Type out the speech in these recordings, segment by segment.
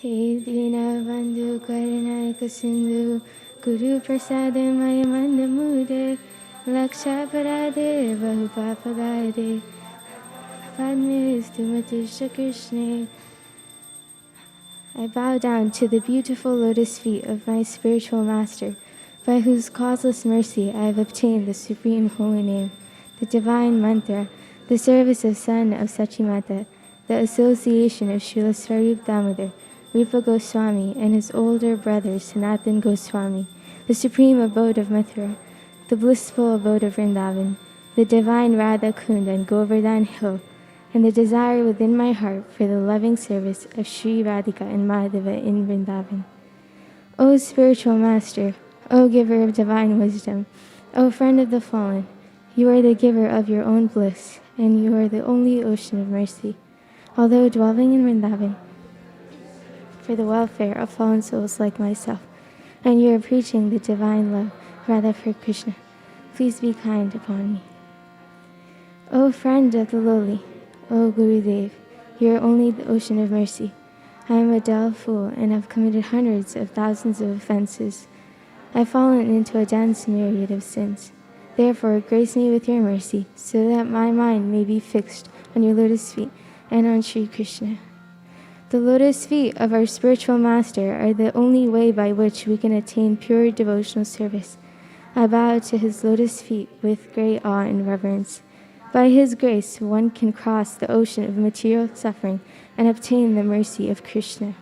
He Dinabandhu Karanayaka Sindhu Guru Prasada Maya Mandamude Laksha Parade Bahupapagade Padme Stumatisha Krishna. I bow down to the beautiful lotus feet of my spiritual master, by whose causeless mercy I have obtained the supreme holy name, the divine mantra, the service of son of Sachimata, the association of Srila Swarup Damodar, Rupa Goswami, and his older brother Sanatan Goswami, the supreme abode of Mathura, the blissful abode of Vrindavan, the divine Radha Kund and Govardhan Hill, and the desire within my heart for the loving service of Sri Radhika and Madhava in Vrindavan. O spiritual master, O giver of divine wisdom, O friend of the fallen, you are the giver of your own bliss, and you are the only ocean of mercy. Although dwelling in Vrindavan, for the welfare of fallen souls like myself, and you are preaching the divine love, Radha for Krishna, please be kind upon me. O friend of the lowly, O Gurudev, you are only the ocean of mercy. I am a dull fool and have committed hundreds of thousands of offenses. I have fallen into a dense myriad of sins. Therefore, grace me with your mercy, so that my mind may be fixed on your lotus feet and on Sri Krishna. The lotus feet of our spiritual master are the only way by which we can attain pure devotional service. I bow to his lotus feet with great awe and reverence. By his grace, one can cross the ocean of material suffering and obtain the mercy of Krishna.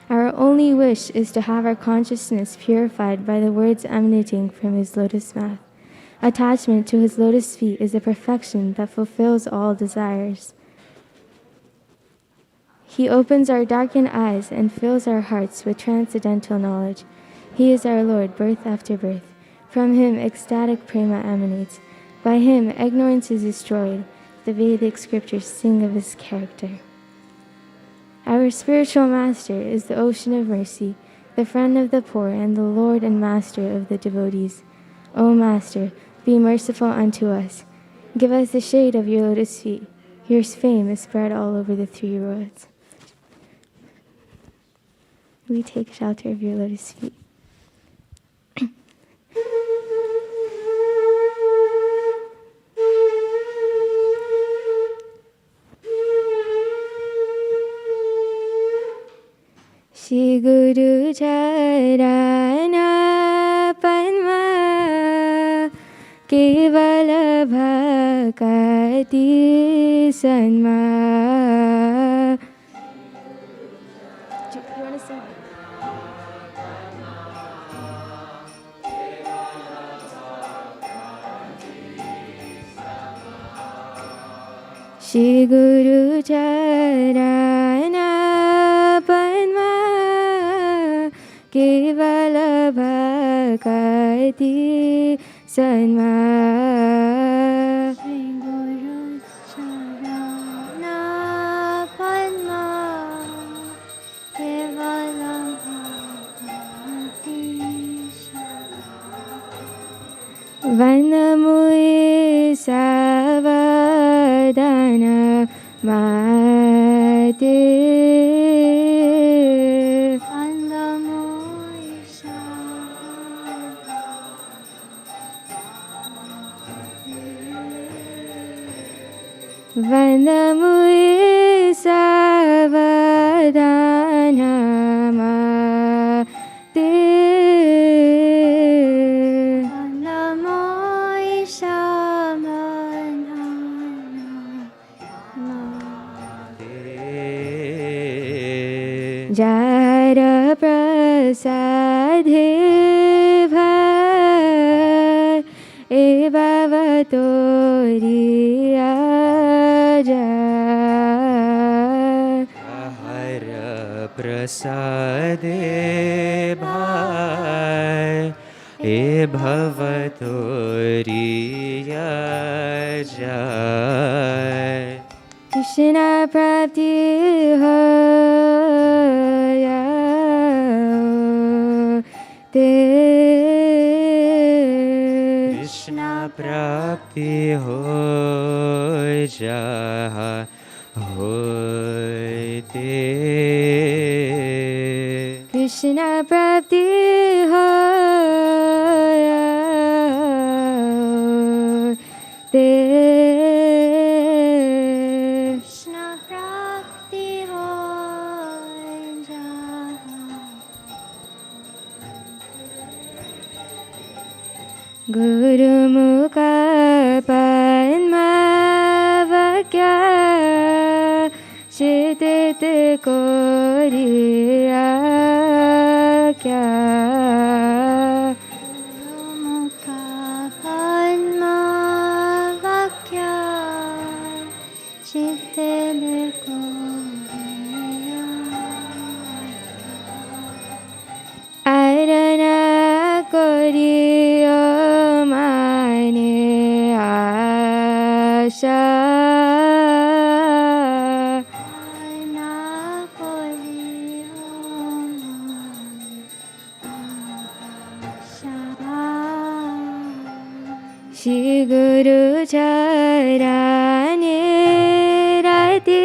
Our only wish is to have our consciousness purified by the words emanating from his lotus mouth. Attachment to his lotus feet is a perfection that fulfills all desires. He opens our darkened eyes and fills our hearts with transcendental knowledge. He is our Lord, birth after birth. From him, ecstatic prema emanates. By him, ignorance is destroyed. The Vedic scriptures sing of his character. Our spiritual master is the ocean of mercy, the friend of the poor, and the Lord and master of the devotees. O Master, be merciful unto us. Give us the shade of your lotus feet. Your fame is spread all over the three worlds. We take shelter of your lotus feet. Shri Guru Charana Padma Kevala Bhakati Sanma. Do you want to sing? Shri Guru Charana Padma Kevala Bhakati Sanma. Shri Guru Charana Padma Kevala Bhakati Sanma. Vanamui Savadana Mate. Vandamui Savadana Mate. Vandamui Savadana Mate. Jara Prasadhe Bhai Evavatoriya Prasade bhai e bhavatoriya jai. Krishna prapti hoya te. Krishna prapti ho ja hoite. Krishna प्राप्ति हो ते कृष्ण प्राप्ति हो गुरुमुख पद्मवाक्य चितित Korea क्या गुरुमुख पद्मवाक्य चितित Korea आरणा chorio माने आशा श्री गुरु चरणे रति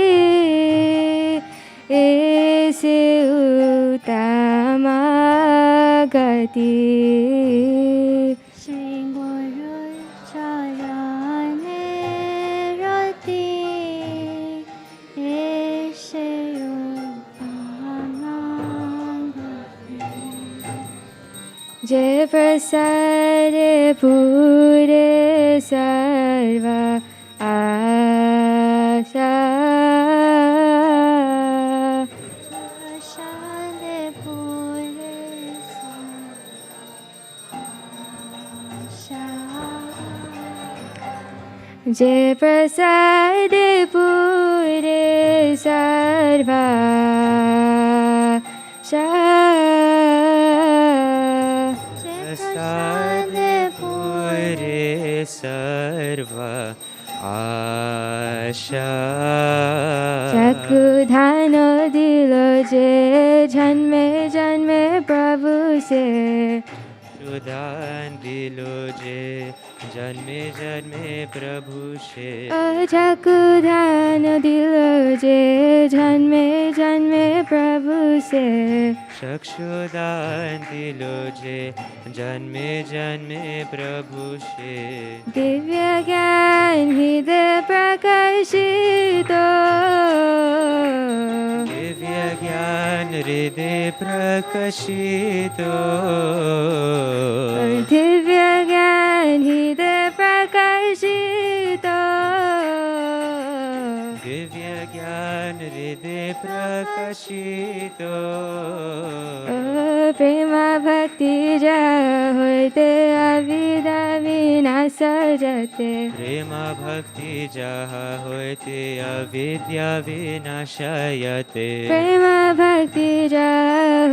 ऐसे उत्तम गति श्री गुरु चरणे रति ऐसे उत्तम गति जय प्रसाद पूरे सर्व आशा प्रसाद पूरे जय प्रसाद पूरे सर्व प्रसाद पूरे सर्व आशा चक्षुधान दिल जे जन्मे जन्मे प्रभु से सुदान दिलो जे जन्मे जन्मे प्रभु से चक्षुधान दिल जे जन्मे जन्मे प्रभु से चक्षुदान दिलो जे जन्मे जन्मे प्रभु से दिव्य ज्ञान हृदय प्रकाशित दिव्य ज्ञान हृदय प्रकाशित दिव्य ज्ञान हृदय प्रकाशित दिव्य ज्ञान हृदय प्रकाशित प्रेम भक्ति जा होते अविद्या विनाश जते प्रेम भक्ति जहा होते अविद्या विनाशयते प्रेम भक्ति जा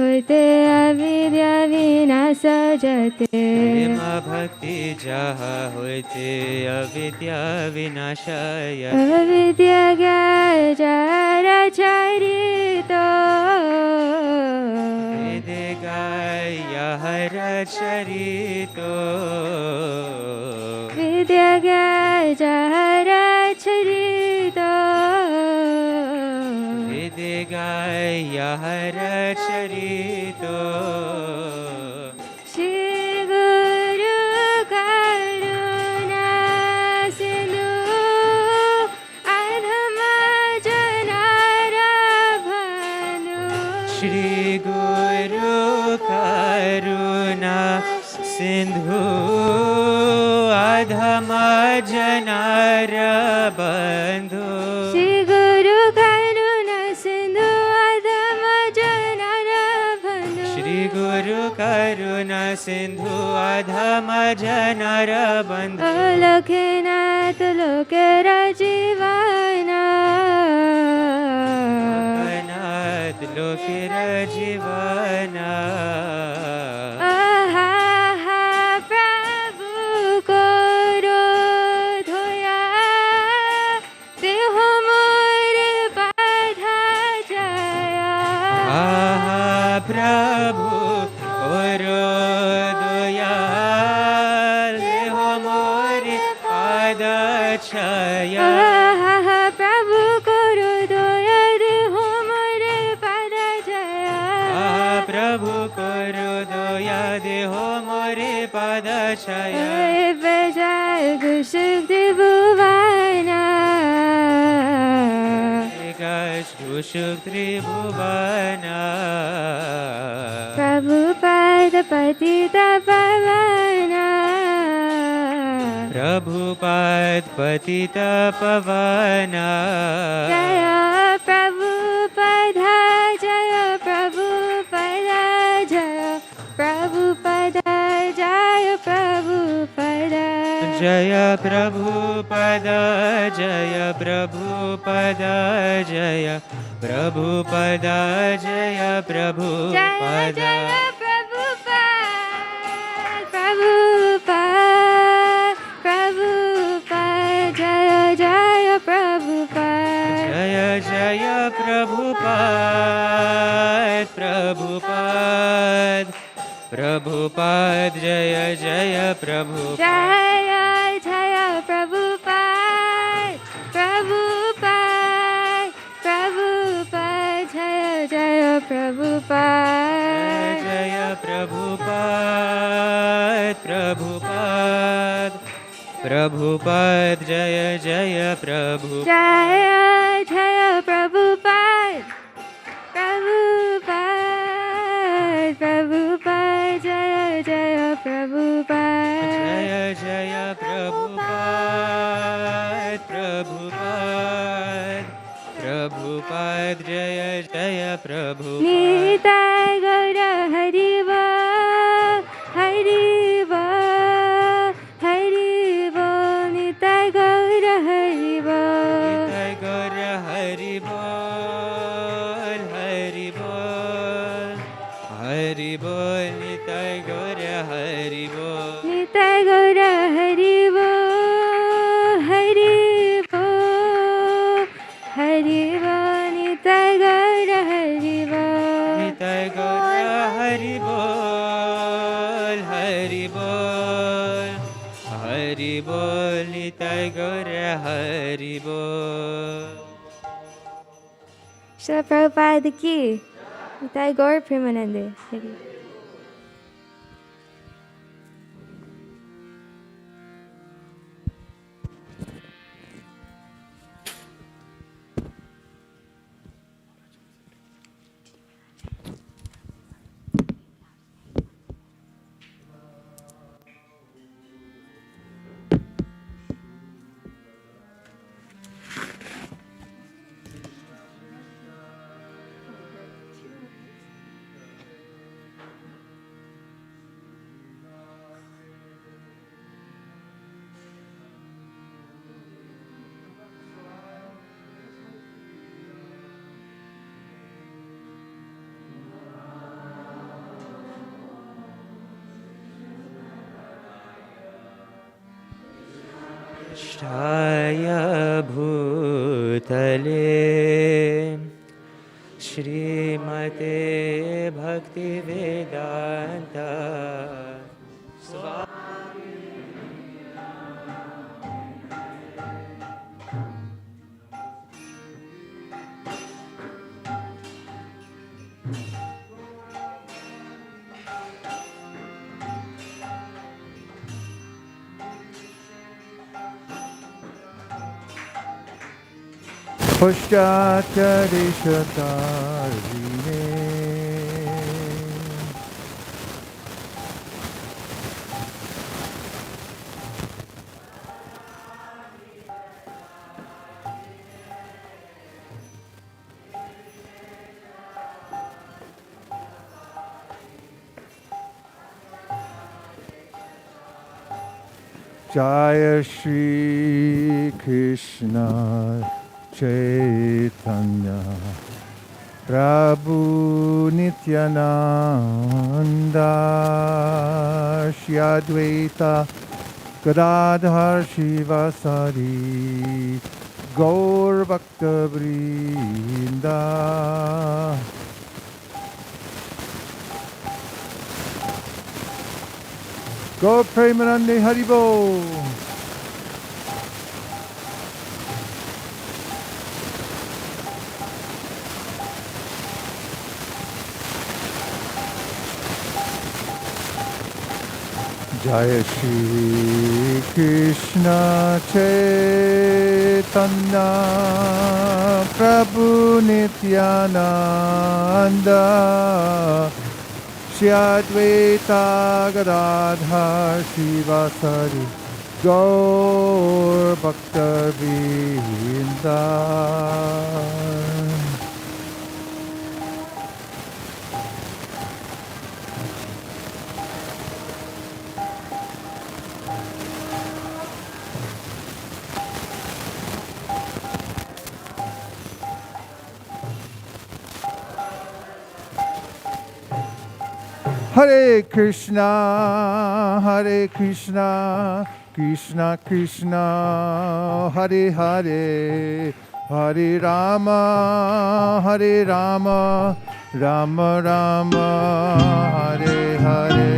होते अविद्या विनाश जते प्रेम भक्ति जहा होते अविद्या विनाशयते अविद्या गाचारित चरित विद्या गाचारित विद्या चरित श्री गुरु करुणा सिंधु अधम जनार बंधु श्री गुरु करुणा सिंधु अधम जनार बंधु श्री गुरु करुणा सिंधु अधम जनार बंधु लखनाथ लोकेर जीवना लोकेर जीवना प्रभु करो धोया देह मोर बाधा जाया प्रभु करो दया देह मोर बाधा छाया प्रभु करो दया देह मोर प्रभु करो दया देहो मोरे पादचाया सुख त्रिभुवना सुख त्रिभुवना प्रभुपाद पतित पावना प्रभुपाद पतित पावना जय प्रभुपद जय प्रभुपद जय प्रभुपद जय प्रभुपद जय प्रभुपद जय प्रभुपद जय प्रभुपद जय प्रभुपद जय प्रभुपाद प्रभुपाद प्रभुपाद जय जय प्रभुपाद जय प्रभुपाद प्रभुपाद प्रभुपाद जय जय प्रभुपाद जय प्रभुपाद प्रभुपाद प्रभुपाद जय जय प्रभुपाद जय प्रभुपाद प्रभुपाद प्रभुपाद जय जय प्रभुपाद जय प्रभुपाद प्रभुपाद प्रभुपाद जय जय प्रभुपाद निताय गौर हरि बोल हरि बोल हरि बोल निताय गौर हरि बोल निताय गौर हरि बोल हरि बोल हरि बोल निताय गौर हरि बोल निताय गौर हरि बोल हरि बोल हरि बोल निताय गौर हरि बोल निताय गौर हरि बोल हरि बोल हरि बोल निताय गौर हरि बोल श्रील प्रभुपाद की निताय गौर प्रेमानंद हरि शाय भूतले श्रीमते Bhaktivedanta पश्चात्यदिशतारिणे Jaya Shri Krishna Chaitanya Prabhu Nityananda Shri Advaita Gadadhar Shivasari Gaur Bhakta Vrinda Gaur Premanande Haribo Jaya Shri Krishna Chaitanya Prabhu Nityananda Shri Advaita Gadadhar Shivasari Gaur Bhakta Vrinda. Hare Krishna, Krishna Krishna, Hare Hare, Hare Rama, Rama Rama, Hare Hare.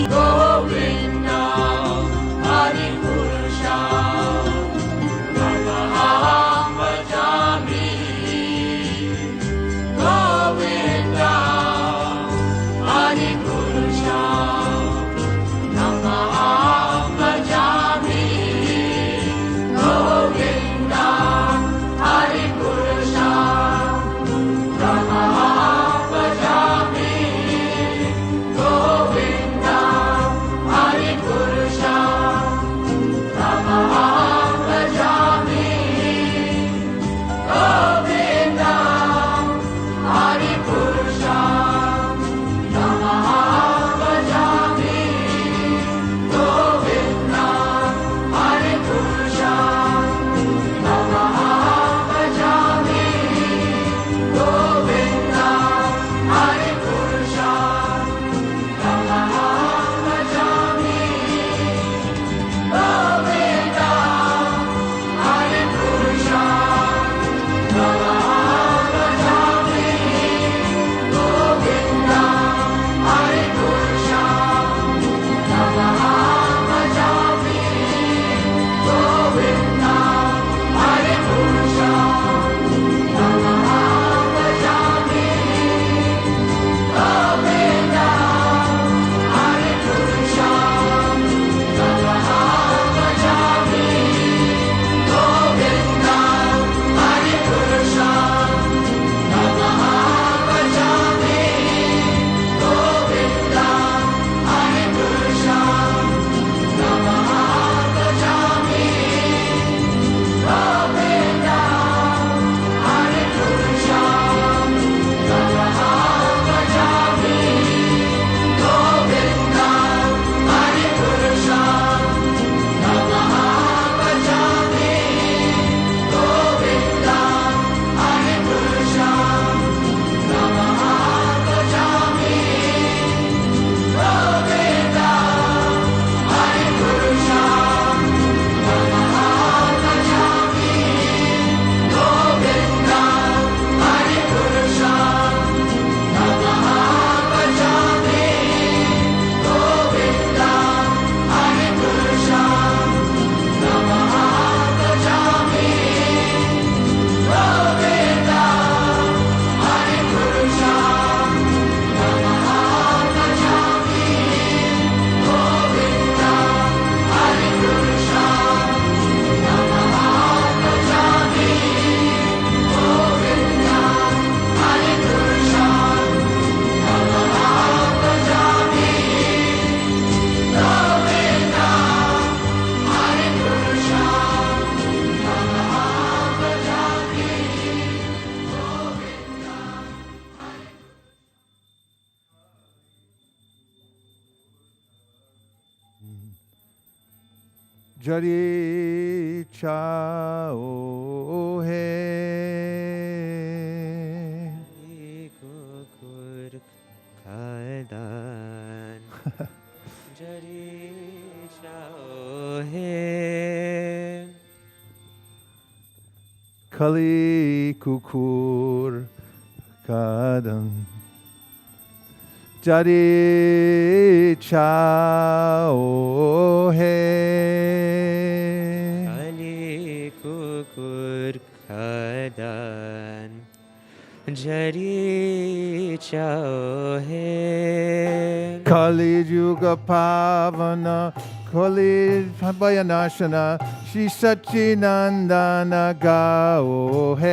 Govinda Jari chao hai. Kukur kadan jari chao hai. Kali kukur kadan jari chao hai. Kali kukur kadan jari chao hai. Kali Yuga Pavana Kali Bhayanashana Shri Sachinandana Gao hai.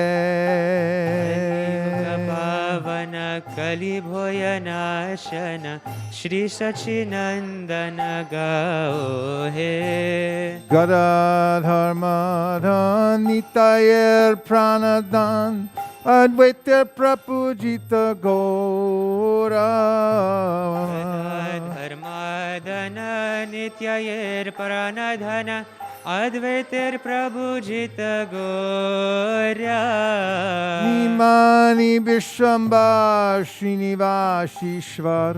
Pavana Kali Bhoyanashana Shri Sachinandana Gao hai. Gadadhar Madhan Nitayer Pranadan Advaita Prapujita Gora Dharmadhana Nityayer Pranadhana Advaitir Prabhujita Gora Nimani Vishwamba Srinivasishwar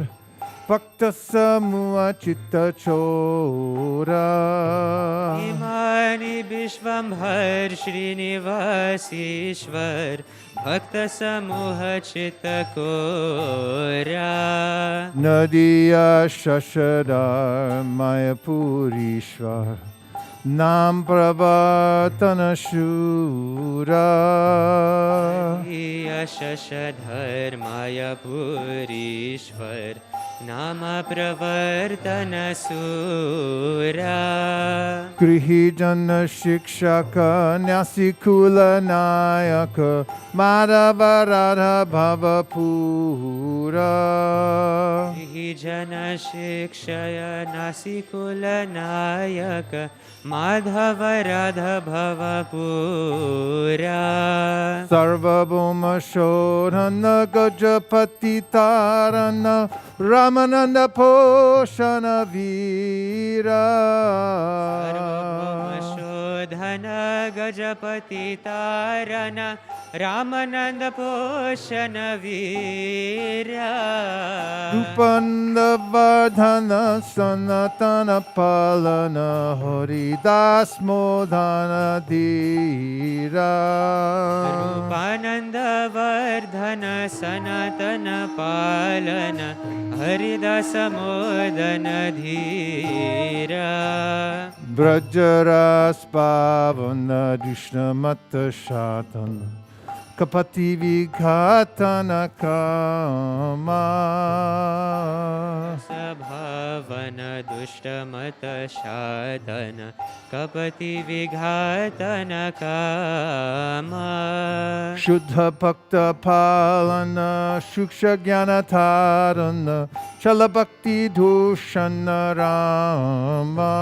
Bhakta Samua Chitta Chora Imani Vishwambhar Srinivasishwar Bhakta Samuha Chitta Kora Nadiya Shashadar Mayapurishwar Nam Pravatana Shura Yashashadhar Mayapurishwar Nama Pravartana Sura Grihijana Shikshaka Nyasikula Nayaka Madhavarada Bhavapura Jana Shikshaya Nasikula Nayaka Madhava Radha Bhavapura Sarvabhuma Shodhana Gajapati Tarana Ramananda Poshana Vira Shodhana Gajapati Tarana Ramananda Poshana Vira Rupanda Vardhana Sanatana Palana Haridas Modhana Dhira Rupananda Vardhana Sanatana Palana Haridasa Modana Dhira Brajaras Pavana Drishna Mata Shatana Kapati Vighatana Kama Sabhavana Dushtamata Shadana Kapati Vighatana Kama Shuddha Bhakta Palana Shuksha Jnana Tarana Chala Bhakti Dushana Rama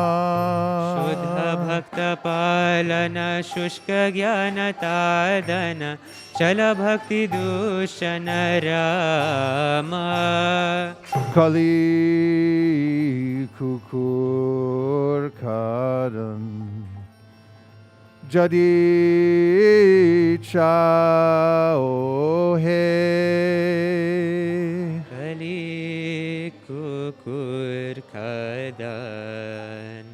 Shuddha Bhakta Palana Shushka Jnana Tadana Chala Bhakti Dushana Rama Kali Kukur Karan Jadi Chao Hai Kali Kukur Kadan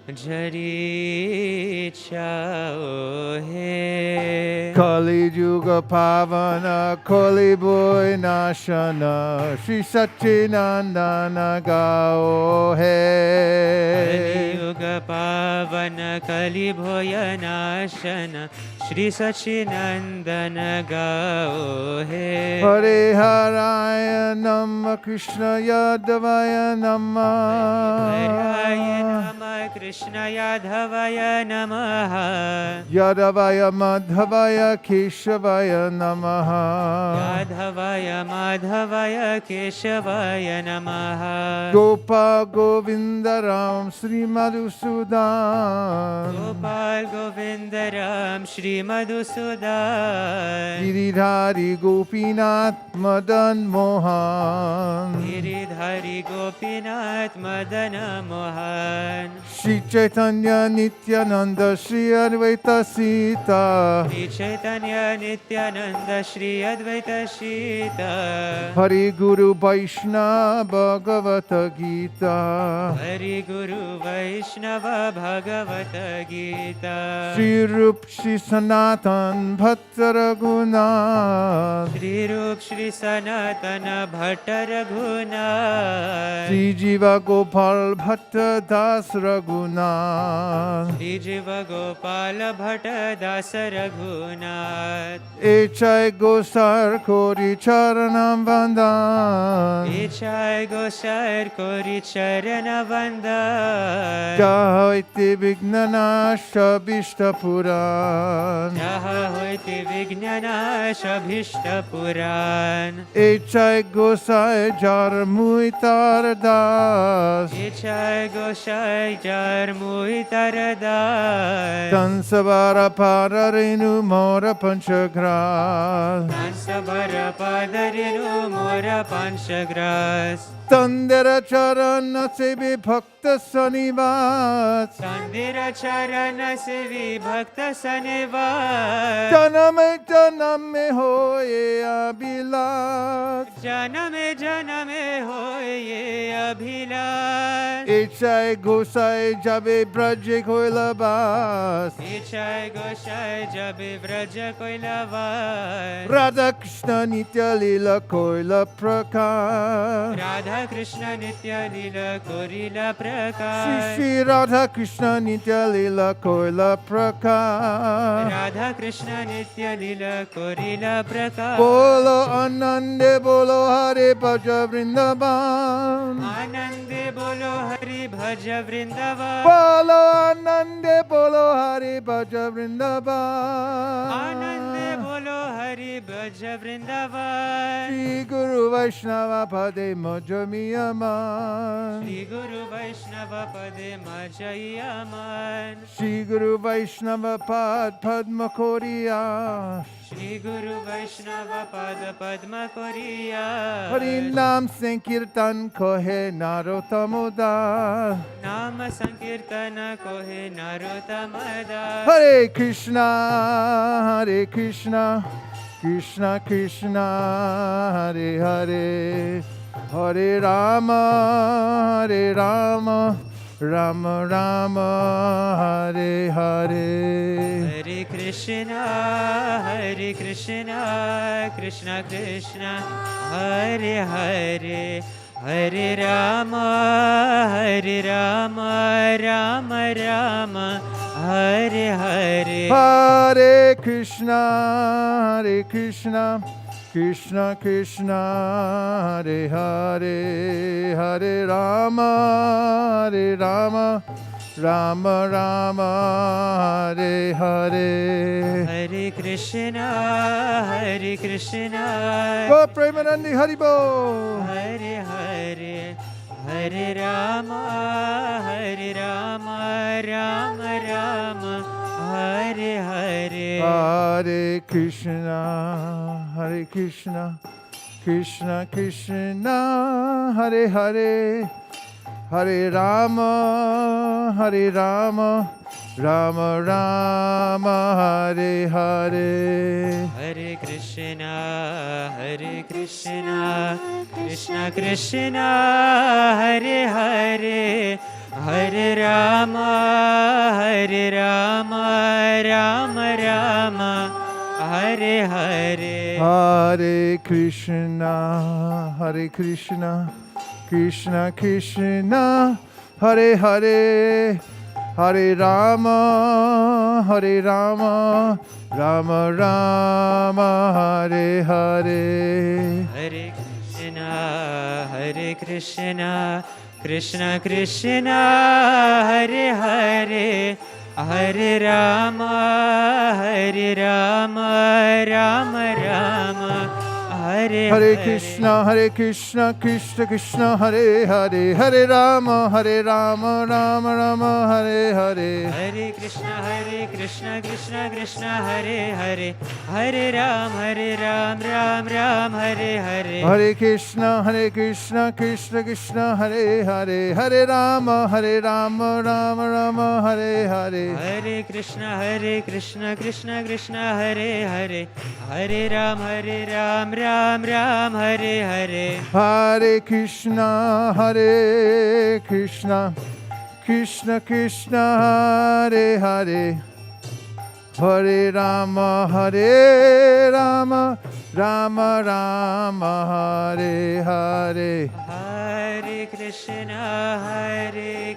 Jari Chao Hai Kali Yuga Pavana Kali Boy Nashana Shri Sachinandana Gao Hai Yuga Pavana Kali Bhoyanashana Shri Sachinandana Gao Hai Hare Haraya Nama Krishna Yadavaya Nama Haraya Nama Krishna Yadhavaya Namaha Yadavaya Madhavaya Keshavaya Namaha Yadhavaya Madhavaya Keshavaya Namaha Gopa Govindaram Sri Madhusudan Gopal Govindaram Shri Madhusudan Giridhari Gopinath Madan Mohan Giridhari Gopinath Madana Mohan Shri Chaitanya Nityananda Shri Advaita Sita Shri Chaitanya Nityananda Shri Advaita Sita Hari Guru Vaishnava Bhagavata Gita Hari Guru Vaishnava Bhagavata Gita Shri Rup Shri Sanatan Bhatta Raghunath Shri Rup Shri Sanatana Bhatta Raghunath Shri Jiva Gopal Bhatta Das Raghunath Shri Jiva Gopala Bhatta Dasa Raghunath Echai Gosar Kori Charanam Vandan Ichai Gosar Kori Charana Vandan Jahoiti Vignana Bishta Puran Jaha hoiti Vignana Shabhishta Puran Echai Gosai Jar Muitar Das Ichai Gosai Jar Muitaradas Tansavara Pararenu Mora Panchagras Tansabara Padarinu Mora Panchagras Tandera Charana Sevi Bhakta Sanivas Sandira Charana Sevi Bhakta Sanivas Janame Hoye Abhilas Janame Janame Hoye Abhilas Echai Gosai Jabe Braje Koilabas Ichai Gosai Jabe Vraja Koilavas Radha Krishna Nitya Lila Koila Prakar Radha Krishna Nitya Lila Korila Shri Prakar Shri Radha Krishna Nitya Lila Koila Prakar Radha Krishna Nitya Lila Korila Prakar Bolo Anande Bolo Hare Bhaja Vrindavan Anande Bolo Hari Bhaja Vrindavan Bolo Anande Bolo Hare Bhaja Vrindavan Anande Bolo Hari Bhaja Vrindavan Shri Guru Vaishnava Pade Majamiyaman Shri Guru Vaishnava Pade Majayaman Shri Guru Vaishnava Pad Padma Koriya Shri Guru Vaishnava Pada Padma Koriya Hari Nam Sankirtan Kohe Narotamoda Nama Sankirtana Kohe Narotamada Hare Krishna Hare Krishna Krishna Krishna Hare Hare Hare Rama Hare Rama Rama Rama Hare Hare Hare Krishna Krishna Krishna Hare Hare Hare Rama Rama Rama Hare Hare Hare Krishna Krishna Krishna Hare Hare Hare Rama Rama Rama Hare Hare Hare Krishna Go Premanandi Haribo Hare Hare Hare Rama Rama Rama Hare Hare Hare Krishna Krishna Krishna Hare Hare Hare Rama Rama Rama Hare Hare Hare Krishna Krishna Krishna Hare Hare Hare Rama Rama Rama Hare Hare Hare Krishna Krishna Krishna Hare Hare Hare Rama Rama Rama Hare Hare Hare Krishna Krishna Krishna Hare Hare Hare Rama Rama Rama Hare Hare Krishna, Krishna Krishna, Hare Hare, Hare Rama, Rama Rama, Hare Hare. Hare Krishna, Krishna Krishna, Hare Hare, Hare Ram, Ram Ram, Hare Hare. Hare Krishna, Krishna Krishna, Hare Hare, Hare Rama, Rama Rama, Hare Hare. Hare Krishna, Krishna Krishna, Hare Hare, Hare Ram, Ram Ram, Hare Hare. Hare Krishna, Krishna Krishna, Hare Hare, Hare Rama, Rama Rama, Hare Hare. Hare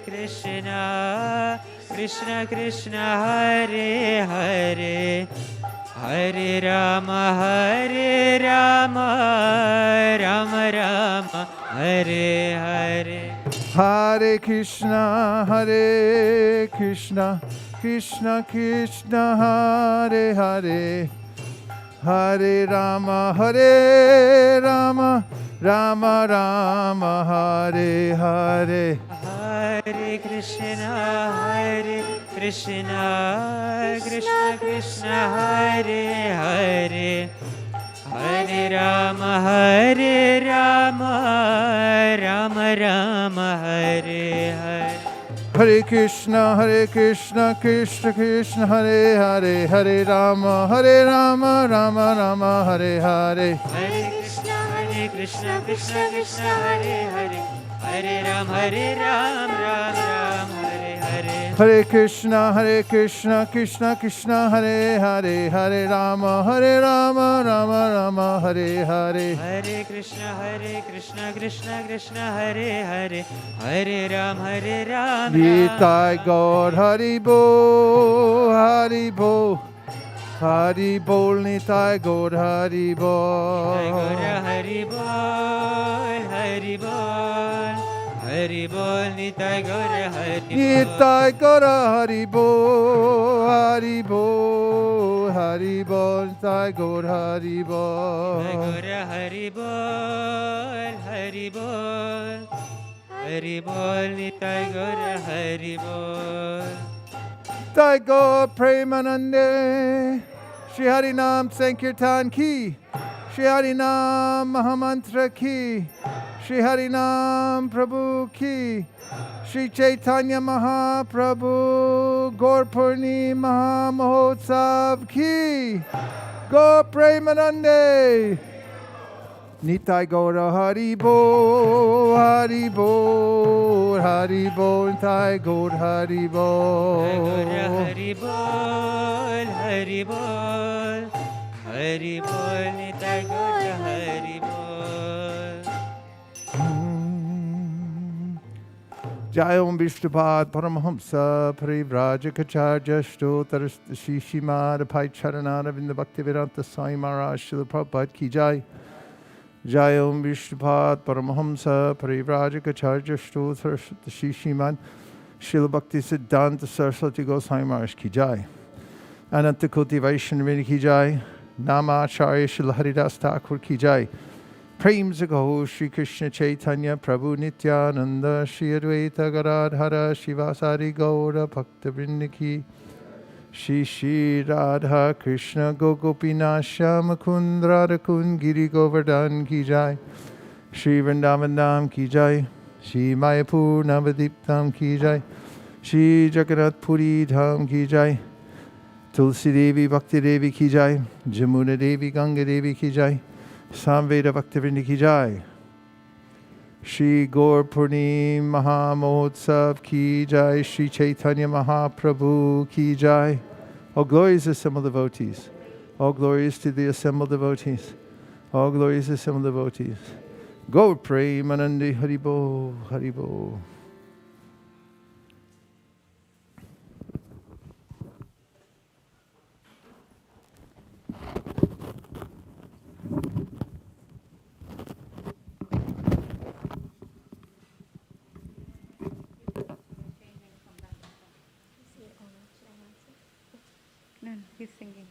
Krishna, Krishna Krishna, Hare Hare, Hare Rama, Rama Rama, Hare Hare. Hare Krishna, Krishna Krishna, Hare Hare, Hare Rama, Rama Rama, Hare Hare. Hare Krishna, Krishna Krishna, Hare Hare, Hare Rama, Rama Rama, Hare Hare. Hare Krishna, Krishna Krishna, Hare Hare, Hare Rama, Rama Rama, Hare Hare. Hare Krishna, Krishna Krishna, Hare Hare, Hare Ram, Ram Ram, Hare Hare. Hare Krishna, Krishna Krishna, Hare Hare, Hare Rama, Rama Rama, Hare Hare. Hare Krishna, Krishna Krishna, Hare Hare, Hare Ram, Ram. Nitai Gaur Hari Bol, Hari Bol, Hari Bol, Nitai Gaur Hari Bol. Hari Bol, Hari Bol, Hari Bol, Nitai Gaur Hari Bol. Nitai Gaur Hari Bol, Hari Bol, Hari Bol, Nitai Gaur Hari Bol. Hari Bol, Hari Bol, Hari Bol, Nitai Gaur Hari Bol. Nitai Gaur Premanande, Shri Hari Nam Sankirtan Ki, Shri Hari Nam Mahamantra Ki, Shri Hari Nam Prabhu Ki, Shri Chaitanya Mahaprabhu Gaur Purni Mahamahotsav Ki, Gaur Premanande. Nitai Gaura Hari Bol, Hari Bol, Hari Bol, Nitai Gaur Hari Bol. Hari Bol, Hari Bol, Hari Bol, Nitai Gaur Hari Bol. Jai Om Vishnupad Paramahamsa Parivrajacacharya Shtotar Shishimad Pai Charanara Vinda Bhaktivedanta Swami Maharaj Srila Prabhupada Ki Jai. Jai Om Vishnupad Paramahamsa Parivrajacacharya Shtotar Shishimad Srila Bhakti Siddhanta Saraswati Goswami Maharaj Ki Jai. Ananta Koti Vaishnavini Ki Jai. Nama Acharya Srila Haridas Thakur Ki Jai. Prem Zagaho Shri Krishna Chaitanya Prabhu Nityananda Shri Advaita Garadhara Shivasari Gaura Bhakta Vrindaki Shri Shri Radha Krishna Gogopina Shama Kund Radha Kund Giri Govardhan Ki Jai. Shri Vrindavan Dham Ki Jai. Shri Mayapur Navadip Dham Ki Jai. Shri Jagannath Puri Dham Ki Jai. Tulsi Devi Bhakti Devi Ki Jai. Jamuna Devi Ganga Devi Ki Jai. Samveda Bhaktivinoda Ki Jai. Shri Gaur Purnim Mahamahotsav Ki Jai. Shri Chaitanya Mahaprabhu Ki Jai. All glories assembled devotees. All glories to the assembled devotees. All glories assembled devotees. Gaur Premanandi Haribo Haribo. No, he's singing.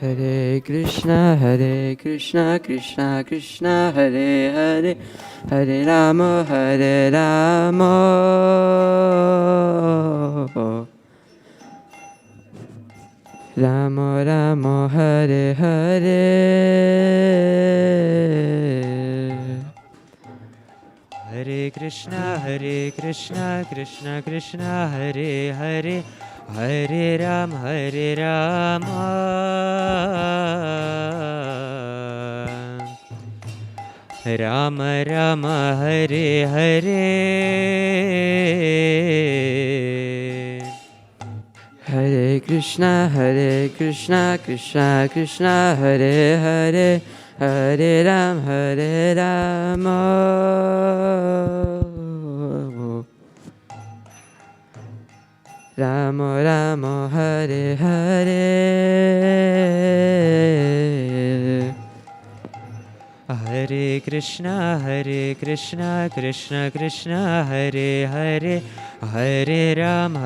Hare Krishna, Krishna Krishna, Hare Hare, Hare Rama, Rama Rama, Hare Hare. Hare Krishna, Krishna Krishna, Hare Hare, Hare Rama, Rama Rama, Hare Hare. Hare Krishna, Krishna Krishna, Hare Hare, Hare Rama, Rama Rama, Hare Hare. Hare Krishna, Krishna Krishna, Hare Hare, Hare Rama,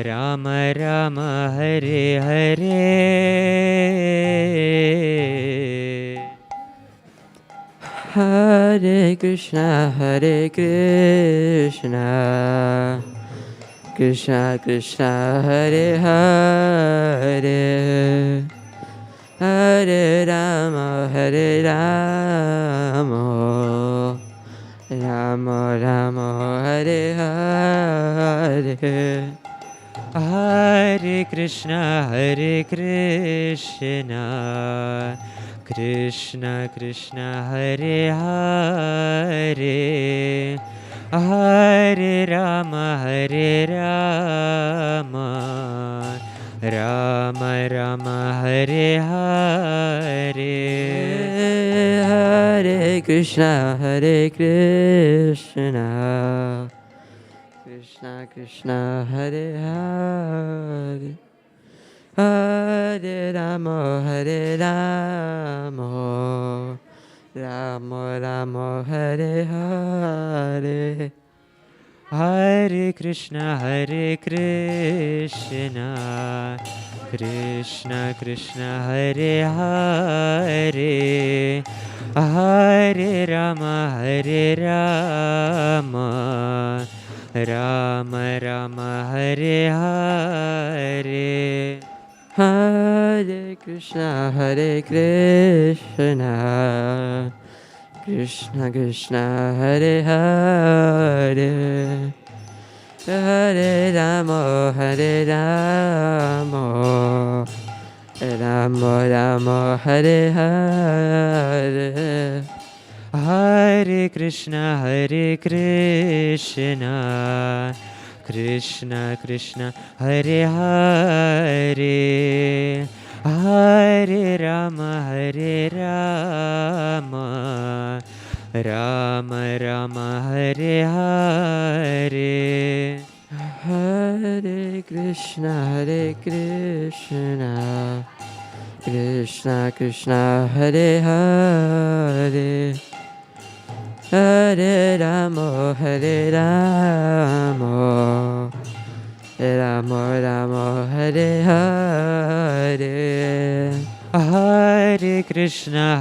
Rama Rama, Hare Hare. Hare Krishna, Krishna Krishna, Hare Hare, Hare Rama, Rama Rama, Hare Hare. Hare Krishna, Krishna Krishna, Hare Hare, Hare Rama, Rama Rama, Hare Hare. Hare Krishna, Krishna Krishna, Hare Hare, Hare Rama, Rama Rama, Hare Hare. Hare Krishna, Krishna Krishna, Hare Hare, Hare Rama, Rama Rama, Hare Hare. Hare Krishna, Krishna Krishna, Hare Hare, Hare Rama, Rama Rama, Hare Hare. Hare Krishna, Krishna Krishna, Hare Hare, Hare Rama, Rama Rama, Hare Hare. Hare Krishna, Krishna Krishna, Hare Hare, Hare Rama, Rama Rama, Hare Hare. Hare Krishna,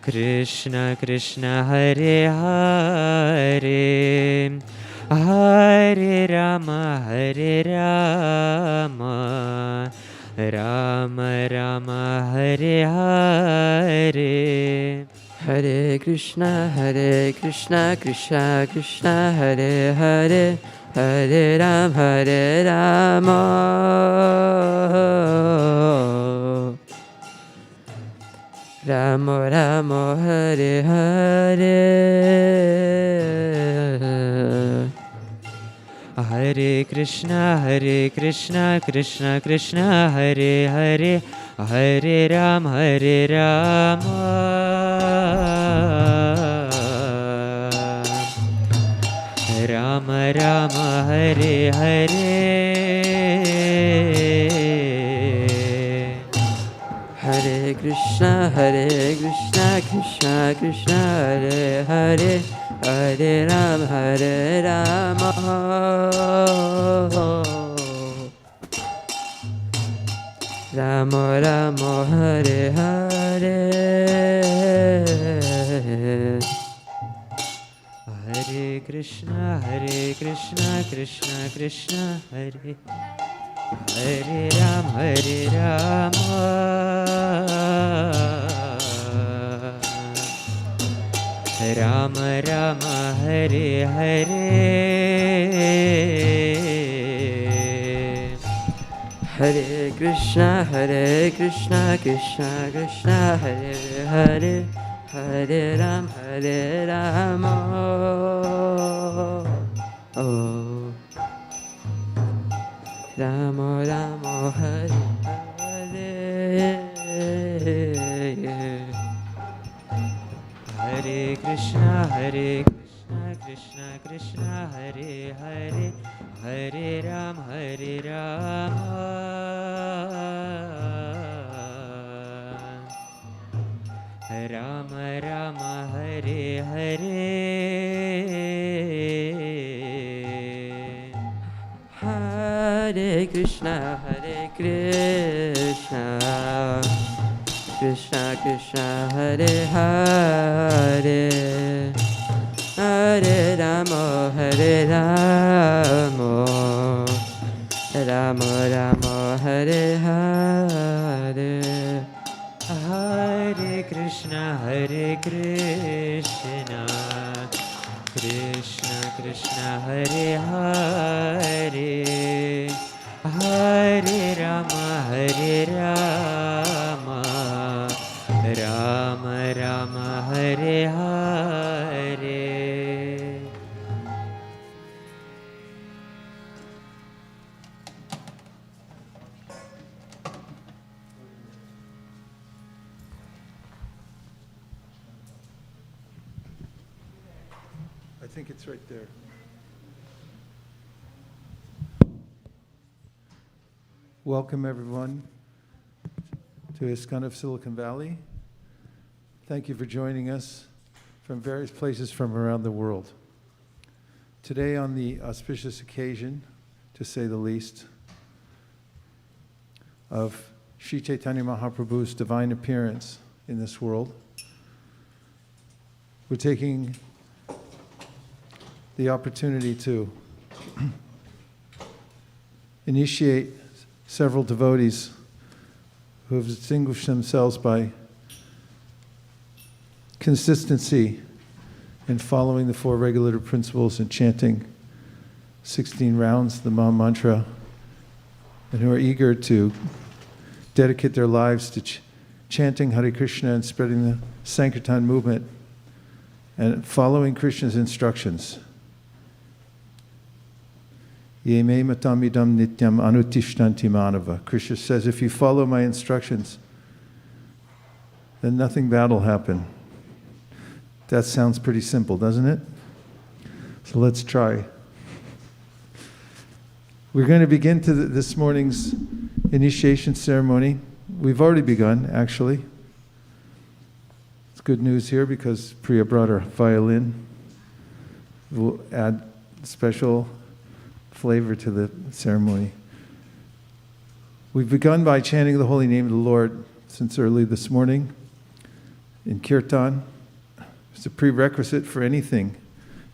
Krishna Krishna, Hare Hare, Hare Rama, Rama Rama, Hare Hare. Hare Krishna, Krishna Krishna, Hare Hare, Hare Rama, Rama Rama, Hare Hare. Hare Krishna, Krishna Krishna, Hare Hare, Hare Rama, Rama Rama, Hare Hare. Hare Krishna, Krishna Krishna, Hare Hare, Hare Ram, Hare Rama, Rama Rama, Hare Hare, Hare Krishna, Krishna Krishna, Hare Hare Rama, Rama Rama, Hare Hare, Hare Krishna, Krishna Krishna, Hare Hare, Hare Rama, oh, Rama Rama, Hare Hare, Hare Krishna, Krishna Krishna, Hare Hare, Hare Rama, Rama Rama, Hare Hare, Hare Krishna, Krishna Krishna, Hare Hare, Hare Rama, Rama Rama, Hare Hare, Hare Krishna, Krishna Krishna, Hare Hare, Hare Rama, Rama Rama, Hare Hare. I think it's right there. Welcome, everyone, to ISKCON of Silicon Valley. Thank you for joining us from various places from around the world. Today, on the auspicious occasion, to say the least, of Sri Chaitanya Mahaprabhu's divine appearance in this world, we're taking the opportunity to initiate several devotees who have distinguished themselves by consistency in following the four regulative principles and chanting 16 rounds, the Maha Mantra, and who are eager to dedicate their lives to chanting Hare Krishna and spreading the Sankirtan movement and following Krishna's instructions. Ye me matamidam nityam anutishtanti manava. Krishna says, if you follow my instructions, then nothing bad will happen. That sounds pretty simple, doesn't it? So let's try. We're going to begin this morning's initiation ceremony. We've already begun, actually. It's good news here because Priya brought her violin. We'll add special flavor to the ceremony. We've begun by chanting the holy name of the Lord since early this morning in Kirtan. It's a prerequisite for anything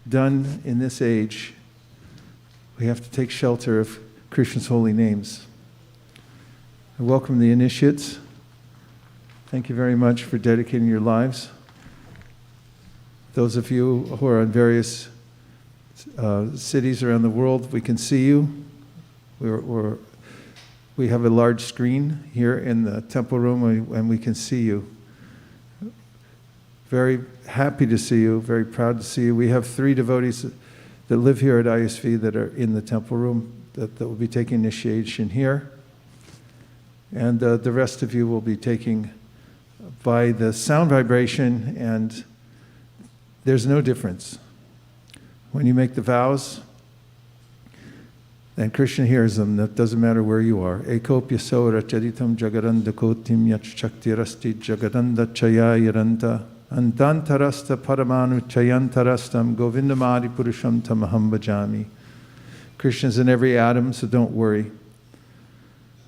done in this age. We have to take shelter of Krishna's holy names. I welcome the initiates. Thank you very much for dedicating your lives. Those of you who are in various cities around the world, we can see you. We have a large screen here in the temple room, and we can see you. Very happy to see you, very proud to see you. We have 3 devotees that live here at ISV that are in the temple room that will be taking initiation here. And the rest of you will be taking by the sound vibration, and there's no difference. When you make the vows, then Krishna hears them. That doesn't matter where you are. Ekopya sora charitam jagaranda kotim yach chaktirasti jagadanda chaya yaranta Antantarasta paramanu chayantarastam govindamadi purusham tamaham bhajami. Krishna's in every atom, so don't worry.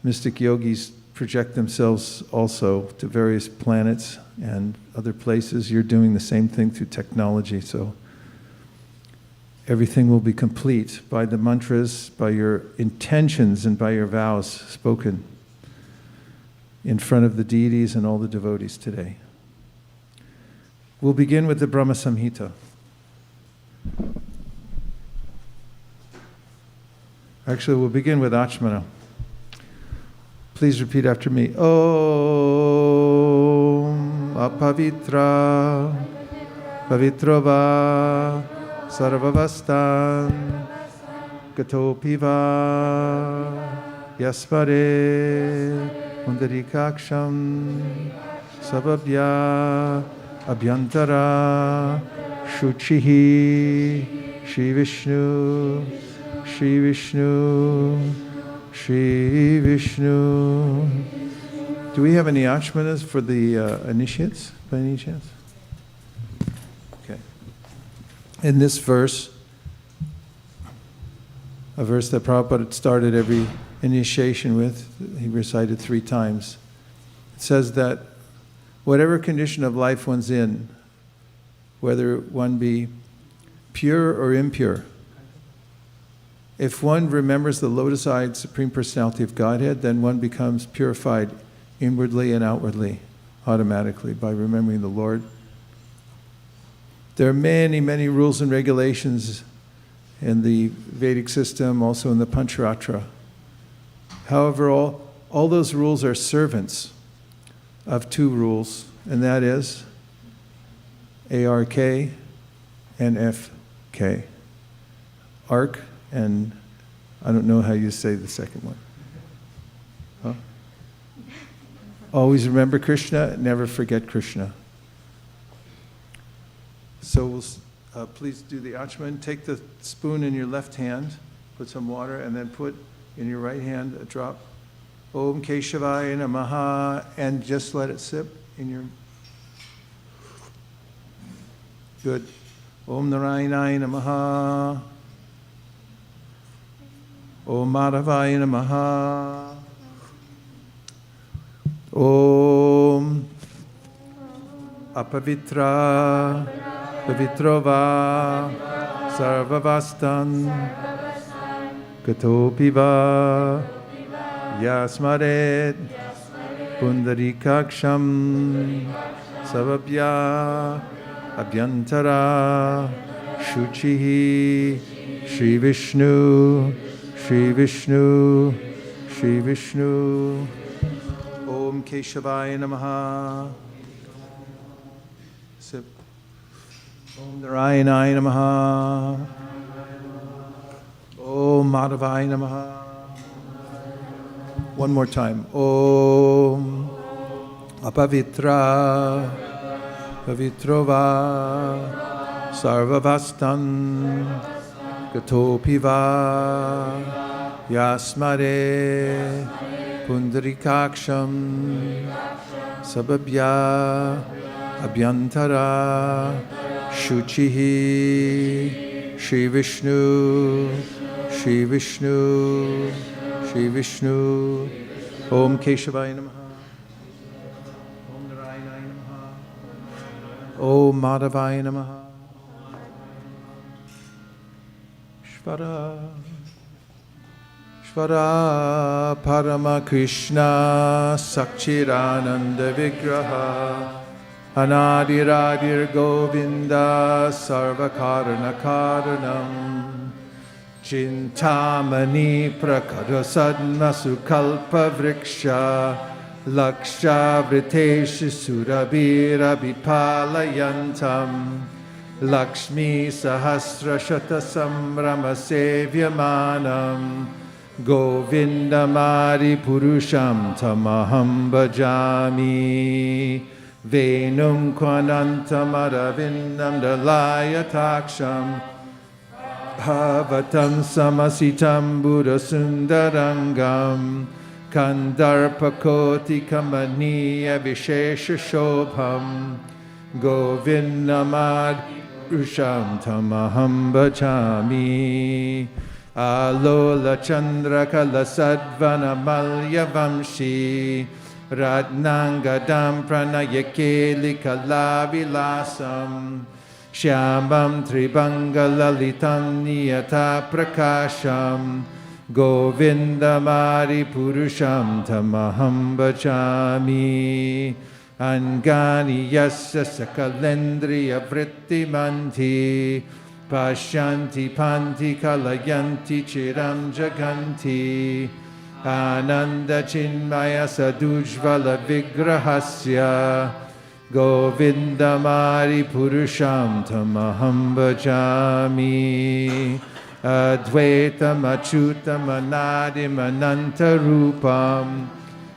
Mystic yogis project themselves also to various planets and other places. You're doing the same thing through technology, so everything will be complete by the mantras, by your intentions, and by your vows spoken in front of the deities and all the devotees today. We'll begin with the Brahma Samhita. Actually, we'll begin with Achmana. Please repeat after me. Om apavitra pavitrova sarvavastan gatopiva yaspare pundarikaksham sababhya abhyantara shuchihi Shri Vishnu Shri Vishnu Shri Vishnu. Do we have any achmanas for the initiates by any chance? Okay. In this verse, a verse that Prabhupada started every initiation with, he recited 3 times. It says that whatever condition of life one's in, whether one be pure or impure, if one remembers the lotus-eyed Supreme Personality of Godhead, then one becomes purified inwardly and outwardly, automatically, by remembering the Lord. There are many, many rules and regulations in the Vedic system, also in the Pancharatra. However, all those rules are servants of 2 rules, and that is ARK and FK. Ark, and I don't know how you say the second one. Huh? Always remember Krishna, never forget Krishna. So we'll, please do the Achman. Take the spoon in your left hand, put some water, and then put in your right hand a drop. Om Keshavaya Namaha, and just let it sip in your... Good. Om Narayanaya Namaha. Om Madhavaya Namaha. Om Apavitra Pavitrova Sarvavastan Gatopiva Yasmaret Pundarikaksham Savabhya Abhyantara Shuchihi Shri Vishnu Shri Vishnu, Shri Vishnu. Om Keshavaya Namaha. Sip. Om Narayanaya Namaha. Om Madhavaya Namaha. One more time. Om Apavitra Pavitrova Sarvavastan Gatopiva Yasmare Pundarikaksham Sababhya Abhyantara Shuchihi Shri Vishnu Shri Vishnu Shri Vishnu. Om Keshavaya Namaha. Om Narayanaya Namaha. Om Madhavaya Namaha. Shvara Parama Krishna Sakchirananda Vigraha Anadiradir Govinda Sarvakarana Karanam Chintamani Prakarasadna Sukalpa Vriksha Laksha Vriteshu Surabira Vipalayantam Lakshmi Sahasra Shata Samrama Sevyamanam Govinda Mari Purusham Tamaham Bhajami Venum Kwanantam Aravindam Dalayataksham Bhavatam Samasitam Buddha Sundarangam Kandarpakoti Kamaniya Vishesha Shobham Govindamad Purusham Tamaham Bhajami. Alola Chandra Kala Sadvana Malya Vamshi Ratnangadam Pranayakeli Kala Vilasam Shyamam Tribangalalitam Niyata Prakasham Govindamari Purusham Tamaham Bhajami. Angani Yasya Sakalendriya Vritti Manti Pashyanti Panti Kalayanti Chiram Jaganti Ananda Chinmaya Sadujvala Vigrahasya Govindamari Purusham Tamaham Bhajami. Advaitam Achutam Anadim Anantarupam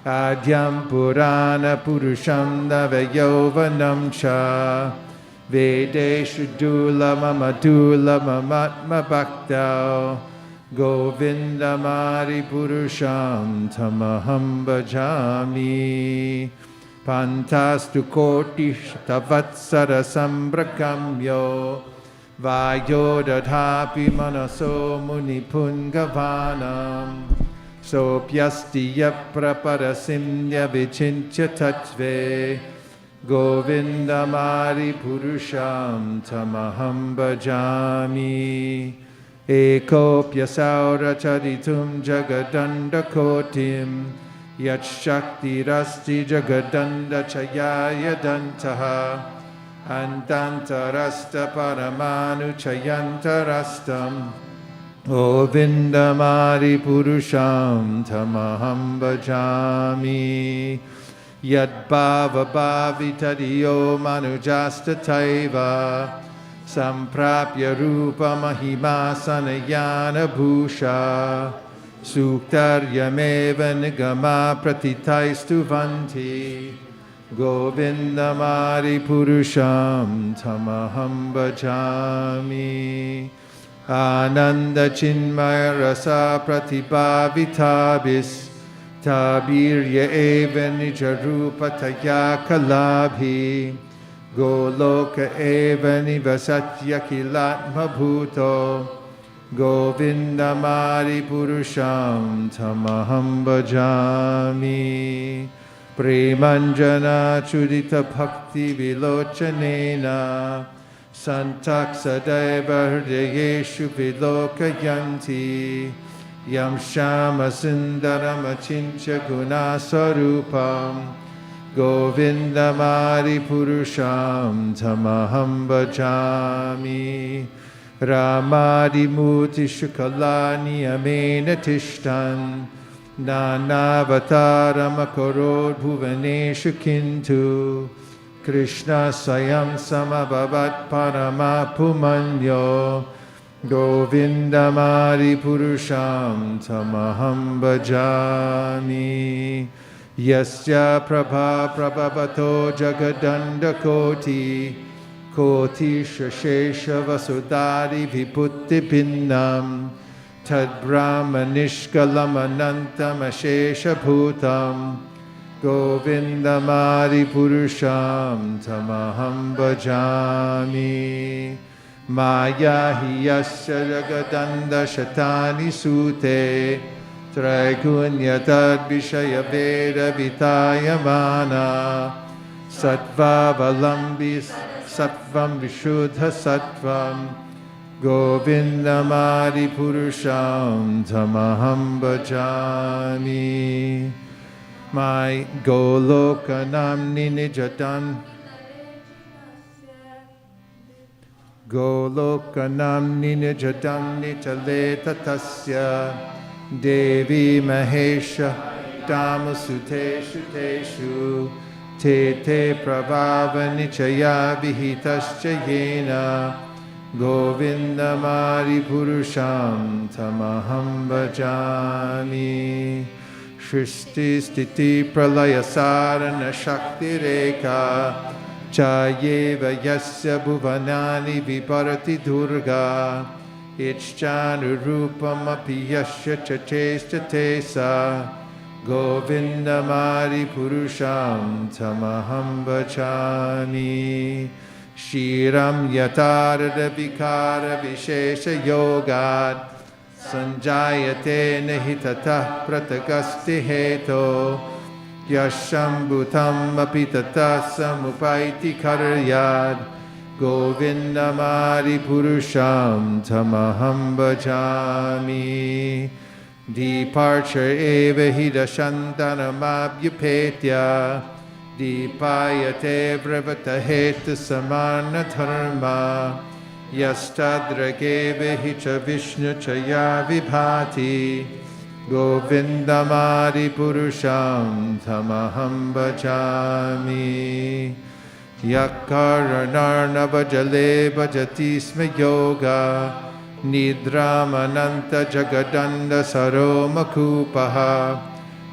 Adyam Purana Purusham Navayovanam Cha Vedeshu Dulamamadulamamaatma Bhaktau Govindamari Purusham Tamaham Bhajami. Pantastu Koti Tavatsara Sambrakamyo Vayodadhapi Manaso Munipungavanam Sopyastiya Praparasimya Vichincha Tatve Govindamari Purusham Tamaham Bhajami. Ekopya Saura Charitum Jagadanda Kotim Yat Shakti Rasti Jagadanda Chayaya Dantaha Antantarasta Paramanu Chayantarastam Govindamari Purusham Tamaham Bhajami. Yad Bhava Bhavitadiyo Manujasta Taiva Samprapya Rupa Mahima Sanayana Bhusha Suktaryameva Nigama Pratitaistu Vanti Govindamari Purusham Tamaham Bhajami. Ananda Chinmaya Rasa Pratibhavitabis Tabirya Eva Nijarupa Kalabhi Goloka Eva Nivasatya Kilatma Bhuto Govindamari Purusham Tamaham Bhajami. Premanjana Chudita Bhakti Vilochanena Santak Sadaiva Hridayeshu Vilokayanti Yam Shama Sundaram Achincha Gunasarupam Govindamari Purusham Tamaham Bhajami. Ramadi Muti Shukalani Amena Tishtan Nanavataram Akarod Bhuvaneshu Kintu Krishna Sayam Samabhavat Parama Pumanyo Govindamari Purusham Tamaham Bhajami. Yasya Prabha Prabhavato Jagadanda Koti Koti Shashesha Vasudari Viputti Pinnam Tad Brahmanishkalam Anantam Ashesha Bhutam Govindamari Purusham Tamaham Bhajami. Maya Hiyasya Jagadanda Shatani Sute Traigunya Tad Vishaya Veda Vitayamana Sattva Valambi Sattvam Vishuddha Sattvam Govindamari Purusham Tamaham Bhajami. My Goloka Namni Nijatan Goloka Namni Nijatan Nitaleta Tasya Devi Mahesha Damasuteshu Teshu Te Prabhava Nichaya Vihitascha Yena Govindamari Purusham Tamaham Bhajami. Shristi Stiti Pralaya Sarana Shakti Rekha Chayeva Yasya Bhuvanani Viparati Durga Ichchanu Rupam Api Yasya Chachesta Tesa Govindamari Purusham Tamaham Bhajami. Shiram Yatarada Vikara Vishesha Yogad Sanjayate Nihitata Pratagasti Heto Yashambhutam Apitata Samupaiti Karyad Govindamari Purusham Tamaham Bhajami. Departure eva hidashantanamabhyupetya Dipayate vrivata heta samana dharma Yastadrageva hicha vishnu chaya vibhati Govindamari purusham tamaham bhajami Yakaranarnavajale bhajati sma yoga Nidramananta jagadanda saromakupaha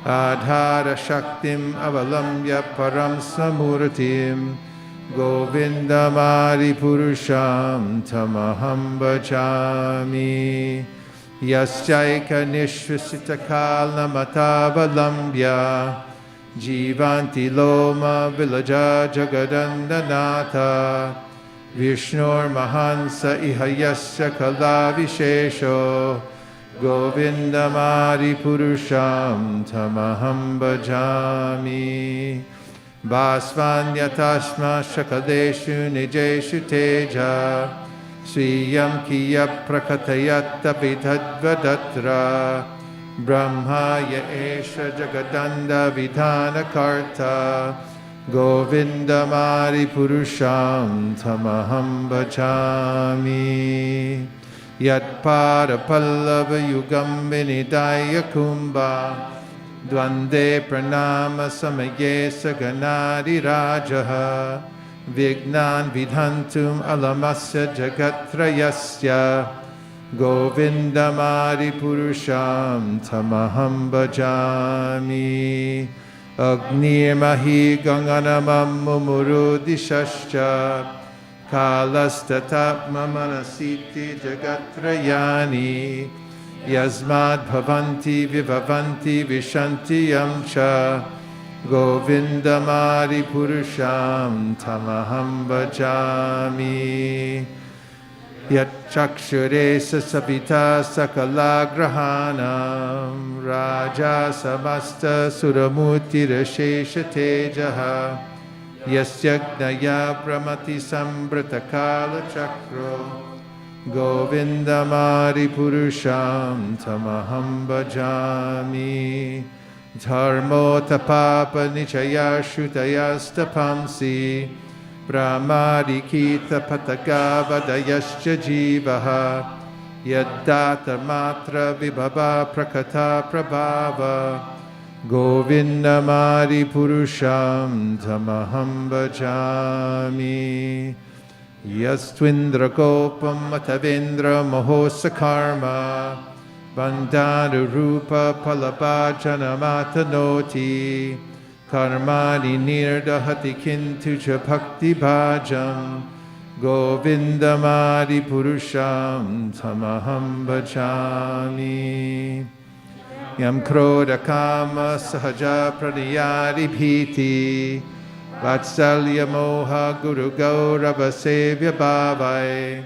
Adhara shaktim avalamya param samurtim Govindamari purusham tamaham bhajami Yasyaika nishvasita kalamatavalambya Jivanti loma vilaja jagadandanata Vishnur Mahansa Ihayasya Kala Vishesho Govindamari Purusham Tamaham Bhajami Basvanyatashma Shakadeshu Nijeshu Teja Swiyam Kiya Prakatayatta Vidhadvadatra Brahmaya Esha Jagadanda Vidhana Karta Govindamari Purusham Tamaham Bhajami Yatpada Pallava Yugam Vinidaya Kumbha Dvande Pranama Samaye Saganadi Rajaha Vignan Vidhantum Alamasya Jagatrayasya Govindamari Purusham Tamaham Bhajami Agnirmahi Ganganamam Mumurudishascha Kalastatapma Manasiti Jagatrayani Yasmad Bhavanti Vivavanti Vishanti Yamcha Govindamari Purusham Tamaham Bhajami Yat Chakshare Sasavita Sakalagrahanam Raja Samasta Suramuti Rashesha Tejaha Yasyajnaya Pramati Sambratakala Chakro Govindamari Purusham Tamaham Bhajami Dharmo Tapapa Nichaya Shutayastapamsi Brahmadikita Patagavadayascha Jivaha Yaddata Matra Vibhava Prakata Prabhava Govindamari Purusham Tamaham Bhajami Yastvindra Gopam Matavindra Mahosakarma Bandhanu Rupa Palabhajanamatanoti Karmani nirdahati kintu cha bhakti bhajam Govindamari purusham tamaham bhajami Yam krodha kama sahaja pranayari bhiti Vatsalya moha guru gaurava sevya bhavai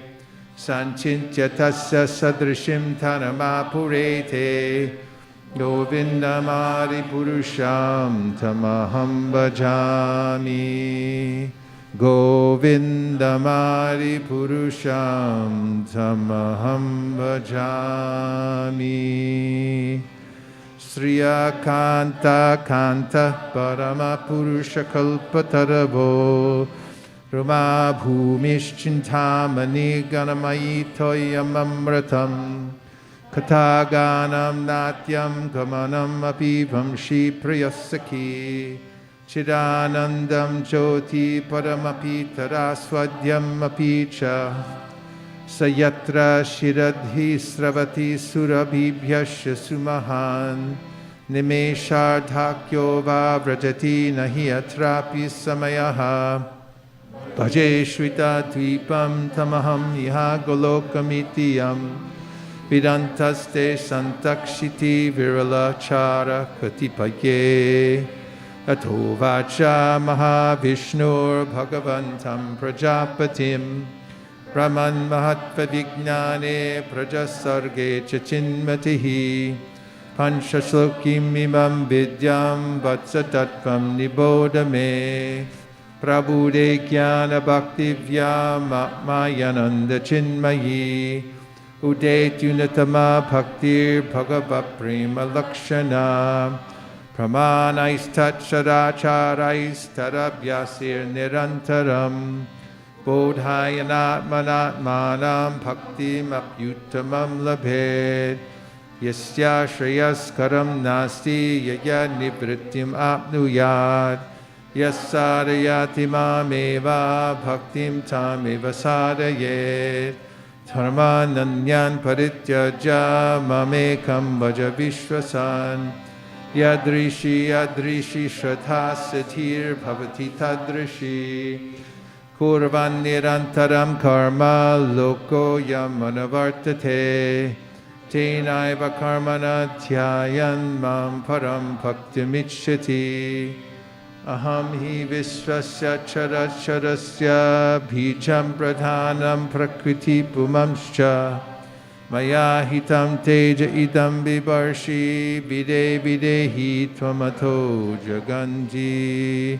Sanchintya tasya sadrishim tanamapurete Govindamari Purusham Tamaham Bhajami Govindamari Purusham Tamaham Bhajami Sriya Kanta Kanta Parama Purusha Kalpataravo Rama Bhumishchintamani Ganamayi Toyam Amratam Kataganam Natyam Gamanam Apivam Shri Priyasaki Chidanandam Jyoti Paramapi Taraswadyam Apicha Sayatra Shiradhi Sravati Surabhibhyasya Sumahan Nimeshardhakyo Vavrajati Nahi Atrapi Samayaha Bhaje Shvita Dvipam Tamaham Iha Golokamitiyam Vidantaste santakshiti viralachara katipaye. Ato vacha mahavishnur bhagavantam prajapatim. Brahman mahatva vijnane prajasarge chachinmatihi. Panchashlokim imam vidyam vatsatatvam nibodame. Prabhude jnana bhakti vyamayananda chinmayi. Udet unatama bhaktir bhagavat prema lakshana. Pramanais tatshadacharais tadabhyasir nirantaram. Bodhayanatmanatmanam bhaktim apyutamam labhed. Yasya shreyaskaram nasti yaya nivrittim apnuyad. Yasadayati mameva bhaktim tameva sadayet. Dharmananyan parityaja mamekam vaja vishwasan. Yadrishi yadrishi shraddha satir bhavati tadrishi. Kurvan nirantaram karma loko yamanavartate. Tenaiva karmana dhyayan mam param bhaktimicchati. Aham hi visvasya characharasya bhijam pradhanam prakriti pumamscha. Maya hitam teja idam bibarshi vide videhi tvamato jaganji.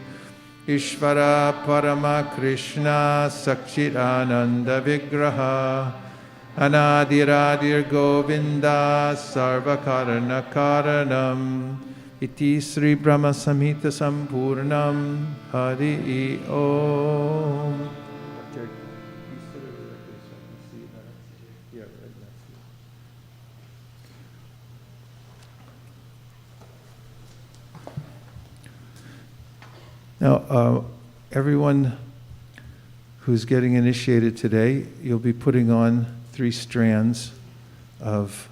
Ishvara Parama Krishna Sakshit Ananda Vigraha Anadiradir Govinda Sarvakarana Karanam Iti Sri Brahma Samhita Sampurnam Hari Om. Now, everyone who's getting initiated today, you'll be putting on 3 strands of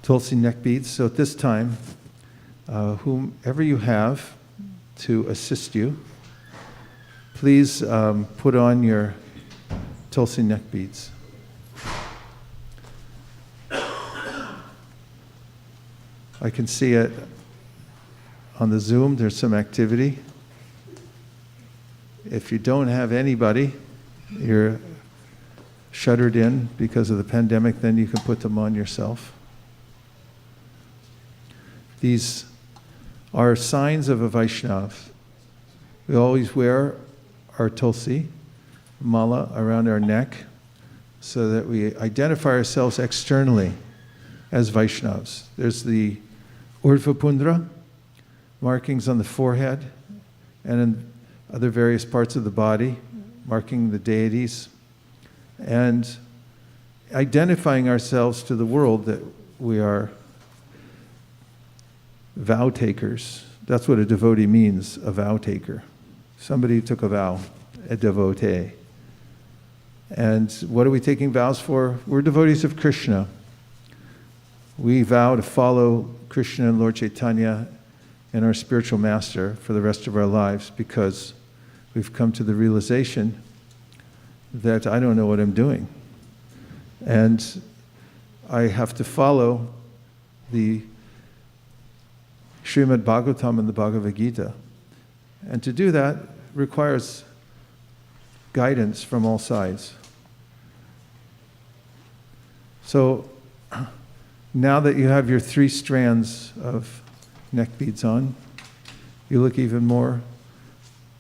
Tulsi neck beads. So at this time, whomever you have to assist you, please put on your Tulsi neck beads. I can see it on the Zoom. There's some activity. If you don't have anybody, you're shuttered in because of the pandemic, then you can put them on yourself. These are signs of a Vaishnav. We always wear our Tulsi mala around our neck so that we identify ourselves externally as Vaishnavas. There's the Urdhva Pundra, markings on the forehead and in other various parts of the body, marking the deities, and identifying ourselves to the world that we are vow takers. That's what a devotee means, a vow taker. Somebody who took a vow, a devotee. And what are we taking vows for? We're devotees of Krishna. We vow to follow Krishna and Lord Chaitanya and our spiritual master for the rest of our lives because we've come to the realization that I don't know what I'm doing. And I have to follow the Srimad Bhagavatam and the Bhagavad Gita. And to do that requires guidance from all sides. So now that you have your 3 strands of neck beads on, you look even more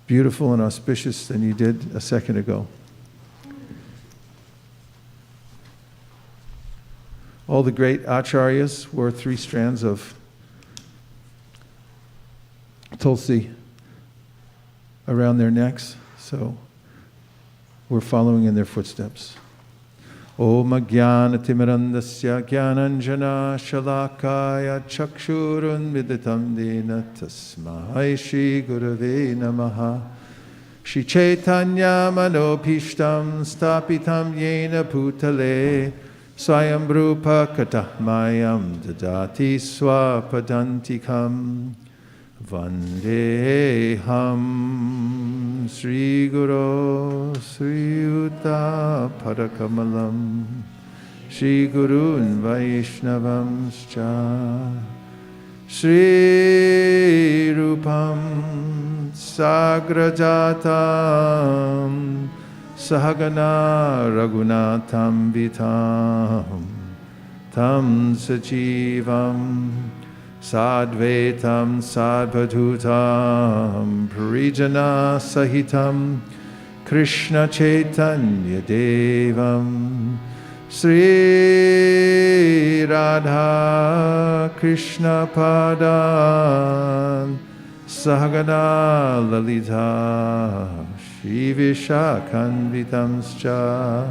beautiful and auspicious than you did a second ago. All the great acharyas wore 3 strands of Tulsi around their necks, so we're following in their footsteps. Om Jnana Timirandasya Jnananjana Shalakaya Chakshurun Viditam Dena Tasmai Shri Gurave Namaha Shri Chaitanya Manobhishtam Stapitam Yena Bhutale Swayam Rupa Katahmayam Dadati Swapadantikam Vandeham Sri Guru Sri Uta Parakamalam Shri Gurun Vaishnavamscha Shri Rupam Sagrajatam Sahagana Raghunatham Vitam Tam Sajivam Sadvetam Sadbhatutam Parijana Sahitam Krishna Chaitanya Devam Sri Radha Krishna Padan Sahagana Lalita Shri Vishakanvitamscha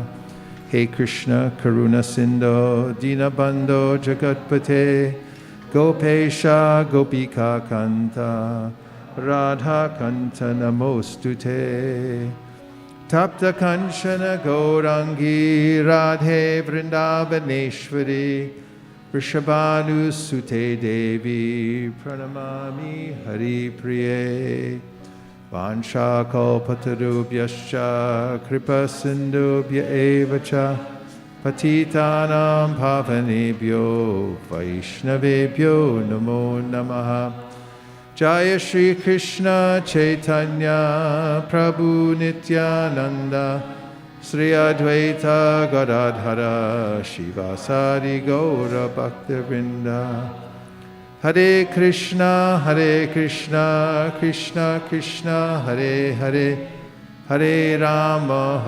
Hey Krishna Karuna Sindho Dinabandho Jagatpate Gopesha Gopika Kanta Radha Kanta Namostute Tapta Kanchana Gaurangi Radhe Vrindavaneshwari Vrishabhanu Sute Devi Pranamami Hari Priye Vansha Kalpatarubhyascha Kripa Sindhubhya Evacha Patitanam Pavanebhyo Vaishnavebhyo Namo Namaha Jaya Shri Krishna Chaitanya Prabhu Nityananda Sri Advaita Gadadhara Shivasari Gaura Bhaktivinoda Hare Krishna Krishna Krishna Hare Hare Hare Rama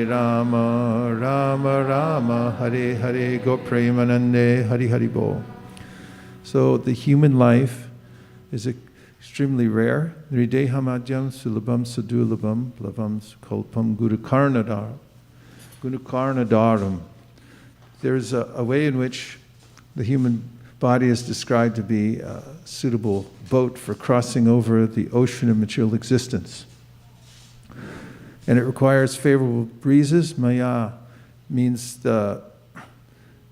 Rama Rama Hare Hare Go Premanande Hari Hari Bol. So the human life is extremely rare. Nridehamadyam sulabam sadulabam plavam kalpam gurukarnadaram. There's a way in which the human body is described to be a suitable boat for crossing over the ocean of material existence. And it requires favorable breezes. Maya means the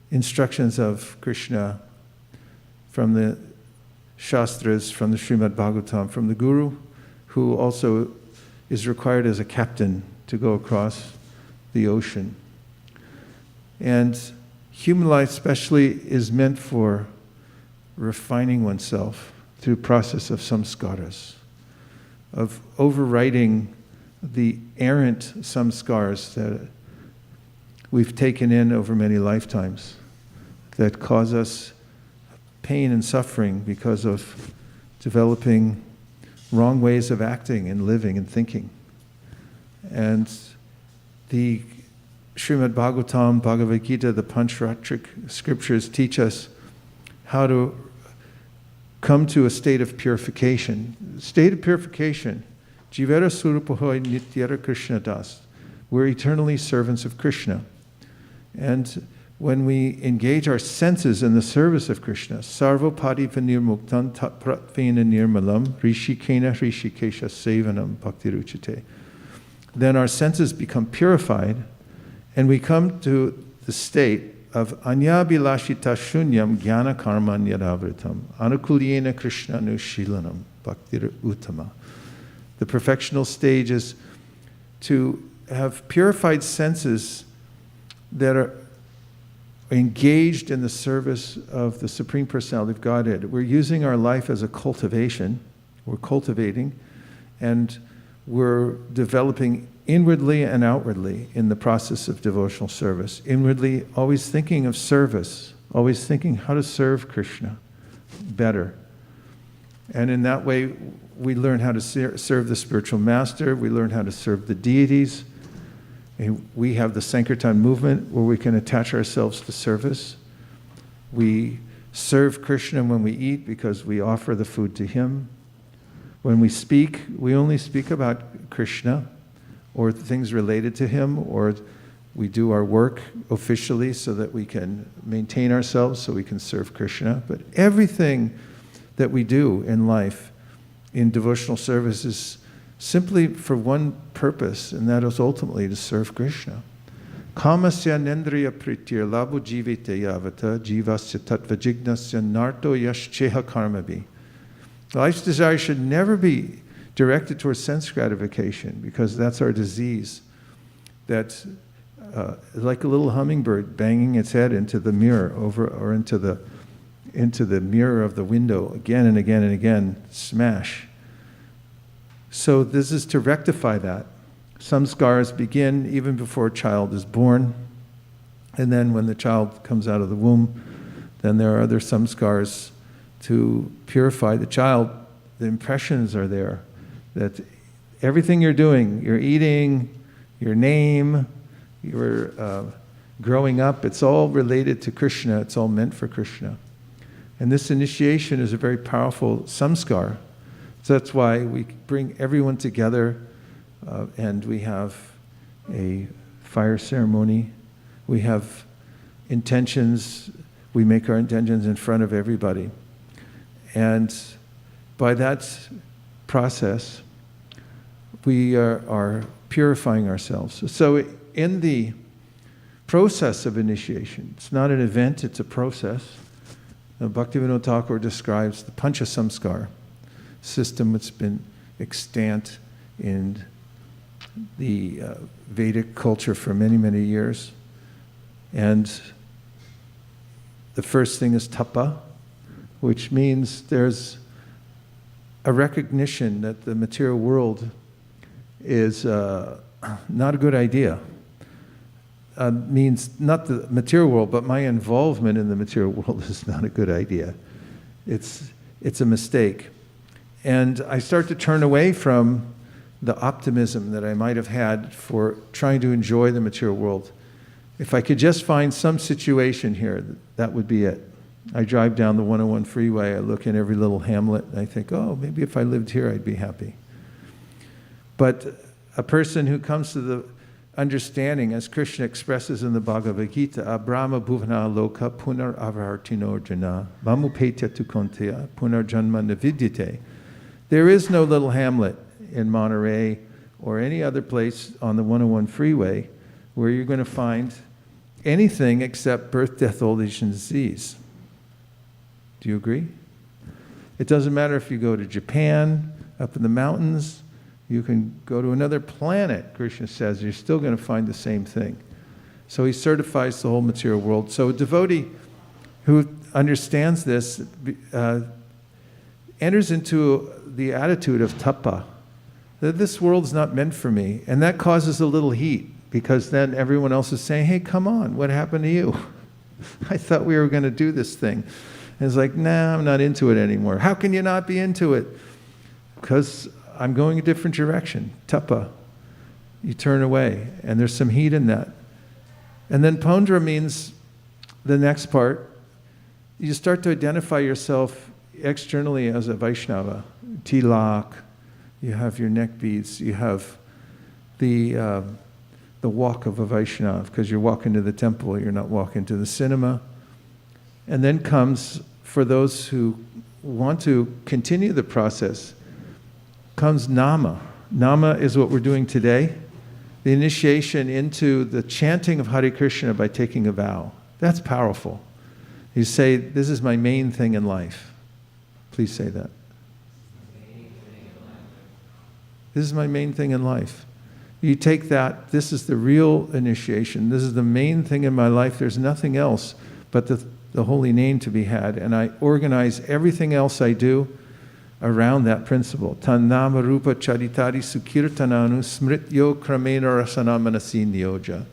instructions of Krishna from the Shastras, from the Srimad Bhagavatam, from the Guru, who also is required as a captain to go across the ocean. And human life especially is meant for refining oneself through process of samskaras, of overriding the errant samskaras that we've taken in over many lifetimes that cause us pain and suffering because of developing wrong ways of acting and living and thinking. And the Srimad Bhagavatam, Bhagavad Gita, the Pancharatric scriptures teach us how to come to a state of purification. State of purification. Jivera Surupahoy Nityara Krishna Das. We're eternally servants of Krishna. And when we engage our senses in the service of Krishna, Sarvopadi Vanirmuktan Tatpratvena Nirmalam Rishikena Rishikesha Sevanam Bhaktiruchite. Then our senses become purified and we come to the state of Anyabilashita Shunyam Jnana Karman Yadavritam Anukulyena Krishna Nushilanam Bhaktir Uttama. The perfectional stage is to have purified senses that are engaged in the service of the Supreme Personality of Godhead. We're using our life as a cultivation. We're cultivating, and we're developing inwardly and outwardly in the process of devotional service. Inwardly, always thinking of service, always thinking how to serve Krishna better. And in that way, we learn how to serve the spiritual master, we learn how to serve the deities. And we have the Sankirtan movement where we can attach ourselves to service. We serve Krishna when we eat because we offer the food to him. When we speak, we only speak about Krishna or things related to him, or we do our work officially so that we can maintain ourselves, so we can serve Krishna. But everything that we do in life, in devotional service, is simply for one purpose, and that is ultimately to serve Krishna. Kamasya nendriya pritir labu jivite yavata jivasya tattva jignasya narto yashcheha karmabi. Life's desire should never be directed towards sense gratification, because that's our disease that like a little hummingbird banging its head into the mirror or into the mirror of the window again and again and again, smash. So this is to rectify that. Some scars begin even before a child is born, and then when the child comes out of the womb, then there are other samskars to purify the child. The impressions are there that everything you're doing, your eating, your name, your growing up, it's all related to Krishna. It's all meant for Krishna. And this initiation is a very powerful samskar. So that's why we bring everyone together and we have a fire ceremony. We have intentions. We make our intentions in front of everybody. And by that process, we are purifying ourselves. So in the process of initiation, it's not an event, it's a process. Bhaktivinoda Thakur describes the Pancha Samskar system that's been extant in the Vedic culture for many, many years. And the first thing is tapa, which means there's a recognition that the material world is not a good idea. Means not the material world, but my involvement in the material world is not a good idea. It's a mistake. And I start to turn away from the optimism that I might have had for trying to enjoy the material world. If I could just find some situation here, that would be it. I drive down the 101 freeway, I look in every little hamlet, and I think, oh, maybe if I lived here, I'd be happy. But a person who comes to the understanding, as Krishna expresses in the Bhagavad Gita, Abrahma bhuvana loka punar avartino jana mamupetya tu konteya punar janma navidyate. There is no little hamlet in Monterey or any other place on the 101 freeway where you're going to find anything except birth, death, old age, and disease. Do you agree? It doesn't matter if you go to Japan, up in the mountains, you can go to another planet, Krishna says, you're still going to find the same thing. So he certifies the whole material world. So a devotee who understands this enters into the attitude of tapa, that this world's not meant for me. And that causes a little heat, because then everyone else is saying, hey, come on, what happened to you? I thought we were going to do this thing. And it's like, nah, I'm not into it anymore. How can you not be into it? Because I'm going a different direction. Tapa. You turn away, and there's some heat in that. And then pondra means the next part. You start to identify yourself externally as a Vaishnava. Tilak, you have your neck beads, you have the walk of a Vaishnava, because you're walking to the temple, you're not walking to the cinema. And then comes, for those who want to continue the process, comes nama. Nama is what we're doing today. The initiation into the chanting of Hare Krishna by taking a vow. That's powerful. You say, this is my main thing in life. Please say that. This is my main thing in life. You take that, this is the real initiation. This is the main thing in my life. There's nothing else but the holy name to be had. And I organize everything else I do around that principle. Tannama rupa charitari sukirtananu smrityo kramena rasana manasi niyoja.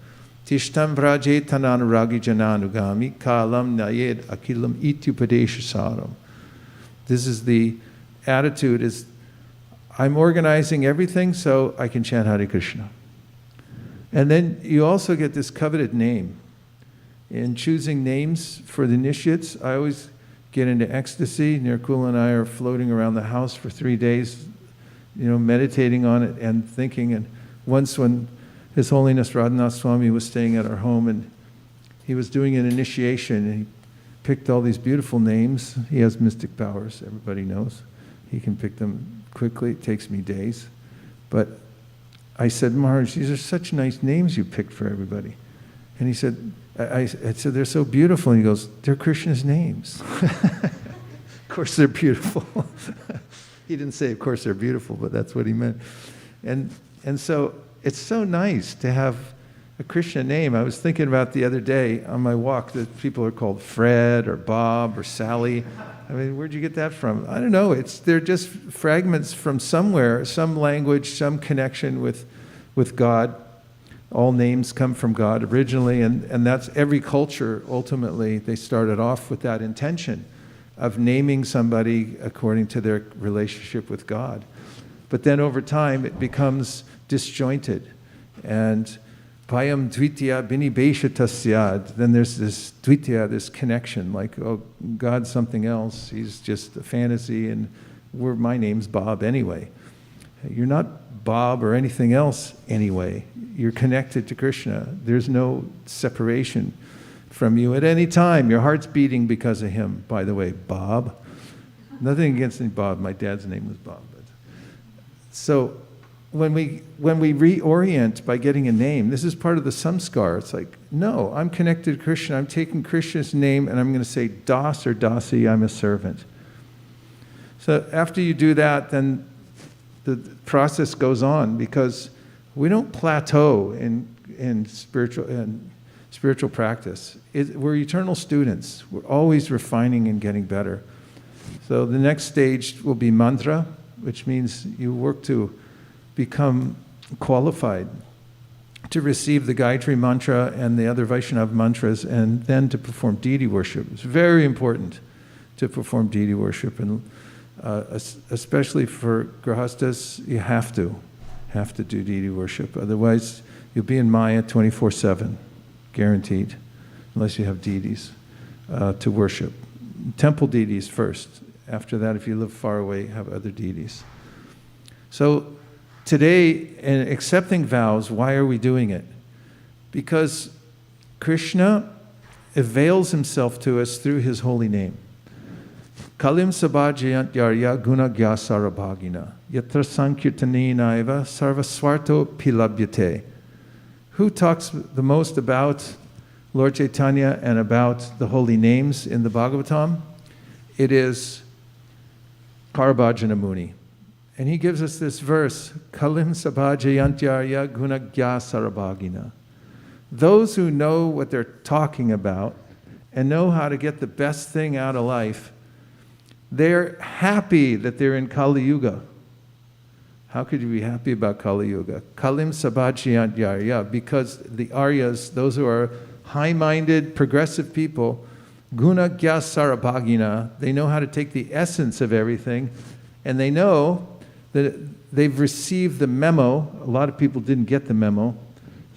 Tishtam vraje tananuragi jananugami kalam nayed akilam ityupadeshasaram. This is the attitude, is I'm organizing everything so I can chant Hare Krishna. And then you also get this coveted name. In choosing names for the initiates, I always get into ecstasy. Nirkula and I are floating around the house for 3 days, meditating on it and thinking. And once when His Holiness Radhanath Swami was staying at our home and he was doing an initiation and he picked all these beautiful names. He has mystic powers, everybody knows. He can pick them quickly. It takes me days. But I said, Maharaj, these are such nice names you picked for everybody. And he said, I said, they're so beautiful. And he goes, they're Krishna's names. Of course they're beautiful. He didn't say, of course they're beautiful, but that's what he meant. And so it's so nice to have a Krishna name. I was thinking about the other day on my walk that people are called Fred or Bob or Sally. I mean, where'd you get that from? I don't know. They're just fragments from somewhere, some language, some connection with God. All names come from God originally, and that's every culture. Ultimately, they started off with that intention of naming somebody according to their relationship with God. But then over time, it becomes disjointed. And Payam Dvitya Binibesha Tasyad. Then there's this Dvitya, this connection, like, oh, God's something else. He's just a fantasy, and my name's Bob anyway. You're not Bob or anything else anyway. You're connected to Krishna. There's no separation from you at any time. Your heart's beating because of him, by the way, Bob. Nothing against any Bob. My dad's name was Bob. So when we reorient by getting a name, this is part of the samskar. It's like, no, I'm connected to Krishna. I'm taking Krishna's name and I'm going to say Das or Dasi, I'm a servant. So after you do that, then the process goes on, because we don't plateau in spiritual practice. We're eternal students. We're always refining and getting better. So the next stage will be mantra, which means you work to become qualified to receive the Gayatri mantra and the other Vaishnava mantras, and then to perform deity worship. It's very important to perform deity worship, and especially for grahastas, you have to do deity worship. Otherwise, you'll be in Maya 24/7, guaranteed, unless you have deities to worship. Temple deities first. After that, if you live far away, have other deities. So today, in accepting vows, why are we doing it? Because Krishna avails himself to us through his holy name. Kalim sabhajayant yarya guna gyasarabhagina yatra sankirtanenaiva sarvaswarto pilabhyate. Who talks the most about Lord Chaitanya and about the holy names in the Bhagavatam? It is Karabhajana Muni. And he gives us this verse, Kalim sabhajayantyarya gunagya sarabhagina. Those who know what they're talking about and know how to get the best thing out of life, they're happy that they're in Kali Yuga. How could you be happy about Kali Yuga? Kalim sabhajayantyarya, because the Aryas, those who are high-minded, progressive people, gunagya sarabhagina, they know how to take the essence of everything, and they know that they've received the memo. A lot of people didn't get the memo.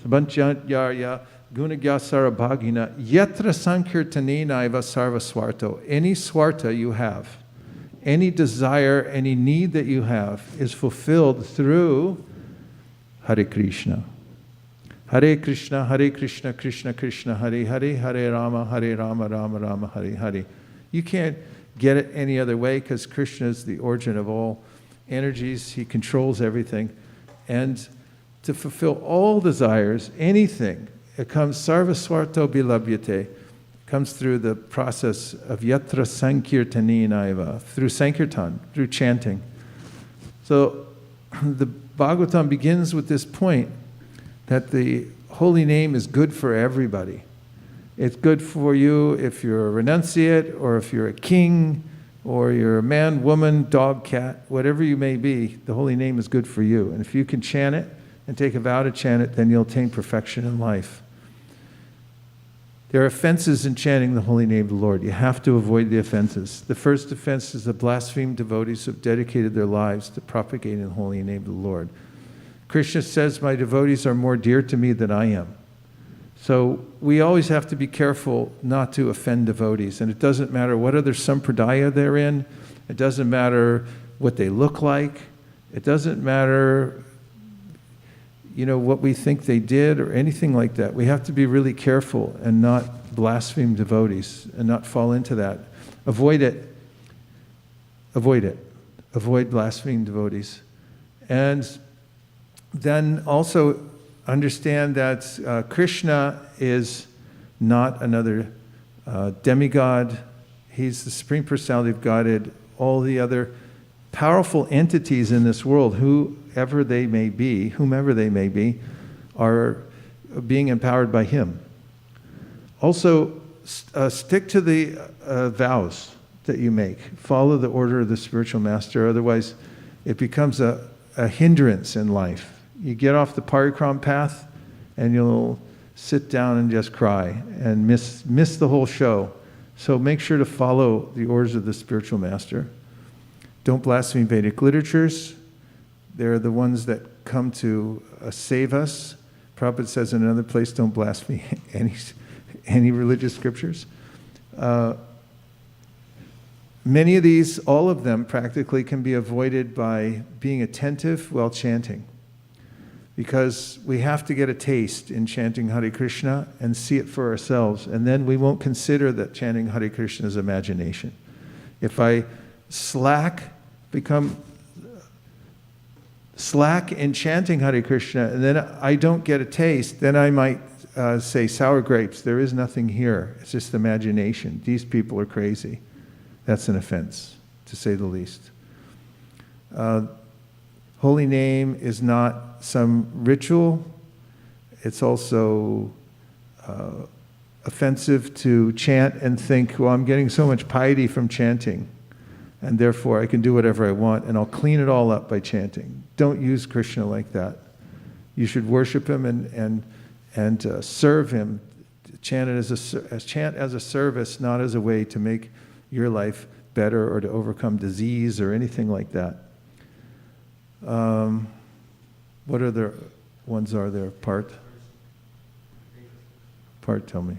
Sabhajayantyarya gunagya sarabhagina yatra sankirtanenaiva sarva swarto. Any swarta you have, any desire, any need that you have is fulfilled through Hare Krishna. Hare Krishna, Krishna Krishna, Hare Hare, Hare Rama, Rama Rama, Hare Hare. You can't get it any other way, because Krishna is the origin of all energies. He controls everything. And to fulfill all desires, anything, it comes sarvaswarto bilabhyate, comes through the process of yatra sankirtanenaiva, through sankirtan, through chanting. So the Bhagavatam begins with this point that the holy name is good for everybody. It's good for you if you're a renunciate, or if you're a king, or you're a man, woman, dog, cat, whatever you may be, the holy name is good for you. And if you can chant it and take a vow to chant it, then you'll attain perfection in life. There are offenses in chanting the holy name of the Lord. You have to avoid the offenses. The first offense is the blasphemed devotees who have dedicated their lives to propagating the holy name of the Lord. Krishna says, my devotees are more dear to me than I am. So we always have to be careful not to offend devotees. And it doesn't matter what other sampradaya they're in. It doesn't matter what they look like. It doesn't matter, what we think they did or anything like that. We have to be really careful and not blaspheme devotees and not fall into that. Avoid it. Avoid it. Avoid blaspheming devotees. And then also understand that Krishna is not another demigod. He's the Supreme Personality of Godhead. All the other powerful entities in this world, whomever they may be, are being empowered by Him. Also, stick to the vows that you make. Follow the order of the spiritual master, otherwise it becomes a hindrance in life. You get off the parikram path and you'll sit down and just cry and miss the whole show. So make sure to follow the orders of the spiritual master. Don't blaspheme Vedic literatures. They're the ones that come to save us. Prabhupada says in another place, don't blaspheme any religious scriptures. Many of these, all of them practically, can be avoided by being attentive while chanting. Because we have to get a taste in chanting Hare Krishna and see it for ourselves, and then we won't consider that chanting Hare Krishna is imagination. If I become slack in chanting Hare Krishna, and then I don't get a taste, then I might say, sour grapes, there is nothing here. It's just imagination. These people are crazy. That's an offense, to say the least. Holy name is not some ritual. It's also offensive to chant and think, well, I'm getting so much piety from chanting, and therefore I can do whatever I want, and I'll clean it all up by chanting. Don't use Krishna like that. You should worship Him and serve Him. Chant as a service, not as a way to make your life better or to overcome disease or anything like that. What other ones are there? Part, tell me.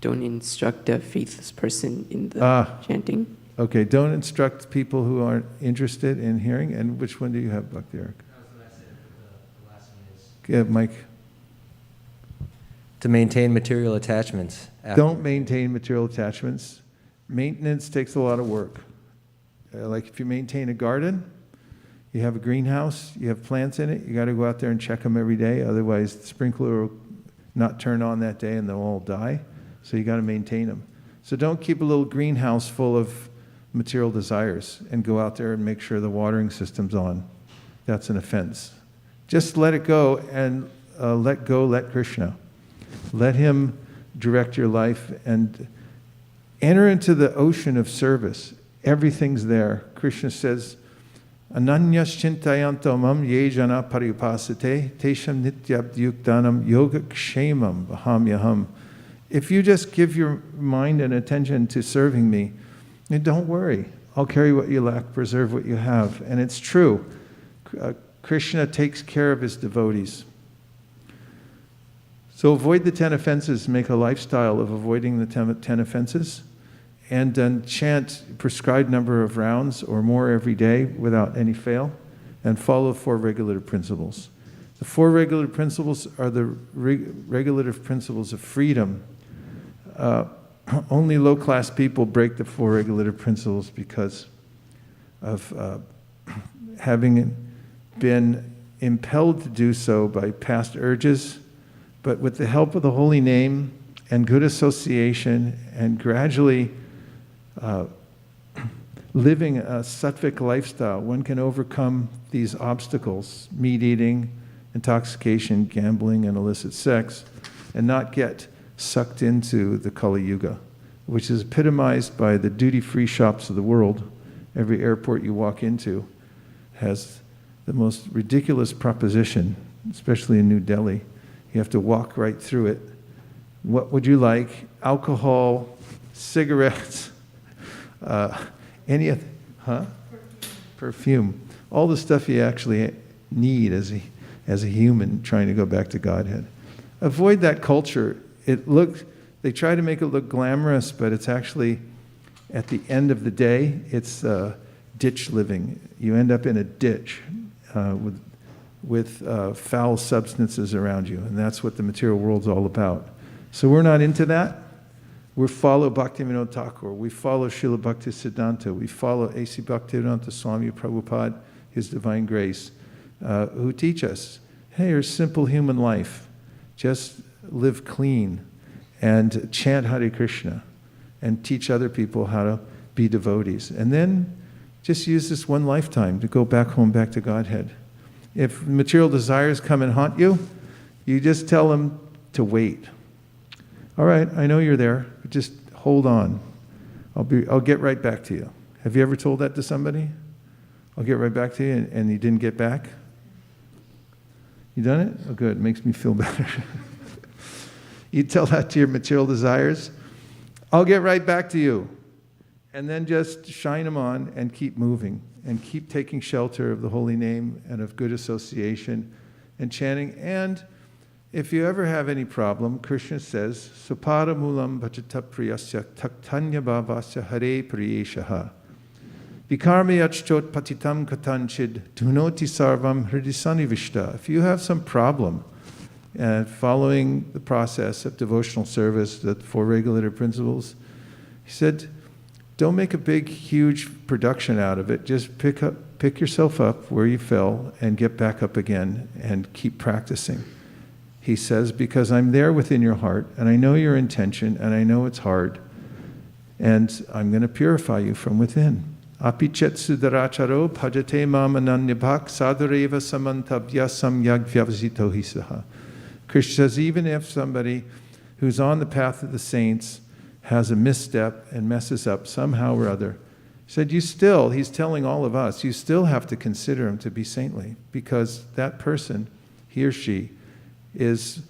Don't instruct a faithless person in the chanting. Okay, don't instruct people who aren't interested in hearing. And which one do you have, Bhakti Eric? That's what I said, the last one is... Yeah, Mike. To maintain material attachments. Don't maintain material attachments. Maintenance takes a lot of work. Like if you maintain a garden, you have a greenhouse, you have plants in it, you got to go out there and check them every day. Otherwise, the sprinkler will not turn on that day and they'll all die. So you got to maintain them. So don't keep a little greenhouse full of material desires and go out there and make sure the watering system's on. That's an offense. Just let it go and let Krishna. Let Him direct your life and enter into the ocean of service. Everything's there. Krishna says, Ananyas chintayanto mam ye jana paripasate tesham nityabdyuktanam yoga kshemam bahamyaham. If you just give your mind and attention to serving me, don't worry. I'll carry what you lack, preserve what you have. And it's true. Krishna takes care of His devotees. So avoid the 10 offenses, make a lifestyle of avoiding the 10 offenses, and then chant prescribed number of rounds or more every day without any fail, and follow 4 regulative principles. The 4 regulative principles are the regulative principles of freedom. Only low-class people break the 4 regulative principles because of having been impelled to do so by past urges. But with the help of the holy name and good association and gradually living a sattvic lifestyle, one can overcome these obstacles, meat eating, intoxication, gambling, and illicit sex, and not get sucked into the Kali Yuga, which is epitomized by the duty-free shops of the world. Every airport you walk into has the most ridiculous proposition, especially in New Delhi. You have to walk right through it. What would you like? Alcohol, cigarettes, perfume. All the stuff you actually need as a human trying to go back to Godhead. Avoid that culture. They try to make it look glamorous, but it's actually, at the end of the day, it's ditch living. You end up in a ditch with foul substances around you, and that's what the material world's all about. So we're not into that. We follow Bhaktivinoda Thakur. We follow Srila Bhaktisiddhanta. We follow A.C. Bhaktivedanta Swami Prabhupada, His Divine Grace, who teach us, hey, here's simple human life. Just live clean and chant Hare Krishna and teach other people how to be devotees. And then just use this one lifetime to go back home, back to Godhead. If material desires come and haunt you, you just tell them to wait. All right, I know you're there, but just hold on. I'll get right back to you. Have you ever told that to somebody? I'll get right back to you, and you didn't get back? You done it? Oh, good. It makes me feel better. You tell that to your material desires. I'll get right back to you. And then just shine them on and keep moving and keep taking shelter of the holy name and of good association and chanting. And if you ever have any problem, Krishna says, Supara mulam bhajata priyasya taktanya bhavasya hare priyeshaha. Vikarma yachchot patitam katanchid dhunoti sarvam hridisani vishta. If you have some problem following the process of devotional service, the four regulative principles, he said, don't make a big, huge production out of it. Just pick yourself up where you fell and get back up again and keep practicing. He says, because I'm there within your heart, and I know your intention, and I know it's hard, and I'm going to purify you from within. Apichet sudaracharo bhajate mam ananyabhak sadhareva samantabhya samyag vyavasito hisaha. Krishna says, even if somebody who's on the path of the saints has a misstep and messes up somehow or other, he said, he's telling all of us, you still have to consider him to be saintly, because that person, he or she, is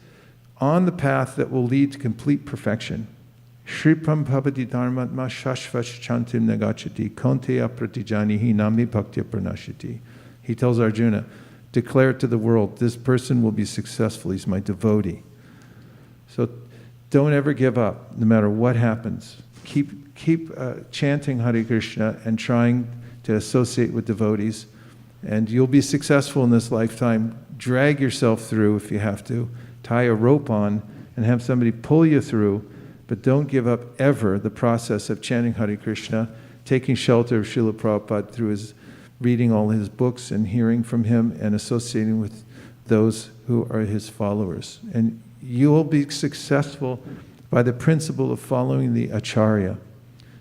on the path that will lead to complete perfection. Shripam bhavati dharmatma shashvash chantim nagachati konteya pratijanihi nami bhaktya pranashati. He tells Arjuna, declare to the world, this person will be successful, he's my devotee. So don't ever give up, no matter what happens. Keep chanting Hare Krishna and trying to associate with devotees, and you'll be successful in this lifetime. Drag yourself through if you have to. Tie a rope on and have somebody pull you through, but don't give up ever the process of chanting Hare Krishna, taking shelter of Srila Prabhupada through his reading all his books and hearing from him and associating with those who are his followers. And you will be successful by the principle of following the Acharya.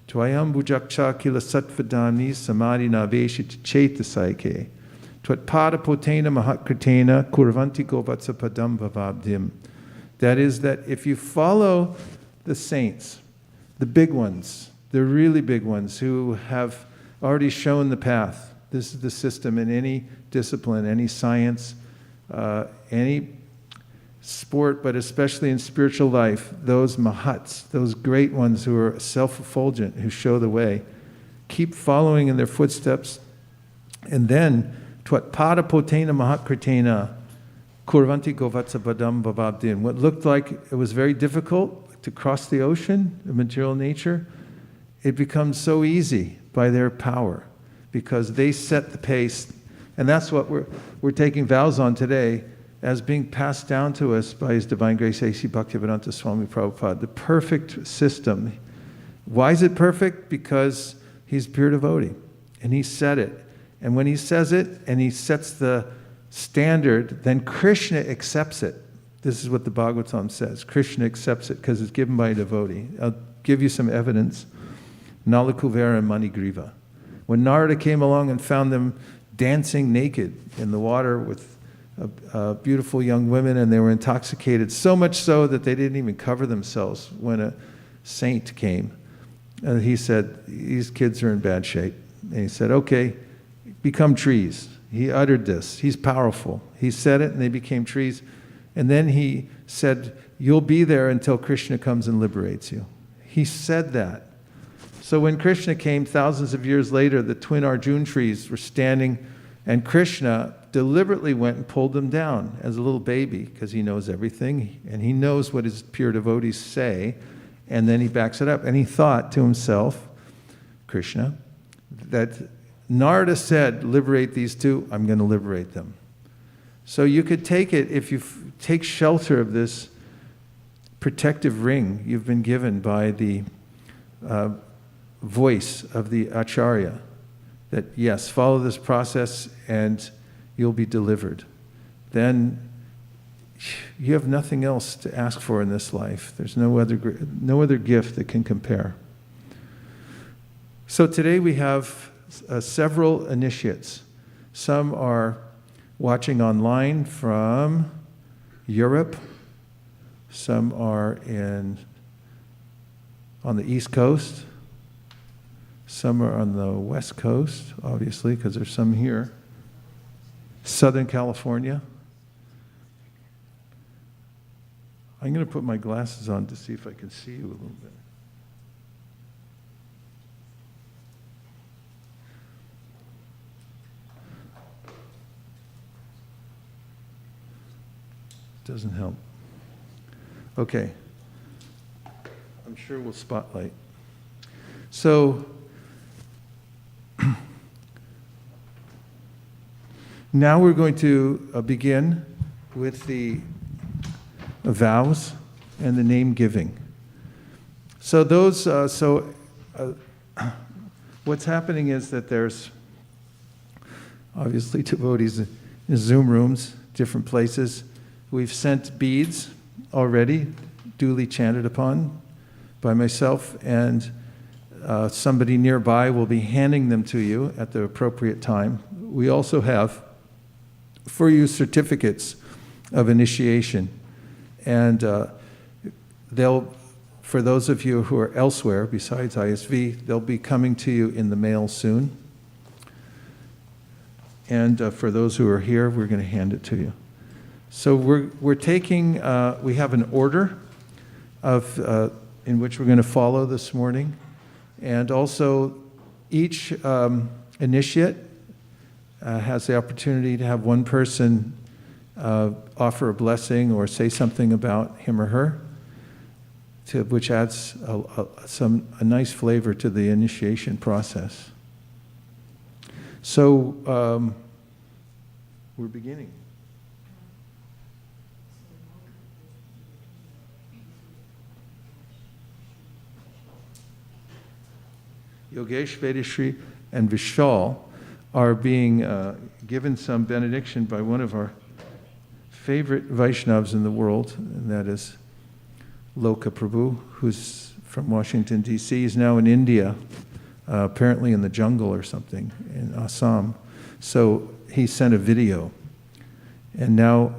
Tvayam bhujakcha kila satvadani samadhi naveshit chetasaike. Tvatpada potena mahatkritena kurvanti govatsa padam vavabdim. That is, that if you follow the saints, the big ones, the really big ones who have already shown the path, this is the system in any discipline, any science, any sport, but especially in spiritual life, those mahats, those great ones who are self-effulgent, who show the way, keep following in their footsteps, and then tvatpada potena mahatkritena kurvanti govatsa padam vavabdin. What looked like it was very difficult to cross the ocean of material nature, it becomes so easy by their power, because they set the pace. And that's what we're taking vows on today, as being passed down to us by His Divine Grace A.C. Bhaktivedanta Swami Prabhupada, the perfect system. Why is it perfect? Because He's pure devotee, and He said it. And when He says it, and He sets the standard, then Krishna accepts it. This is what the Bhagavatam says. Krishna accepts it because it's given by a devotee. I'll give you some evidence. Nalakuvera and Manigriva. When Narada came along and found them dancing naked in the water with beautiful young women, and they were intoxicated, so much so that they didn't even cover themselves when a saint came. And he said, these kids are in bad shape. And he said, okay, become trees. He uttered this. He's powerful. He said it, and they became trees. And then he said, you'll be there until Krishna comes and liberates you. He said that. So when Krishna came thousands of years later, the twin Arjun trees were standing, and Krishna deliberately went and pulled them down as a little baby, because He knows everything, and He knows what His pure devotees say, and then He backs it up. And He thought to himself, Krishna, that Narada said, liberate these two, I'm going to liberate them. So you could take it, if you take shelter of this protective ring you've been given by the voice of the Acharya, that yes, follow this process and you'll be delivered. Then you have nothing else to ask for in this life. There's no other gift that can compare. So today we have several initiates. Some are watching online from Europe. Some are on the East Coast. Some are on the West Coast, obviously, because there's some here. Southern California. I'm going to put my glasses on to see if I can see you a little bit. Doesn't help. Okay. I'm sure we'll spotlight. So, now we're going to begin with the vows and the name giving. So what's happening is that there's obviously devotees in Zoom rooms, different places. We've sent beads already, duly chanted upon by myself, and somebody nearby will be handing them to you at the appropriate time. We also have for you certificates of initiation, and for those of you who are elsewhere besides ISV, they'll be coming to you in the mail soon. And for those who are here, we're going to hand it to you. So we're taking, we have an order in which we're going to follow this morning. And also each initiate has the opportunity to have one person offer a blessing or say something about him or her, which adds a nice flavor to the initiation process. So we're beginning. Yogesh, Vaisesika, and Vishal are being given some benediction by one of our favorite Vaishnavas in the world, and that is Loka Prabhu, who's from Washington, D.C. He's now in India, apparently in the jungle or something, in Assam. So he sent a video. And now,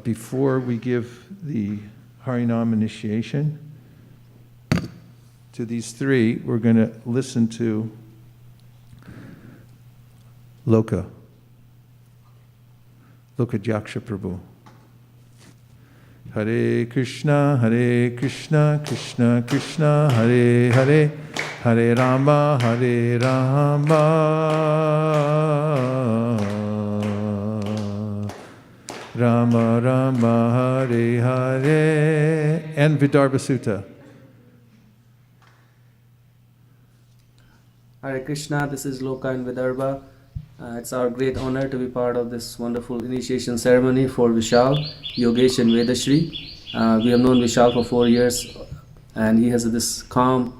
before we give the Harinam initiation to these three, we're going to listen to Loka Jaksha Prabhu. Hare Krishna, Krishna Krishna, Hare Hare, Hare Rama, Rama Rama, Hare Hare, and Vidarbha Sutta. Hare Krishna, this is Loka in Vidarbha. It's our great honor to be part of this wonderful initiation ceremony for Vishal, Yogesh and Vaisesika. We have known Vishal for 4 years, and he has this calm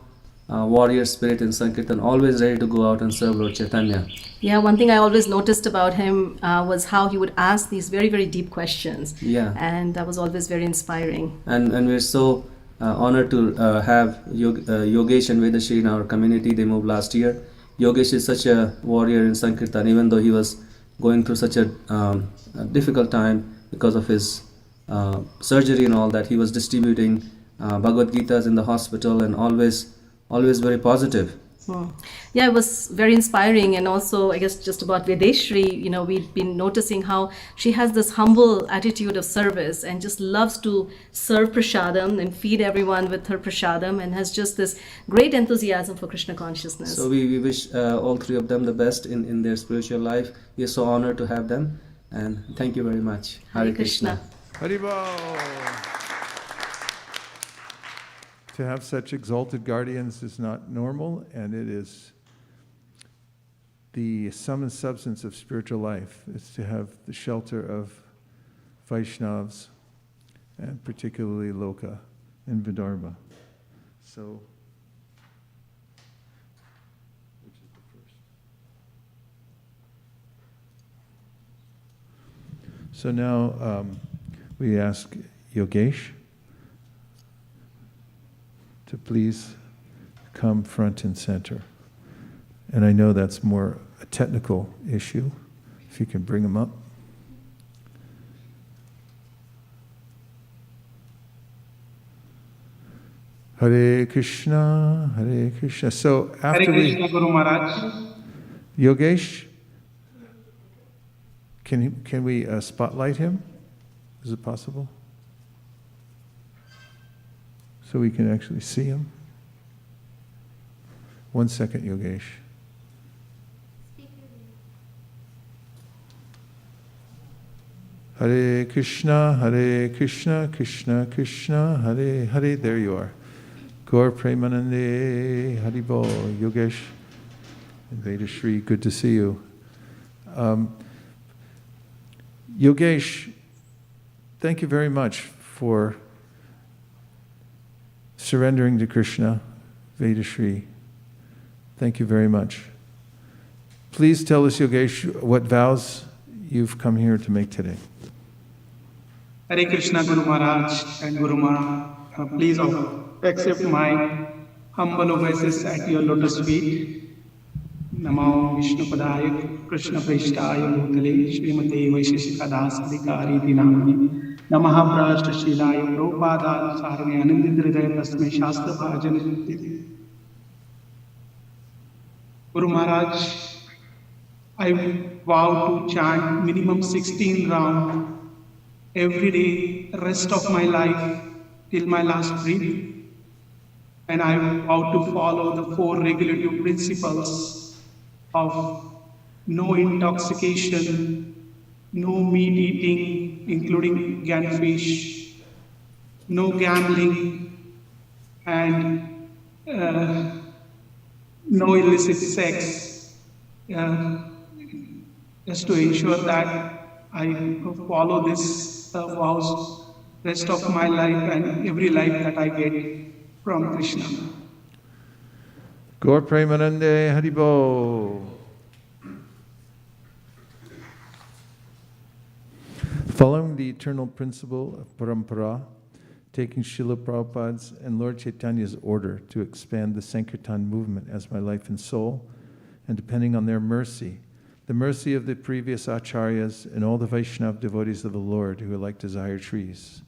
warrior spirit in Sankirtan, always ready to go out and serve Lord Chaitanya. Yeah, one thing I always noticed about him was how he would ask these very, very deep questions. Yeah. And that was always very inspiring. And we're so honored to have Yogesh and Vaisesika in our community. They moved last year. Yogesh is such a warrior in Sankirtan, even though he was going through such a difficult time because of his surgery and all that. He was distributing Bhagavad Gitas in the hospital and always very positive. Yeah, it was very inspiring. And also, I guess, just about Vaisesika, we've been noticing how she has this humble attitude of service and just loves to serve prasadam and feed everyone with her prasadam, and has just this great enthusiasm for Krishna consciousness. So we wish all three of them the best in their spiritual life. We are so honored to have them, and thank you very much. Hare Krishna. Haribol. To have such exalted guardians is not normal, and it is the sum and substance of spiritual life, is to have the shelter of Vaishnavas, and particularly Loka and Vidarbha. So, which is the first? So now we ask Yogesh to please come front and center. And I know that's more a technical issue, if you can bring them up. Hare Krishna, Hare Krishna. So Hare after Krishna, we, Guru Maharaj. Yogesh, can we spotlight him? Is it possible? So we can actually see him. 1 second, Yogesh. Hare Krishna, Krishna Krishna, Hare Hare. There you are. Gaur Premanande, Haribol, Yogesh, and Vedashri, good to see you. Yogesh, thank you very much for surrendering to Krishna, Vedashri. Thank you very much. Please tell us, Yogesh, what vows you've come here to make today. Hare Krishna, Guru Maharaj and Guru Ma. Please accept my humble obeisance at your lotus feet. Namo Vishnu Padaya Krishna Prestaya Bhutale Srimate Vaisesika Dasa Adhikari Dinamani Namaha Prashta Shilaya Prabhupada Sarve Anandit Hridaya Tasme Shastra Bhajan. Guru Maharaj, I vow to chant minimum 16 rounds every day, rest of my life till my last breath. And I vow to follow the 4 regulative principles of no intoxication, no meat eating, including ganfish, no gambling, and no illicit sex, just to ensure that I follow this vows rest of my life and every life that I get from Krishna. Gaur Premanande, Haribo. Following the eternal principle of parampara, taking Srila Prabhupada's and Lord Chaitanya's order to expand the Sankirtan movement as my life and soul, and depending on their mercy, the mercy of the previous acharyas and all the Vaishnava devotees of the Lord who are like desire trees,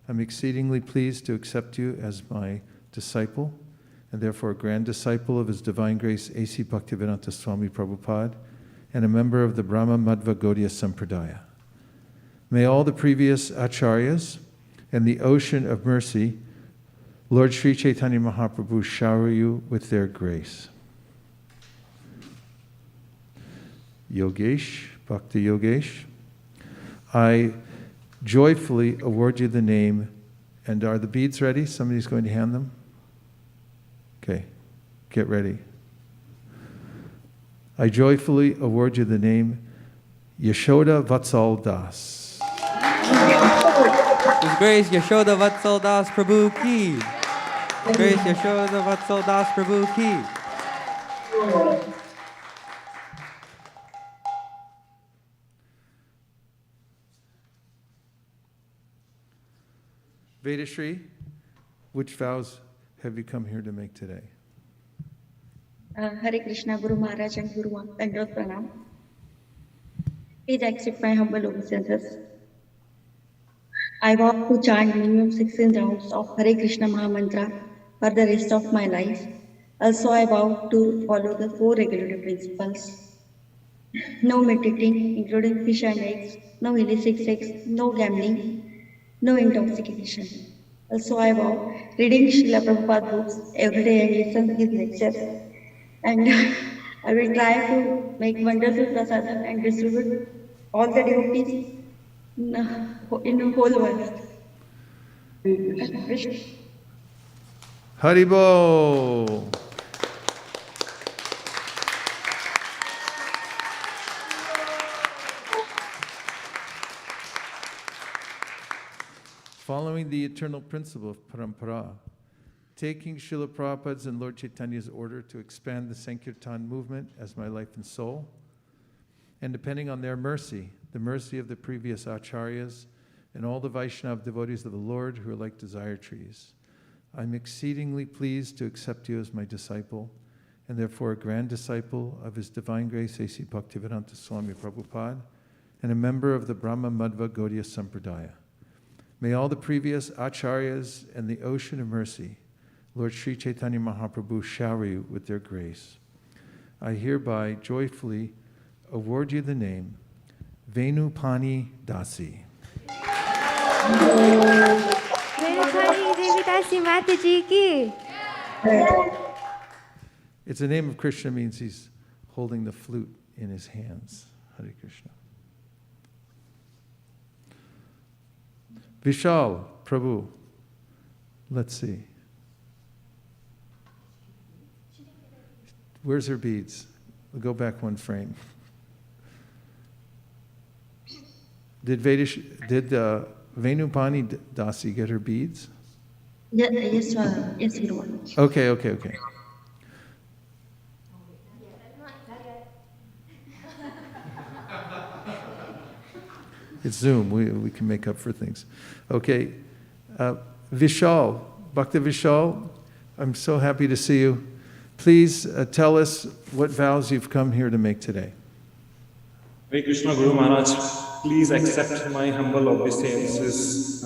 I'm exceedingly pleased to accept you as my disciple, and therefore a grand disciple of His Divine Grace A.C. Bhaktivedanta Swami Prabhupada, and a member of the Brahma Madhva Gaudiya Sampradaya. May all the previous acharyas and the ocean of mercy, Lord Sri Chaitanya Mahaprabhu, shower you with their grace. Yogesh, Bhakti Yogesh, I joyfully award you the name, and are the beads ready? Somebody's going to hand them? Okay, get ready. I joyfully award you the name Yashoda Vatsal Das. His Grace Yashoda Vatsal Das Prabhu ki. His Grace Yashoda Vatsal Das Prabhu ki. Vedashri, which vows have you come here to make today? Hare Krishna, Guru Maharaj and Guru Pandit Pranam. Please accept my humble obeisances. I vow to chant minimum 16 rounds of Hare Krishna Maha Mantra for the rest of my life. Also, I vow to follow the 4 regulative principles. No meat eating, including fish and eggs, no illicit sex, no gambling, no intoxication. Also, I vow reading Srila Prabhupada books every day and listen his lectures. And I will try to make wonderful prasadam and distribute all the devotees in the whole world. Haribo! Following the eternal principle of parampara, taking Srila Prabhupada's and Lord Chaitanya's order to expand the Sankirtan movement as my life and soul, and depending on their mercy, the mercy of the previous acharyas and all the Vaishnava devotees of the Lord who are like desire trees, I'm exceedingly pleased to accept you as my disciple, and therefore a grand disciple of His Divine Grace A.C. Bhaktivedanta Swami Prabhupada, and a member of the Brahma Madhva Gaudiya Sampradaya. May all the previous acharyas and the ocean of mercy, Lord Sri Chaitanya Mahaprabhu shower you with their grace. I hereby joyfully award you the name Venupani Dasi. Venupani Devi Dasi Mataji ki. It's the name of Krishna, means he's holding the flute in his hands. Hare Krishna. Vishal, Prabhu. Let's see. Where's her beads? We'll go back one frame. Did Venupani Dasi get her beads? Yes, yes, Guru. Okay. It's Zoom. We can make up for things. Okay. Vishal, Bhakta Vishal, I'm so happy to see you. Please tell us what vows you've come here to make today. Hare Krishna Guru Maharaj, please accept my humble obeisances.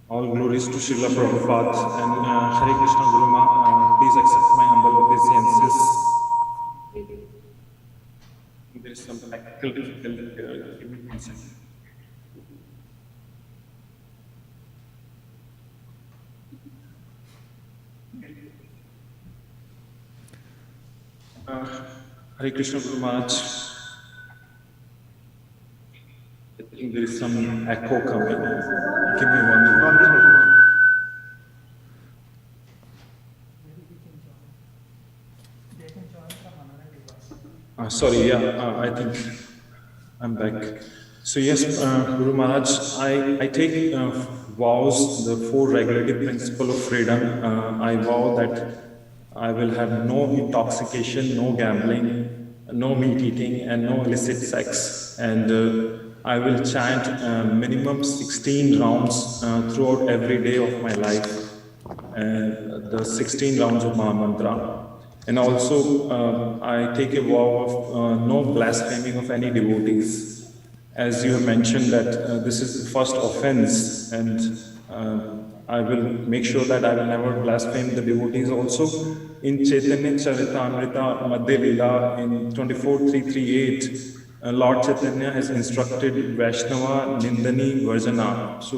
All glories to Srila Prabhupada. And Hare Krishna Guru Maharaj, please accept my humble obeisances. There is some technical difficulty. Give me 1 second. Hare Krishna Guru Maharaj. I think there is some echo coming. Give me 1 minute. Sorry, I think I'm back. So yes, Guru Maharaj, I take vows, the 4 regulative principle of freedom. I vow that I will have no intoxication, no gambling, no meat eating, and no illicit sex. And I will chant minimum 16 rounds throughout every day of my life, the 16 rounds of Maha Mantra. And also, I take a vow of no blaspheming of any devotees. As you have mentioned that this is the first offense, and I will make sure that I will never blaspheme the devotees also. In Chaitanya Charitamrita Madhya Lila in 24.338, Lord Chaitanya has instructed Vaishnava Nindani Varjana. So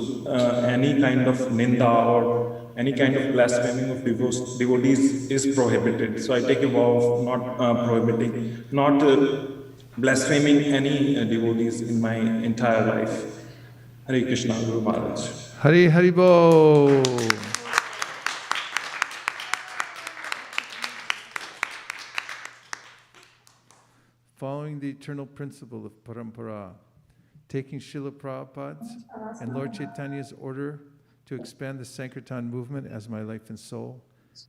any kind of ninda or any kind of blaspheming of devotees is prohibited. So I take a vow of not blaspheming any devotees in my entire life. Hare Krishna Guru Maharaj. Hari Haribo. Following the eternal principle of parampara, taking Srila Prabhupada's and Lord Chaitanya's order to expand the Sankirtan movement as my life and soul,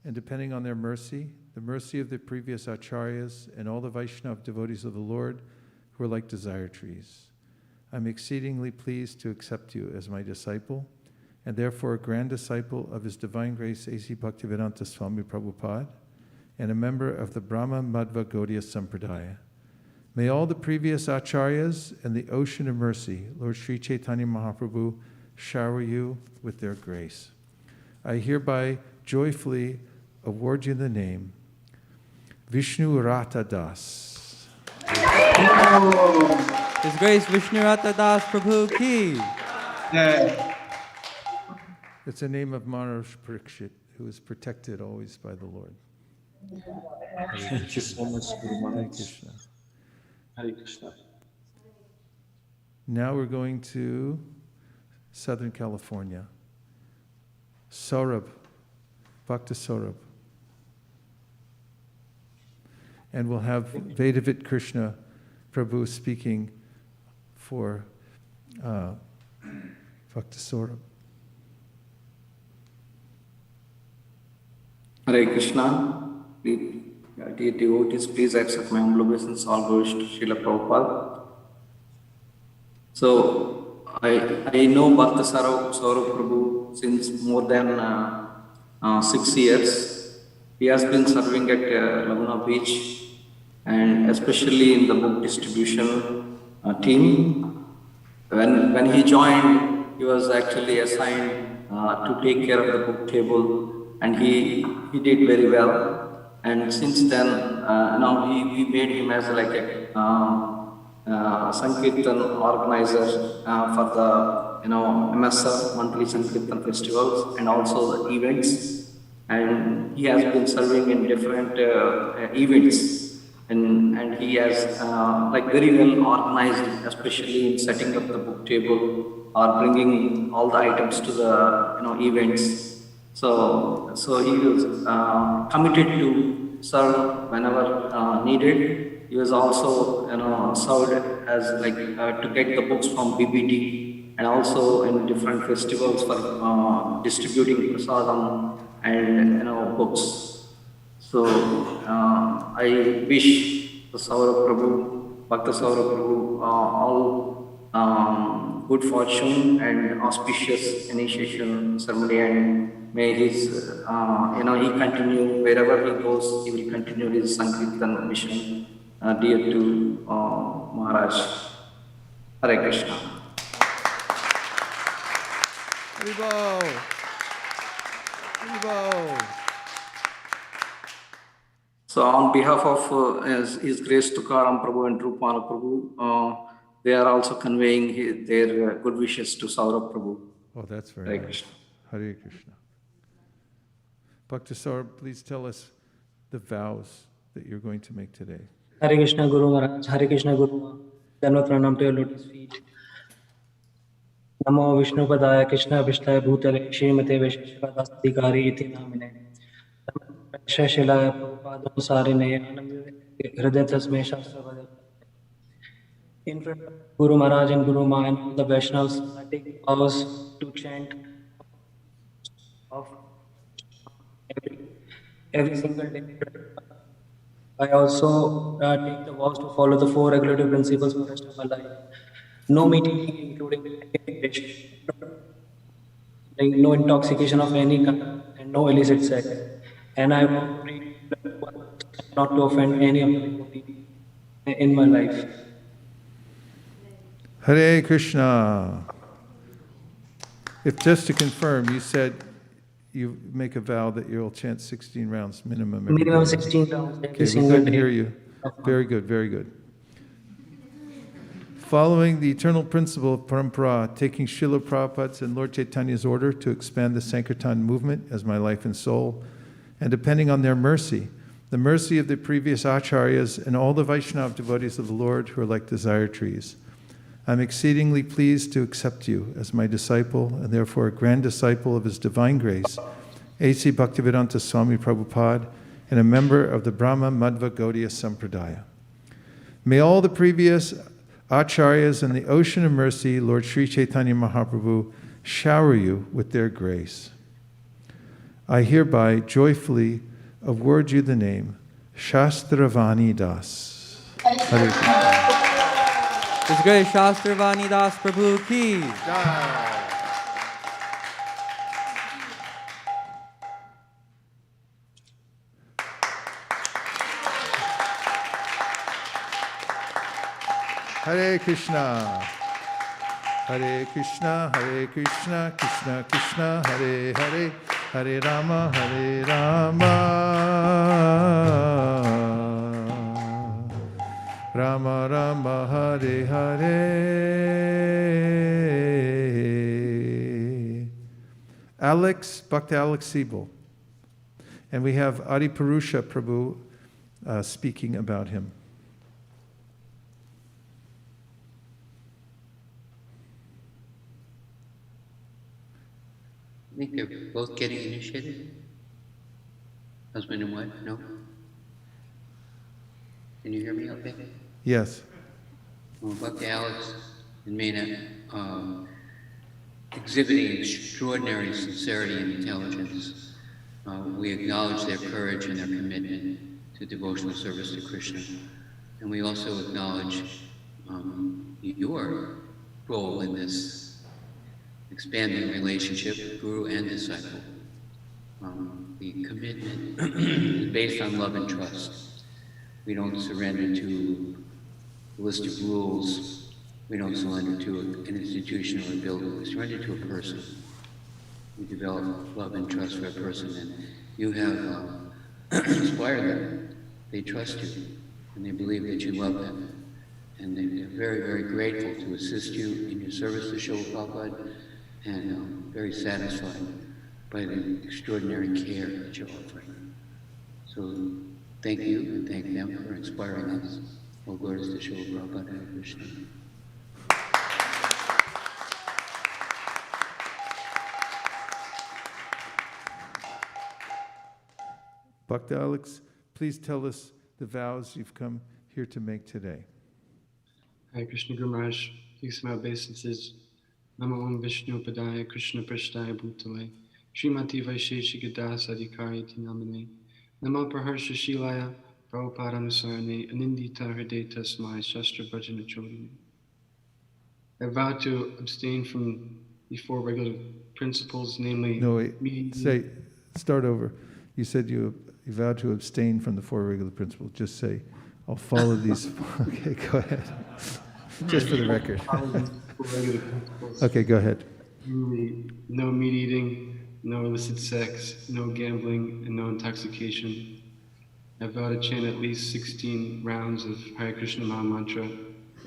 and depending on their mercy, the mercy of the previous acharyas and all the Vaishnava devotees of the Lord who are like desire trees. I'm exceedingly pleased to accept you as my disciple, and therefore a grand disciple of His Divine Grace A.C. Bhaktivedanta Swami Prabhupada, and a member of the Brahma Madhva Gaudiya Sampradaya. May all the previous acharyas and the ocean of mercy, Lord Sri Chaitanya Mahaprabhu, shower you with their grace. I hereby joyfully award you the name Vishnu Rata Das. His Grace Vishnu Rata Das Prabhu ki. It's a name of Maharaj Parikshit, who is protected always by the Lord. Thank you so much, Guru Maharaj. Hare Krishna. Hare Krishna. Now we're going to Southern California. Saurabh, Bhakta Saurabh. And we'll have Vedavit Krishna Prabhu speaking for Bhakta Saurabh. Hare Krishna. Dear devotees, please accept my humble obeisance. All glories to Srila Prabhupada. So, I know Bhakta Saurabh Prabhu since more than 6 years. He has been serving at Laguna Beach and especially in the book distribution team. When he joined, he was actually assigned to take care of the book table and he did very well. And since then, we made him as like a Sankirtan organizer for the MSR monthly Sankirtan festivals and also the events. And he has been serving in different events, and he has like very well organized, especially in setting up the book table or bringing all the items to the events. So he was committed to serve whenever needed. He was also served as like to get the books from BBT and also in different festivals for distributing prasadam and books. So I wish the Saurabh Prabhu, Bhakta Saurabh Prabhu, all good fortune and auspicious initiation ceremony, and may his, he continue wherever he goes, he will continue his Sankirtan mission dear to Maharaj. Hare Krishna. Haribo. Haribo. So on behalf of His Grace Tukaram Prabhu and Rupala Prabhu, they are also conveying their good wishes to Saurabh Prabhu. Oh, that's very Hare nice. Krishna. Hare Krishna. Bhakta Saurabh, please tell us the vows that you're going to make today. Hare Krishna Guru Maharaj, Hare Krishna Guru, Dhanvat Pranam to your lotus feet. Namo Vishnu Padaya Krishna Vishtaya Bhutale Srimate Vaisesika Dasadikari Iti Namine Shashilaya Prabhupada Sarine Hriday Tasme Shastra Vadat. In front of Guru Maharaj and Guru Ma and all the Vaishnavas, I take vows to chant of every single day. I also take the vows to follow the 4 regulative principles for the rest of my life. No meat eating, including fish, no intoxication of any kind, and no illicit sex. And I will pray not to offend any of the devotees in my life. Hare Krishna. If just to confirm, you said you make a vow that you'll chant 16 rounds minimum every Minimum day. 16 rounds every Okay, we single couldn't day. hear you. Very good, very good. Following the eternal principle of parampara, taking Srila Prabhupada's and Lord Chaitanya's order to expand the Sankirtan movement as my life and soul, and depending on their mercy, the mercy of the previous acharyas and all the Vaishnava devotees of the Lord who are like desire trees, I'm exceedingly pleased to accept you as my disciple and therefore a grand disciple of His Divine Grace, A.C. Bhaktivedanta Swami Prabhupada, and a member of the Brahma Madhva Gaudiya Sampradaya. May all the previous acharyas and the ocean of mercy, Lord Sri Chaitanya Mahaprabhu, shower you with their grace. I hereby joyfully award you the name Shastravani Das. Hare Krishna. His Grace Shastravani Das Prabhu ki. Hare Krishna. Hare Krishna, Hare Krishna, Krishna Krishna, Hare Hare, Hare Rama, Hare Rama, Rama Rama, Hare Hare. Alex, Bhakta Alex Siebel. And we have Adi Purusha Prabhu speaking about him. I think they're both getting initiated. Husband and wife, no? Can you hear me okay? Yes. Well, Bhakti Alex and Meena exhibiting extraordinary sincerity and intelligence. We acknowledge their courage and their commitment to devotional service to Krishna. And we also acknowledge your role in this expanding relationship, guru and disciple. The commitment is based on love and trust. We don't surrender to a list of rules. We don't surrender to an institution or a building. We surrender to a person. you develop love and trust for a person, and you have inspired them. They trust you, and they believe that you love them, and they're very, very grateful to assist you in your service to Srila Prabhupada, and very satisfied by the extraordinary care that you're offering. So thank you, and thank them for inspiring us. All glories to Srila Prabhupada and Krishna. Bhakta Alex, please tell us the vows you've come here to make today. Hare Krishna Guru Maharaj, please my obeisances. Namo Om Vishnu Padaya Krishna Prasthaya Bhutale Srimati Vaisesika Dasa Adhikari Namane Namo Praharsha Shilaya Prabhupada Anusarane Anindita Hrideta Tasmai Shastra Bhajana Chodini. I vow to abstain from the four regular principles, namely... No, wait, start over. You said you vowed to abstain from the four regular principles. Just say, I'll follow these. Okay, go ahead. Just for the record. Okay, go ahead. No meat eating, no illicit sex, no gambling, and no intoxication. I vow to chant at least 16 rounds of Hare Krishna Maha Mantra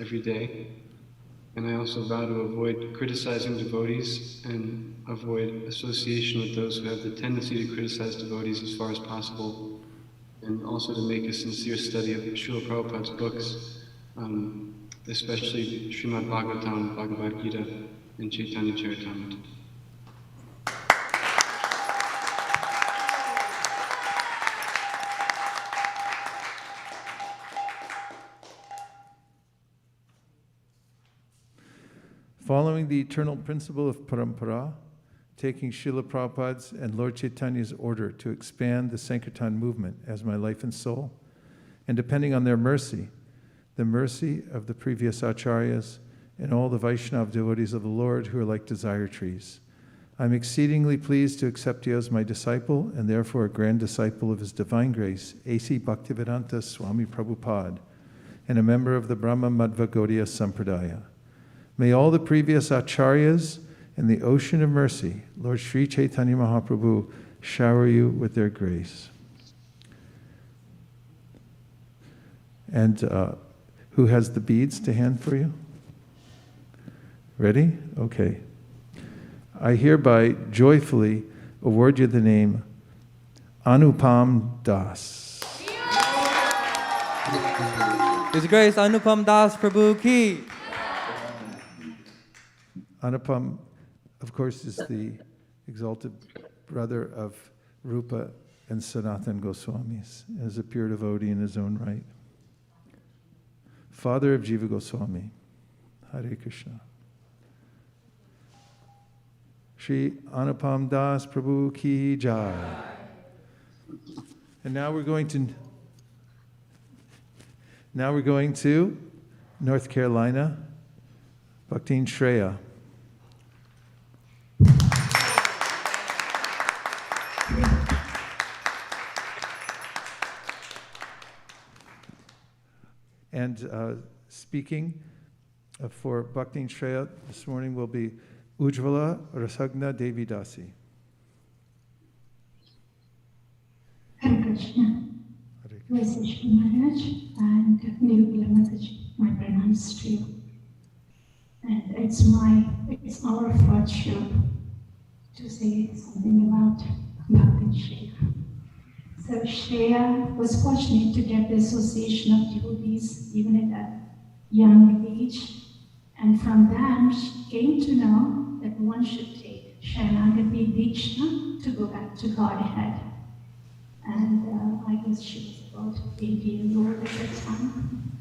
every day. And I also vow to avoid criticizing devotees and avoid association with those who have the tendency to criticize devotees as far as possible. And also to make a sincere study of Srila Prabhupada's books, especially Srimad Bhagavatam, Bhagavad Gita, and Chaitanya Charitamrita. Following the eternal principle of parampara, taking Srila Prabhupada's and Lord Chaitanya's order to expand the Sankirtan movement as my life and soul, and depending on their mercy, the mercy of the previous acharyas and all the Vaishnava devotees of the Lord who are like desire trees, I'm exceedingly pleased to accept you as my disciple and therefore a grand disciple of His Divine Grace, A.C. Bhaktivedanta Swami Prabhupada, and a member of the Brahma Madhva Gaudiya Sampradaya. May all the previous acharyas and the ocean of mercy, Lord Sri Chaitanya Mahaprabhu, shower you with their grace. And who has the beads to hand for you? Ready? Okay. I hereby joyfully award you the name Anupam Das. His Grace Anupam Das Prabhu Ki. Anupam, of course, is the exalted brother of Rupa and Sanatan Goswamis, as a pure devotee in his own right. Father of Jiva Goswami, Hare Krishna. Shri Anupam Das Prabhu Ki Jai. And now we're going to North Carolina, Bhaktin Shreya. And speaking for Bhaktin Shreya this morning will be Ujjvala Rasagna Devi Dasi. Hare Krishna. Vaisesika Maharaj and Nirupala Mataji, my pranams to you. And it's our fortune to say something about Bhaktin Shreya. So Shreya was fortunate to get the association of devotees even at a young age. And from that, she came to know that one should take Sharanagati Diksha to go back to Godhead. And I guess she was about 8 years old at that time.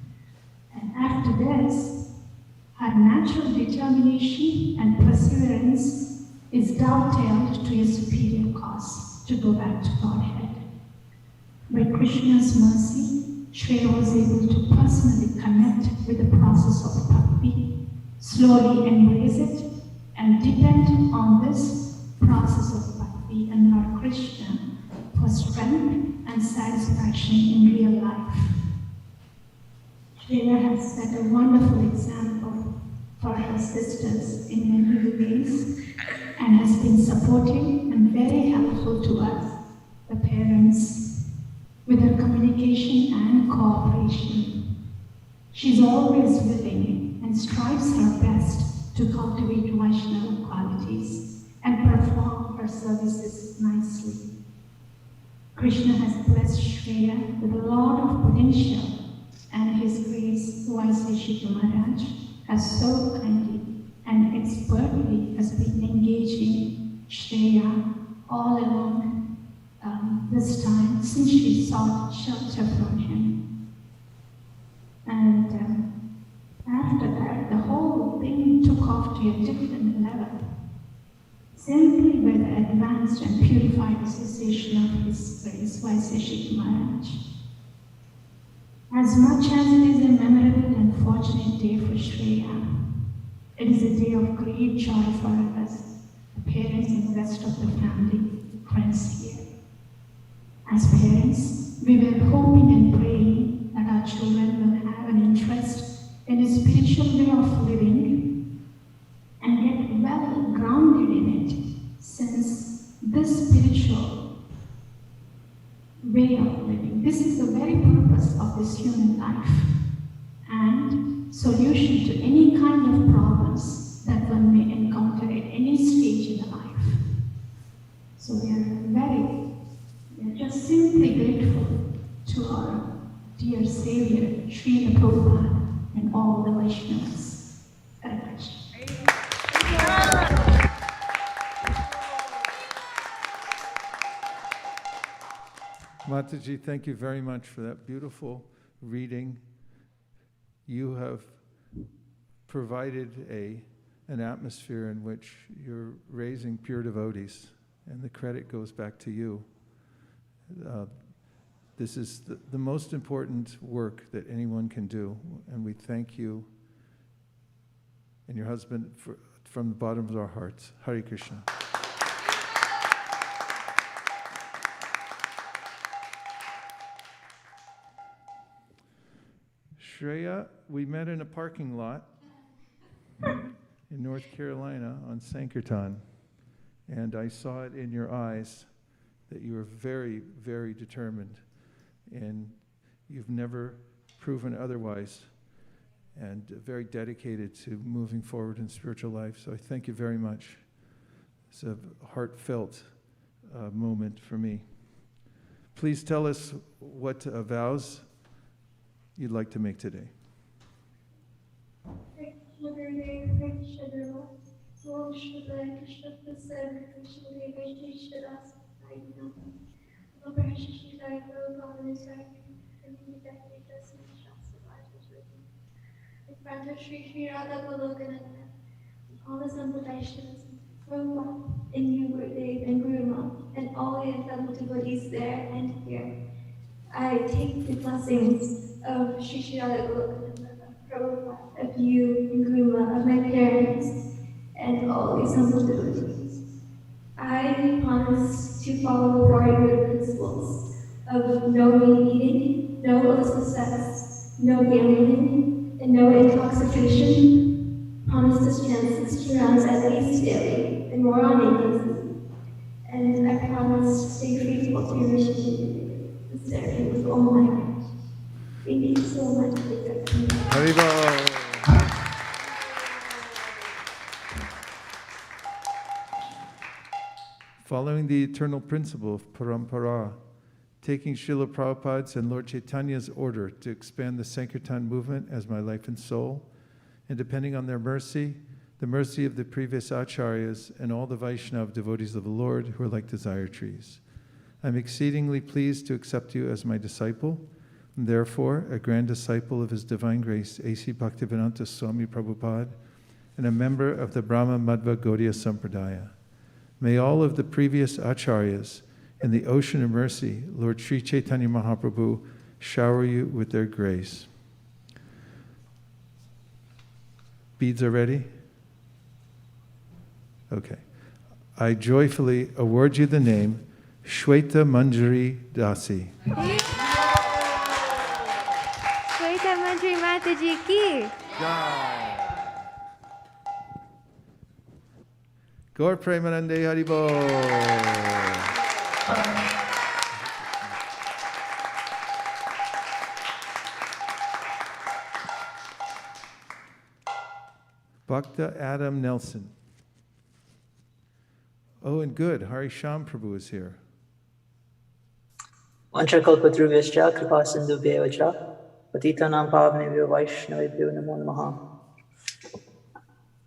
And after this, her natural determination and perseverance is dovetailed to a superior cause, to go back to Godhead. By Krishna's mercy, Shreya was able to personally connect with the process of bhakti, slowly embrace it, and depend on this process of bhakti and Lord Krishna for strength and satisfaction in real life. Shreya has set a wonderful example for her sisters in many ways, and has been supportive and very helpful to us, the parents, with her communication and cooperation. She's always willing and strives her best to cultivate Vaishnava qualities and perform her services nicely. Krishna has blessed Shreya with a lot of potential, and His Grace Vaisesika Maharaj has so kindly and expertly has been engaging Shreya all along this time since she sought shelter from him. And after that, the whole thing took off to a different level, simply by the advanced and purified association of His Grace Vaisesika Maharaj. As much as it is a memorable and fortunate day for Shreya, it is a day of great joy for us, the parents and the rest of the family, friends here. As parents, we were hoping and praying that our children will have an interest in a spiritual way of living and get well grounded in it, since this spiritual way of living, this is the very purpose of this human life and solution to any kind of problems that one may encounter at any stage in the life. So we are just simply grateful to our dear Savior, Srila Prabhupada, and all the Vaishnavas. Hare Krishna. Mataji, thank you very much for that beautiful reading. You have provided an atmosphere in which you're raising pure devotees, and the credit goes back to you. This is the most important work that anyone can do, and we thank you and your husband from the bottom of our hearts. Hare Krishna. Shreya, we met in a parking lot in North Carolina on Sankirtan, and I saw it in your eyes that you were very, very determined, and you've never proven otherwise, and very dedicated to moving forward in spiritual life. So I thank you very much. It's a heartfelt moment for me. Please tell us what vows you'd like to make today. All the Santa Vaishnavas, Prabhupada, and you, Gurudev, and Guru Ma, and all the fellow devotees there and here. I take the blessings of Sri Sri Radha Golokananda, Prabhupada, of you, and Guru Ma, of my parents, and all these humble devotees. I promise to follow the 4 good principles of no meat eating, no illicit sex, no gambling, and no intoxication. Promise to chant 60 rounds at least daily, and more on English. And I promise to stay faithful to your mission and serve you with all my heart. Thank you so much for accepting me. Haribol. Following the eternal principle of parampara, taking Srila Prabhupada's and Lord Chaitanya's order to expand the Sankirtan movement as my life and soul, and depending on their mercy, the mercy of the previous acharyas and all the Vaishnava devotees of the Lord who are like desire trees. I'm exceedingly pleased to accept you as my disciple, and therefore a grand disciple of His Divine Grace, A.C. Bhaktivedanta Swami Prabhupada, and a member of the Brahma Madhva Gaudiya Sampradaya. May all of the previous acharyas in the ocean of mercy, Lord Sri Chaitanya Mahaprabhu, shower you with their grace. Beads are ready? Okay. I joyfully award you the name Shweta Manjari Dasi. Shweta Manjari Mataji ki. Gaur Premanande Haribo. Bhakta Adam Nelson. Oh, and good. Hari Sham Prabhu is here. Vanchakalpatruvescha kripa sindhubhyo cha patitanam pavnebhyo vaishnavebhyo namo namaha.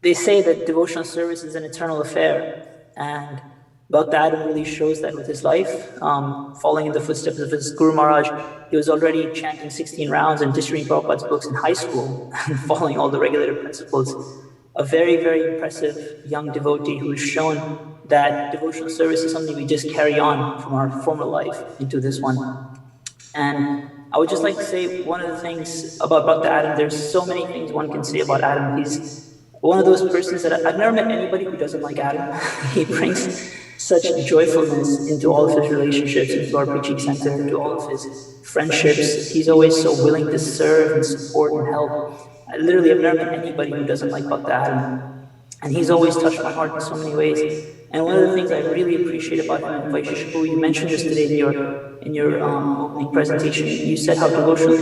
They say that devotional service is an eternal affair, and Bhakta Adam really shows that with his life, following in the footsteps of his Guru Maharaj. He was already chanting 16 rounds and distributing Prabhupada's books in high school, and following all the regulated principles. A very, very impressive young devotee who's shown that devotional service is something we just carry on from our former life into this one. And I would just like to say one of the things about Bhakta Adam, there's so many things one can say about Adam. He's one of those persons that I've never met anybody who doesn't like Adam. He brings such joyfulness into all of his relationships, into our preaching center, into all of his friendships. He's always so willing to serve and support and help. I've never met anybody who doesn't like Bhakta Adam. And he's always touched my heart in so many ways. And one of the things I really appreciate about him, and Vaisesika, you mentioned this today in your opening presentation, you said how in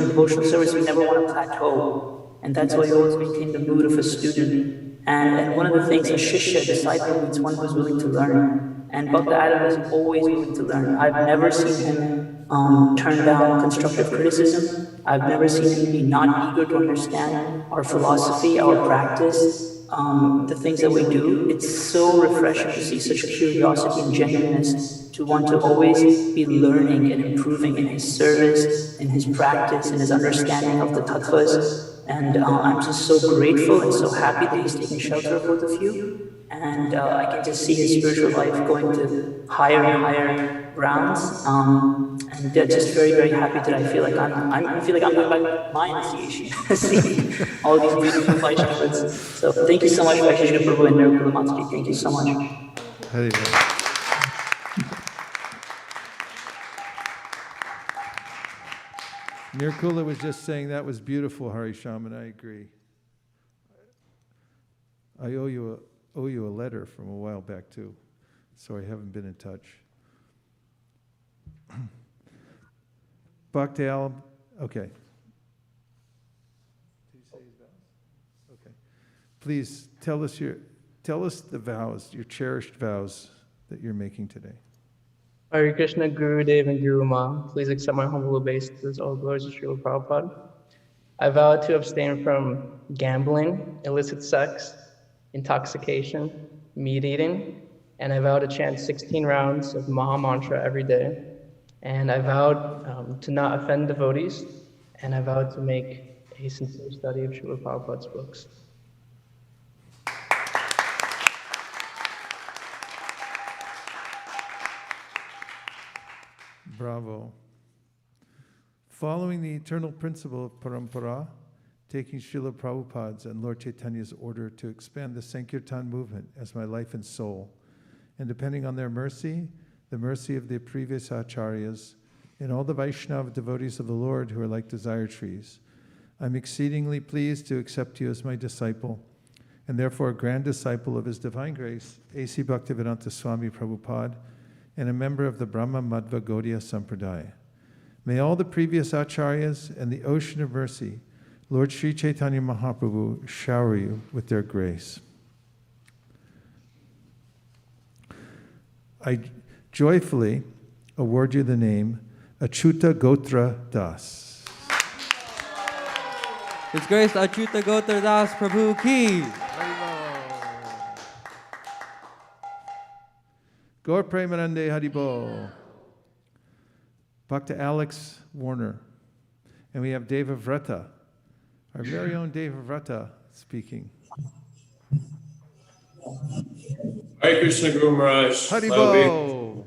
devotional service we never want to plateau. And that's why you always maintain the mood of a student. And one of the things, a shishya, disciple, means one who's willing to learn. And Bhakta Adam is always willing to learn. I've never seen him turn down constructive criticism. I've never seen him be not eager to understand our philosophy, our practice, the things that we do. It's so refreshing to see such curiosity and genuineness, to want to always be learning and improving in his service, in his practice, in his understanding of the tattvas. And I'm just so grateful and so happy that he's taking shelter of both of you. And I can just see his spiritual life going to higher and higher grounds. And just very, very happy that I feel like I'm going back to my initiation, seeing all these beautiful Vaishnavas. So thank you so much, Vaisesika Prabhu and Nirkula Mataji. Thank you so much. Nirkula was just saying that was beautiful, Hari Sham, and I agree. I owe you a letter from a while back too, so I haven't been in touch. Bhakti Al, okay. Did you say his vows? Okay. Please tell us the vows, your cherished vows that you're making today. Hare Krishna, Gurudev and Guru Ma, please accept my humble obeisances. All glories to Srila Prabhupada. I vow to abstain from gambling, illicit sex, intoxication, meat eating, and I vow to chant 16 rounds of Maha Mantra every day. And I vowed to not offend devotees, and I vowed to make a sincere study of Srila Prabhupada's books. Bravo. Following the eternal principle of parampara, taking Srila Prabhupada's and Lord Chaitanya's order to expand the Sankirtan movement as my life and soul, and depending on their mercy, the mercy of the previous acharyas, and all the Vaishnava devotees of the Lord who are like desire trees, I'm exceedingly pleased to accept you as my disciple, and therefore a grand disciple of His Divine Grace, A.C. Bhaktivedanta Swami Prabhupada, and a member of the Brahma Madhva Gaudiya Sampradaya. May all the previous acharyas and the ocean of mercy, Lord Sri Chaitanya Mahaprabhu, shower you with their grace. I joyfully award you the name Achyuta Gotra Das. His Grace Achyuta Gotra Das Prabhu Ki. Gaur Premanande Haribo. Bhakta Alex Warner. And we have Deva Vrata, our very own Deva Vrata speaking. Hare Krishna Guru Maharaj. Haribo.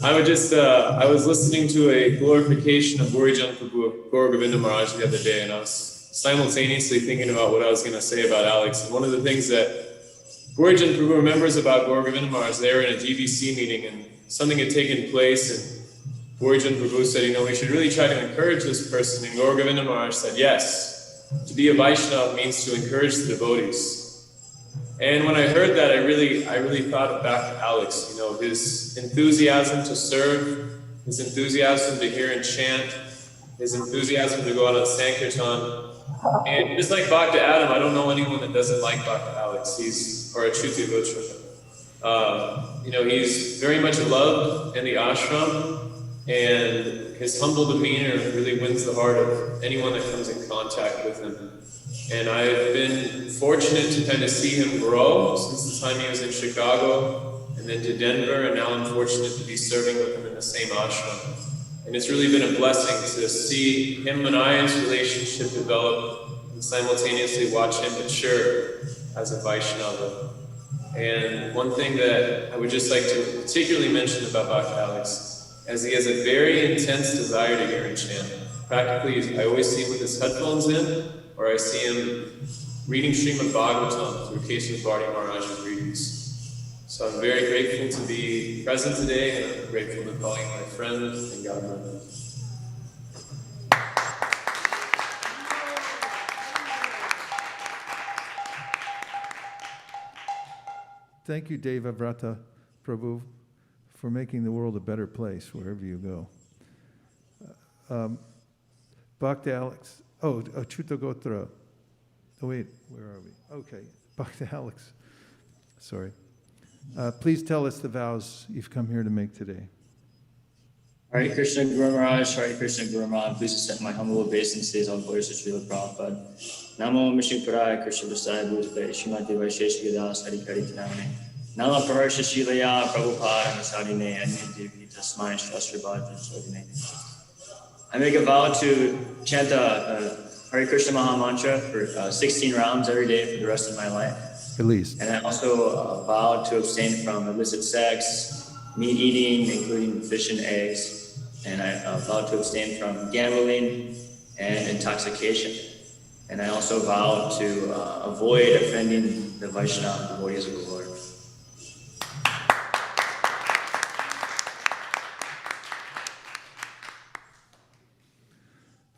I was listening to a glorification of Gaurijan Prabhu, Gaur Govinda Maharaj the other day, and I was simultaneously thinking about what I was going to say about Alex. And one of the things that Gaurijan Prabhu remembers about Gaur Govinda Maharaj, they were in a GBC meeting and something had taken place, and Gaurijan Prabhu said, we should really try to encourage this person. And Gaur Govinda Maharaj said, yes, to be a Vaishnava means to encourage the devotees. And when I heard that, I really thought back to Alex, you know, his enthusiasm to serve, his enthusiasm to hear and chant, his enthusiasm to go out on Sankirtan. And just like Bhakta Adam, I don't know anyone that doesn't like Bhakta Alex. Or Achyuta Gotra. You know, he's very much loved in the ashram, and his humble demeanor really wins the heart of anyone that comes in contact with him. And I've been fortunate to kind of see him grow since the time he was in Chicago, and then to Denver, and now I'm fortunate to be serving with him in the same ashram. And it's really been a blessing to see him and I's relationship develop and simultaneously watch him mature as a Vaishnava. And one thing that I would just like to particularly mention about Bhakta Alex, as he has a very intense desire to hear and chant. Practically, I always see him with his headphones in, or I see him reading Srimad Bhagavatam through Keshav Bharti Maharaj's readings. So I'm very grateful to be present today, and I'm grateful to call you my friend, and God bless. Thank you, Deva Vrata Prabhu, for making the world a better place wherever you go. Bhakta Alex. Oh, Achyuta Gotra. Oh, wait, where are we? Okay, Bhakta Alex. Sorry. Please tell us the vows you've come here to make today. Hare Krishna Guru Maharaj, Hare Krishna Guru Maharaj, please accept my humble obeisances all glories to Srila Prabhupada. Namo Vishnu Paraya Krishna Vasaya Bhutale, Shrimati Vaisesika Dasa Hari Kariti Namane. Nala Praharsha Shilaya Prabhupada Masarine, Anindi Vita Smai Shasrabhata Sodine. I make a vow to chant Hare Krishna Maha Mantra for 16 rounds every day for the rest of my life. At least. And I also vowed to abstain from illicit sex, meat eating, including fish and eggs. And I vowed to abstain from gambling and intoxication. And I also vowed to avoid offending the Vaishnava devotees of the Lord.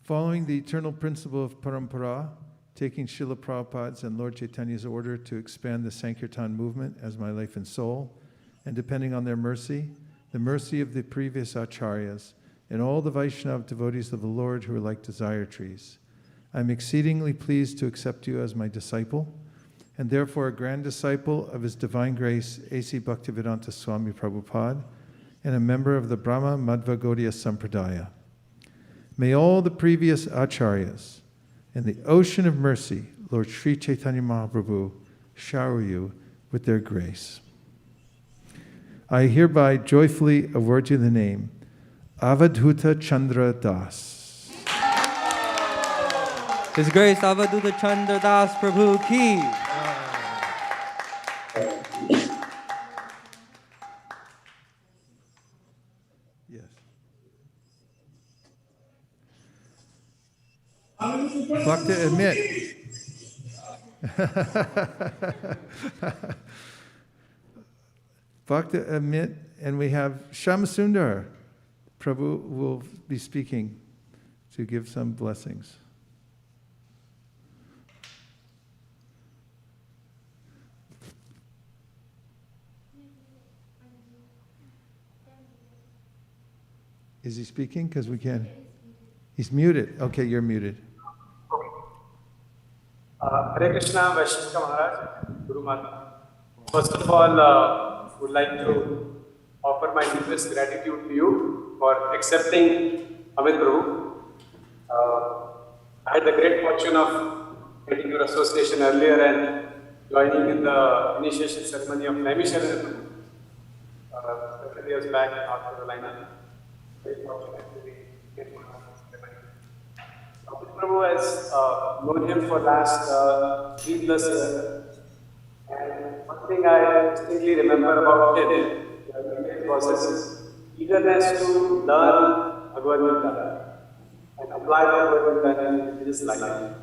Following the eternal principle of parampara, taking Srila Prabhupada's and Lord Chaitanya's order to expand the Sankirtan movement as my life and soul, and depending on their mercy, the mercy of the previous acharyas, and all the Vaishnava devotees of the Lord who are like desire trees, I'm exceedingly pleased to accept you as my disciple, and therefore a grand disciple of His Divine Grace, A.C. Bhaktivedanta Swami Prabhupada, and a member of the Brahma Madhva Gaudiya Sampradaya. May all the previous acharyas and the ocean of mercy, Lord Sri Chaitanya Mahaprabhu, shower you with their grace. I hereby joyfully award you the name Avadhuta Chandra Das. His Grace Avadhuta Chandra Das Prabhu ki. Bhakta Amit. Bhakta Amit, and we have Shamasundar. Prabhu will be speaking to give some blessings. Is he speaking? Because we can't. He's muted. Okay, you're muted. Hare Krishna, Vaisesika Maharaj, Guru Maharaj. First of all, would like to offer my deepest gratitude to you for accepting Amit Prabhu. I had the great fortune of getting your association earlier and joining in the initiation ceremony of Naimisharan several years back in North Carolina. Very fortunate to be getting one of this ceremony. Amit Prabhu has known him for last 3+ years. And one thing I distinctly remember about him was his eagerness to learn Bhagavad Gita and apply the Bhagavad Gita in his life.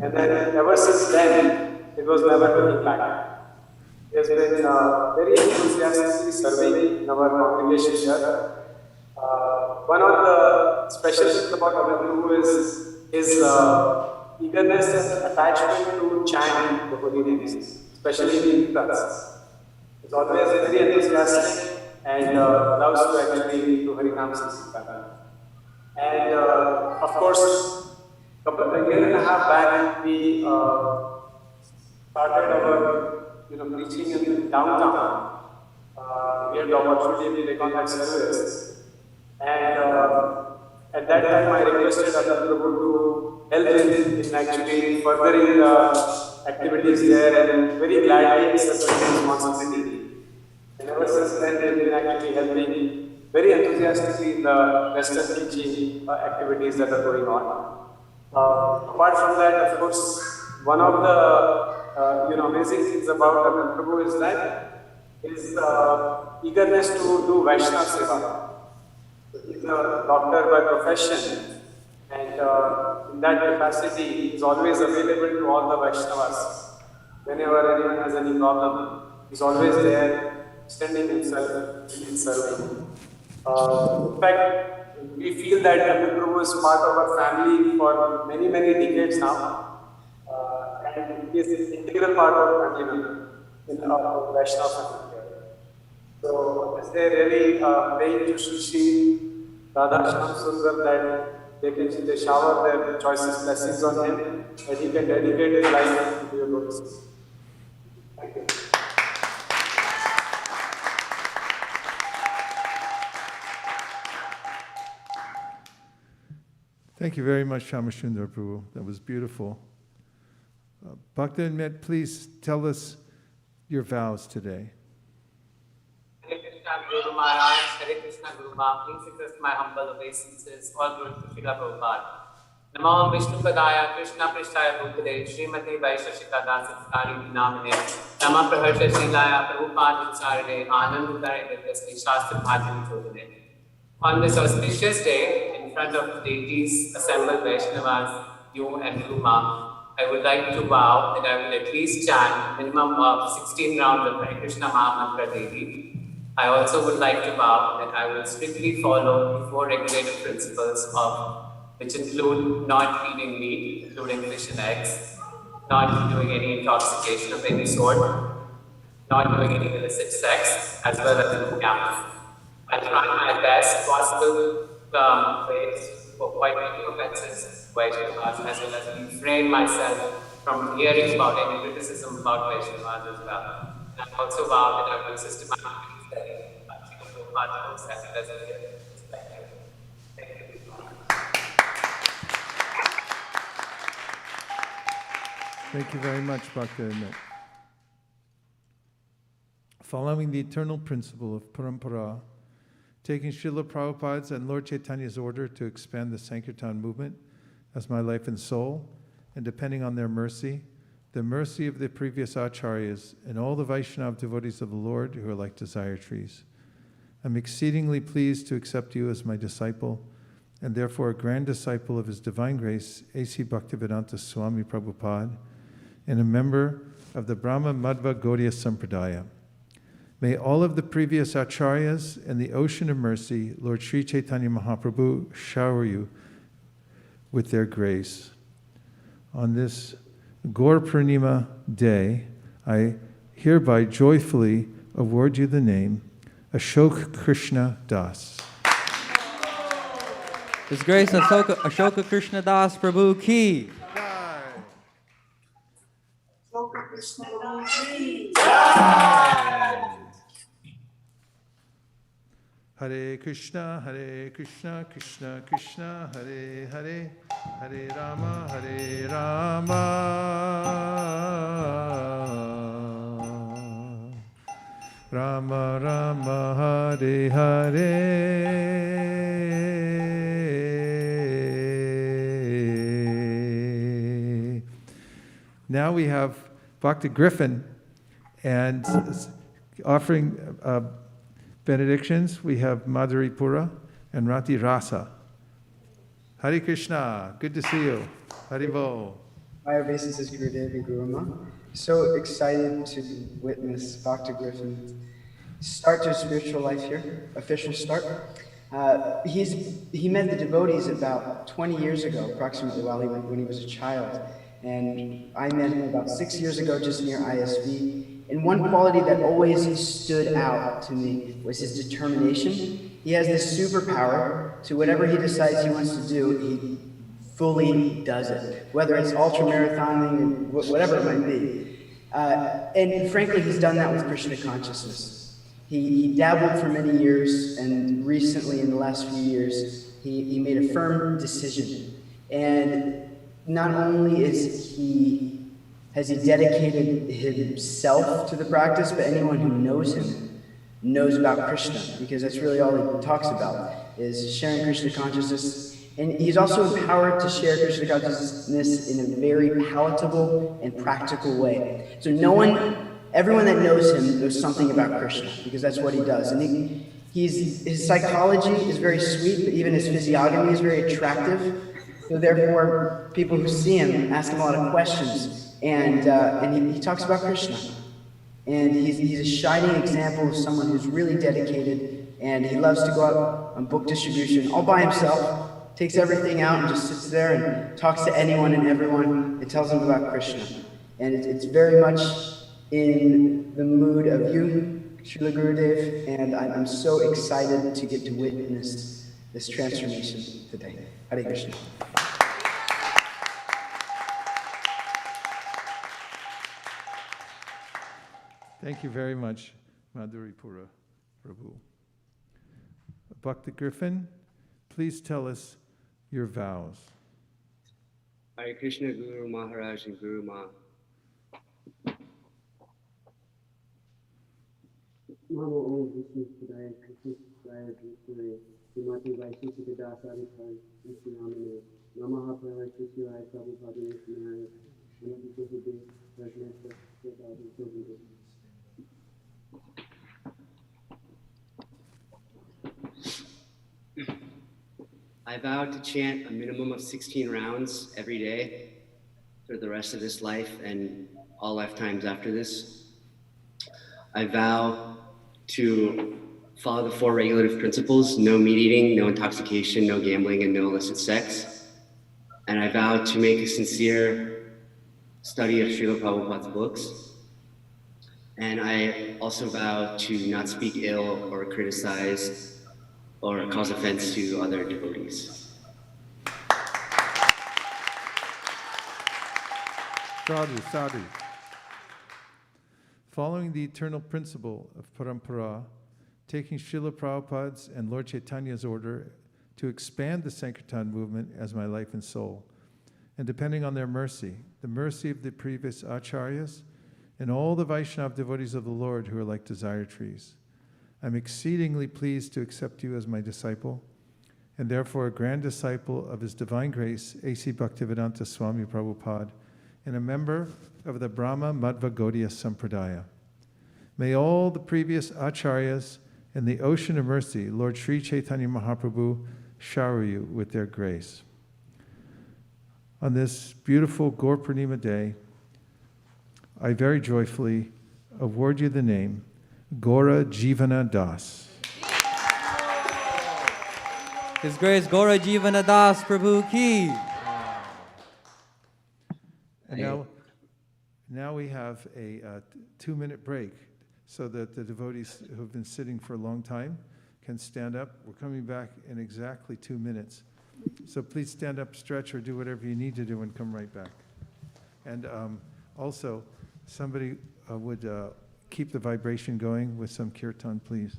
And then ever since then, it was never looking back. He has been very enthusiastically serving in our congregation here. One of the special things about Amit Prabhu is his eagerness and attachment to chant the holy names. especially in Kirtans. He's always very enthusiastic and loves to actually do Harinam Sankirtan. And of course, a year and a half back, we started our preaching in downtown. We had the opportunity to take on that service. And at that time, I requested Adar Prabhu to help in actually furthering the activities there, and very gladly accepted the responsibility. And ever since then, they've been actually helping very enthusiastically in the Western teaching activities that are going on. Apart from that, of course, one of the amazing things about Adar Prabhu is that his eagerness to do Vaishnava Seva. He's a doctor by profession, and in that capacity, he's always available to all the Vaishnavas. Whenever anyone has any problem, he's always there, extending himself in serving. In fact, we feel that Adar Prabhu is part of our family for many, many decades now, and he is an integral part of our family in our Vaishnava family. So, as they really praying to Shri Radha Shyam Sundar that they shower their choicest blessings on him, that he can dedicate his life to your lotus. Thank you. Thank you very much, Shamashundar Prabhu. That was beautiful. Bhakta, please tell us your vows today. Hare Krishna Guru Maharaj, Hare Krishna Guru Maharaj, please accept my humble obeisances, all glory to Srila Prabhupada. Namo Vishnu Padaya, Krishna Prishtaya Bhutale, Srimati Vaisesika Dasa Kari Namine, Nama Praharsha Srilaya Prabhupada Utsarine, Anandutare Vidyasni Shastra Bhajani Chodane. On this auspicious day, in front of deities, assembled Vaishnavas, you and Guru Ma, I would like to vow that I will at least chant minimum of 16 rounds of Hare Krishna Mahamantra daily. I also would like to vow that I will strictly follow the 4 regulative principles of which include not eating meat, including fish and eggs, not doing any intoxication of any sort, not doing any illicit sex, as well as gambling. I'll try my best possible ways to avoid any offenses, Vaishnavas, as well as refrain myself from hearing about any criticism about Vaishnavas as well. And I also vow that I will systematically study Prabhupada's books as well as hear. Thank you. Thank you very much, Bhakta. Following the eternal principle of parampara, taking Srila Prabhupada's and Lord Chaitanya's order to expand the Sankirtan movement as my life and soul, and depending on their mercy, the mercy of the previous acharyas, and all the Vaishnava devotees of the Lord who are like desire trees. I'm exceedingly pleased to accept you as my disciple, and therefore a grand disciple of His Divine Grace, A.C. Bhaktivedanta Swami Prabhupada, and a member of the Brahma Madhva Gaudiya Sampradaya. May all of the previous acharyas and the ocean of mercy, Lord Sri Chaitanya Mahaprabhu, shower you with their grace. On this Gaur Purnima day, I hereby joyfully award you the name Ashok Krishna Das. His Grace Ashoka Krishna Das Prabhu Ki. Ashoka Krishna Prabhu Ki. Hare Krishna, Krishna Krishna, Hare Hare, Hare Rama, Rama Rama, Hare Hare. Now we have Bhakti Griffin and offering benedictions. We have Madhuri Pura and Rati Rasa. Hare Krishna, good to see you. Hari Bol. My obeisances, Gurudev and Guruma. So excited to witness Bhakti Griffin start to spiritual life here, official start. He met the devotees about 20 years ago, approximately, when he was a child. And I met him about 6 years ago just near ISV. And one quality that always stood out to me was his determination. He has this superpower to whatever he decides he wants to do, he fully does it, whether it's ultra marathoning, whatever it might be. And frankly, he's done that with Krishna consciousness. He dabbled for many years, and recently, in the last few years, he made a firm decision. And not only has he dedicated himself to the practice, but anyone who knows him knows about Krishna, because that's really all he talks about, is sharing Krishna consciousness. And he's also empowered to share Krishna consciousness in a very palatable and practical way. So everyone that knows him knows something about Krishna, because that's what he does. And his psychology is very sweet, but even his physiognomy is very attractive. So therefore, people who see him ask him a lot of questions, and he talks about Krishna. And he's a shining example of someone who's really dedicated, and he loves to go out on book distribution all by himself, takes everything out and just sits there and talks to anyone and everyone and tells them about Krishna. And it's very much in the mood of you, Srila Gurudev, and I'm so excited to get to witness this transformation today. Hare Krishna. Thank you very much, Madhuripura Prabhu. Bhakti Griffin, please tell us your vows. Hare Krishna Guru Maharaj and Guru Ma. Namo Om Vishnu Padaya Krishna Padaya Bhutale Srimati Vaisesika Dasa Namine Namaha Vaisesika Prabhupada Nishinaya Namaha Prabhupada Rajnesta Prabhupada. I vow to chant a minimum of 16 rounds every day for the rest of this life and all lifetimes after this. I vow to follow the 4 regulative principles: no meat eating, no intoxication, no gambling, and no illicit sex. And I vow to make a sincere study of Srila Prabhupada's books. And I also vow to not speak ill or criticize or cause offense to other devotees. Sadhu, sadhu. Following the eternal principle of parampara, taking Srila Prabhupada's and Lord Chaitanya's order to expand the Sankirtan movement as my life and soul, and depending on their mercy, the mercy of the previous acharyas, and all the Vaishnava devotees of the Lord who are like desire trees, I'm exceedingly pleased to accept you as my disciple, and therefore a grand disciple of His Divine Grace, A.C. Bhaktivedanta Swami Prabhupada, and a member of the Brahma Madhva Gaudiya Sampradaya. May all the previous acharyas and the ocean of mercy, Lord Sri Chaitanya Mahaprabhu, shower you with their grace. On this beautiful Gaur Purnima day, I very joyfully award you the name Gaura Jivana Das. His Grace Gaura Jivana Das Prabhu Ki. And now we have a 2-minute break so that the devotees who have been sitting for a long time can stand up. We're coming back in exactly 2 minutes. So please stand up, stretch, or do whatever you need to do and come right back. And also, somebody would keep the vibration going with some kirtan, please.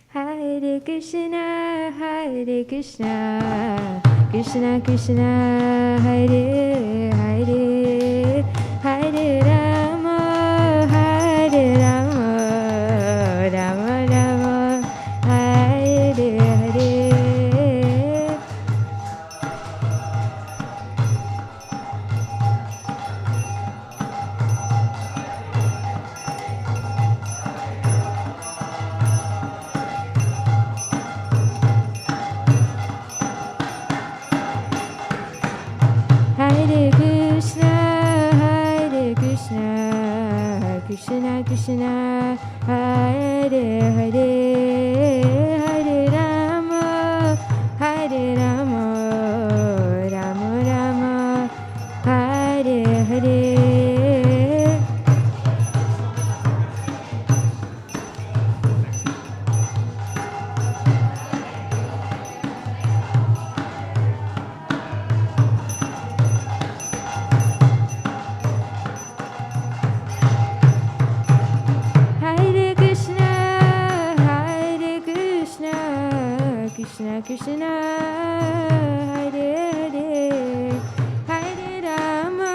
Hare Krishna, Krishna Krishna, Hare Hare, Hare Rama, Rama Rama, Hare Hare. Krishna Krishna Hare Hare Hare Rama Hare Rama Rama Rama Hare Hare Krishna Krishna Hare Hare Hare Rama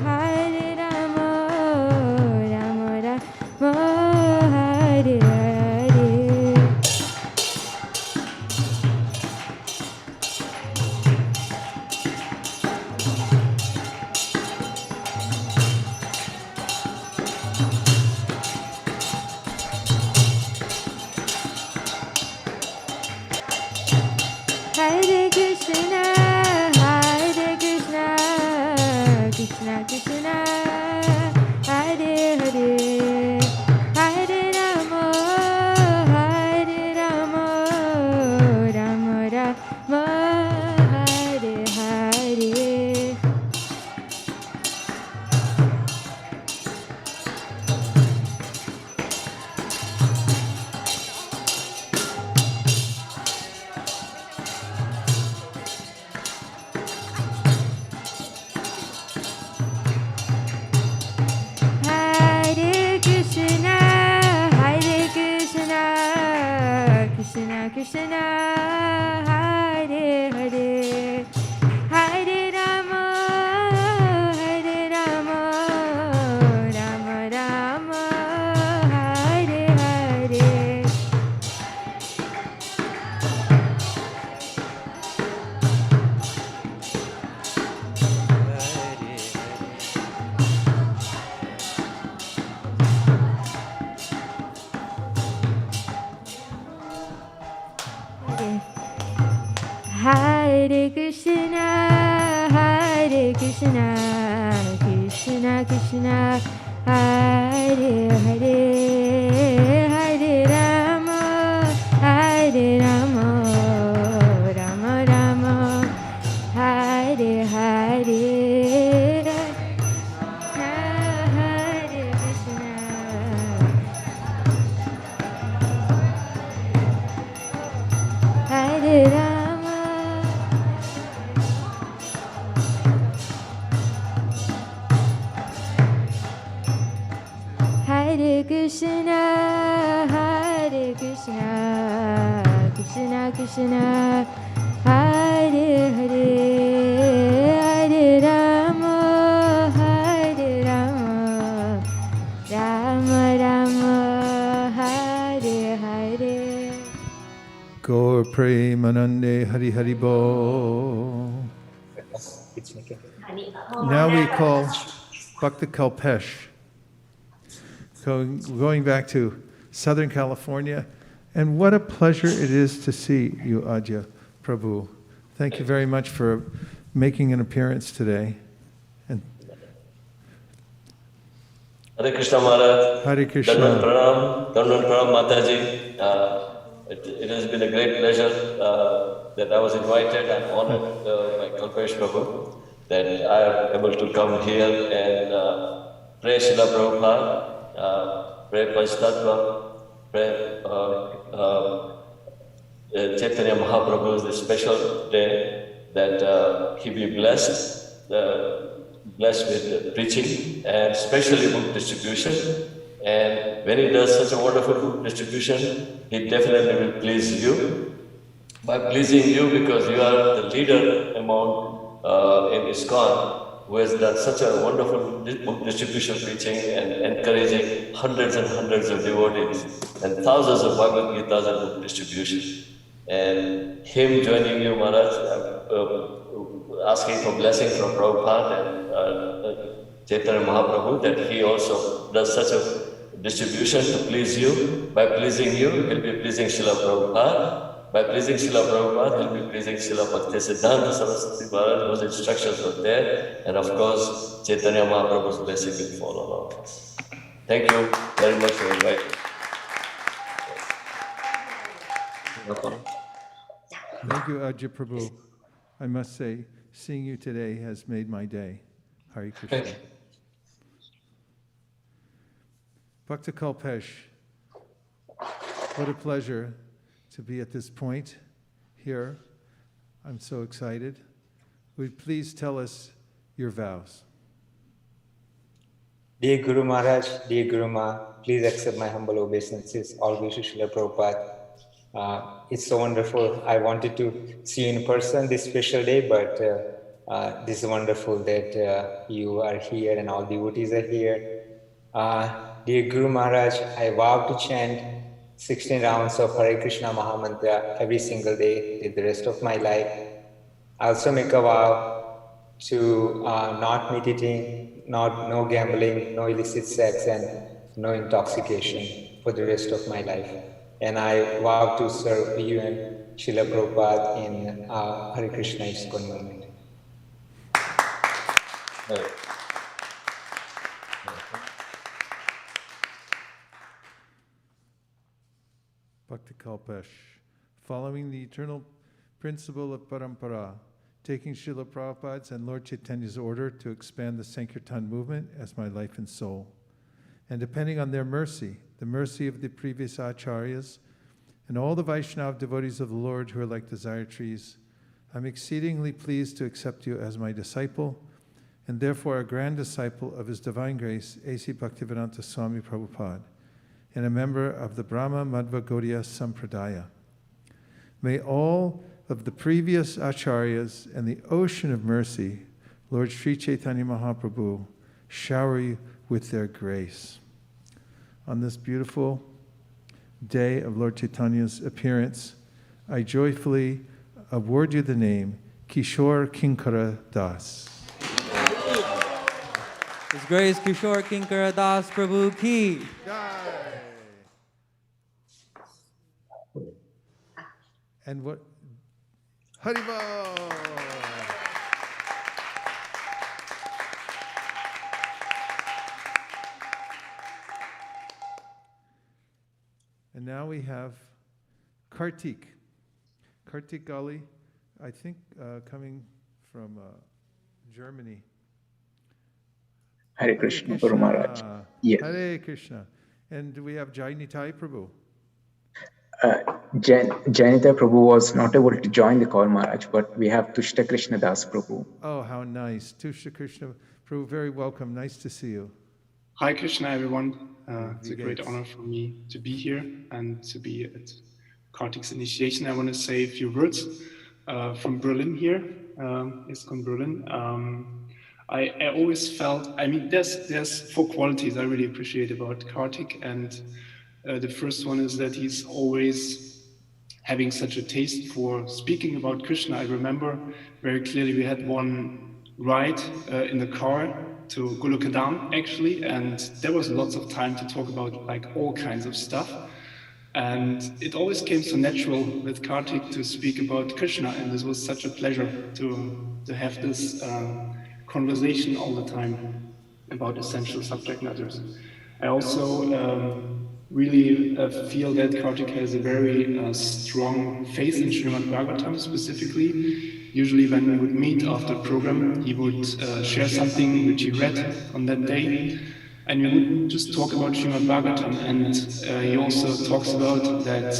Hare Rama Rama Rama Hare Hare Hare Krishna Krishna Krishna Hare Hare Hare Rama Rama Rama Hare Hare Krishna Krishna Hare Hare Hare Rama Rama Rama Hare Hare Hare Krishna Krishna Krishna Hare Hare Hare Rama Rama Rama Hare Hare Hare Krishna Hare Rama Hare Krishna Krishna Krishna Hare Hare Hare Rama Rama Rama Hare Hare Gaur Premanande Hari Hari Bo. Now we call Bhakta Kalpesh. Going back to Southern California, and what a pleasure it is to see you, Ajya Prabhu. Thank you very much for making an appearance today. And Hare Krishna Maharaj. Hare Krishna. Dandan Pranam Mataji. It has been a great pleasure that I was invited and honored by Kalpesh Prabhu that I am able to come here and pray Srila Prabhupada, pray Panchtattva, pray Chaitanya Mahaprabhu's this special day that he be blessed, blessed with preaching and especially book distribution. And when he does such a wonderful book distribution, he definitely will please you. By pleasing you, because you are the leader among in ISKCON, who has done such a wonderful book distribution preaching and encouraging hundreds and hundreds of devotees and thousands of Bhagavad Gita's and book distribution. And him joining you, Maharaj, asking for blessing from Prabhupada and Chaitanya Mahaprabhu, that he also does such a distribution to please you. By pleasing you, he will be pleasing Srila Prabhupada. By pleasing Srila Prabhupada, he will be pleasing Srila Bhaktisiddhanta Saraswati Maharaj, whose instructions were there. And of course, Chaitanya Mahaprabhu's blessing will fall on all of us. Thank you very much for inviting me. Thank you, Ajay Prabhu. I must say, seeing you today has made my day. Hare Krishna. Bhakta Kalpesh, what a pleasure to be at this point here. I'm so excited. Would you please tell us your vows? Dear Guru Maharaj, dear Guru Ma, please accept my humble obeisances. All glory to Srila Prabhupada. It's so wonderful. I wanted to see you in person this special day, but this is wonderful that you are here and all devotees are here. Dear Guru Maharaj, I vow to chant 16 rounds of Hare Krishna Mahamantra every single day till the rest of my life. I also make a vow to not meat eating, no gambling, no illicit sex, and no intoxication for the rest of my life. And I vow to serve you and Srila Prabhupada in Hare Krishna ISKCON movement. Bhakti Kalpesh, following the eternal principle of parampara, taking Srila Prabhupada's and Lord Chaitanya's order to expand the Sankirtan movement as my life and soul. And depending on their mercy, the mercy of the previous acharyas, and all the Vaishnava devotees of the Lord who are like desire trees, I'm exceedingly pleased to accept you as my disciple, and therefore a grand disciple of His Divine Grace, A.C. Bhaktivedanta Swami Prabhupada, and a member of the Brahma Madhva Gaudiya Sampradaya. May all of the previous acharyas and the ocean of mercy, Lord Sri Chaitanya Mahaprabhu, shower you with their grace. On this beautiful day of Lord Chaitanya's appearance, I joyfully award you the name Kishore Kinkara Das. His Grace Kishore Kinkara Das Prabhu Ki. And what? Haribol! And now we have Kartik. Kartik Gali, I think coming from Germany. Hare Krishna, Guru Maharaj. Yes. Hare Krishna. And we have Jai Nitai Prabhu. Jainita Prabhu was not able to join the call, Maharaj, but we have Tushta Krishna Das Prabhu. Oh, how nice. Tushta Krishna Prabhu, very welcome. Nice to see you. Hi, Krishna, everyone. It's a great honor for me to be here and to be at Kartik's initiation. I want to say a few words from Berlin here, ISKCON Berlin. I always felt, I mean, there's 4 qualities I really appreciate about Kartik, and the first one is that he's always having such a taste for speaking about Krishna. I remember very clearly we had one ride in the car to Golokadam actually, and there was lots of time to talk about like all kinds of stuff. And it always came so natural with Kartik to speak about Krishna, and this was such a pleasure to have this conversation all the time about essential subject matters. I also really feel that Kartik has a very strong faith in Srimad Bhagavatam specifically. Usually when we would meet after the program, he would share something which he read on that day, and we would just talk about Srimad Bhagavatam, and he also talks about that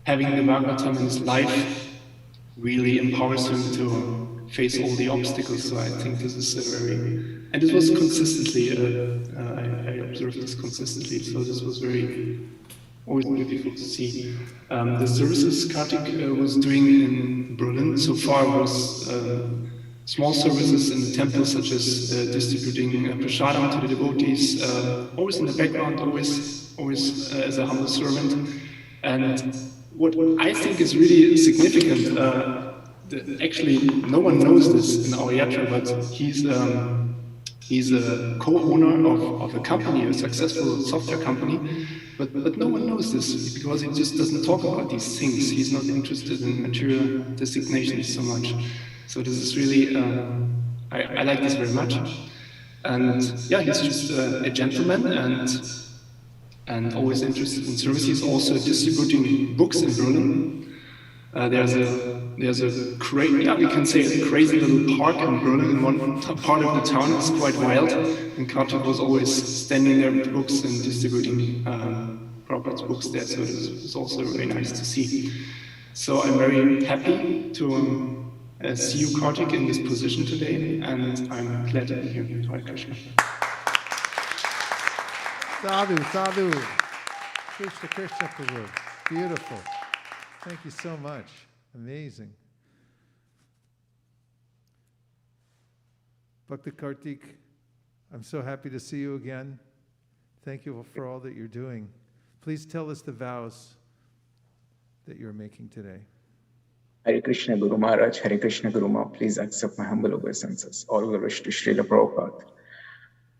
having the Bhagavatam in his life really empowers him to face all the obstacles. So I think this is a very, and this was consistently, I observed this consistently, so this was always beautiful to see. The services Kartik was doing in Berlin so far was small services in the temple, such as distributing prasadam to the devotees, always in the background, always as a humble servant. And what I think is really significant, actually no one knows this in our yatra, but he's a co-owner of a company, a successful software company, but no one knows this because he just doesn't talk about these things. He's not interested in material designations so much. So this is really, I like this very much. And yeah, he's just a gentleman and always interested in service. He's also distributing books in Berlin. There's a we can say a crazy little park in Berlin. In one part of the town, it's quite wild, and Kartik was always standing there with books and distributing Prabhupada's books there. So it's also very nice to see. So I'm very happy to see you, Kartik, in this position today, and I'm glad to be here. Hare Krishna. Sadhu, sadhu. Krishna, Krishna, Prabhu. Beautiful. Thank you so much. Amazing. Bhakti Kartik, I'm so happy to see you again. Thank you for all that you're doing. Please tell us the vows that you're making today. Hare Krishna Guru Maharaj, Hare Krishna Guru Ma, please accept my humble obeisances. All glories to Srila Prabhupada.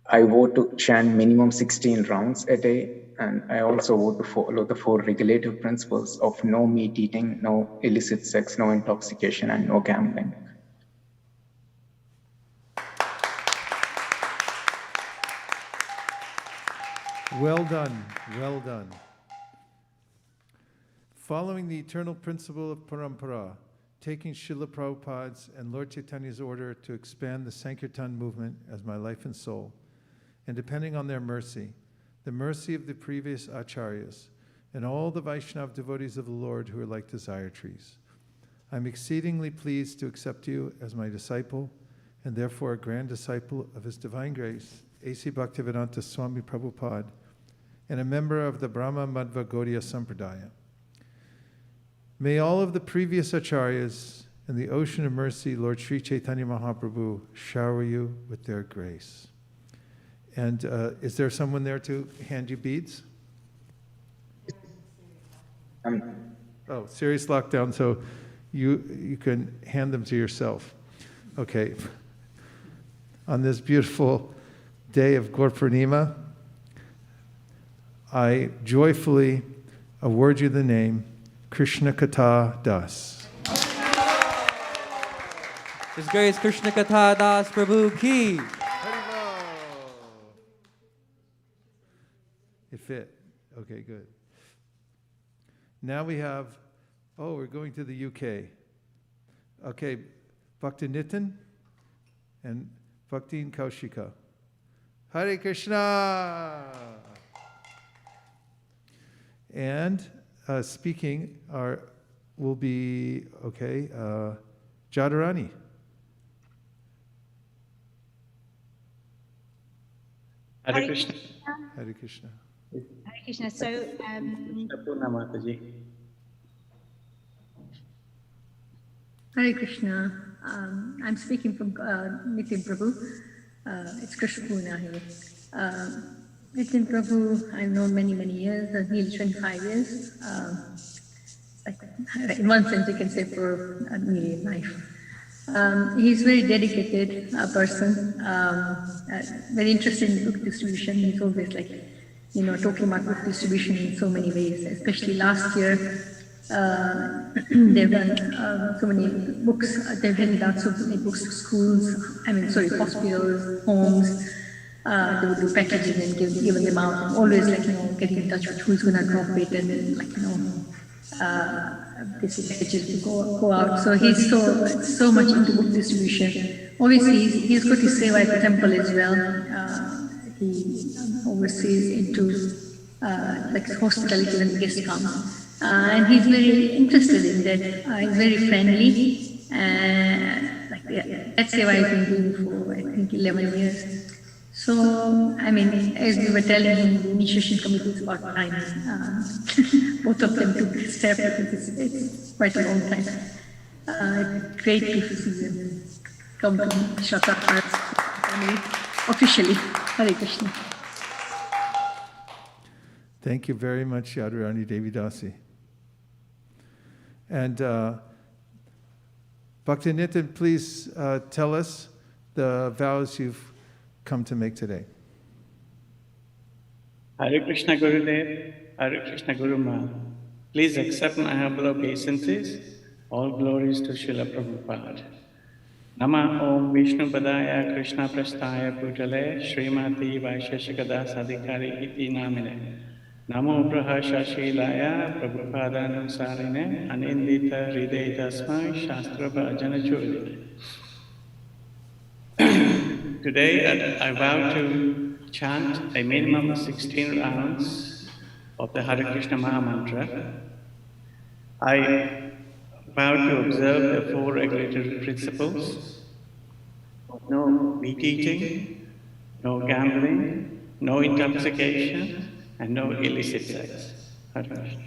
I vow to chant minimum 16 rounds a day, and I also vow to follow the 4 regulative principles of no meat eating, no illicit sex, no intoxication, and no gambling. Well done, well done. Following the eternal principle of parampara, taking Srila Prabhupada's and Lord Chaitanya's order to expand the Sankirtan movement as my life and soul, and depending on their mercy, the mercy of the previous acharyas, and all the Vaishnava devotees of the Lord who are like desire trees, I'm exceedingly pleased to accept you as my disciple, and therefore a grand disciple of His Divine Grace, A.C. Bhaktivedanta Swami Prabhupada, and a member of the Brahma Madhva Gaudiya Sampradaya. May all of the previous acharyas and the ocean of mercy, Lord Sri Chaitanya Mahaprabhu, shower you with their grace. And is there someone there to hand you beads? Oh, serious lockdown, so you can hand them to yourself. Okay. On this beautiful day of Gaur Purnima, I joyfully award you the name Krishna Katha Das. His Grace Krishna Katha Das Prabhu Ki. It fit. Okay, good. Now we have, we're going to the UK. Okay, Bhakti Nitin and Bhakti Kaushika. Hare Krishna! And speaking will be, Jadharani. Hare Krishna. Hare Krishna. Hare Krishna. So, Hare Krishna. I'm speaking from Nitin Prabhu. It's Krishna Purna here. Nitin Prabhu, I've known many, many years, nearly 25 years. In one sense, you can say for nearly life. He's a very dedicated person, very interested in book distribution. He's always talking about book distribution in so many ways, especially last year. They've done so many books, they've handed out so many books to schools, hospitals, homes. They would do packaging and giving them out, and always getting in touch with who's going to drop it, and this packages to go out. So he's so much into book distribution. Obviously, he's got his seva at the temple as well. He oversees into hospitality when guests come, and he's very interested in that. He's very friendly, and that's seva I've been doing for I think 11 years. So, as we were telling him, the initiation committee is about time. Both of them took this step because it's quite a long time. Great to see them come to Shata family officially. Hare Krishna. Thank you very much, Yadurani Devi Dasi. And Bhakti Nitin, please tell us the vows you've come to make today. Hare Krishna Gurudev, Hare Krishna Guru Ma. Please accept my humble obeisances. All glories to Srila Prabhupada. Nama Om Vishnu Padaya Krishna Prasthaya Bhutale Srimati Vaisesika Dasa Adhikari Iti Namine Namo Prahasha Shilaya Prabhupada Anindita Hriday Tasmai Shastra Bhajana Chodine. Today I vow to chant a minimum of 16 rounds of the Hare Krishna Maha Mantra. I vow to observe the four regulatory principles: no meat eating, no gambling, no intoxication, and no illicit sex. Hare Krishna.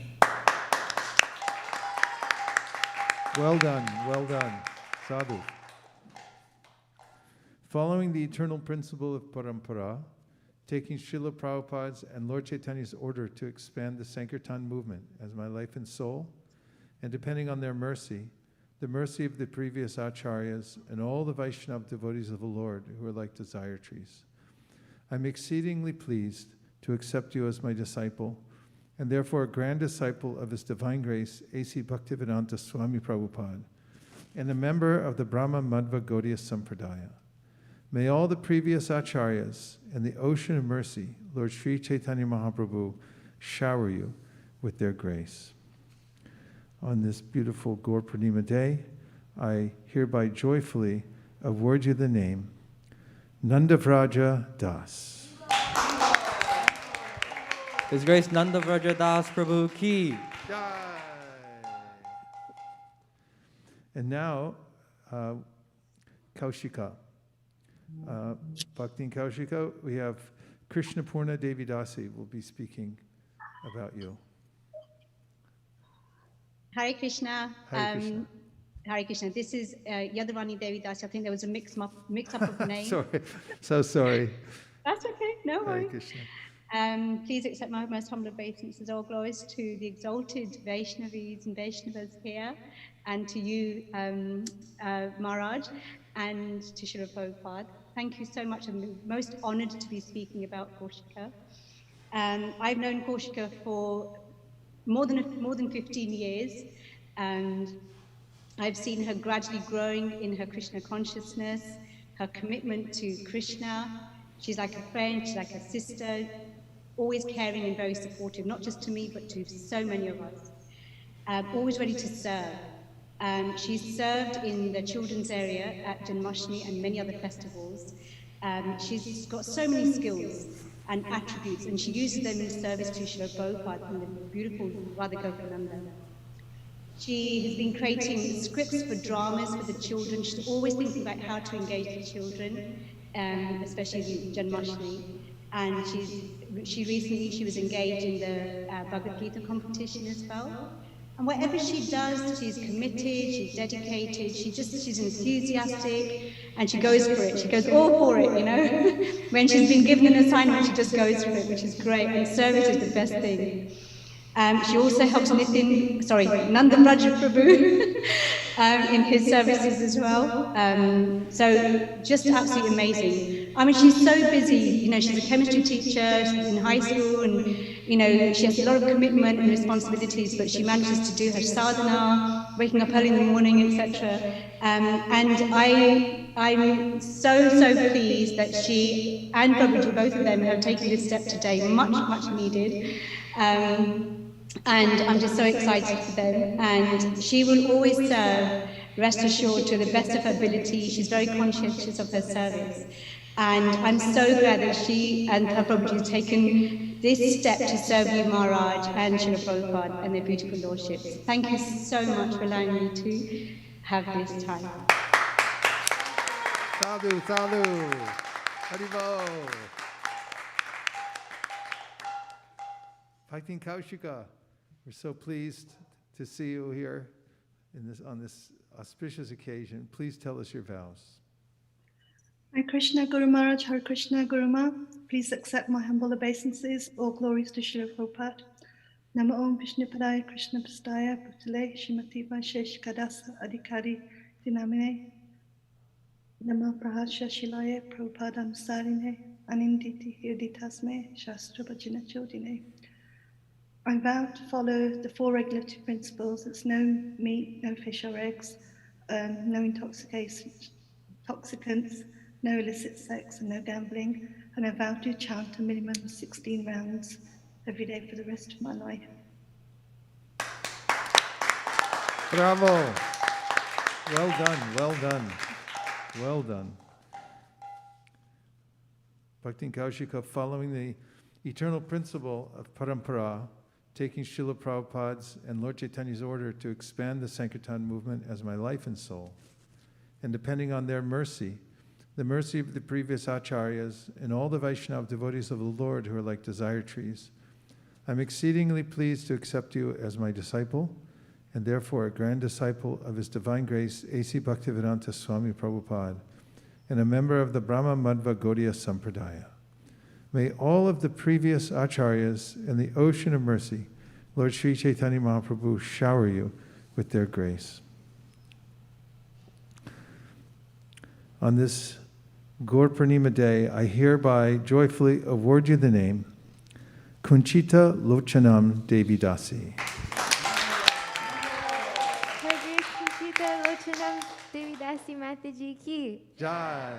Well done, well done. Sadhu. Following the eternal principle of parampara, taking Srila Prabhupada's and Lord Chaitanya's order to expand the Sankirtan movement as my life and soul, and depending on their mercy, the mercy of the previous acharyas and all the Vaishnava devotees of the Lord who are like desire trees, I'm exceedingly pleased to accept you as my disciple, and therefore a grand disciple of His Divine Grace, A.C. Bhaktivedanta Swami Prabhupada, and a member of the Brahma Madhva Gaudiya Sampradaya. May all the previous acharyas and the ocean of mercy, Lord Sri Chaitanya Mahaprabhu, shower you with their grace. On this beautiful Gaur Purnima day, I hereby joyfully award you the name Nandavraja Das. His Grace Nandavraja Das Prabhu Ki. And now, Kaushika. Bhakti and Kaushika, we have Krishna Purna Devi Dasi will be speaking about you. Hare Krishna. Hare Krishna. Hare Krishna. This is Yadavani Devi Dasi. I think there was a mix-up of the name. Sorry, so sorry. That's okay, no Hare worries. Krishna. Please accept my most humble obeisances. All glories to the exalted Vaishnavis and Vaishnavas here, and to you, Maharaj, and to Srila Prabhupada. Thank you so much. I'm most honored to be speaking about Kaushika. I've known Kaushika for more than 15 years, and I've seen her gradually growing in her Krishna consciousness, her commitment to Krishna. She's like a friend, she's like a sister, always caring and very supportive, not just to me, but to so many of us. Always ready to serve. She's served in the children's area at Janmashtami and many other festivals. She's got so many skills and attributes, and she uses them in service to Srila Prabhupada in the beautiful Radha Gokulananda. She has been creating scripts for dramas for the children. She's always thinking about how to engage the children, especially in Janmashtami. And she recently was engaged in the Bhagavad Gita competition as well. And whatever she does, she's committed, she's dedicated, she's enthusiastic, and she goes for it. She goes all for it, you know. When she's been given an assignment, she just goes for it, which is great. And service is the best thing. She also helps Nandavraja Prabhu in his services as well. So just absolutely amazing. I mean, she's so busy. You know, she's a chemistry teacher in high school, and you know, she has a lot of commitment and responsibilities. But she manages to do her sadhana, waking up early in the morning, etc. And I'm so pleased that she and Prabhuji, both of them, have taken this step today. Much needed. And I'm just so excited for them. And she will always serve, rest assured, to the best of her ability. She's very conscientious of her service. And I'm so glad that she and her Prabhuji have taken this step to serve you, Maharaj, and Srila Prabhupada and their beautiful lordships. Thank you so much for allowing me to have this time. Sadhu, sadhu. Haribo. Bhakti and Kaushika. We're so pleased to see you here on this auspicious occasion. Please tell us your vows. Hare Krishna Guru Maharaj, Hare Krishna Guru Ma. Please accept my humble obeisances. All glories to Srila Prabhupada. Namo Om Vishnu Padaya Krishna Prasthaya Bhutale Srimati Vaisesika Dasa Adhikari Dinamine Namo Prahasya Shilaya Prabhupada Anusarine Aninditi Hirditasme Shastra Bhajana Chodine. I vow to follow the four regulatory principles. It's no meat, no fish or eggs, no intoxication, intoxicants, no illicit sex, and no gambling. And I vow to chant a minimum of 16 rounds every day for the rest of my life. Bravo. Well done, well done, well done. Bhakti Kaushika, following the eternal principle of parampara, taking Srila Prabhupada's and Lord Chaitanya's order to expand the Sankirtan movement as my life and soul, and depending on their mercy, the mercy of the previous acharyas and all the Vaishnava devotees of the Lord who are like desire trees, I'm exceedingly pleased to accept you as my disciple, and therefore a grand disciple of His Divine Grace, A.C. Bhaktivedanta Swami Prabhupada, and a member of the Brahma Madhva Gaudiya Sampradaya. May all of the previous acharyas and the ocean of mercy, Lord Sri Chaitanya Mahaprabhu, shower you with their grace. On this Gaur Purnima day, I hereby joyfully award you the name Kunchita Lochanam Devi Dasi. Kunchita Lochanam Devi Dasi Mataji ki Jai.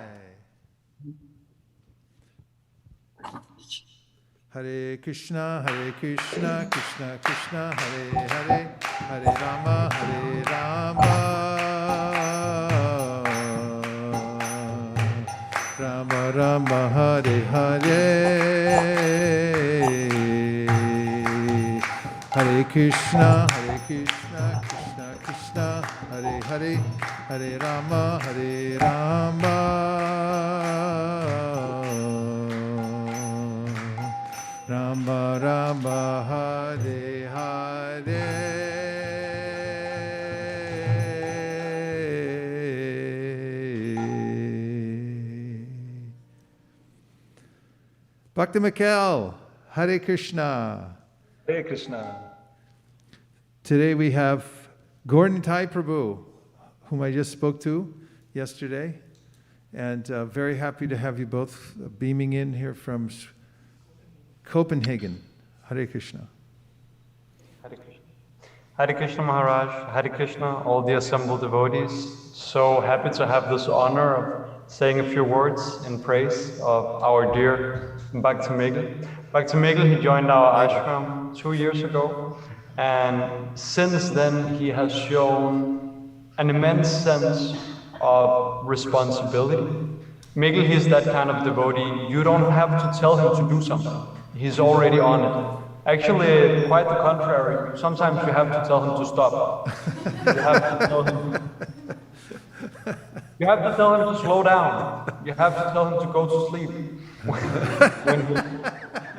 Hare Krishna, Krishna Krishna, Hare Hare, Hare Rama, Rama Rama, Hare Hare. Hare Krishna, Krishna Krishna, Hare Hare, Hare Rama, Rama Rama, Hare Hare. Bhakti Mikhail, Hare Krishna. Hare Krishna. Today we have Gaurnitai Prabhu, whom I just spoke to yesterday, and very happy to have you both beaming in here from Copenhagen. Hare Krishna. Hare Krishna. Hare Krishna Maharaj, Hare Krishna, all the assembled devotees. So happy to have this honor of saying a few words in praise of our dear Bhakti Mikhail. Bhakti Mikhail, he joined our ashram 2 years ago, and since then he has shown an immense sense of responsibility. Mikhail, he's that kind of devotee, you don't have to tell him to do something. He's already on it. Actually, quite the contrary. Sometimes you have to tell him to stop. You have to tell him. You have to tell him to slow down. You have to tell him to go to sleep. When he's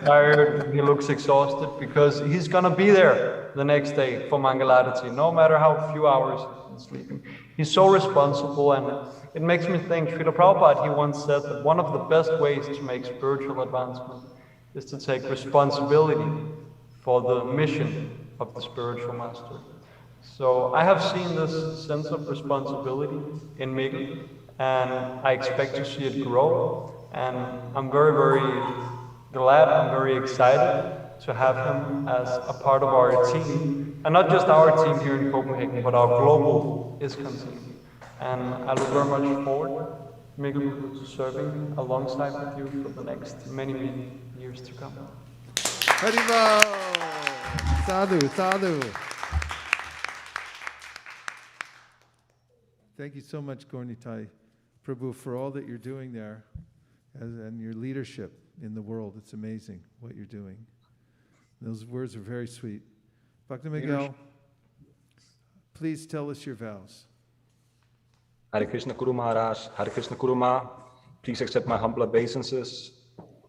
tired, he looks exhausted, because he's gonna be there the next day for Mangalarati, no matter how few hours he's sleeping. He's so responsible, and it makes me think, Srila Prabhupada, he once said that one of the best ways to make spiritual advancement is to take responsibility for the mission of the spiritual master. So I have seen this sense of responsibility in Mikhail, and I expect to see it grow, and I'm very, very glad, I'm very excited to have him as a part of our team, and not just our team here in Copenhagen, but our global ISKCON team. And I look very much forward, Mikhail, to serving alongside with you for the next many, many years to come. Haribo! Sadhu, sadhu. Thank you so much, Gaurnitai Prabhu, for all that you're doing there and your leadership in the world. It's amazing what you're doing. Those words are very sweet. Bhakti Miguel, please tell us your vows. Hare Krishna Guru Maharaj, Hare Krishna Guru Ma, please accept my humble obeisances.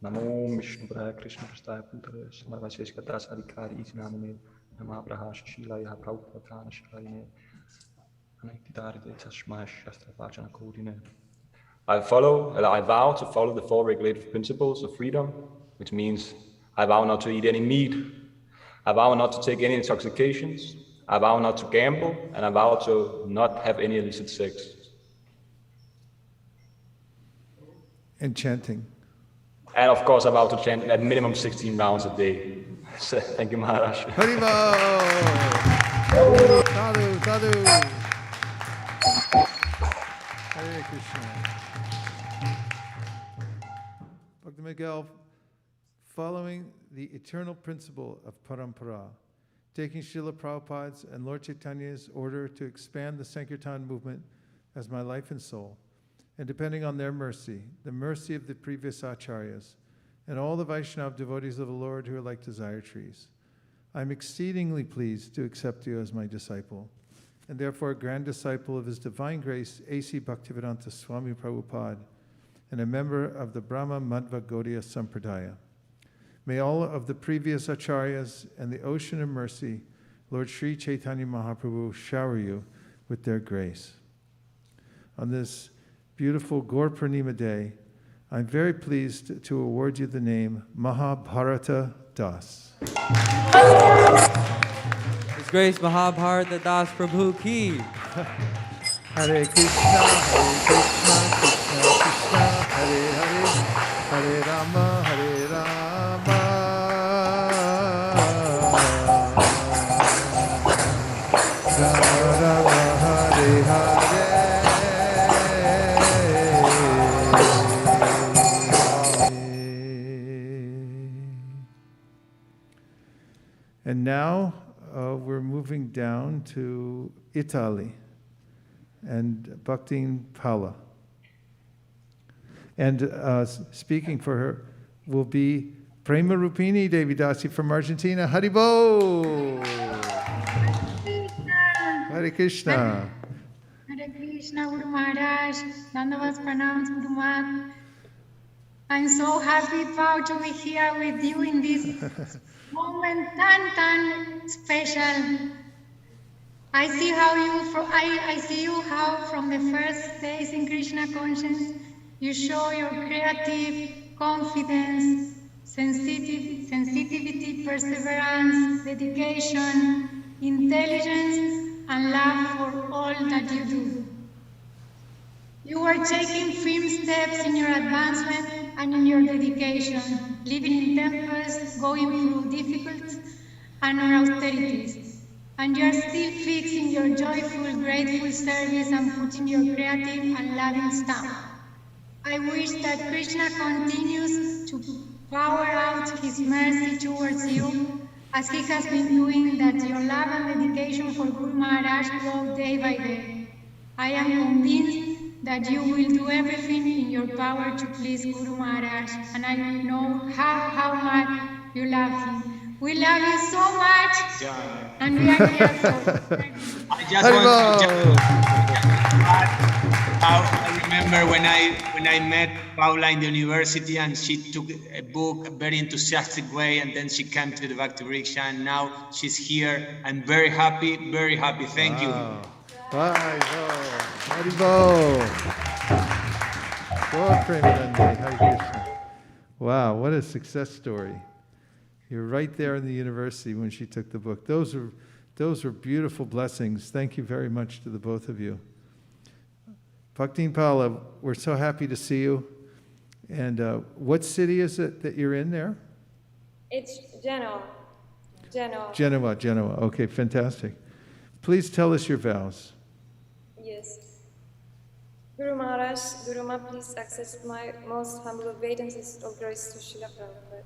Namo Vishnu Padaya Krishna Prastaya Putara Srimad Vaisesika Dasa Adhikari Iti Namane Nama Praha Shilaya Prabhupada Shilayane Anaitidari Tashmaya Shastra Vajana Kodine. I vow to follow the 4 regulative principles of freedom, which means I vow not to eat any meat, I vow not to take any intoxications, I vow not to gamble, and I vow to not have any illicit sex. And chanting. And of course, I vow to chant at minimum 16 rounds a day. So, thank you, Maharaj. Haribo! Sadhu, sadhu. Hare Krishna. Bhakti Miguel, following the eternal principle of parampara, taking Srila Prabhupada's and Lord Chaitanya's order to expand the Sankirtan movement as my life and soul, and depending on their mercy, the mercy of the previous acharyas, and all the Vaishnava devotees of the Lord who are like desire trees, I'm exceedingly pleased to accept you as my disciple, and therefore a grand disciple of His Divine Grace, A.C. Bhaktivedanta Swami Prabhupada, and a member of the Brahma Madhva Gaudiya Sampradaya. May all of the previous acharyas and the ocean of mercy, Lord Sri Chaitanya Mahaprabhu, shower you with their grace. On this beautiful Gaur Purnima day, I'm very pleased to award you the name Mahabharata Das. His Grace Mahabharata Das Prabhu ki. Hare Krishna, Krishna Krishna, Hare Hare, Hare Rama, Hare Rama, Rama Rama, Hare Hare. And now we're moving down to Italy and Bhaktin Pala. And speaking for her will be Prema Rupini Devi Dasi from Argentina. Haribo! Hare Krishna. Hare Krishna, Guru Maharaj. Dandavats pranams, Guru Maharaj. I'm so happy, proud to be here with you in this moment tan special. I see you how from the first days in Krishna conscience you show your creative confidence, sensitivity, perseverance, dedication, intelligence, and love for all that you do. You are taking firm steps in your advancement and in your dedication, living in temples, going through difficulties and austerities. And you are still fixing your joyful, grateful service and putting your creative and loving stamp. I wish that Krishna continues to pour out His mercy towards you as He has been doing, that your love and dedication for Guru Maharaj grow day by day. I am convinced that you will do everything in your power to please Guru Maharaj, and I know how much you love him. We love you so much, and we are here for I just want to I remember when I met Paula in the university, and she took a book a very enthusiastic way, and then she came to the Bhakti Vriksha, and now she's here. I'm very happy, very happy. Thank you. Wow, what a success story. You're right there in the university when she took the book. Those are beautiful blessings. Thank you very much to the both of you. Bhaktin Pala, we're so happy to see you. And what city is it that you're in there? It's Genoa. Genoa. Okay, fantastic. Please tell us your vows. Yes. Guru Maharaj, Guru Ma, please accept my most humble obeisances, all glories to Srila Prabhupada.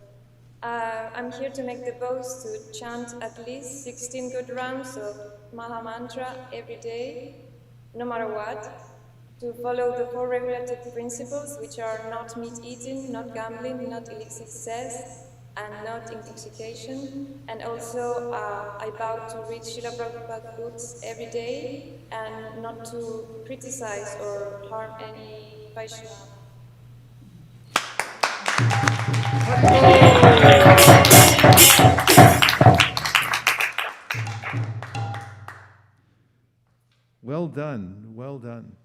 I'm here to make the vows to chant at least 16 good rounds of Maha Mantra every day, no matter what, to follow the 4 regulative principles, which are not meat eating, not gambling, not illicit sex, and not intoxication. And also, I vow to read Srila Prabhupada books every day and not to criticize or harm any Vaishnava. Well done, well done.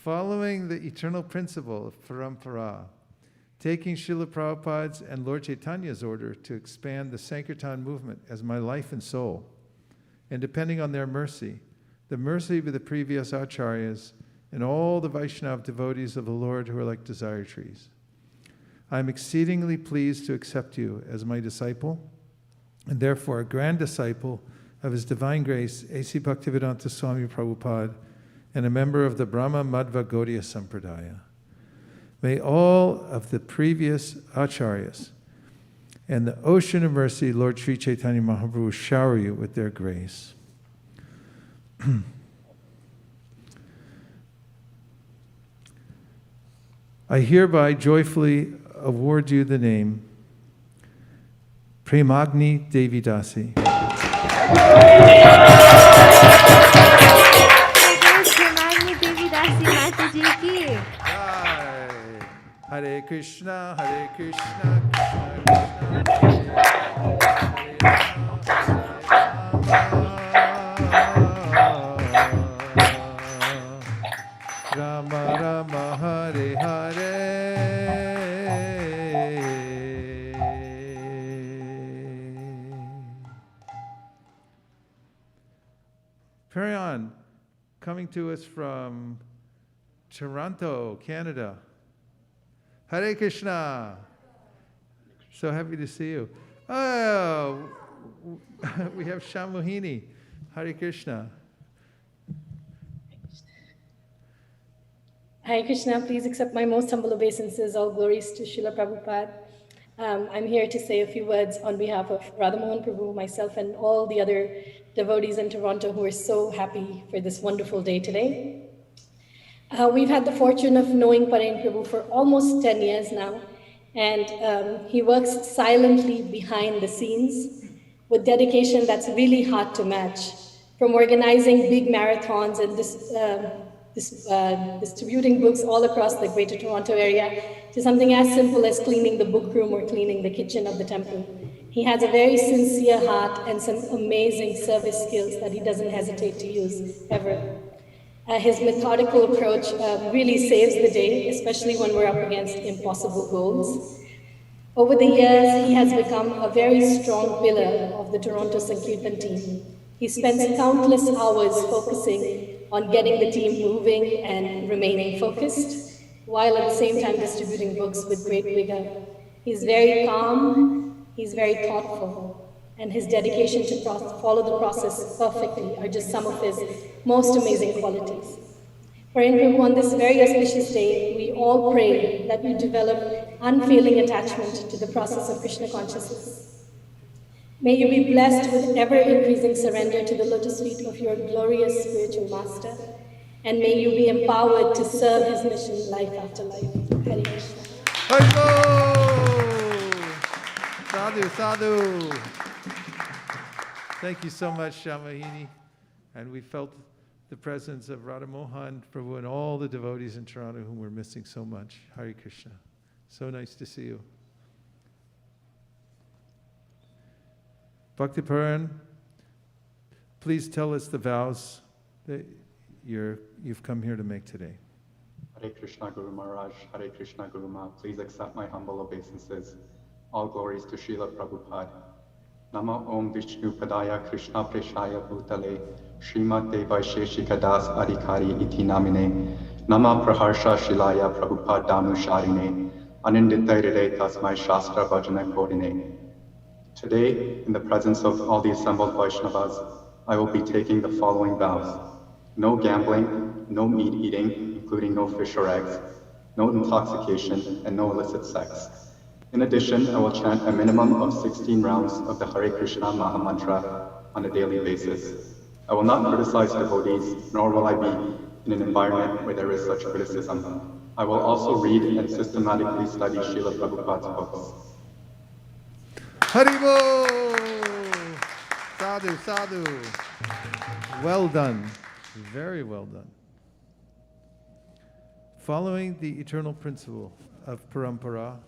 Following the eternal principle of parampara, taking Srila Prabhupada's and Lord Chaitanya's order to expand the Sankirtan movement as my life and soul, and depending on their mercy, the mercy of the previous acharyas, and all the Vaishnava devotees of the Lord who are like desire trees, I am exceedingly pleased to accept you as my disciple, and therefore a grand disciple of His Divine Grace, A.C. Bhaktivedanta Swami Prabhupada, and a member of the Brahma Madhva Gaudiya Sampradaya. May all of the previous acharyas and the ocean of mercy, Lord Sri Chaitanya Mahaprabhu, shower you with their grace. I hereby joyfully award you the name Premagni Devi Dasi. Premagni Devi Dasi Mata Ji ki. Hare Krishna, Hare Krishna, Krishna Krishna, Rama Rama, Hare Hare. Perion, coming to us from Toronto, Canada. Hare Krishna. So happy to see you. Oh, we have Shamuhini. Hare Krishna. Hare Krishna, please accept my most humble obeisances. All glories to Srila Prabhupada. I'm here to say a few words on behalf of Radha Mohan Prabhu, myself, and all the other devotees in Toronto who are so happy for this wonderful day today. We've had the fortune of knowing Parain Prabhu for almost 10 years now, and he works silently behind the scenes with dedication that's really hard to match. From organizing big marathons and distributing books all across the Greater Toronto area to something as simple as cleaning the book room or cleaning the kitchen of the temple. He has a very sincere heart and some amazing service skills that he doesn't hesitate to use ever. His methodical approach really saves the day, especially when we're up against impossible goals. Over the years, he has become a very strong pillar of the Toronto Sankirtan team. He spends countless hours focusing on getting the team moving and remaining focused, while at the same time distributing books with great vigor. He's very calm, he's very thoughtful, and his dedication to follow the process perfectly are just some of his most amazing qualities. Parain Prabhu, on this very auspicious day, we all pray that you develop unfailing attachment to the process of Krishna consciousness. May you be blessed with ever-increasing surrender to the lotus feet of your glorious spiritual master, and may you be empowered to serve his mission life after life. Hare Krishna. Sadhu, sadhu. Thank you so much, Shamahini. And we felt the presence of Radha Mohan Prabhu and all the devotees in Toronto whom we're missing so much. Hare Krishna. So nice to see you. Bhakti Paran, please tell us the vows that you've come here to make today. Hare Krishna Guru Maharaj, Hare Krishna Guru Ma, please accept my humble obeisances. All glories to Srila Prabhupada. Nama Om Vishnu Padaya Krishna Preshaya Bhutale Srimate Vaisesika Das Adhikari Iti Namine Nama Praharsha Shilaya Prabhupada Danusharine Aninditairire Tasmai Shastra Bhajana Kodine. Today, in the presence of all the assembled Vaishnavas, I will be taking the following vows. No gambling, no meat eating, including no fish or eggs, no intoxication, and no illicit sex. In addition, I will chant a minimum of 16 rounds of the Hare Krishna Maha Mantra on a daily basis. I will not criticize devotees, nor will I be in an environment where there is such criticism. I will also read and systematically study Srila Prabhupada's books. Haribo! Sadhu, sadhu. Well done. Very well done. Following the eternal principle of parampara,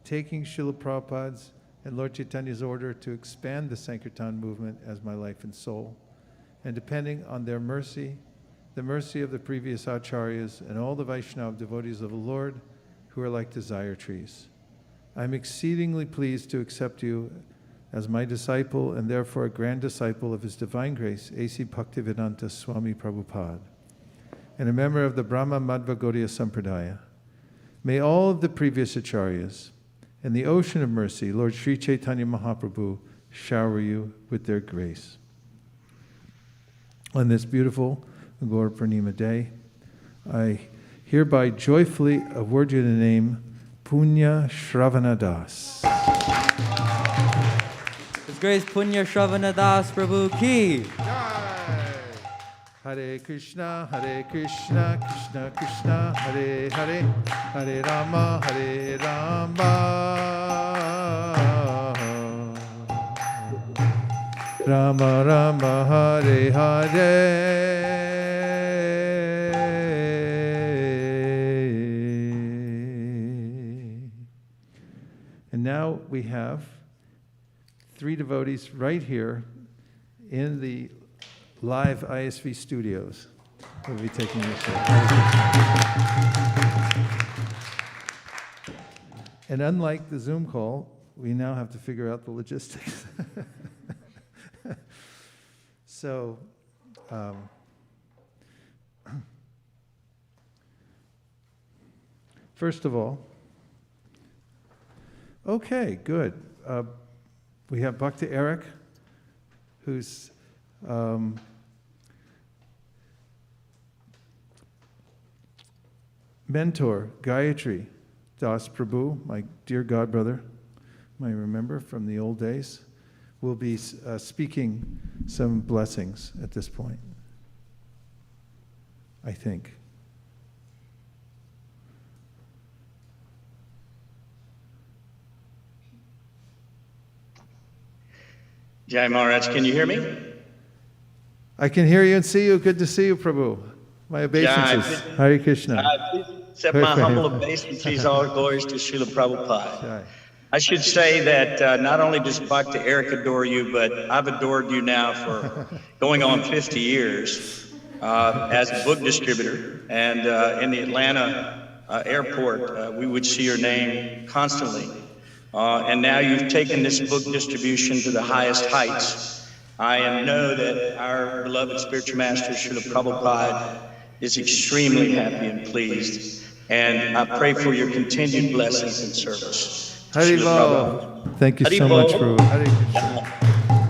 taking Srila Prabhupada's and Lord Chaitanya's order to expand the Sankirtan movement as my life and soul, and depending on their mercy, the mercy of the previous acharyas and all the Vaishnava devotees of the Lord who are like desire trees. I'm exceedingly pleased to accept you as my disciple and therefore a grand disciple of His Divine Grace, A.C. Bhaktivedanta Swami Prabhupada, and a member of the Brahma Madhva Gaudiya Sampradaya. May all of the previous acharyas and the ocean of mercy, Lord Sri Chaitanya Mahaprabhu, shower you with their grace. on this beautiful Gaur Purnima day, I hereby joyfully award you the name Punya Shravana Das. His Grace Punya Shravana Das Prabhu Ki. Hare Krishna, Krishna Krishna, Hare Hare, Hare Rama, Rama Rama, Hare Hare. And now we have 3 devotees right here in the live ISV studios. We'll be taking this show. And unlike the Zoom call, we now have to figure out the logistics. So, first of all, okay, good. We have Bhakta Eric, who's mentor, Gayatri Das Prabhu, my dear godbrother, I remember from the old days, will be speaking some blessings at this point, I think. Jai Maharaj, can you hear me? I can hear you and see you. Good to see you, Prabhu. My obeisances. Hare Krishna. Please accept my humble obeisances. All glories to Srila Prabhupada. I should say that not only does Bhakta Eric adore you, but I've adored you now for going on 50 years as a book distributor. And in the Atlanta airport, we would see your name constantly. And now you've taken this book distribution to the highest heights. I know that our beloved spiritual master, Srila Prabhupada, is extremely happy and pleased. And I pray for your continued blessings and service. Haribol. Thank you so much, Prabhu.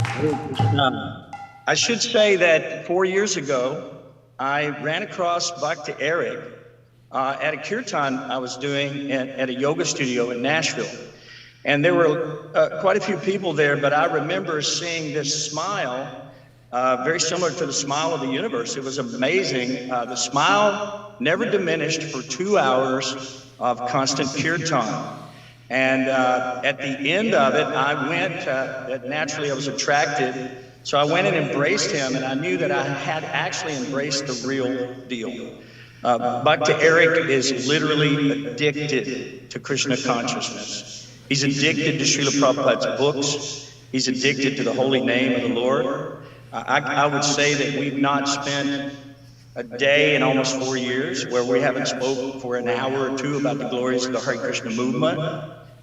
Hare Krishna. I should say that 4 years ago, I ran across Bhakta Eric at a kirtan I was doing at a yoga studio in Nashville. And there were quite a few people there, but I remember seeing this smile, very similar to the smile of the universe. It was amazing. The smile never diminished for 2 hours of constant kirtan. And at the end of it, I went, naturally I was attracted, so I went and embraced him, and I knew that I had actually embraced the real deal. Bhakta Eric is literally addicted to Krishna consciousness. He's addicted to Srila Prabhupada's books. He's addicted to the holy name of the Lord. I would say that we've not spent a day in almost 4 years where we haven't spoke for an hour or two about the glories of the Hare Krishna movement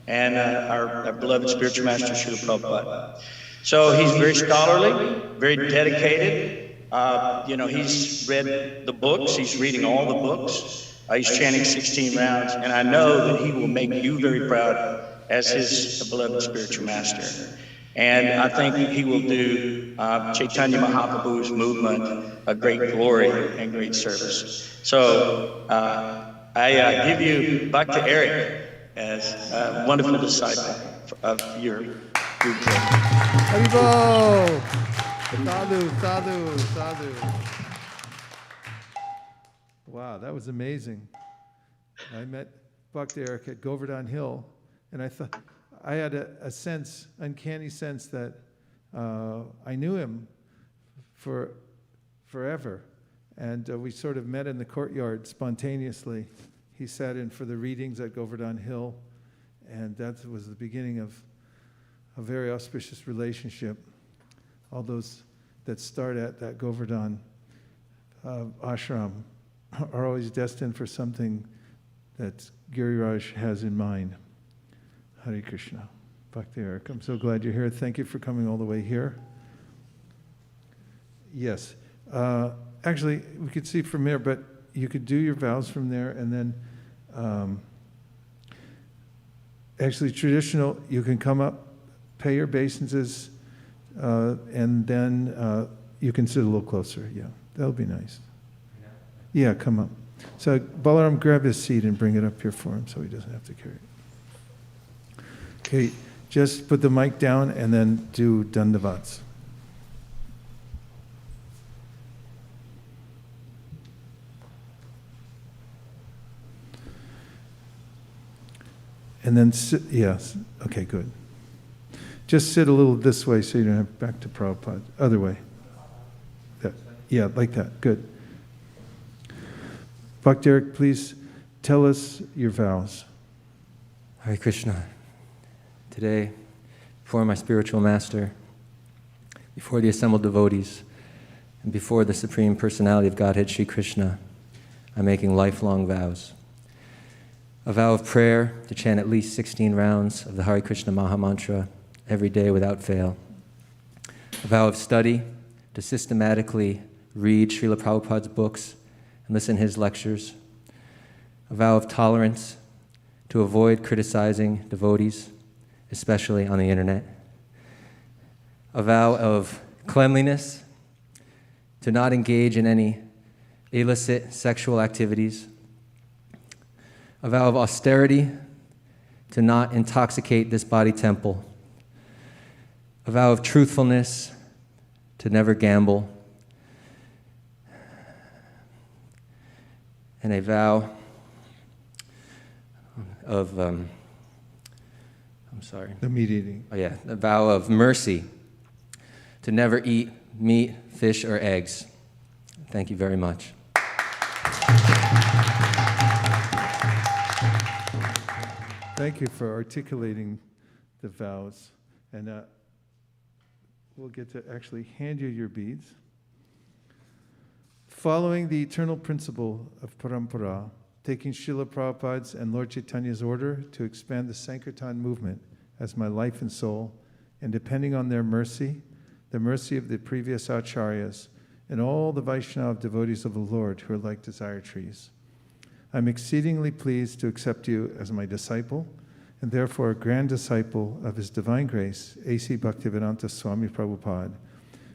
and our beloved spiritual master, Srila Prabhupada. So he's very scholarly, very dedicated. He's read the books. He's reading all the books. He's chanting 16 rounds. And I know that he will make you very proud as his beloved spiritual master. And I think he will do Chaitanya Mahaprabhu's movement a great glory and great service. So I give you Bhakta Eric as a wonderful disciple of your group. Haribol! Sadhu, sadhu, sadhu. Wow, that was amazing. I met Bhakta Eric at Govardhan Hill, and I thought I had a sense, uncanny sense, that I knew him for forever. And we sort of met in the courtyard spontaneously. He sat in for the readings at Govardhan Hill, and that was the beginning of a very auspicious relationship. All those that start at that Govardhan ashram are always destined for something that Giriraj has in mind. Hare Krishna. Bhakti Eric, I'm so glad you're here. Thank you for coming all the way here. Yes. Actually, we could see from there, but you could do your vows from there, and then actually traditional, you can come up, pay your obeisances, and then you can sit a little closer, yeah. That'll be nice. Yeah, come up. So Balaram, grab his seat and bring it up here for him so he doesn't have to carry it. Okay, just put the mic down and then do Dandavats. And then sit, yes, okay, good. Just sit a little this way so you don't have back to Prabhupada. Other way. That, yeah, like that, good. Bhakti Eric, please tell us your vows. Hare Krishna. Today, before my spiritual master, before the assembled devotees, and before the Supreme Personality of Godhead, Sri Krishna, I'm making lifelong vows. A vow of prayer to chant at least 16 rounds of the Hare Krishna Maha Mantra every day without fail. A vow of study to systematically read Srila Prabhupada's books and listen to his lectures. A vow of tolerance to avoid criticizing devotees, especially on the internet. A vow of cleanliness to not engage in any illicit sexual activities. A vow of austerity to not intoxicate this body temple. A vow of truthfulness to never gamble. And a vow of, I'm sorry. The meat eating. Oh yeah, a vow of mercy to never eat meat, fish, or eggs. Thank you very much. Thank you for articulating the vows. And we'll get to actually hand you your beads. Following the eternal principle of parampara, taking Srila Prabhupada's and Lord Chaitanya's order to expand the Sankirtan movement as my life and soul, and depending on their mercy, the mercy of the previous acharyas, and all the Vaishnava devotees of the Lord who are like desire trees. I'm exceedingly pleased to accept you as my disciple, and therefore a grand disciple of His Divine Grace, A.C. Bhaktivedanta Swami Prabhupada,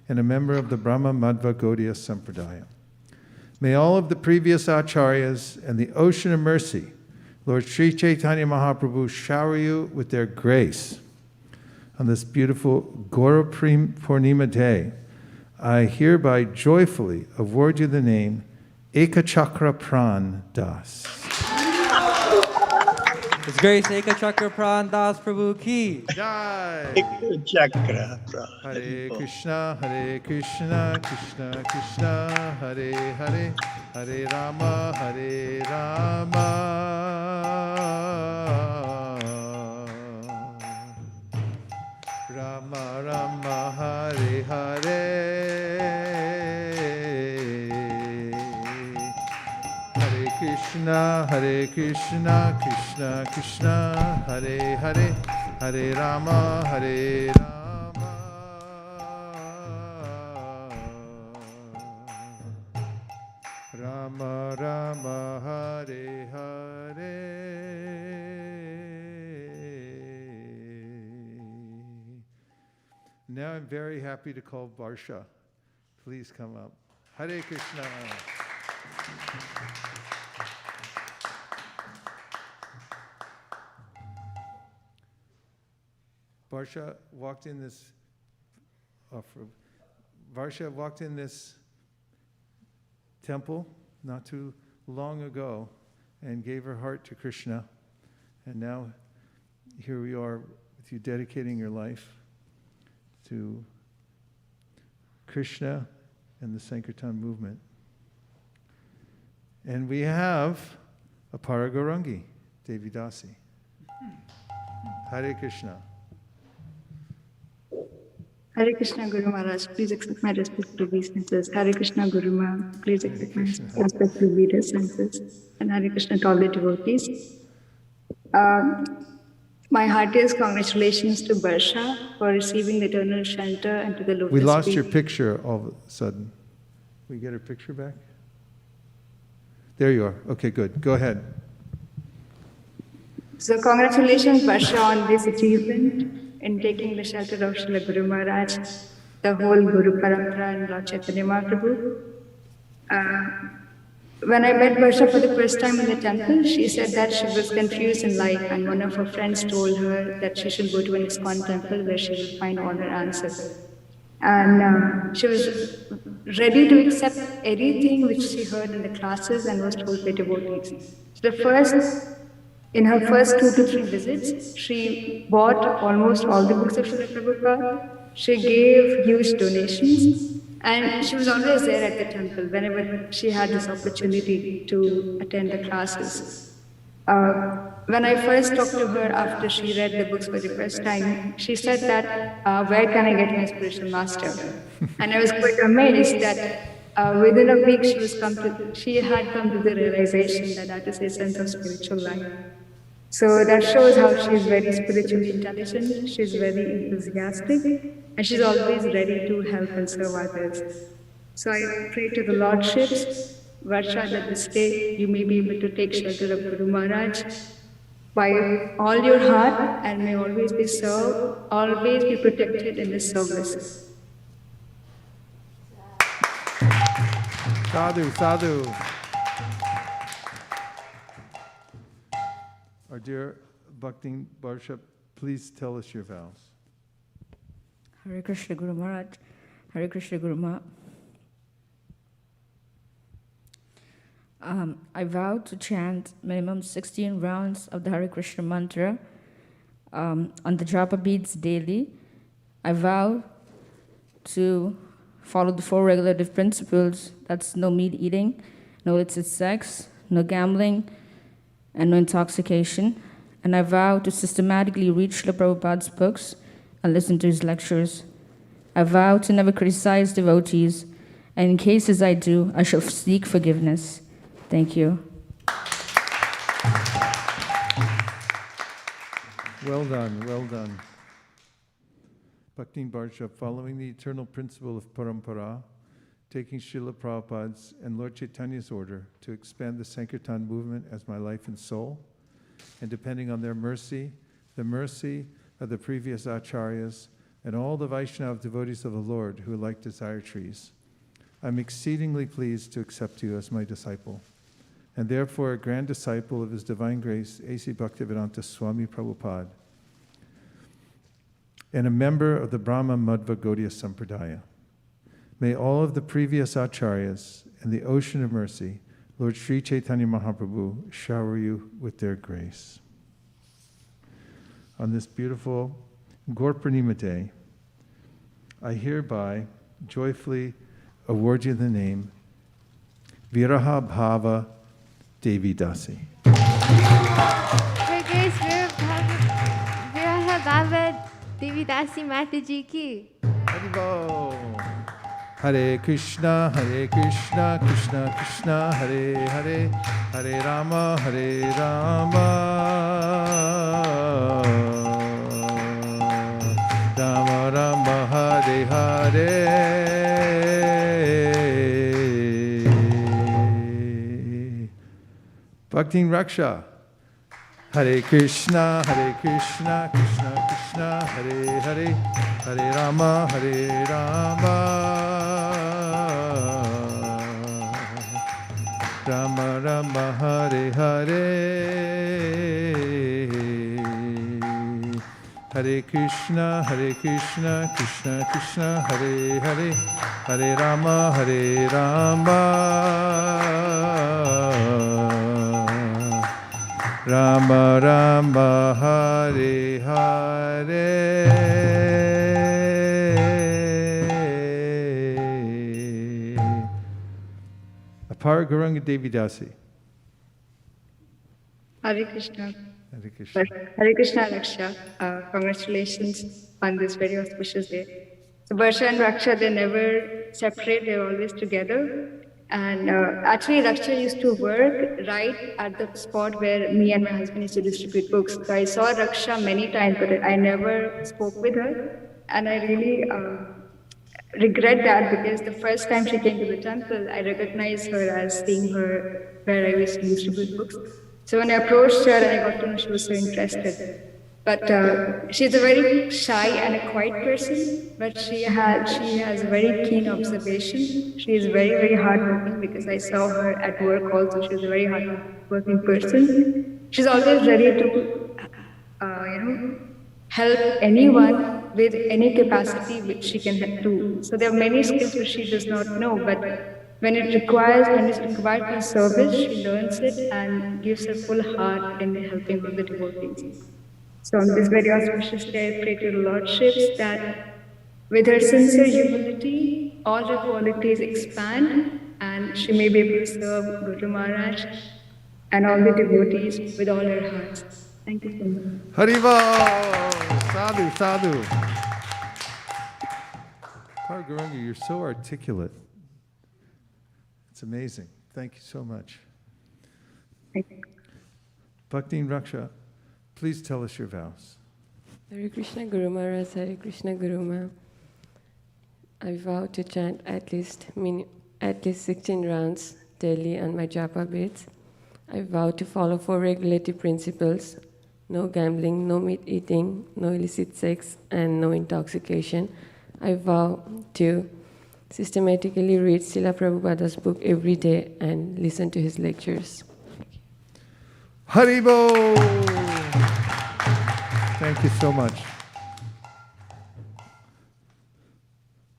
and a member of the Brahma Madhva Gaudiya Sampradaya. May all of the previous acharyas and the ocean of mercy, Lord Sri Chaitanya Mahaprabhu, shower you with their grace. On this beautiful Gaura Purnima day, I hereby joyfully award you the name Ekachakra Pran Das. His Grace Ekachakra Pran Das Prabhu Ki. Jai. Ekachakra Pran. Hare Krishna, Krishna Krishna, Hare Hare, Hare Rama, Rama Rama, Hare Hare. Hare Krishna, Krishna Krishna, Hare Hare, Hare Rama, Rama Rama, Hare Hare. Now I'm very happy to call Varsha. Please come up. Hare Krishna. Varsha walked in this temple not too long ago and gave her heart to Krishna. And now here we are with you dedicating your life to Krishna and the Sankirtan movement. And we have a Paragaurangi, Devi Dasi. Hare Krishna. Hare Krishna Guru Maharaj, please accept my respectful obeisances. Hare Krishna Guru Maharaj, please accept my respectful obeisances. And Hare Krishna to all the devotees. My heartiest congratulations to Barsha for receiving the eternal shelter and to the lotus We lost feet. your picture all of a sudden. We get her picture back? There you are. Okay, good. Go ahead. So congratulations Barsha on this achievement in taking the shelter of Srila Guru Maharaj. the whole Guru Parampara and Lord Chaitanya Mahaprabhu. When I met Varsha for the first time in the temple, she said that she was confused in life, and one of her friends told her that she should go to an ISKCON temple where she will find all her answers. And she was ready to accept anything which she heard in the classes and was told by devotees. So in her first 2 to 3 visits, she bought almost all the books of Srila Prabhupada. She gave huge donations, and she was always there at the temple whenever she had this opportunity to attend the classes. When I first talked to her after she read the books for the first time, she said that, where can I get my spiritual master? And I was quite amazed that within a week she had come to the realization that that is the essence of spiritual life. So that shows how she's very spiritually intelligent, she's very enthusiastic, and she's always ready to help and serve others. So I pray to the Lordships, Varsha, that this day you may be able to take shelter of Guru Maharaj by all your heart, and may always be protected in this service. Sadhu, sadhu. Our dear Bhakti Varsha, please tell us your vows. Hare Krishna Guru Maharaj, Hare Krishna Guru Ma. I vow to chant minimum 16 rounds of the Hare Krishna mantra on the japa beads daily. I vow to follow the 4 regulative principles. That's no meat eating, no illicit sex, no gambling, and no intoxication. And I vow to systematically read Srila Prabhupada's books and listen to his lectures. I vow to never criticize devotees, and in cases I do, I shall seek forgiveness. Thank you. Well done, well done. Bhakti Varsha, following the eternal principle of parampara, taking Srila Prabhupada's and Lord Chaitanya's order to expand the Sankirtan movement as my life and soul, and depending on their mercy, the mercy of the previous acharyas, and all the Vaishnava devotees of the Lord who are like desire trees, I'm exceedingly pleased to accept you as my disciple, and therefore a grand disciple of His Divine Grace, A.C. Bhaktivedanta Swami Prabhupada, and a member of the Brahma Madhva Gaudiya Sampradaya. May all of the previous acharyas and the ocean of mercy, Lord Sri Chaitanya Mahaprabhu, shower you with their grace. On this beautiful Gaur Purnima Day, I hereby joyfully award you the name Viraha Bhava Devi Dasi. Her Grace Viraha Bhava Devi Dasi Mataji ki. Haribo. Hare Krishna, Krishna Krishna, Hare Hare, Hare Rama, Rama Rama, Hare Hare. Bhakti Raksha. Hare Krishna, Krishna Krishna, Hare Hare, Hare Rama, Rama Rama, Hare Hare. Hare Krishna, Krishna Krishna, Hare Hare, Hare Rama, Rama Rama, Hare Hare. Apara Gauranga Devi Dasi. Hare Krishna. Hare Krishna. Hare Krishna Raksha. Congratulations on this very auspicious day. So Varsha and Raksha, they never separate, they're always together. And actually, Raksha used to work right at the spot where me and my husband used to distribute books. So I saw Raksha many times, but I never spoke with her. And I really regret that, because the first time she came to the temple, I recognized her as seeing her where I used to distribute books. So when I approached her and I got to know she was so interested, But she's a very shy and a quiet person, but she has very keen observation. She is very, very hardworking because I saw her at work also. She's a very hardworking person. She's always ready to, help anyone with any capacity which she can do. So there are many skills which she does not know, but when it's required for service, she learns it and gives her full heart in helping all the devotees. So on this very auspicious day, I pray to the Lordships that with her sincere humility, all her qualities expand and she may be able to serve Guru Maharaj and all the devotees with all her hearts. Thank you so much. Haribo! Sadhu, sadhu. Paraguranga, you're so articulate. It's amazing. Thank you so much. Bhakti Raksha, please tell us your vows. Hare Krishna Guru Maharaj, Hare Krishna Guru Ma. I vow to chant at least 16 rounds daily on my japa beads. I vow to follow 4 regulative principles: no gambling, no meat eating, no illicit sex, and no intoxication. I vow to systematically read Srila Prabhupada's book every day and listen to his lectures. Haribo! Thank you so much.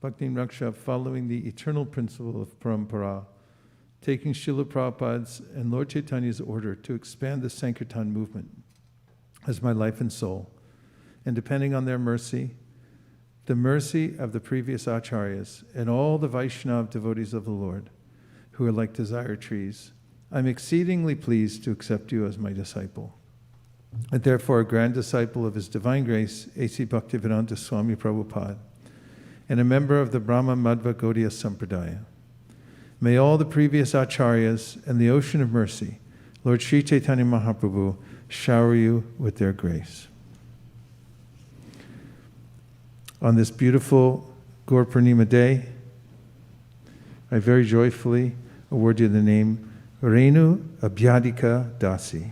Bhakti Raksha, following the eternal principle of Parampara, taking Srila Prabhupada's and Lord Chaitanya's order to expand the Sankirtan movement as my life and soul, and depending on their mercy, the mercy of the previous acharyas, and all the Vaishnava devotees of the Lord, who are like desire trees, I'm exceedingly pleased to accept you as my disciple, and therefore a grand disciple of His Divine Grace, A.C. Bhaktivedanta Swami Prabhupada, and a member of the Brahma Madhva Gaudiya Sampradaya. May all the previous acharyas and the ocean of mercy, Lord Sri Chaitanya Mahaprabhu, shower you with their grace. On this beautiful Gaur Purnima day, I very joyfully award you the name Renu Abhyadika Dasi.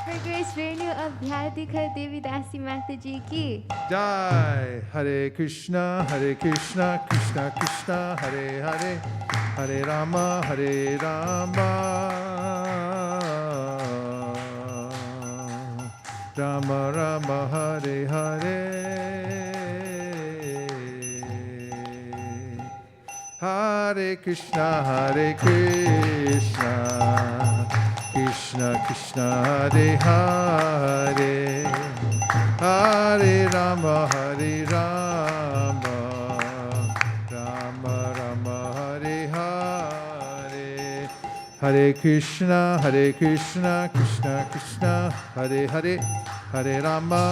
For Grace Renu Abhyadika Devi Dasi Mataji ki. Jai. Hare Krishna, Krishna Krishna, Hare Hare, Hare Rama, Rama Rama, Hare Hare. Hare Krishna, Krishna Krishna, Hare Hare, Hare Rama, Rama Rama, Hare Hare. Hare Krishna, Krishna Krishna, Hare Hare, Hare Rama,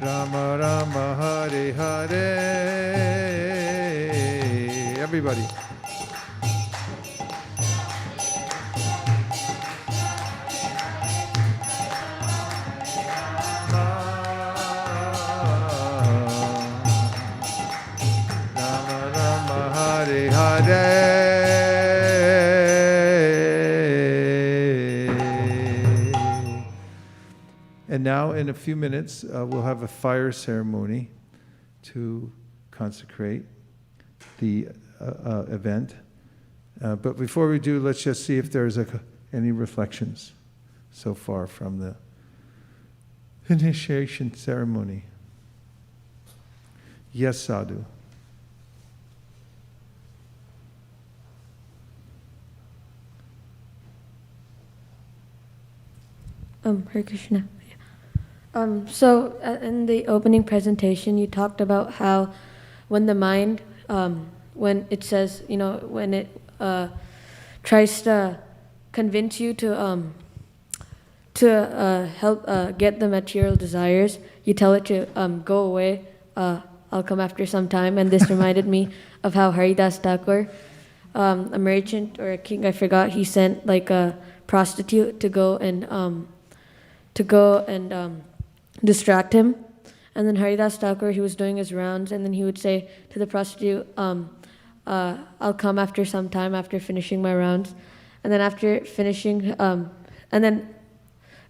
Rama Rama, Hare Hare. Everybody. Rama Rama, Hare Hare. And now, in a few minutes, we'll have a fire ceremony to consecrate the event. But before we do, let's just see if there's any reflections so far from the initiation ceremony. Yes, Sadhu. Hare Krishna. So in the opening presentation, you talked about how when the mind, when it says, when it tries to convince you to help get the material desires, you tell it to go away, I'll come after some time. And this reminded me of how Haridas Thakur, a merchant or a king, I forgot, he sent like a prostitute to go and distract him. And then Haridas Thakur, he was doing his rounds, and then he would say to the prostitute, I'll come after some time after finishing my rounds. And then after finishing, and then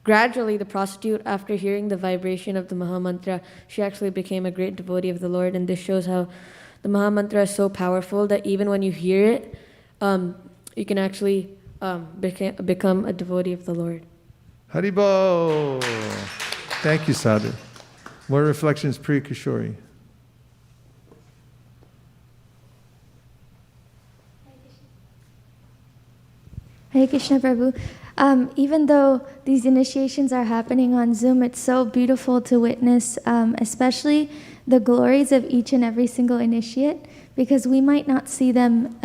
gradually the prostitute, after hearing the vibration of the Mahamantra, she actually became a great devotee of the Lord. And this shows how the Mahamantra is so powerful that even when you hear it, you can actually become a devotee of the Lord. Haribo! Thank you, Sadhu. More reflections, Priya Kishori. Hare Krishna Prabhu. Even though these initiations are happening on Zoom, it's so beautiful to witness, especially the glories of each and every single initiate, because we might not see them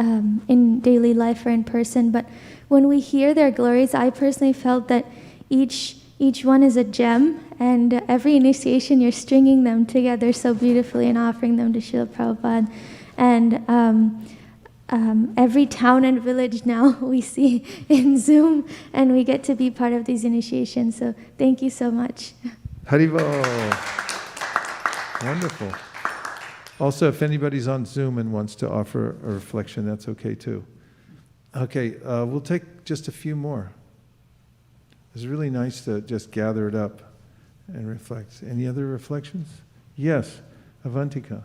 in daily life or in person, but when we hear their glories, I personally felt that each one is a gem, and every initiation you're stringing them together so beautifully and offering them to Srila Prabhupada. And every town and village now we see in Zoom, and we get to be part of these initiations. So thank you so much. Haribo. Wonderful. Also, if anybody's on Zoom and wants to offer a reflection, that's okay too. Okay, we'll take just a few more. It's really nice to just gather it up and reflect. Any other reflections? Yes, Avantika.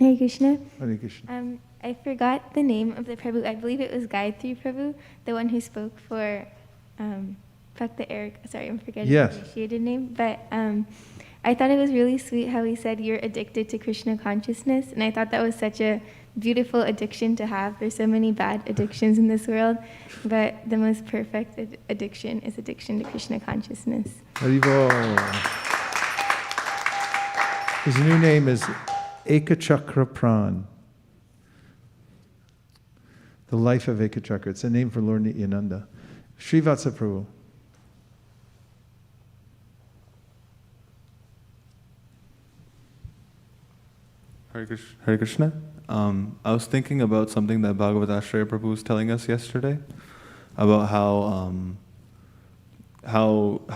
Hare Krishna. Hare Krishna. I forgot the name of the Prabhu. I believe it was Gayatri Prabhu, the one who spoke for Bhakta Eric. Sorry, I'm forgetting the initiated name. But I thought it was really sweet how he said you're addicted to Krishna consciousness. And I thought that was such a beautiful addiction to have. There's so many bad addictions in this world, but the most perfect addiction is addiction to Krishna consciousness. Haribo. His new name is Ekachakra Pran. The life of Ekachakra. It's a name for Lord Nityananda. Srivatsa Prabhu. Hare Krishna. I was thinking about something that Bhagavad Ashraya Prabhu was telling us yesterday about how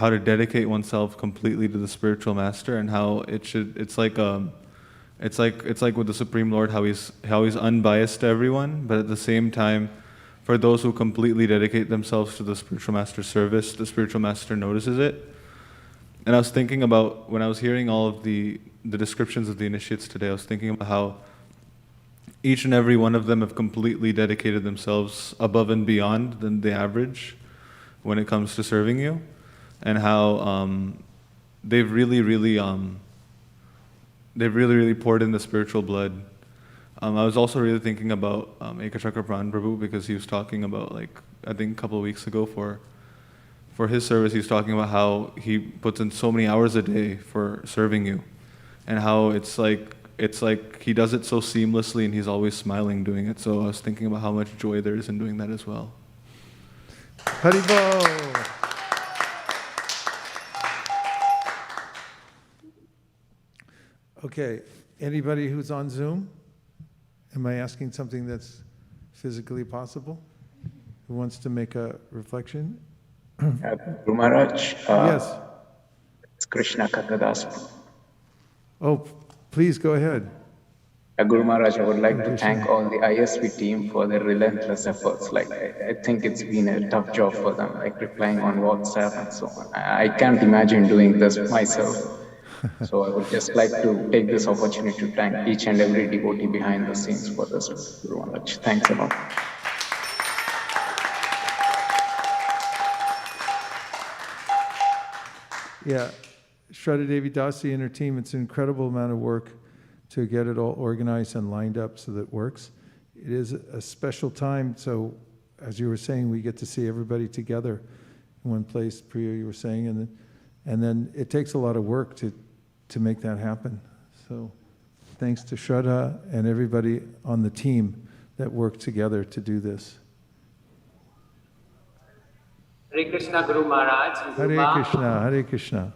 to dedicate oneself completely to the spiritual master, and how it's like with the Supreme Lord, how he's unbiased to everyone, but at the same time, for those who completely dedicate themselves to the spiritual master's service, the spiritual master notices it. And I was thinking about, when I was hearing all of the descriptions of the initiates today, I was thinking about how each and every one of them have completely dedicated themselves above and beyond than the average when it comes to serving you, and how they've really poured in the spiritual blood. I was also really thinking about Ekachakra Pran Prabhu, because he was talking about, I think a couple of weeks ago for his service, he was talking about how he puts in so many hours a day for serving you, and how it's like he does it so seamlessly, and he's always smiling doing it. So I was thinking about how much joy there is in doing that as well. Haribo! Okay, anybody who's on Zoom? Am I asking something that's physically possible? Who wants to make a reflection? Guru Maharaj. Yes. It's Krishna Kagadas. Oh, please go ahead. Guru Maharaj, I would like to thank all the ISV team for their relentless efforts. I think it's been a tough job for them, replying on WhatsApp and so on. I can't imagine doing this myself. So I would just like to take this opportunity to thank each and every devotee behind the scenes for this, Guru Maharaj. Thanks a lot. Yeah, Shraddha Devi Dasi and her team, it's an incredible amount of work to get it all organized and lined up so that it works. It is a special time, so as you were saying, we get to see everybody together in one place, Priya, you were saying, and then it takes a lot of work to make that happen. So thanks to Shraddha and everybody on the team that worked together to do this. Hare Krishna Guru Maharaj. Hare Krishna, Hare Krishna.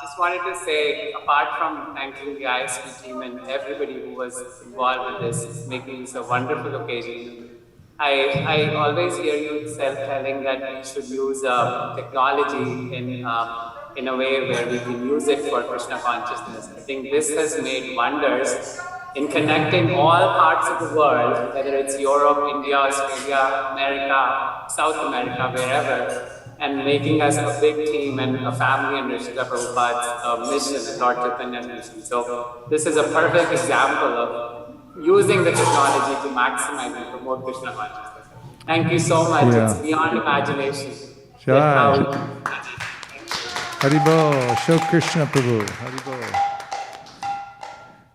Just wanted to say, apart from thanking the ISP team and everybody who was involved with this, making this a wonderful occasion, I always hear you telling that we should use technology in a way where we can use it for Krishna consciousness. I think this has made wonders in connecting all parts of the world, whether it's Europe, India, Australia, America, South America, wherever, and making us a big team and a family under Srila Prabhupada's mission and Lord Chaitanya's mission. So this is a perfect example of using the technology to maximize and promote Krishna consciousness. Thank you so much. Yeah. It's beyond imagination. Jai. Haribol. Show Krishna Prabhu. Haribol.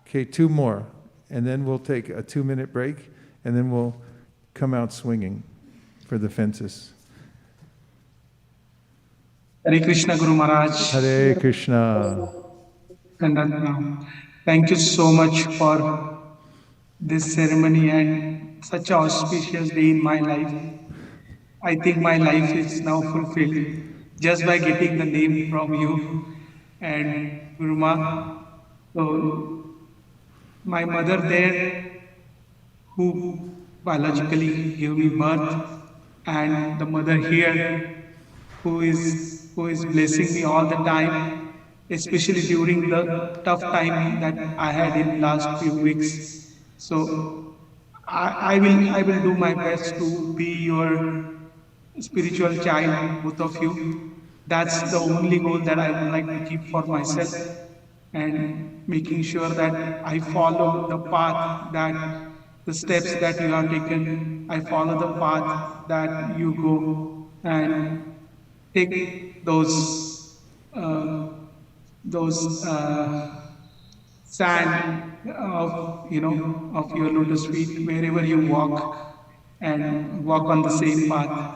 Okay, 2 more. And then we'll take a 2-minute break. And then we'll come out swinging for the fences. Hare Krishna Guru Maharaj. Hare Krishna. Thank you so much for this ceremony and such an auspicious day in my life. I think my life is now fulfilled just by getting the name from you and Guru Ma. So my mother there, who biologically gave me birth, and the mother here, who is blessing me all the time, especially during the tough time that I had in last few weeks. So I will do my best to be your spiritual child, both of you. That's the only goal that I would like to keep for myself, and making sure that I follow the path, that the steps that you have taken, I follow the path that you go, and take those sand of your lotus feet wherever you walk, and walk on the same path.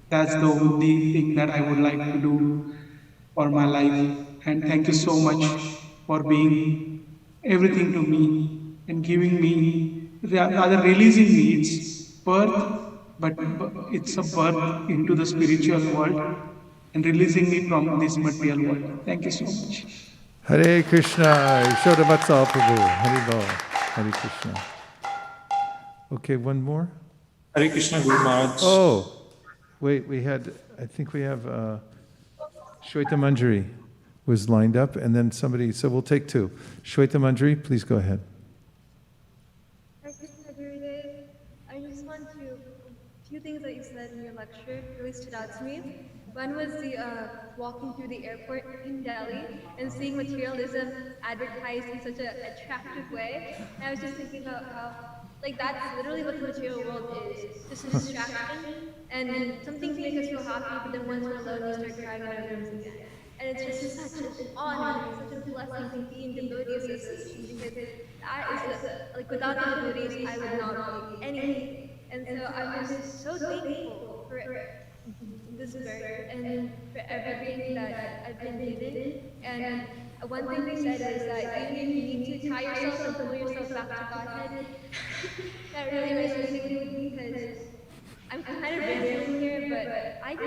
That's the only thing that I would like to do for my life. And thank you so much for being everything to me and giving me, rather releasing me. It's birth, but it's a birth into the spiritual world and releasing me from this material world. Thank you so much. Hare Krishna. Yashoda Vatsal Prabhu. Haribol. Hare Krishna. Okay, one more. Hare Krishna Guru Maharaj. Oh, wait, I think we have Shweta Manjari was lined up, and then somebody, so we'll take 2. Shweta Manjari, please go ahead. Hare Krishna Gurudev. I just want to, a few things that you said in your lecture really stood out to me. One was the walking through the airport in Delhi and seeing materialism advertised in such an attractive way. And I was just thinking about how, like, that's literally what the material world is, just a distraction. And some things make us feel happy, but then once we're alone, we start crying about our rooms again. And it's just such an honor, such a blessing to be in devotee association, because that is like, without the devotees, I would not be anything. And so I'm just so thankful for this birth and for everything that I've been given. And one thing you said is that even if you need to tie yourself and pull yourself back to Godhead, that really resonated with me, because I'm kind of rambling here, but I'm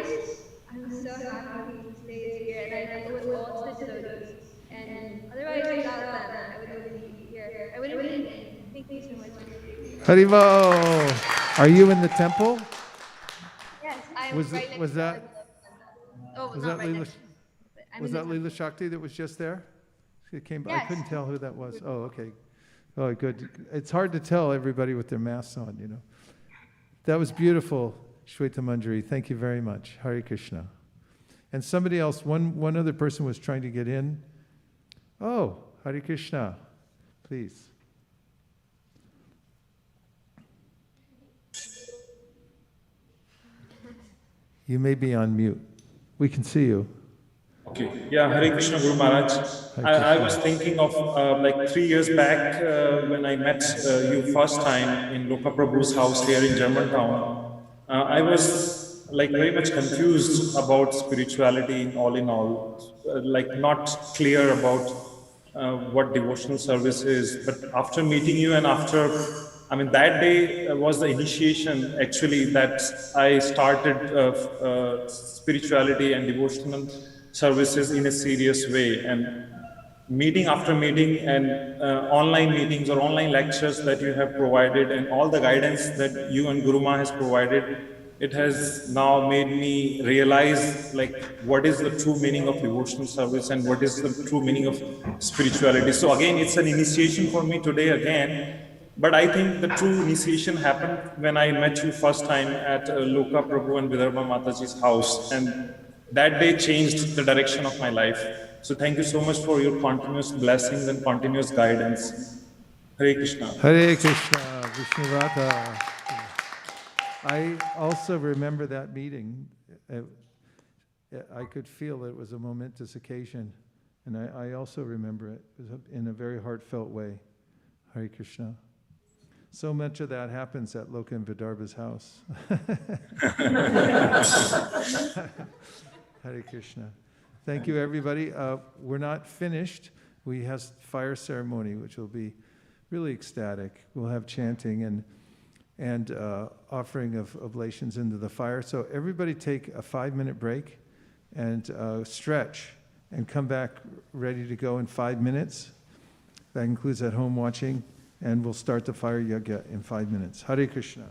so happy this day is here, and I owe it all to the devotees. And otherwise, without them, I wouldn't be here. I wouldn't be anything. Thank you so much. Haribol. Are you in the temple? Yes, I'm Was right next was to that Oh, was not that right Leela? next to I'm Was in the that temple. Leela Shakti that was just there? It came. I Yes. couldn't tell who that was. Oh, okay. Oh, good. It's hard to tell everybody with their masks on, you know. That was beautiful, Shweta Manjari. Thank you very much. Hare Krishna. And somebody else, one other person was trying to get in. Oh, Hare Krishna. Please. You may be on mute. We can see you. Okay. Yeah, Hare Krishna Guru Maharaj. I was thinking of like 3 years back when I met you first time in Loka Prabhu's house here in Germantown. I was like very much confused about spirituality in all, like not clear about what devotional service is. But after meeting you and after, I mean, that day was the initiation actually that I started spirituality and devotional services in a serious way. And meeting after meeting and online meetings or online lectures that you have provided and all the guidance that you and Guru Ma has provided it has now made me realize like what is the true meaning of devotional service and what is the true meaning of spirituality. So again, it's an initiation for me today again. But I think the true initiation happened when I met you first time at Loka Prabhu and Vidarbha Mataji's house. And that day changed the direction of my life. So thank you so much for your continuous blessings and continuous guidance. Hare Krishna. Hare Krishna, Vishnuvata. I also remember that meeting. I could feel it was a momentous occasion. And I also remember it. It was in a very heartfelt way. Hare Krishna. So much of that happens at Loka and Vidarbha's house. Hare Krishna. Thank you, everybody. We're not finished. We have fire ceremony, which will be really ecstatic. We'll have chanting and offering of oblations into the fire. So everybody take a 5-minute break and stretch and come back ready to go in 5 minutes. That includes at home watching. And we'll start the fire yajna in 5 minutes. Hare Krishna.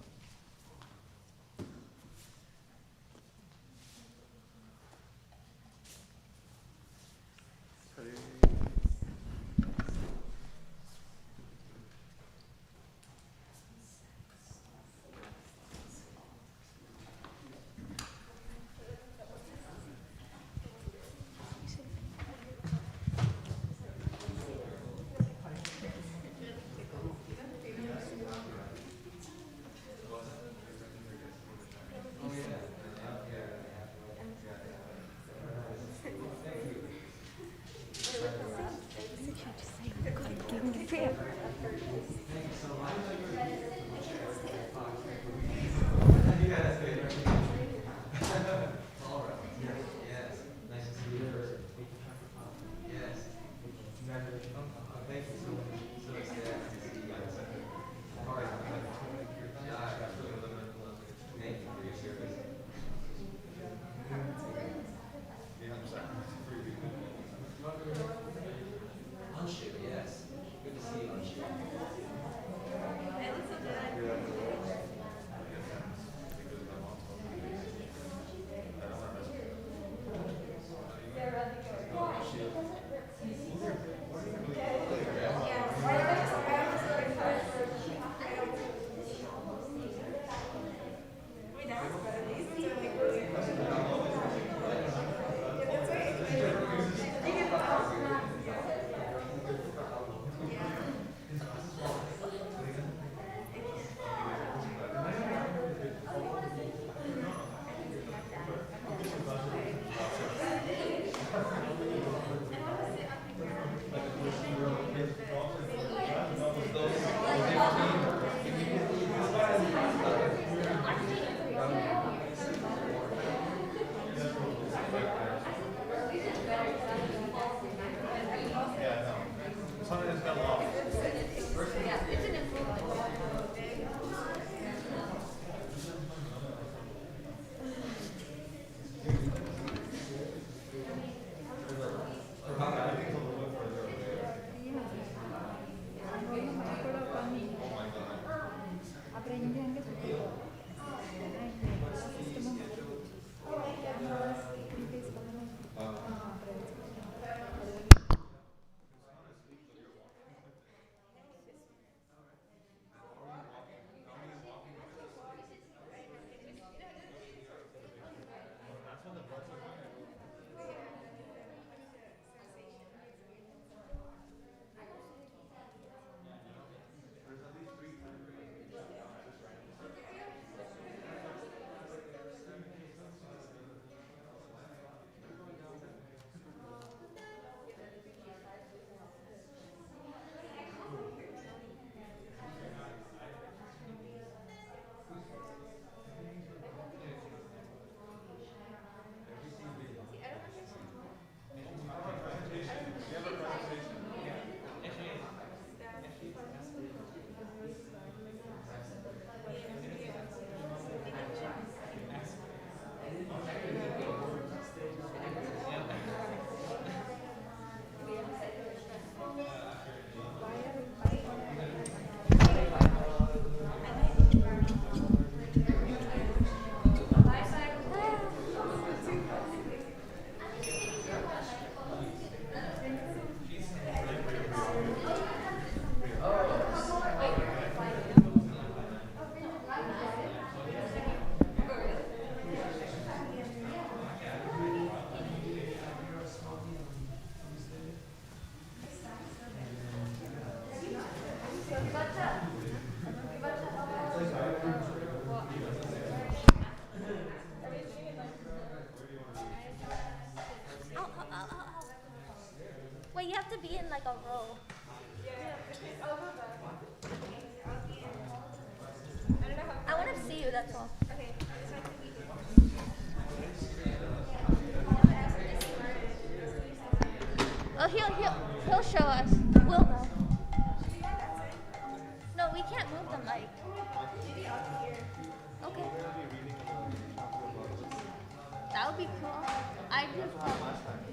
That would be cool. I just.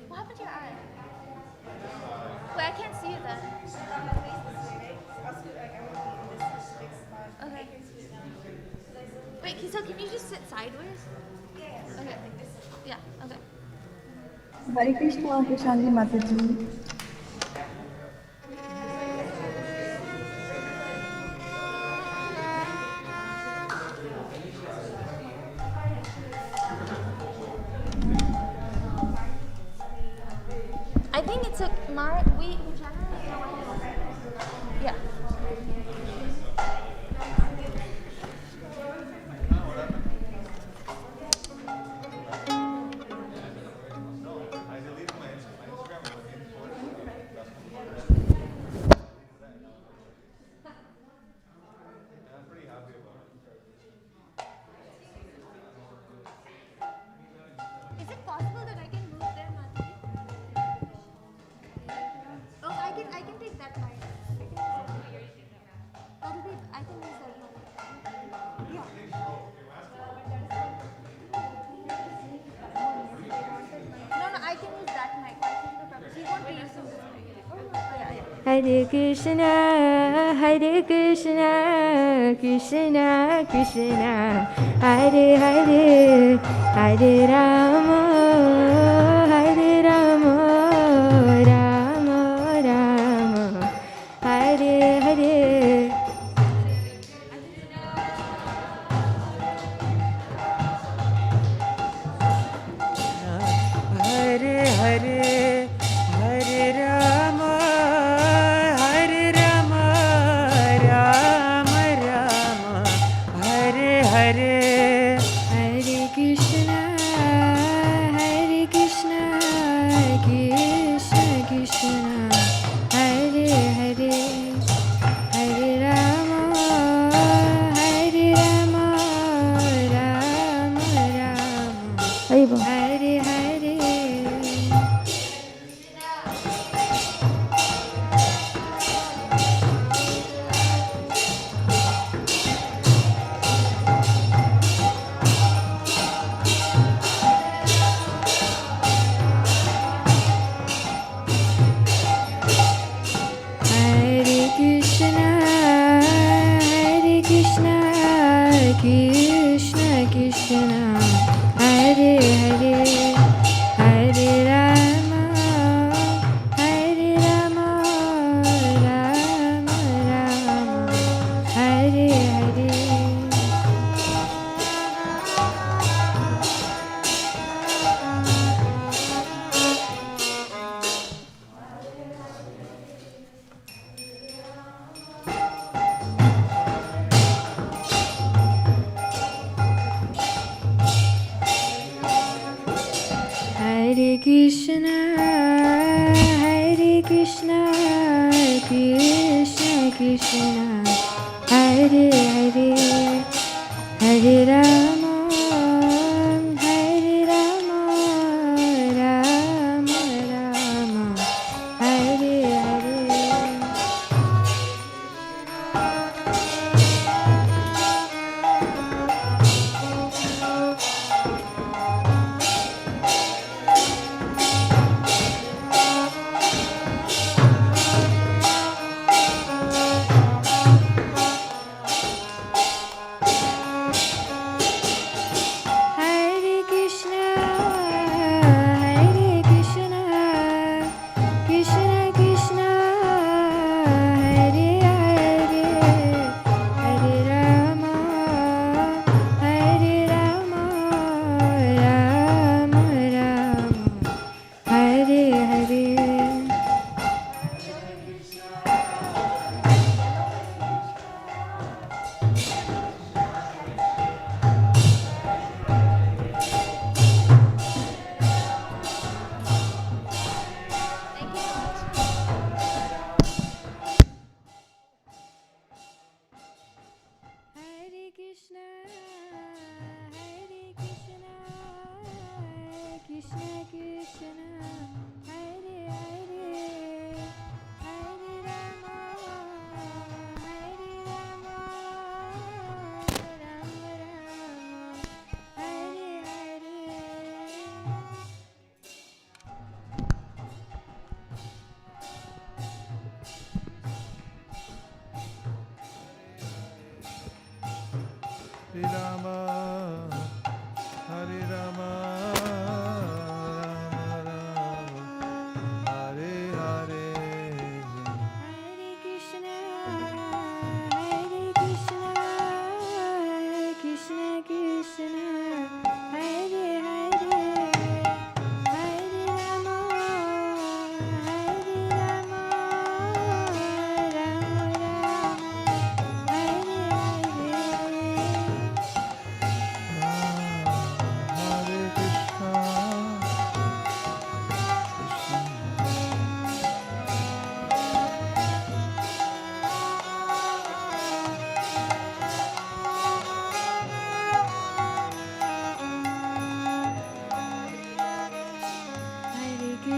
What happened to your eye? Wait, I can't see it then. Okay. Wait, so can you just sit sideways? Okay. Yeah, okay. Hare Krishna, Krishnanji Mataji. I think it's a we generally know. Yeah. Is it possible that I can move there, Mati? Oh, I can take that mic. That'll be. I can use that mic. Yeah. No, I can use that mic. I think the purpose. He won't be using this mic. Hare Krishna, Hare Krishna, Krishna Krishna, Hare Hare, Hare Rama, Hare Rama, Rama Rama, Hare Hare. Hare Hare, Hare Rama, Hare Rama, Rama Rama, Hare Hare. Hare Krishna, Hare Krishna, Krishna Krishna, Hare Hare, Hare Rama, Hare Rama, Rama Rama, Hare Hare. Hare Krishna, Hare Krishna, Krishna Krishna, Hare Hare, Hare Rama, Hare Rama, Rama Rama, Hare Hare. Hare Krishna, Hare Krishna, Krishna Krishna, Hare Hare, Hare Rama, Hare Rama, Rama Rama, Hare Hare.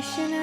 Krishna,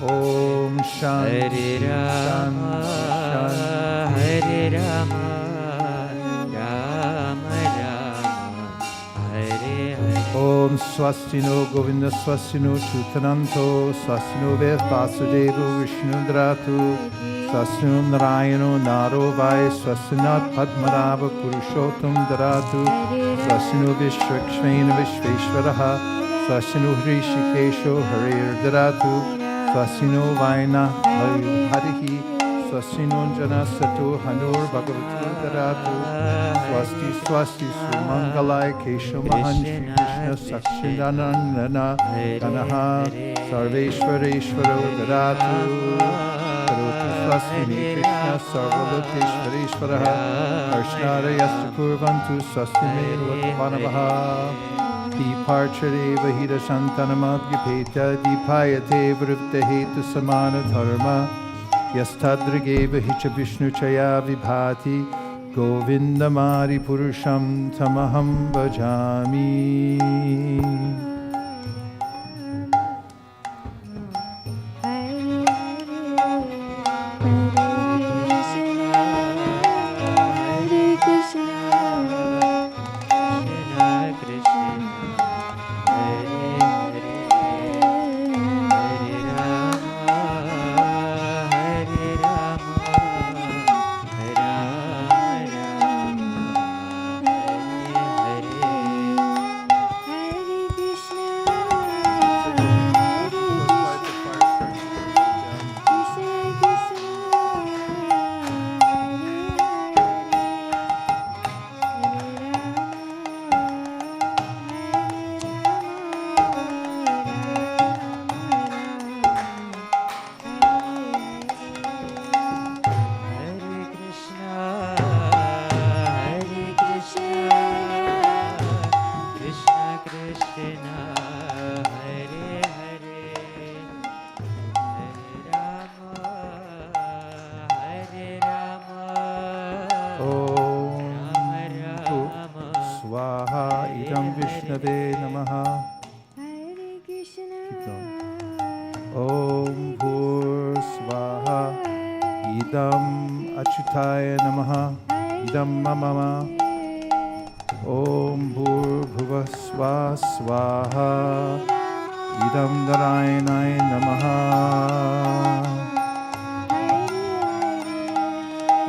Om Shanti Hare Rama, Rama Rama, Hare Hare. Om Swastino Govinda Swastino Chutananto Swastino Ved Vasudevo Vishnu Dratu Swastino Narayano Naro Vai Swastinat Padmanabha Purushottam Daratu Swastino Vishwakshvena Vishveshwaraha Swastino Hrishikesho Harir Daratu Swastino Vaina Harihi Swastino Jana Sato Hanur Bhagavatu Daratu Swasti Swasti Sumangalai Kesho Mahan Shri Krishna Sakshindanandana Ganaha Sarveshwareshwaro Daratu Karotu Swasti Me Krishna Sarvalokeshwareshwaraha Arshnara Yasta Kurvantu Swasti Me Vatmanavaha Deeparchareva Hira Shantanamadyapeta Deepayate Vrivta Hetu Samana Dharma Yastadrigeva Hicha Vishnu Chaya Vibhati Govindamari Purusham Tamaham Bhajami.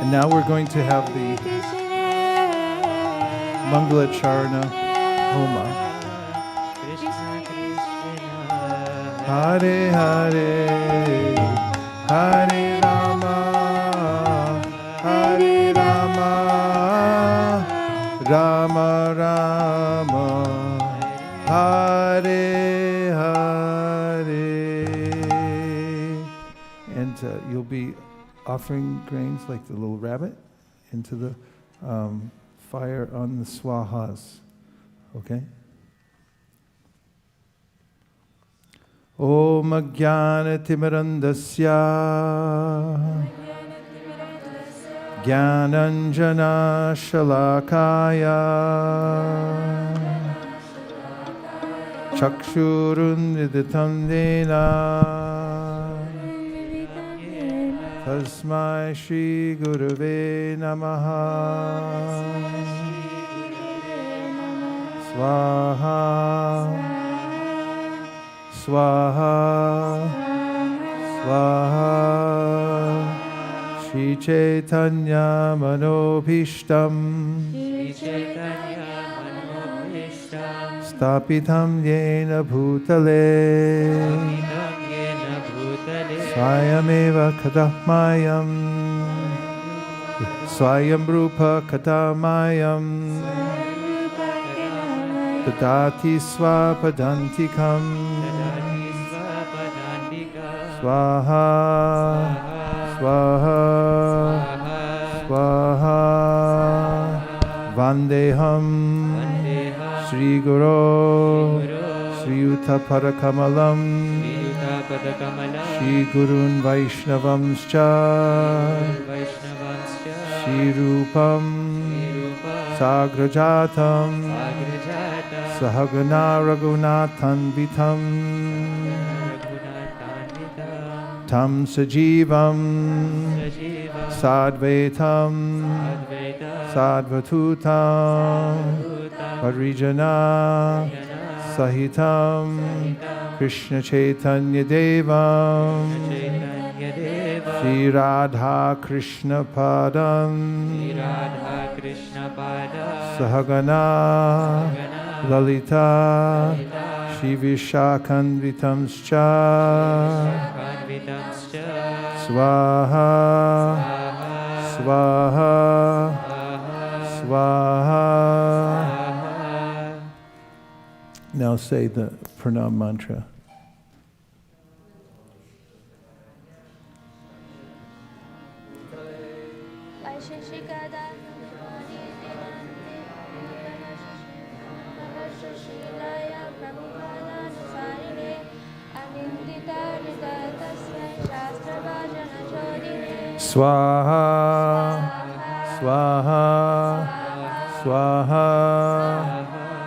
And now we're going to have the Mangala Charana Homa. Hare Hare, Hare Rama, Hare Rama. And you'll be offering grains like the little rabbit into the fire on the swahas. Okay? Om Jnana Timirandasya Jnananjana Shalakaya Chakshurun Viditam Dena Tasmai Shri Gurave Namaha Swaha Swaha Swaha Shri Chaitanya Manobhishtam Stapitam Yena Bhutale Swayameva Kadamayam Swayam Rupa Kadamayam Dadati Swapadantikam Swaha Swaha Swaha Vandeham Sri Guru Sri Yuta Parakamalam Shri Gurun Vaishnavamscha Shri Rupam Sagrajatam Sahagana Raghunathan Vitam Tam Sajivam Sadvaitam Sadvatutam Parijana Sahitam Krishna Chaitanya Devam Shri Radha Krishna Padam Sahagana Lalita Shri Vishakhanvitamscha Swaha Swaha Swaha. Now say the pranam mantra. Swaha, Swaha, Swaha.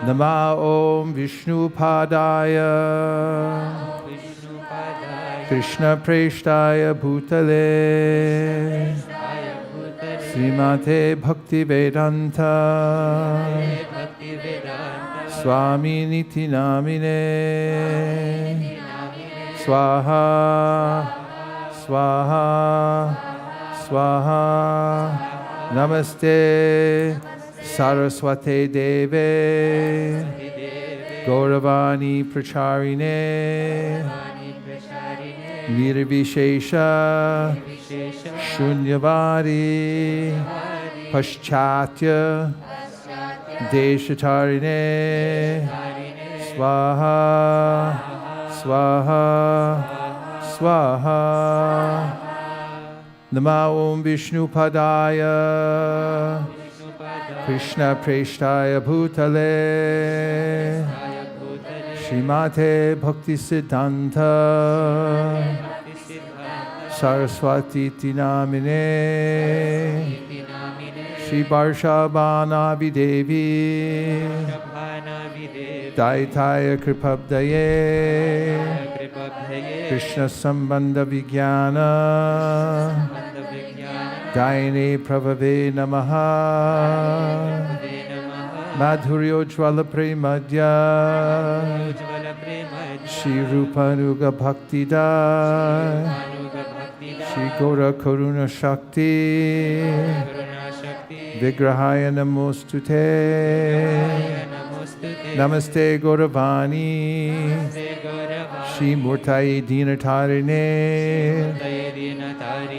Nama Om Vishnu Padaya Krishna Preshtaya Bhutale Srimate Bhakti Vedanta Swami Niti Namine Swaha, Swaha, Swaha. Namaste Saraswate Deve Gauravani Pracharine Nirvishesha Shunyavadi Paschatya Deshatarine Swaha Swaha Swaha. Nama Om Vishnu Padaya Krishna Preshtaya Bhutale Srimate Bhakti Siddhanta Saraswati Tinamine Shri Varshabhana Videvi Daitaya Kripabdaye Krishna Sambandha Vijnana Daine Pravave Namaha Madhuryo Jvala Premadya Shri Rupanuga Bhakti Dai Shri Gora Karuna Shakti Vigrahaya Namostute Namaste Gauravani Shri Murtai Dinatarine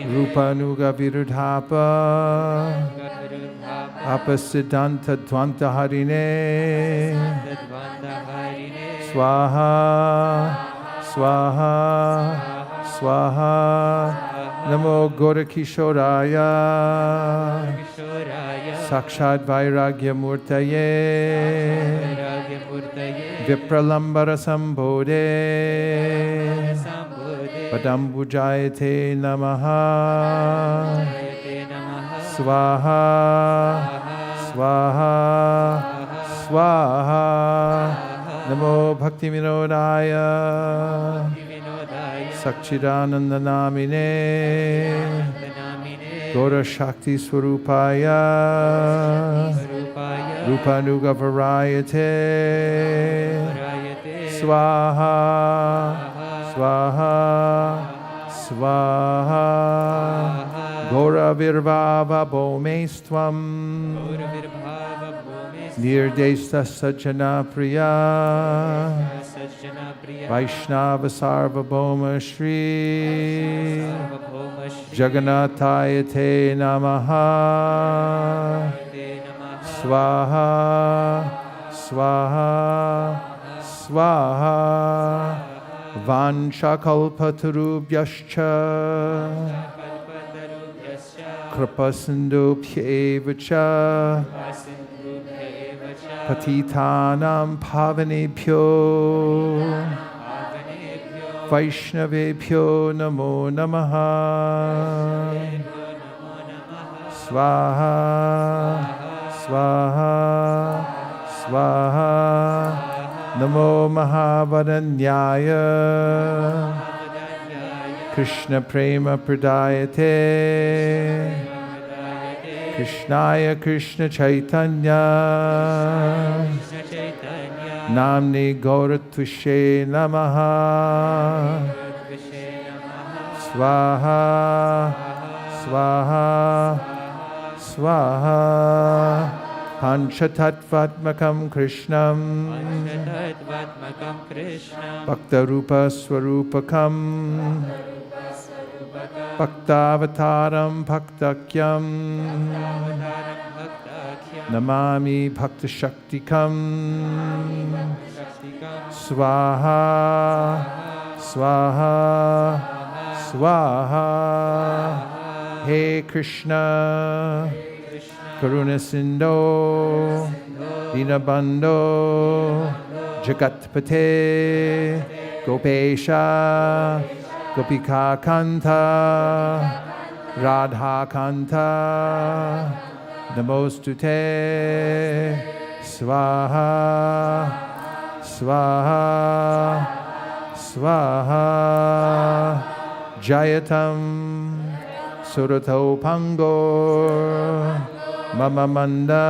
Rupanuga Virudhapa Apasiddhanta Dvanta Harine Swaha Swaha Swaha. Namo Gorakishoraya. Sakshad Vairagya Murtaye. Vipralambara Sambodhe. Padambujayate Namaha. Swaha. Swaha. Swaha. Namo Bhakti Vinodaya. Sakchidananda Namine. Gora Shakti Swarupaya. Rupanuga Varayate. Swaha. Swaha. Swaha. Gora Virvava Bomestvam. Nirdesta Sajjana Priya. Vaishnava Sarvabhauma Shri. Jagannathaya Te Namaha. Swaha. Swaha. Swaha. Vanchakalpatarubhyascha. Kripasindubhyevacha. Patitanam pavanebhyo. Vaishnavebhyo namo namaha. Swaha. Swaha. Swaha. Namo Mahavadanyaya. Krishna Prema Pradayate. Krishnaya Krishna Chaitanya. Namni Gauratvishe Namaha. Swaha. Swaha. Swaha. Panchatattvatmakam Krishnam. Bhaktarupa Swarupakam. Bhaktavataram Bhaktakyam. Namami Bhaktashaktikam. Swaha. Swaha. Swaha. Hey Krishna. Karuna Sindho. Dinabandho. Jagatpate. Gopesha. Gopika Kanta, Radha Kanta, Namostute, Swaha, Swaha, Swaha, Jayatam, Surato Pangor, Mama Manda,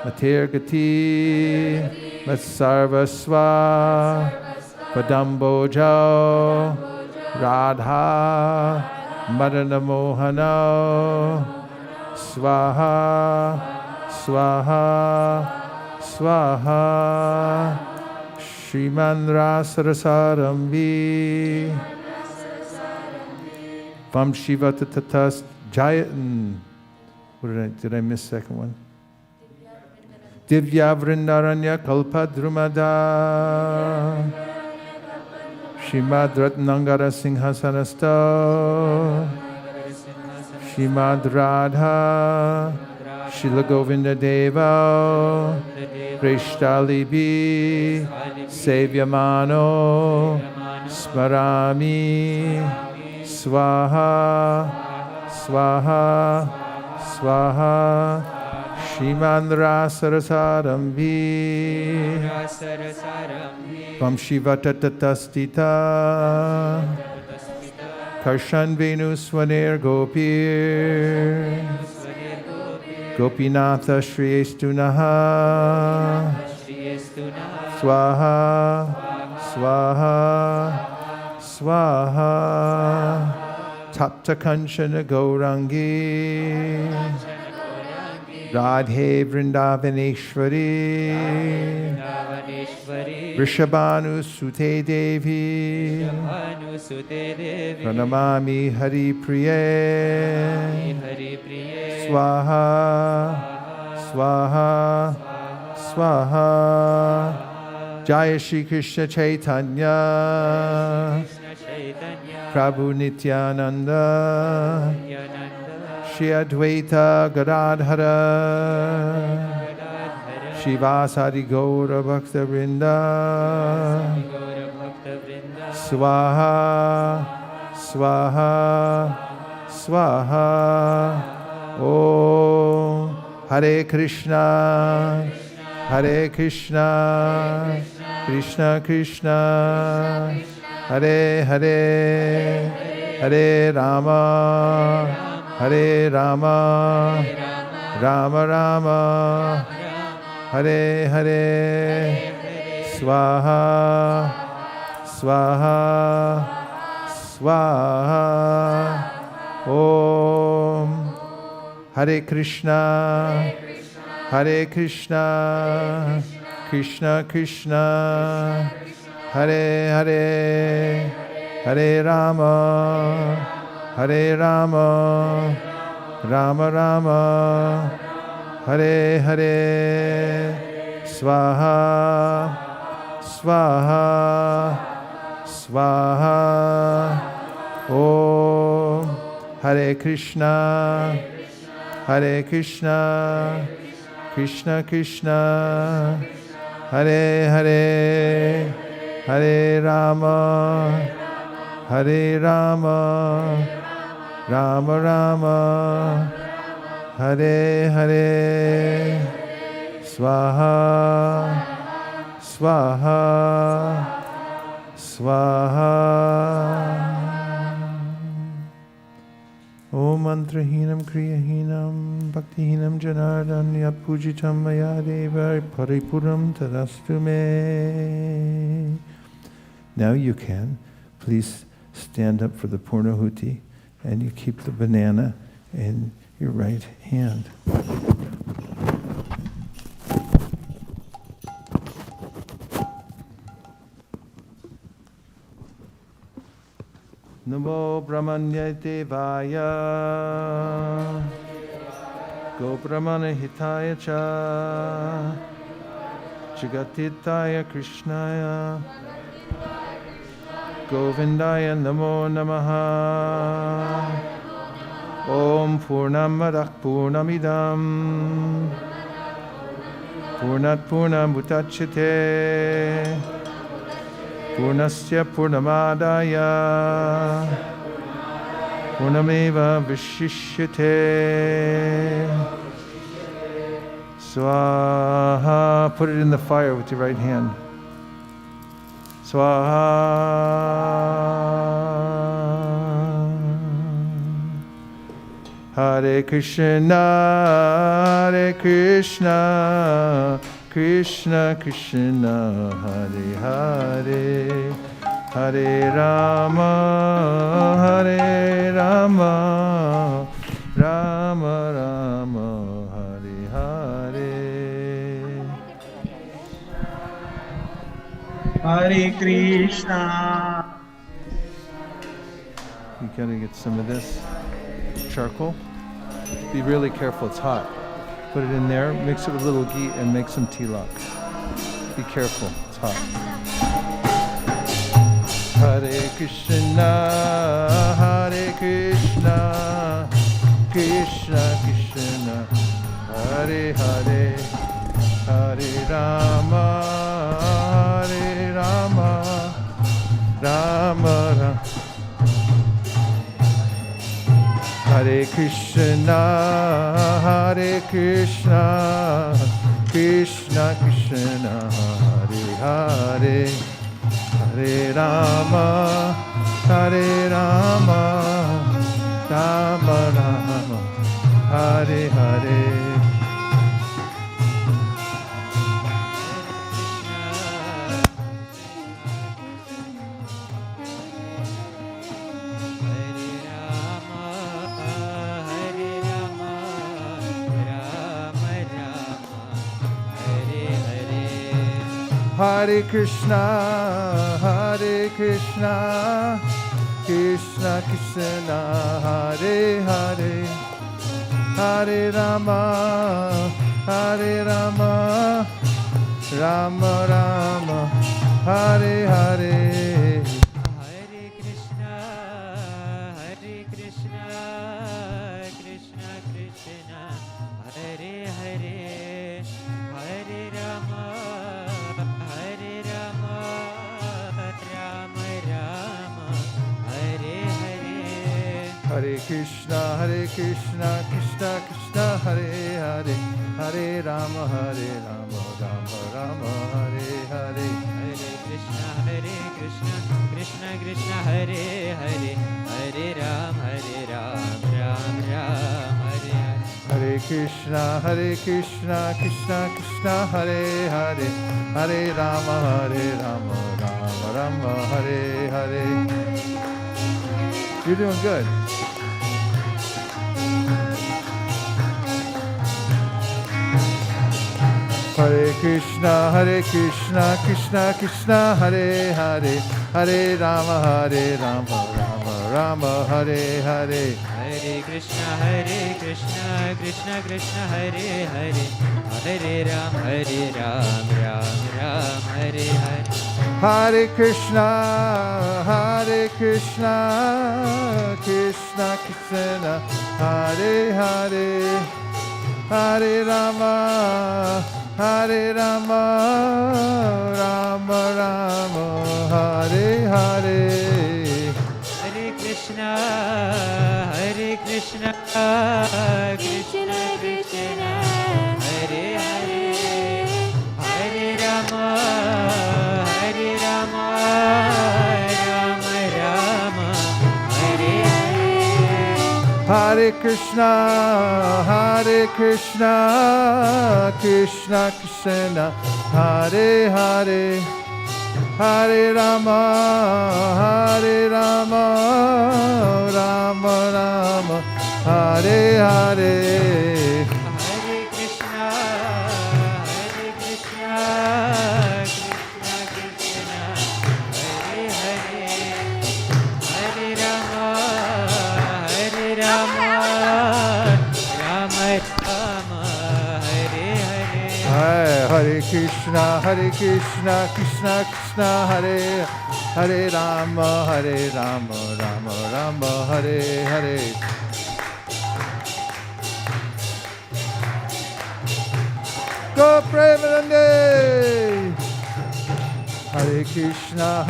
Matirgati, Matsarvaswa, Padambojo, Radha, Madana Mohana, Swaha, Swaha, Swaha, Shriman Rasarasaramvi, Vam Shiva Tatas Jayatan. Did I miss the second one? Divya Vrindaranya Kalpadrumada. Shrimad Ratnangara Sinhasanasta. Shrimad Radha. Shila Govinda Deva. Krishtalibi. Sevyamano. Smarami. Swaha. Swaha. Swaha. Shriman Rasarasaramvi. Vam Shivata Tatastita. Karshan Venu Swaner Gopir. Gopinatha Shri Estunaha. Swaha. Swaha. Swaha. Tapta Kanchana Gaurangi. Radhe Vrindavaneshwari. Vrishabhanu Sute Devi. Pranamami Hari Priye. Swaha. Swaha. Swaha. Jaya Shri Krishna Chaitanya. Prabhu Nityananda, Shri Advaita Gadadhara, Shivasari Gaura Bhakta Vrinda, Swaha, Swaha, Swaha. Om Hare Krishna, Hare Krishna, Krishna Krishna, Hare Hare, Hare Rama, Hare Rama, Rama Rama, Hare Hare, Swaha, Swaha, Swaha. Om Hare Krishna, Hare Krishna, Krishna Krishna, Hare Hare, Hare Rama, Hare Rama, Rama Rama, Hare Hare, Swaha, Swaha, Swaha. Om Hare Krishna, Hare Krishna, Krishna Krishna, Hare Hare, Hare Rama, Hare Rama, Rama Rama, Hare Hare, Swaha, Swaha, Swaha. Om mantrahinam kriyahinam bhaktihinam janardanya pujitam maya deva paripuram tadastu me. Now you can. Please stand up for the Purnahuti and you keep the banana in your right hand. Namo Brahmanya Devaya Go Brahmana Hitaya Cha Jagatitaya Krishnaya Govindaya Namo Namaha Om Purnamadak Purnamidam Purnat Purnam Mutachate Purnasya Purnamadaya Purnameva Vishishyate Swaha. Put it in the fire with your right hand. Swaha. Hare Krishna, Hare Krishna, Krishna Krishna, Hare Hare, Hare Rama, Hare Rama, Rama Rama, Hare Hare. Hare Krishna. You gotta get some of this charcoal. Be really careful, it's hot. Put it in there, mix it with a little ghee, and make some tilak. Be careful, it's hot. Hare Krishna, Hare Krishna, Krishna Krishna, Hare Hare, Hare Rama, Hare Rama, Rama Rama. Hare Krishna, Hare Krishna, Krishna Krishna, Hare Hare, Hare Rama, Hare Rama, Rama Rama, Hare Hare. Hare Krishna, Hare Krishna, Krishna Krishna, Hare Hare, Hare Rama, Hare Rama, Rama Rama, Hare Hare. Hare Krishna, Hare Krishna, Krishna Krishna, Hare Hare, Hare Rama, Rama Rama, Hare Hare. Hare Krishna, Krishna Krishna, Hare Hare, Hare Ram, Ram Ram, Hare Hare. Hare Krishna, Krishna Krishna, Hare Hare, Hare Rama, Rama Rama, Hare Hare. You're doing good. Hare Krishna, Krishna Krishna, Hare Hare, Hare Rama, Rama Rama, Hare Hare. Hare Krishna, Krishna Krishna, Hare Hare, Hare Ram, Ram Ram, Hare Hare. Hare Krishna, Krishna Krishna, Hare Hare, Hare Rama, Rama Rama, Hare Hare. Hare Krishna, Krishna Krishna, Hare Hare, Hare Rama, Rama Rama, Hare Hare. Hare Krishna, Krishna Krishna, Hare Hare, Hare Rama, Rama Rama, Hare Hare. Hare Krishna, Krishna Krishna, Hare Hare, Hare Rama, Rama Rama, Hare Hare. Hare Krishna, Krishna Krishna, Hare Hare Rama, Rama Rama, Hare Hare. Go Premanande! Hare Krishna,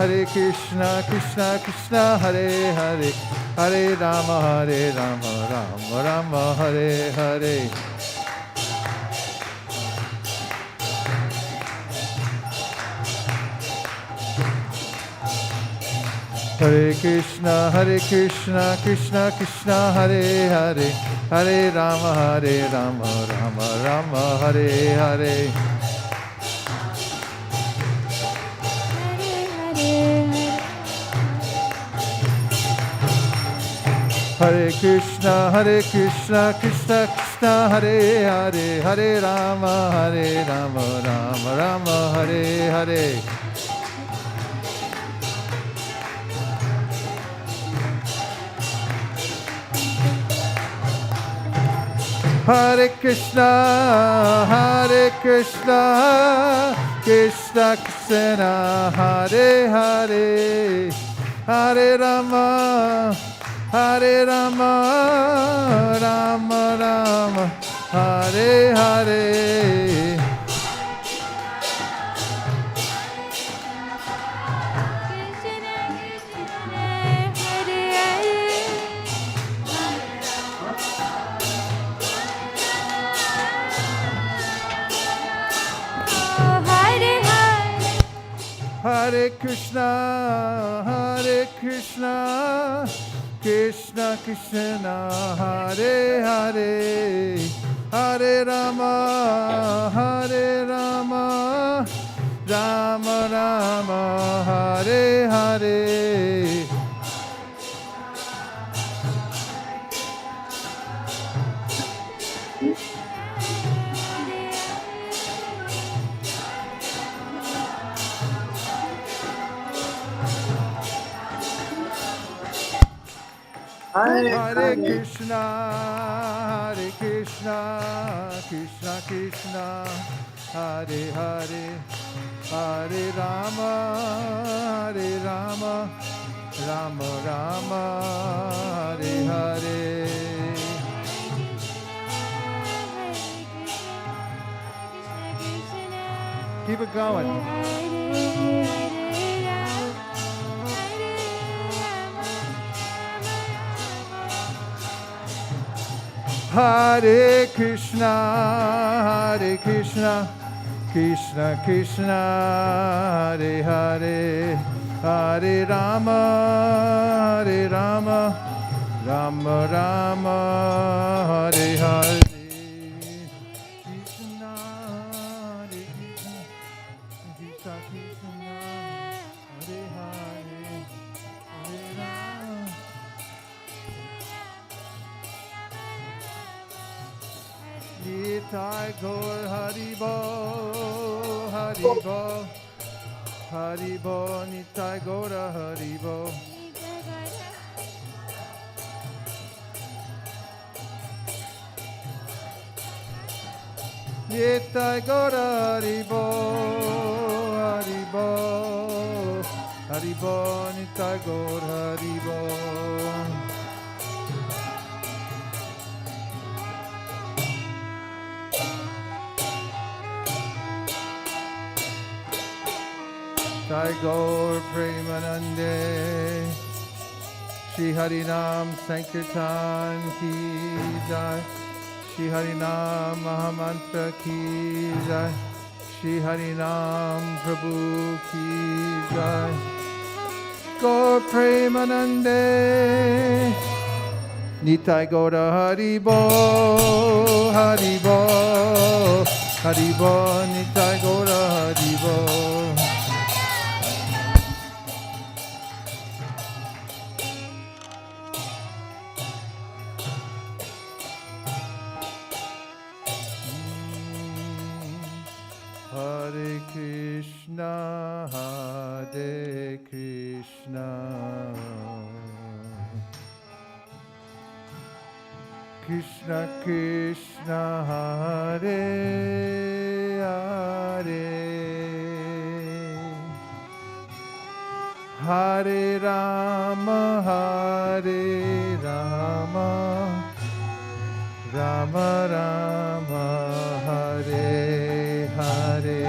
Krishna Krishna, Hare Hare, Hare Rama, Rama Rama, Hare Hare. Hare Krishna, Krishna Krishna, Hare Hare, Hare Rama, Rama Rama, Hare Hare. Hare Krishna, Krishna Krishna, Hare Hare, Hare Rama, Rama Rama, Hare Hare. Hare Krishna, Krishna Krishna, Hare Hare, Hare Rama, Rama Rama, Hare Hare. Hare Krishna, Krishna Krishna, Hare Hare, Hare Rama, Rama Rama, Hare Hare. Hare Krishna, Krishna Krishna, Hare Hare, Hare Rama, Rama Rama, Hare Hare. Keep it going. Hare Krishna, Hare Krishna, Krishna Krishna, Hare Hare, Hare Rama, Hare Rama, Rama Rama, Hare Hare. Krishna, Hare Krishna, Krishna Krishna, Hare Hare, Hare Rama. Nitai Gaur Haribo, Haribo, Haribo, Nitai Gaur Haribo. Nitai Gaur Haribo, Haribo, Haribo, Nitai Gaur Haribo. Jai Gaur Premanande, Shri Harinam Sankirtan Ki Jai, Shri Harinam Mahamantra Ki Jai, Shri Harinam Prabhu Ki Jai. Gaur Premanande, Nitai Gaura Haribo, Haribo, Haribo, Nitai Gaura Haribo. Hare Krishna, Hare Krishna, Krishna Krishna, Hare Hare, Hare Rama, Hare Rama, Rama Rama, Hare Hare.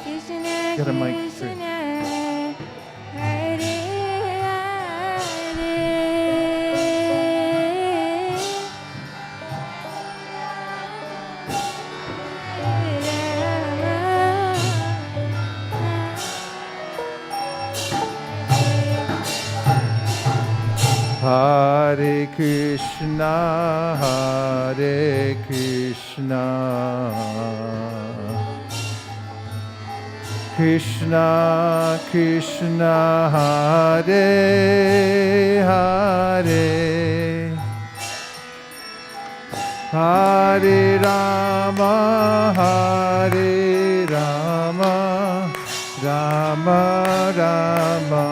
Krishna Get a mic, Krishna, Hare Hare, Hare Krishna, Hare Krishna, Krishna Krishna, Hare Hare, Hare Rama, Hare Rama, Rama Rama,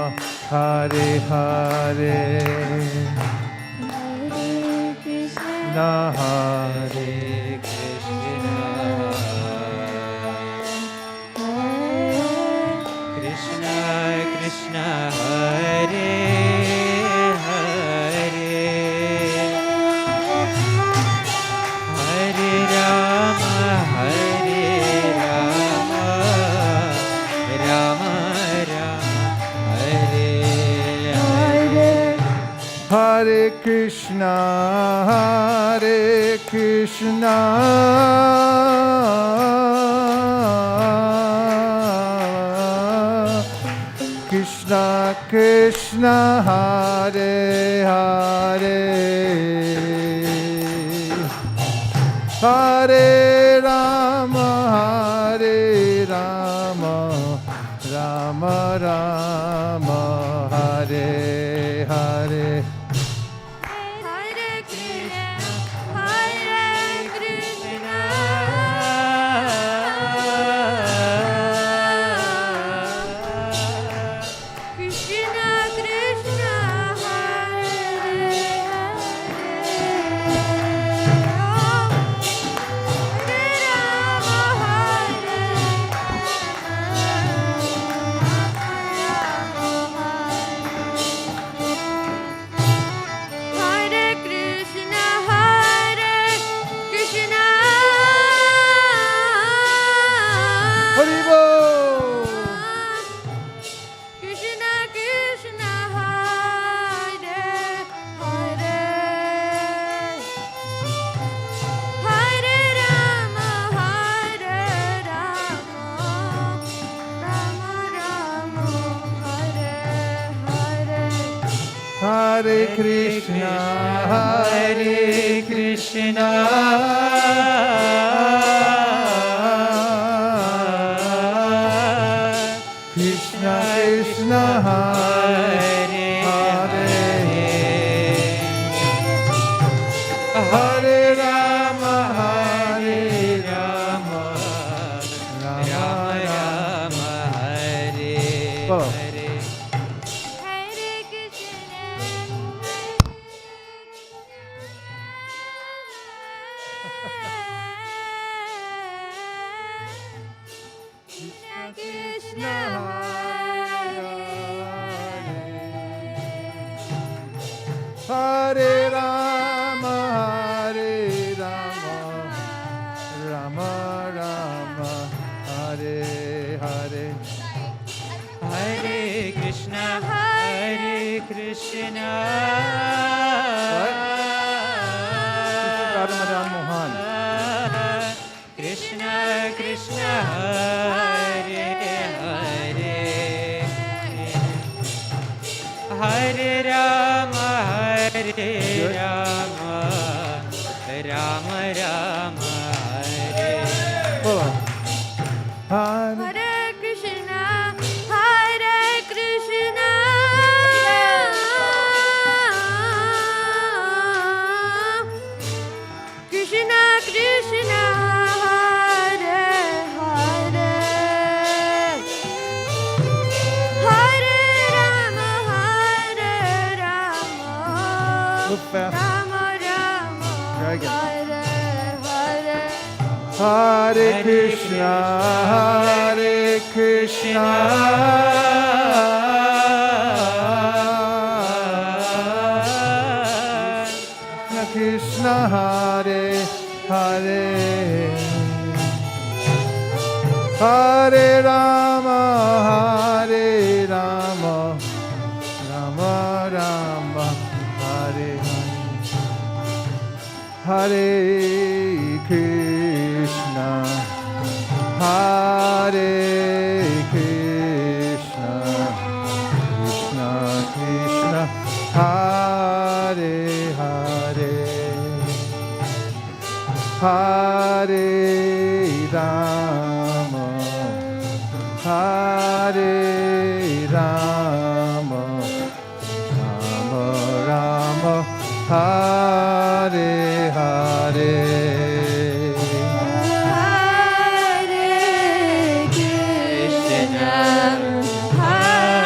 Hare Hare. Hare Krishna, Hare Krishna Krishna, Hare Hare, Hare Rama, Hare Rama, Rama Rama, Hare Hare. Hare Krishna, Hare Krishna, Krishna Krishna, Hare Hare, Hare Rama, Hare Rama, Rama Rama, Hare Hare. Hare Krishna, Hare Krishna, Krishna Krishna, Hare Hare, Hare Krishna, Hare Krishna, Krishna Krishna, Hare Hare, Hare Rama, Hare Rama, Rama Rama, Hare Hare. Krishna, Hare Rama, Hare Rama, Rama Rama, Hare Hare. Hare Krishna, Hare Krishna. What? Radha Mohan. Krishna Krishna, Hare Hare, Hare Rama, Hare Rama, Rama Rama, Hare. Hare Krishna, Hare Krishna, Krishna Krishna, Hare Hare, Hare Rama, Hare Rama, Look fast. Rama Rama, Dragon. Hare Hare. Hare Krishna, Hare Krishna, Krishna Hare Hare, Hare Rama, Hare Rama, Rama Rama, Hare Hare, Hare Krishna, Hare Krishna, Krishna Krishna, Hare Hare, Hare Rama, Hare Rama, Rama Rama, Hare Hare. Hare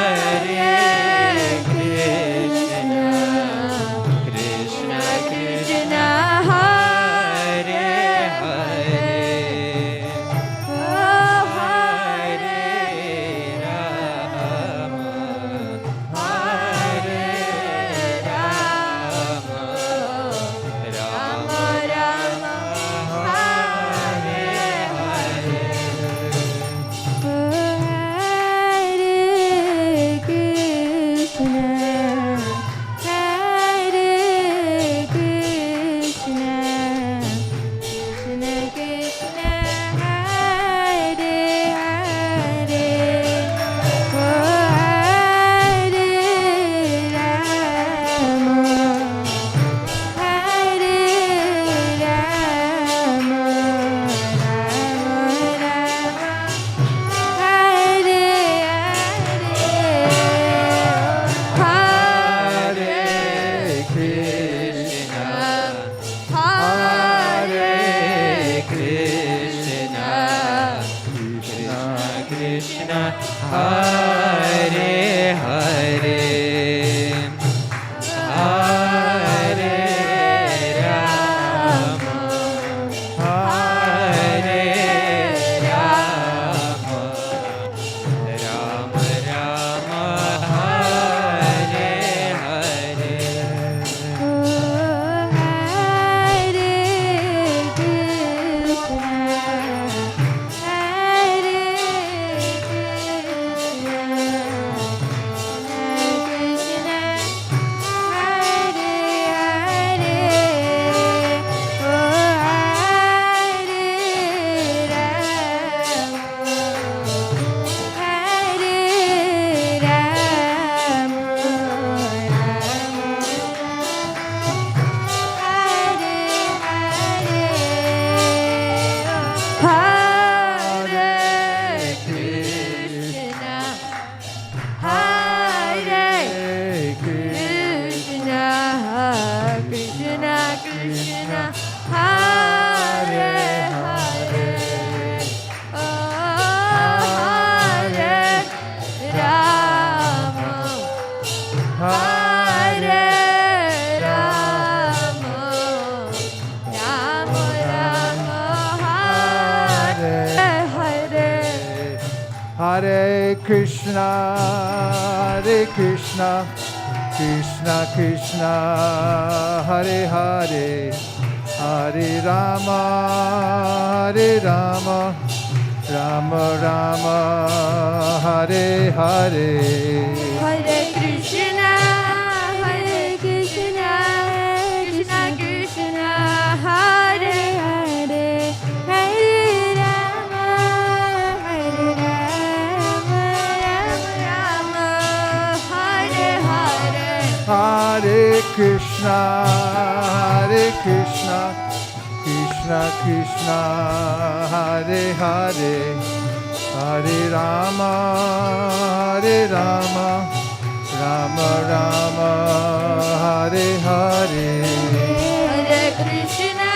Hare, Hare Rama, Hare Rama, Rama Rama, Hare Hare. Hare Hare Krishna, Hare Krishna, Krishna Krishna, Hare Hare, Hare Rama, Hare Rama, Rama Rama, Hare Hare. Hare Krishna, Hare Krishna, Krishna Krishna, Hare Hare, Hare Rama, Hare Rama, Rama Rama, Hare Hare. Hare Krishna, Hare Krishna, Krishna Krishna, Hare Hare, Hare Rama, Hare Rama, Rama Rama, Hare Hare. Hare Krishna,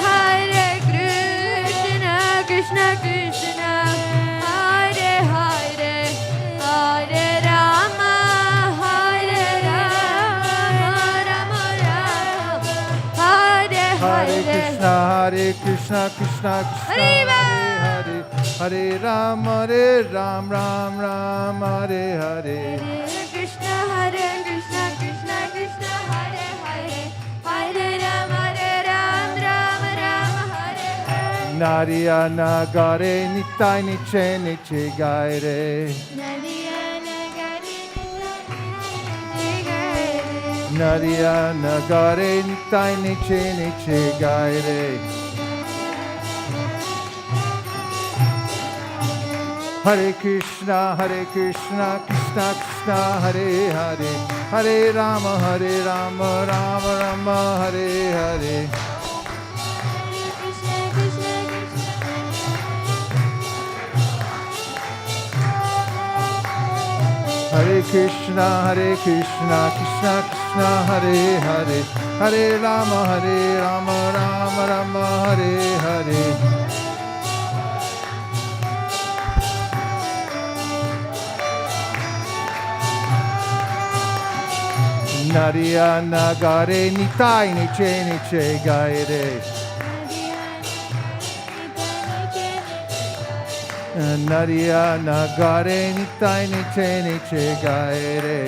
Hare Krishna, Krishna Krishna, Hare Hare, Hare Rama, Hare Rama, Rama Rama, Hare Hare Hare. Krishna, Krishna Krishna, Hare Hare, Hare Ram, Ram Ram, Hare Hare. Hare Krishna, Krishna Krishna, Hare Hare, Hare Rama, Ram Ram, Hare Hare. Nariya Nagare Nitai Niche Niche Gaire. Nariya Nagare Nitai Niche Niche Gaire. Hare Krishna, Krishna Krishna, Hare Hare, Hare Rama, Rama Rama, Hare Hare. Hare Krishna, Krishna Krishna, Hare Hare, Hare Rama, Rama Rama, Hare Hare. Nariya Nagare Nitai Niche Niche Gaire. Nariya Nagare Nitai Niche Niche Gaire.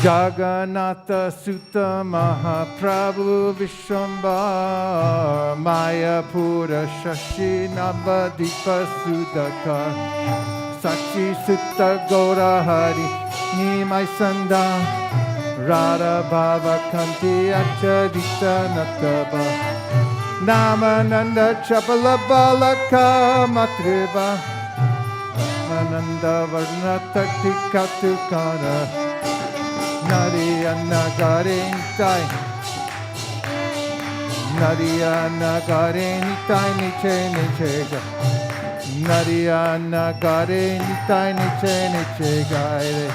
Jagannatha Sutta Mahaprabhu Vishwambar Mayapura Shashi Navadipa Sudakar Sachi Sutta Gaura Hari Nimai Sanda Radha Bhava Kanti Achadita Nataba Namananda Chapala Balaka Matriba Mananda Varnata Tikatukara Nariya Nagare Nitai Nariya Nagare Nitai Niche Niche Nariya Nagare Nitai Niche Niche Gaire.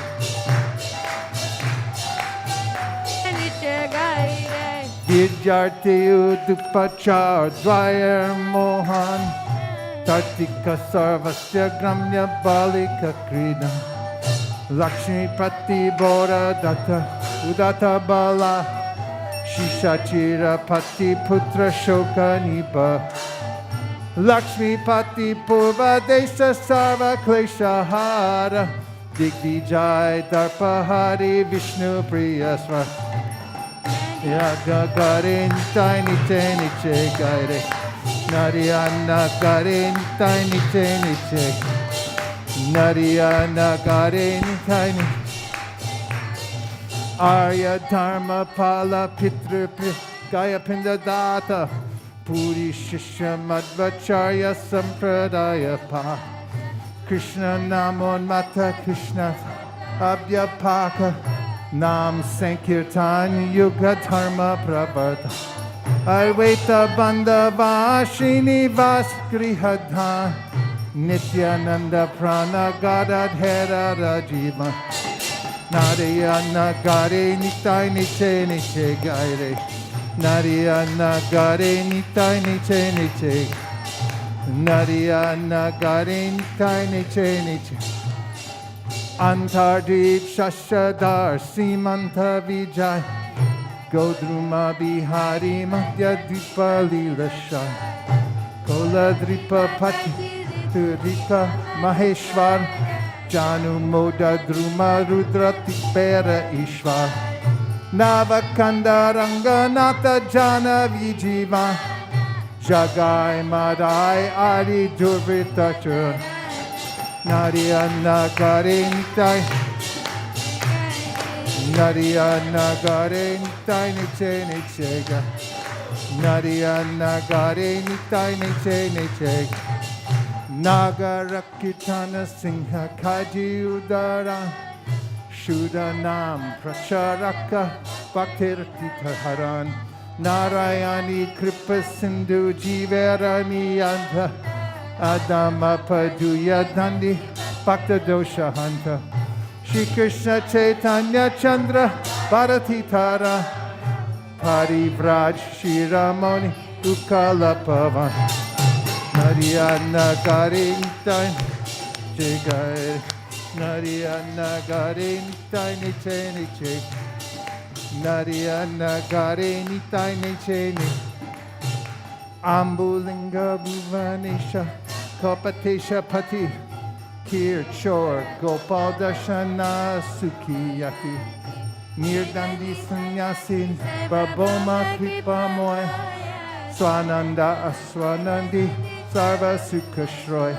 Vidyarthi Udupachar Dwyer Mohan Tartika Sarvasya Gramya Balika Krida Lakshmi Pati Bora Datta Udata Bala Shishachira Pati Putra Shoka Nipa Lakshmi Pati Purva Desa Sarva Klesha Hara Digvijay Darpa Hari Vishnu Priyasva Yaga Gare Nitai Niche Niche Gaire Narayana Gare Nitai Niche Niche Narayana Gare Nitai Niche Arya Dharma Pala Pitru Gaya Pinda Data Puri Shishya Madhvacharya Sampradaya Pa Krishna Namon Mata Krishna Abhyapaka Nam Sankirtan Yuga Dharma Pravarta Advaita Bandhava Srinivas Grihadhan Nityananda Prana Gadadhara Rajiva Narayana Gare Nitai Niche Niche Gaire Narayana Gare Nitai Niche Niche Narayana Gare Nitai Niche Niche Antardip Shashadar Simanta Vijay Godruma Bihari Madhya Dipa Lila Shai Baladripa Pati Turita Maheshwar Janu Moda Druma Rudra Tipera Ishwar Navakanda Ranganatha Jana Vijiva Jagai Madai Adi Durvita Nadia Nagarintai Nadia Nagarintai Niche Nichega Nadia Nagarintai Niche Nichega Nagarakitana Singha Kaji Udara Shudanam Pracharaka Bhaktirtita Haran Narayani Kripa Sindhu Jivarani Anta Adama Paduya Dandi Bhakta Dosha Hanta Shri Krishna Chaitanya Chandra Bharatitara Parivraj Shiramoni Ukala Pavan Nariyana Garintai Jigay Nariyana Garintai Niche Niche Nariyana Garintai Niche Niche Ambulinga Bhuvanesha Kopatesha Pati Kir Chor Gopal Darshana Sukiyati Nirdandi Sanyasin Baboma Kripa Moy Swananda Aswanandi Sarva Sukashroy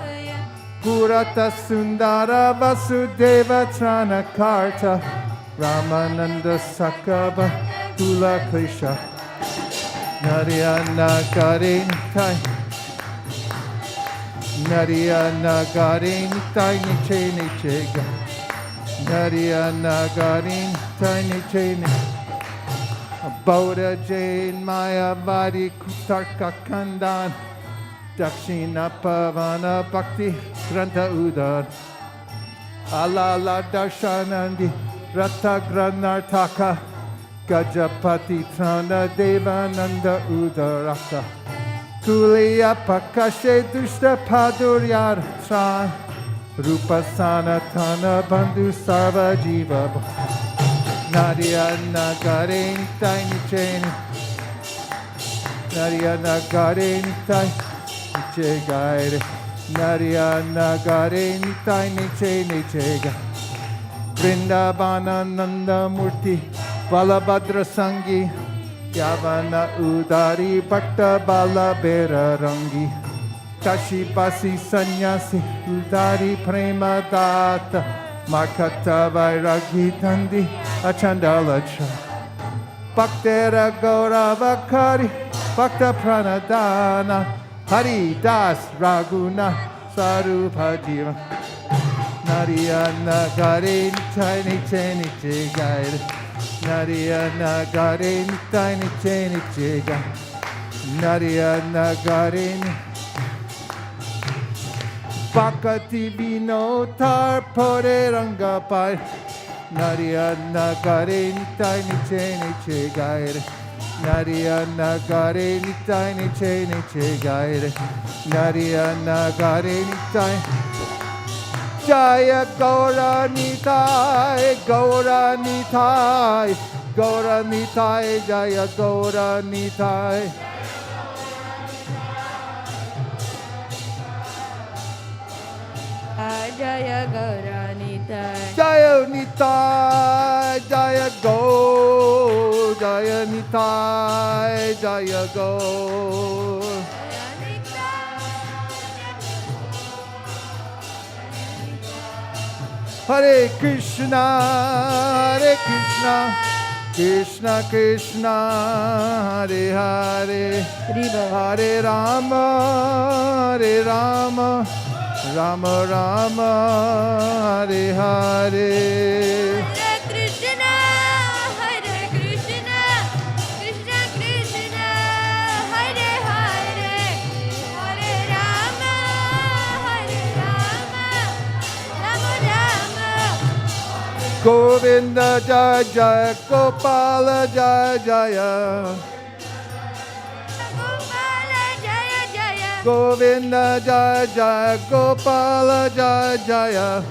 Purata Sundara Vasudeva Tranakarta Ramananda Sakaba Tula Klesha Nariyana Garintai Nariyana Garintai Niche Nichega Nariyana Garintai Niche Nichega Bodha Jain Mayavadi Kutarka Kandan Dakshina Pavana Bhakti Granta Udar Alala Darshanandi Rata Granartaka Gajapati Trana Devananda Udarata Kuliya Pakashe Dushta Paduryar Tran Rupa Sanatana Bandhu Sarva Jiva Nadia Nagarin Tiny Chain Nadia Nagarin Tiny Chain Nadia Nagarin Tiny Chain Chega Vrindavana Nanda Murti Balabhadra Sangi Yavana Udari Bhatta Balabhera Rangi Kashi Basi Sanyasi Udari Prema Data Makata Vairagi Tandi Achandala Cha Bhaktera Gaurava Kari Bhakta Pranadana Hari Das Raguna Sarupa Jiva Nariyana Garin Tiny Cheni Chigair Nariyana Garin Tiny Cheni Chiga Nariyana Garin Bhakati Vinotar Pore Rangapai Nariyana Garin Tiny Cheni Chigair Nariyana Garin Tiny Cheni Chigair Nariyana Garin Tiny Jaya Gaura Nitai, Gaura Nitai, Gaura Nitai, Jaya Gaura Nitai. Jaya Gaura Nitai. Jaya Nitai, Jaya Go, Jaya Nitai, Jaya Go. Hare Krishna, Krishna Krishna, Hare Hare, Hare Rama, Hare Rama, Rama Rama, Hare Hare. Govinda Jaya Jaya Gopala Jaya Jaya Govinda Jaya Jaya Gopala Jaya Jaya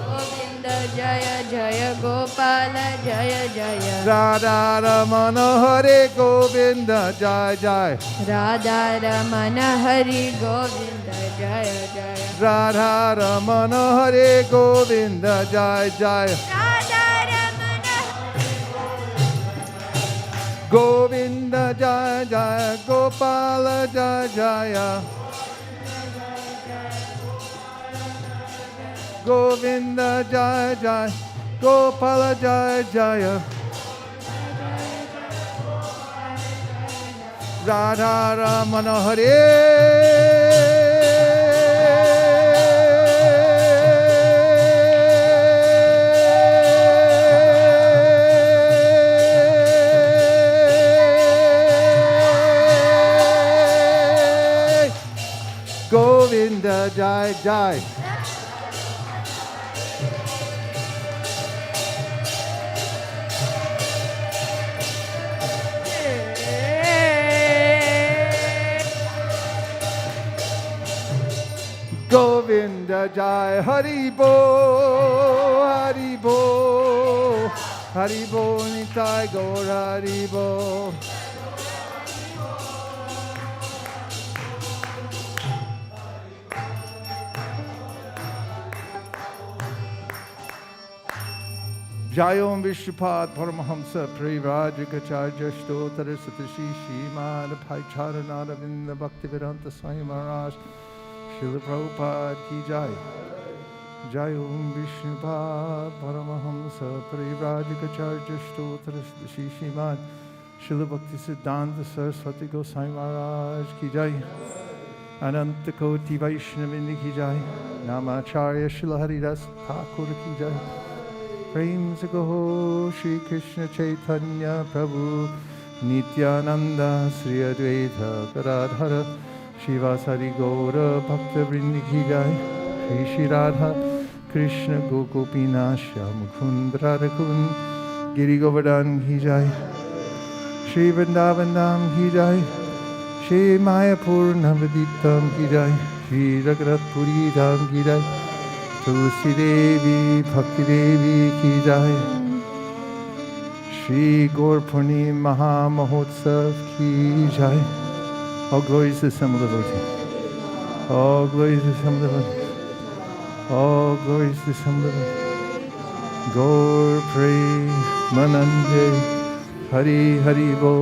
Jaya Jaya Gopala Jaya Jaya Radha Ramana Hare Govinda Jai Jai Radha Ramana Hari Govinda Jaya Jaya Radha Ramana Hare Govinda Jai Jai Radha Ramana Govinda Jai Jai Gopala Jai Jaya Govinda Jai Jai Gopala Jai Jaya Radha Ramana Hare Govinda Jai Jai Govinda Jai Haribo Haribo Haribo Nitai Gaur Haribo Jayom Vishupad Paramahamsa Privajikacharya Stotara Satashi Mada Paicharanada Vinda Bhaktivedanta Swami Maharaj Srila Prabhupada Ki Jai Jayom Vishnupad Paramahamsa Privajikacharya Stotara Satashi Mada Srila Bhakti Siddhanta Saraswati Goswami Maharaj Ki Jai Ananta Koti Vaishnavindi Ki Jai Namacharya Srila Haridas Thakur Ki Jai Prem se kaho Shri Krishna Chaitanya Prabhu Nityananda Sri Advaita Gadadhara Shivasari Gaura Bhakta Vrindi Ki Jai Shri Shri Radha Krishna Gokopina Shyamukund Radhakund Giri Govardhan Ki Jai Shri Vrindavan Dham Ki Jai Shri Mayapur Navaditam Ki Jai Shri Raghunath Puri Dham Ki Jai Tulsi Devi, Bhakti Devi Ki Jai Shri Gaur Purnim Maha Mahotsav Ki Jai All glories to the assembled devotees. All glories to the assembled devotees. All glories to the assembled devotees. Gaur Premanande Hari Hari Bo.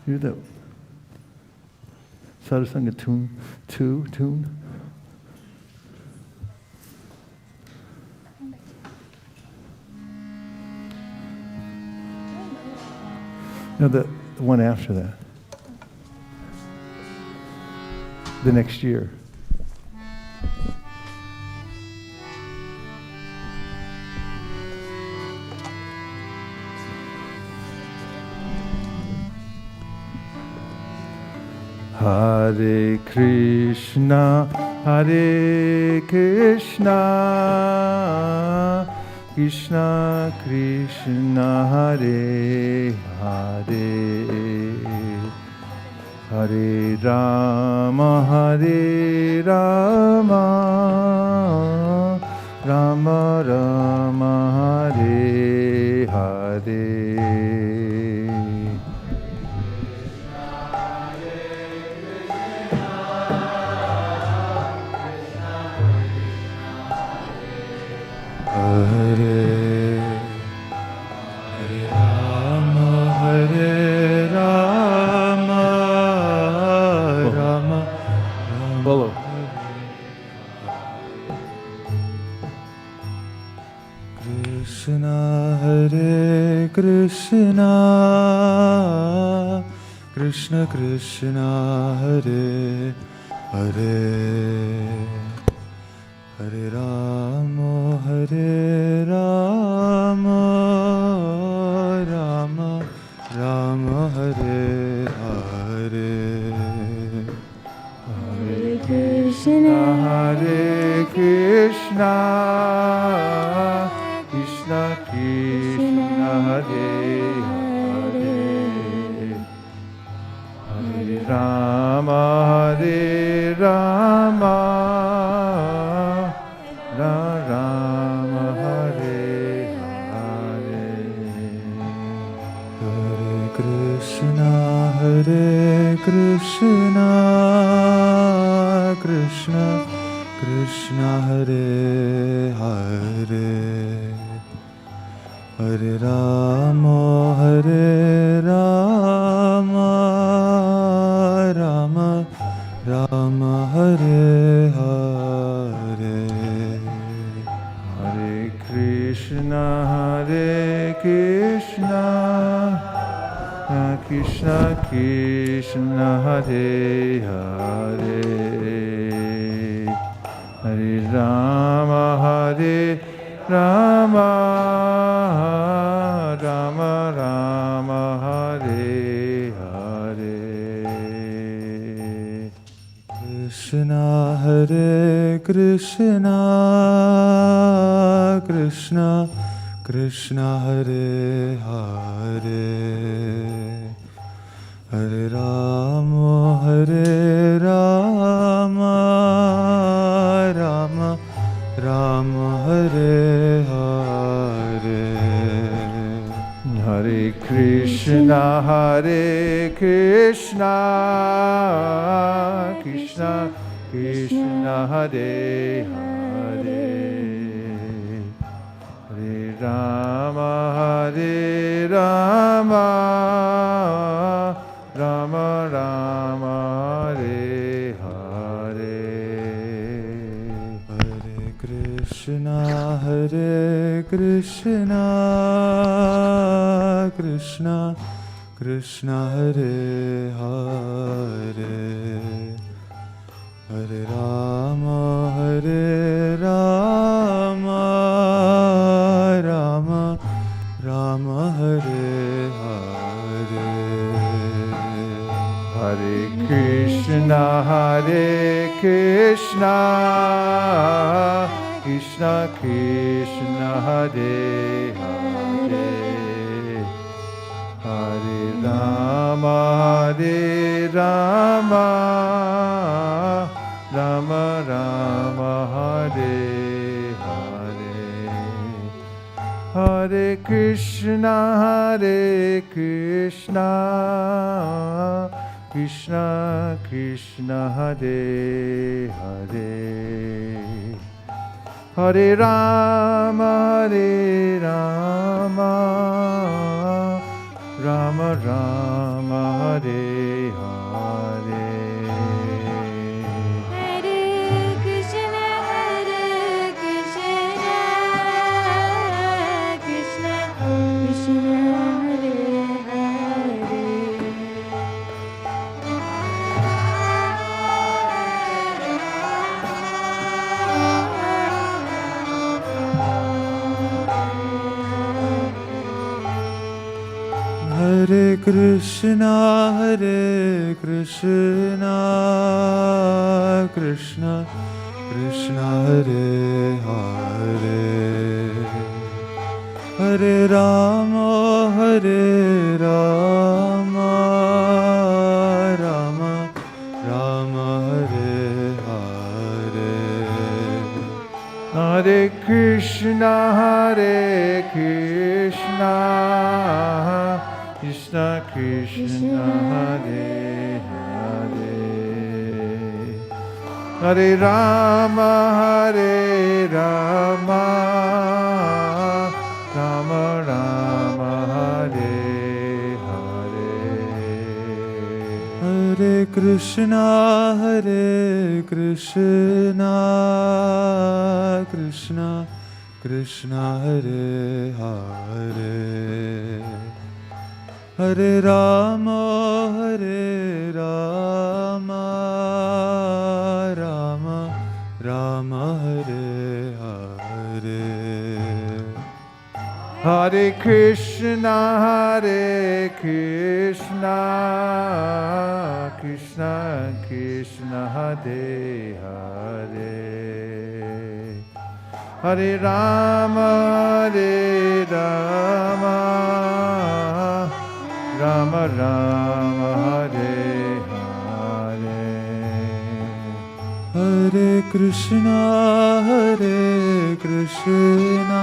Hear that Sadhusanga tune. No, the one after that. The next year. Hare Krishna, Hare Krishna, Krishna Krishna, Hare Hare, Hare Rama, Hare Rama, Rama Rama, Hare Hare. Hare Rama, Hare Rama, Rama Rama. Krishna, Hare Krishna, Krishna Krishna, Hare Hare. Hare Rama, Hare Rama, Rama Rama, Hare Hare. Hare Krishna, Hare Krishna, Krishna Krishna, Hare Hare. Hare Rama, Hare Rama, Krishna, Hare Krishna, Krishna Krishna, Hare Hare, Hare Rama, Hare Rama, Rama Rama, Hare Hare, Hare Krishna, Hare Krishna, Krishna Krishna, Hare Hare, Hare Rama, Hare Rama, Rama Rama, Hare Hare, Krishna, Hare Krishna, Krishna Krishna, Hare Hare, Hare Rama, Hare Rama, Rama Rama, Hare Hare, Hare Krishna, Hare Krishna, Krishna Krishna, Hare Hare, Hare Rama, Hare Rama, Rama Rama, Hare Hare, Hare Krishna, Hare Krishna, Krishna Krishna, Hare Hare, Hare Rama, Hare Rama, Rama Rama, Hare Hare, Hare Krishna, Hare Krishna, Krishna Krishna, Hare Hare, Hare Rama, Hare Rama, Rama Rama, Hare Hare, Hare Krishna, Hare Krishna, Krishna Krishna, Hare Hare, Hare Rama, Hare Rama, Rama Rama, Hare Hare, Hare Krishna, Krishna Krishna, Hare Hare. Hare Krishna, Hare Krishna, Krishna Krishna, Hare Hare, Hare Rama, Hare Rama, Rama Rama, Hare Hare, Hare Krishna, Hare Krishna, Krishna Krishna, Hare Hare, Hare Rama, Hare Rama, Rama Rama, Hare Hare, Hare Krishna, Hare Krishna, Krishna Krishna, Hare Hare, Hare Rama, Hare Rama, Rama Rama, Hare Hare, Hare Krishna, Hare Krishna, Krishna Krishna, Hare Hare, Hare Rama, Hare Rama, Rama Rama, Hare Hare, Hare Krishna, Hare Krishna,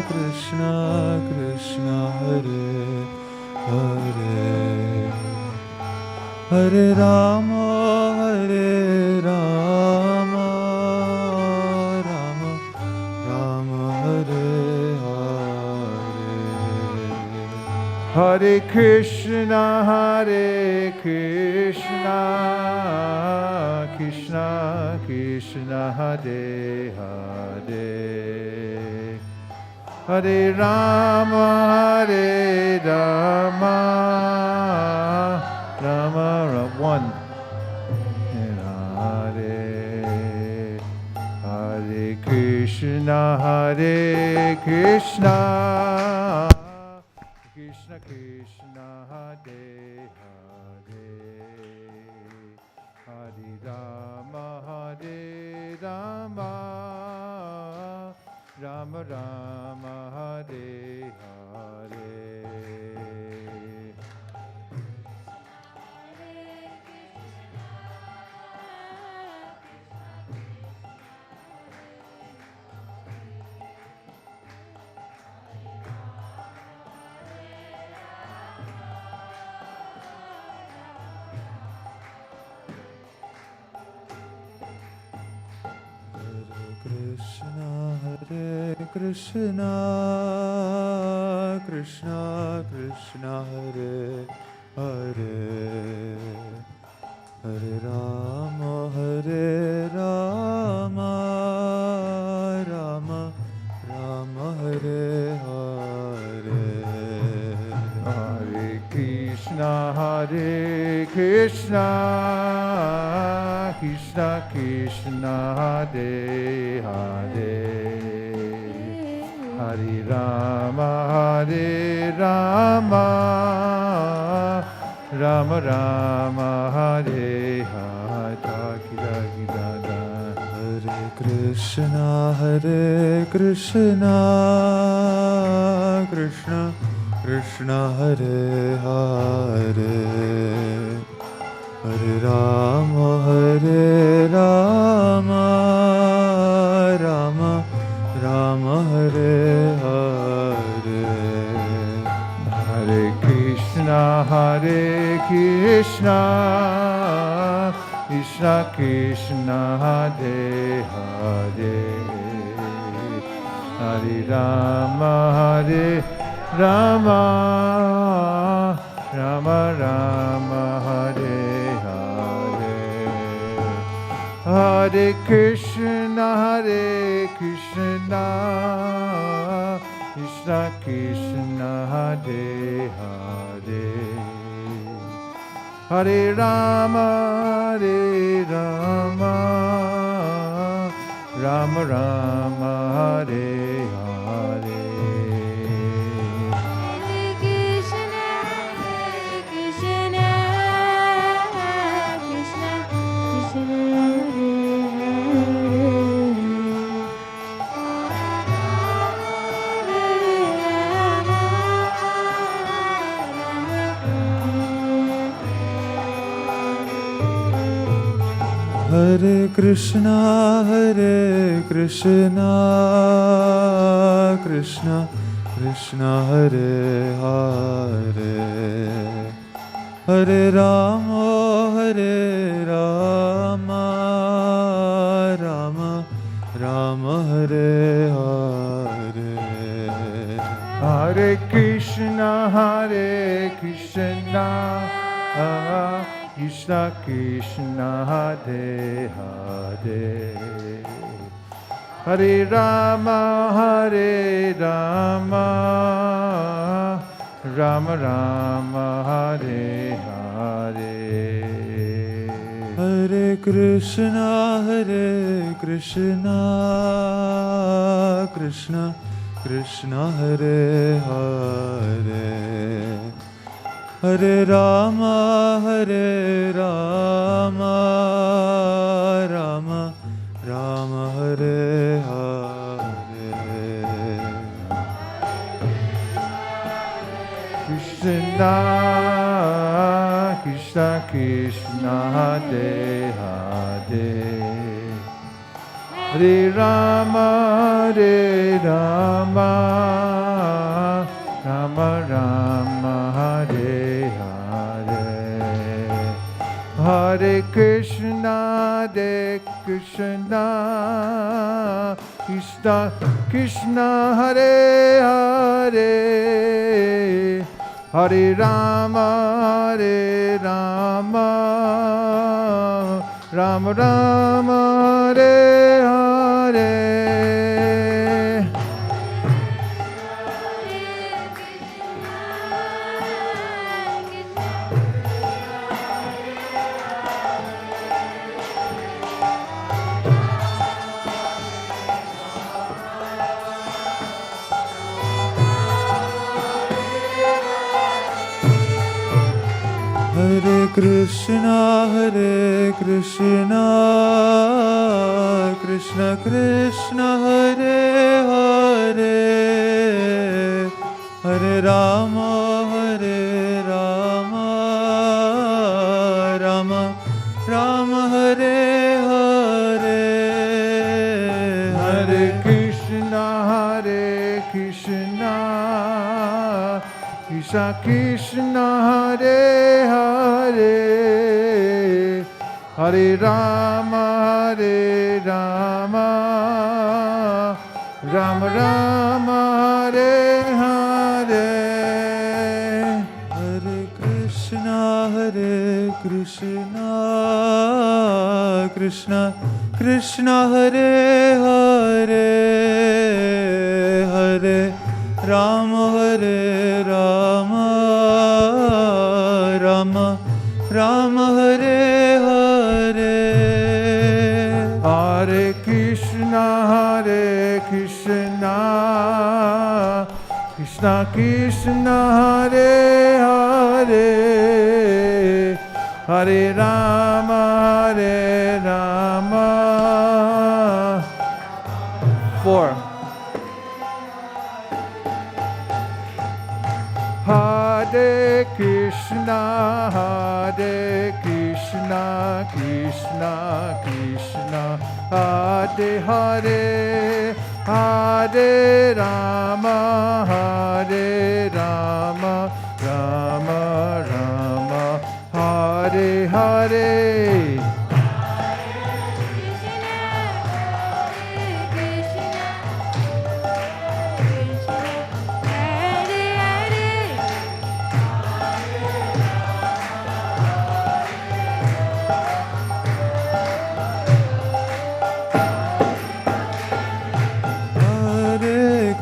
Krishna Krishna, Hare Hare Rama, Hare Rama, Rama Rama, Hare Hare. Hare Krishna, Krishna Krishna, Hare Hare. Hare Rama, Rama Rama, one. And Hare Krishna, Krishna Krishna, Hare Hare. Hare Rama, Rama Rama, Hare Hare. Krishna, Krishna Krishna, Hare Hare. Hare Rama, Rama Rama, Hare Hare. Hare Krishna, Krishna Krishna, Hare Hare. Hare Rama, Rama Rama, Hare Hare. Hare Krishna, Krishna Krishna, Hare Hare. Hare Rama, Rama Rama, Hare Hare. Hare Krishna, Krishna Krishna, Hare Hare. Hare Rama, Rama Rama, Hare Hare. Hare Krishna, Krishna Krishna, Hare Hare. Hare Rama, Rama Rama, Hare Hare. Hare Krishna, Krishna Krishna, Hare Hare. Hare Rama, Rama Rama, Hare Hare. Hare Krishna, Krishna Krishna, Hare Hare. Hare Rama, Rama Rama, Hare Hare. Hare Krishna, Krishna Krishna, Hare Hare. Hare Rama, Rama Rama, Hare Hare. Krishna Krishna, Hare Hare. Hare Rama, Rama Rama, Hare Hare. Hare Krishna, Hare Krishna, Krishna Krishna, Hare Hare, Hare Rama, Rama Rama, Hare Hare. Hare Krishna, Krishna Krishna, Hare Hare, Hare Rama, Rama Rama, Hare Hare. Hare Krishna, Krishna Krishna, Hare Hare, Hare Rama, Rama Rama, Hare Hare. Hare Krishna, Krishna Krishna, Hare Hare, Hare Rama, Rama Hare Hare. Hare Krishna, Krishna Krishna, Hare Hare, Hare Rama, Four. Hare Krishna, Krishna Krishna, Hare Hare, Hare Rama, Rama Rama, Hare Hare.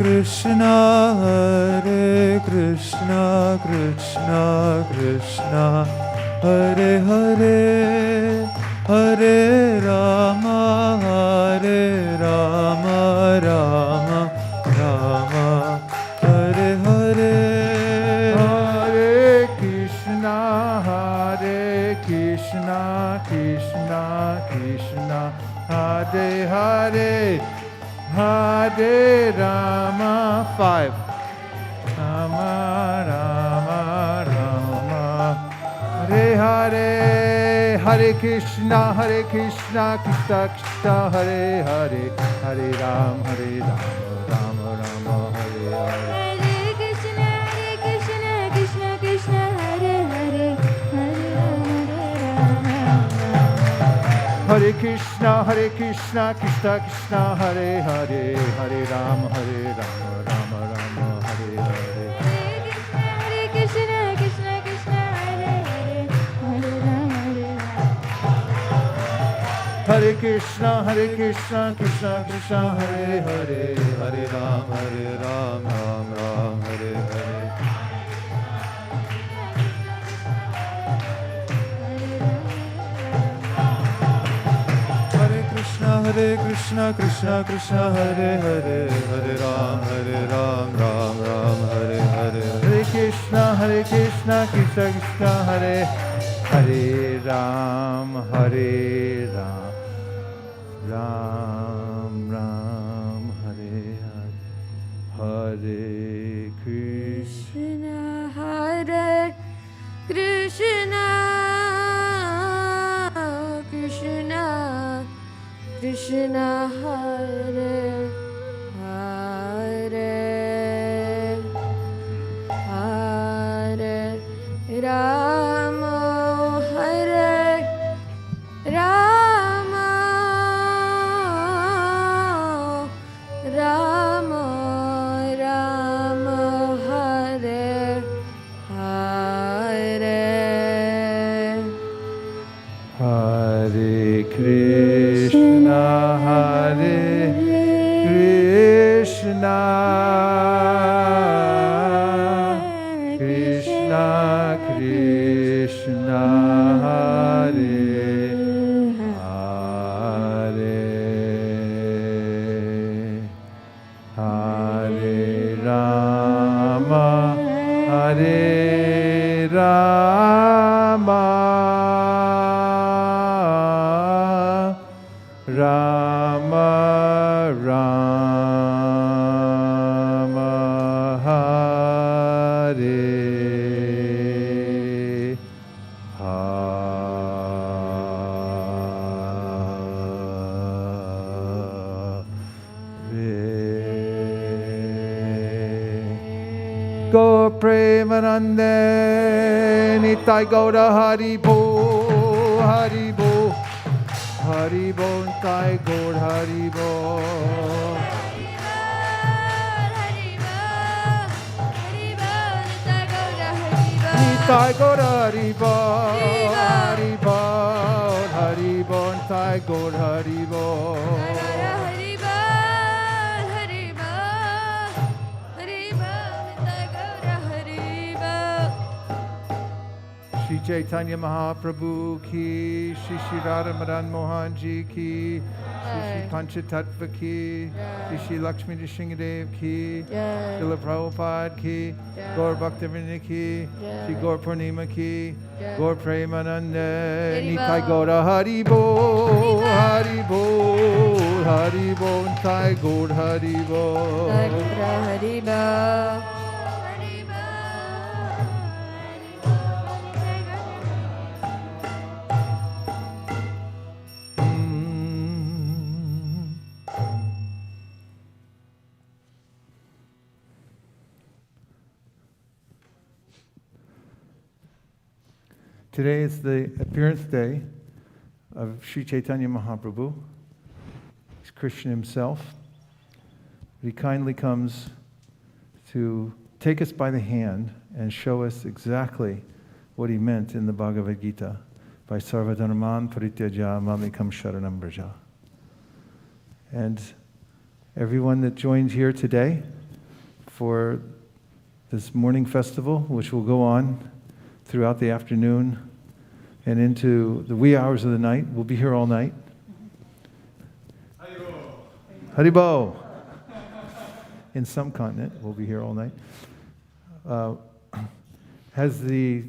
Krishna, Krishna Krishna, Hare Hare, Hare Rama, Rama Rama, Hare Hare. Hare Krishna, Krishna Krishna, Hare Hare, Hare Rama. Five. Rama, Hare Hare, Hare Krishna, Krishna Krishna, Hare Hare, Hare Rama, Rama Rama, Hare Hare. Krishna Krishna, Hare Hare, Hare Rama, Hare Krishna, Krishna Krishna, Hare Hare, Hare Rama, Rama Rama, Hare Hare. Hare Krishna Krishna, Hare Hare, Hare Rama, Hare Krishna, Krishna Krishna, Hare Hare, Hare Rama, Rama Rama, Hare Hare. Hare Krishna, Krishna Hare Hare, Hare Ram, Ram Ram, Hare Hare. Hare Krishna, Krishna Krishna, Hare Hare Ram, Ram Ram, Hare Hare. Hare Krishna, Hare Krishna, Krishna Krishna, Hare Hare, Hare Rama, Hare Krishna Krishna Hare Hare Hare Rama Hare Rama Rama Rama Hare Hare Go Premanande Nitai Gauda Haribo Haribo Haribo Nitai Gaur Haribo Nitai Gaur Haribo Haribo Haribo Nitai Gaur Haribo Shri Chaitanya Mahaprabhu ki, Shri Shri Radha Madan Mohan ji ki, Shri Shri Panchatattva ki, Shri Shri Lakshmi Nrsimhadev ki, Srila Prabhupada ki, Gaur Bhaktivinoda ki, Shri Gaur Purnima ki, Gaur Premanande, Nitai Gaura Haribo, Haribo, Haribo, Nitai Gaur Haribo. Haribo. Today is the appearance day of Sri Chaitanya Mahaprabhu. He's Krishna himself. He kindly comes to take us by the hand and show us exactly what he meant in the Bhagavad Gita by Sarvadharman Parityaja Mamikam Sharanam Braja. And everyone that joined here today for this morning festival, which will go on throughout the afternoon and into the wee hours of the night. We'll be here all night. Haribo. In some continent, we'll be here all night. Has the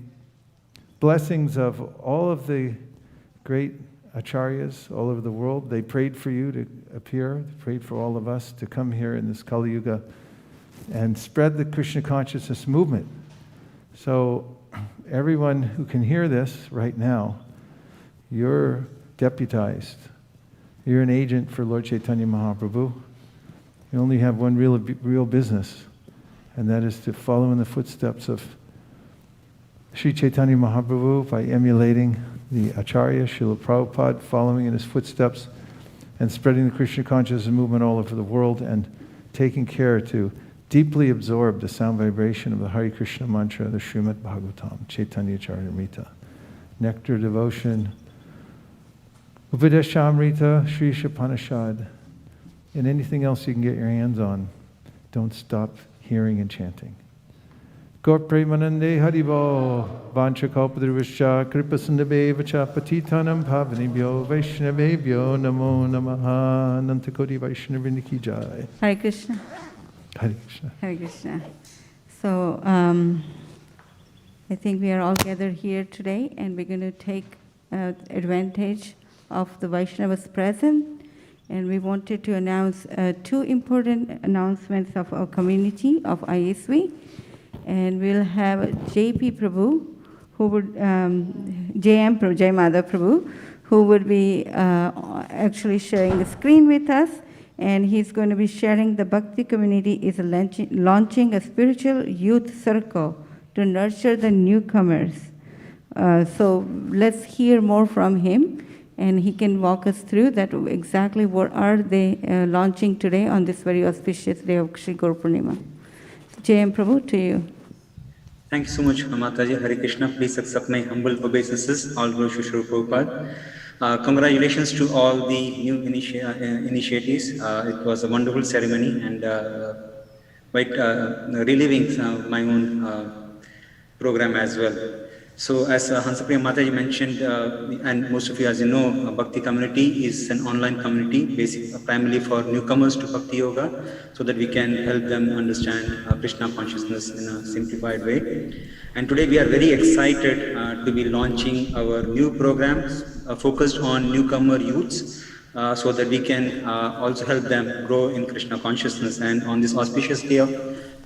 blessings of all of the great acharyas all over the world. They prayed for you to appear, they prayed for all of us to come here in this Kali Yuga and spread the Krishna consciousness movement. So everyone who can hear this right now, you're deputized. You're an agent for Lord Chaitanya Mahaprabhu. You only have one real business, and that is to follow in the footsteps of Sri Chaitanya Mahaprabhu by emulating the Acharya, Srila Prabhupada, following in his footsteps, and spreading the Krishna consciousness movement all over the world, and taking care to deeply absorb the sound vibration of the Hare Krishna mantra, the Srimad Bhagavatam, Chaitanya Charitamrita, Nectar Devotion, Upadeshamrita, Sri Shapanishad, and anything else you can get your hands on. Don't stop hearing and chanting. Gaur Premanande Haribo, Vancha Kalpadrivascha, Kripasundabhe Vacha Patitanam Pavanibhyo, Vaishnavebhyo, Namo Namaha, Nantakoti Vaishnavindiki Jai. Hare Krishna. Hare Krishna. Hare Krishna. So, I think we are all gathered here today, and we're going to take advantage of the Vaishnavas present. And we wanted to announce two important announcements of our community of ISV. And we'll have JP Prabhu, who would, JM Prabhu, Jai Madhav Prabhu, who would be actually sharing the screen with us. And he's going to be sharing the Bhakti community is launching a spiritual youth circle to nurture the newcomers. So let's hear more from him, and he can walk us through that exactly what are they launching today on this very auspicious day of Shri Gaur Purnima. J.M. Prabhu, to you. Thank you so much, Mataji. Hare Krishna. Please accept my humble obeisances, all Guru Shri Prabhupada. Congratulations to all the new initiatives. It was a wonderful ceremony and quite reliving my own program as well. So as Hansapriya Mataji mentioned, and most of you, as you know, Bhakti community is an online community, primarily for newcomers to Bhakti Yoga, so that we can help them understand Krishna consciousness in a simplified way. And today we are very excited to be launching our new programs focused on newcomer youths, so that we can also help them grow in Krishna consciousness. And on this auspicious day of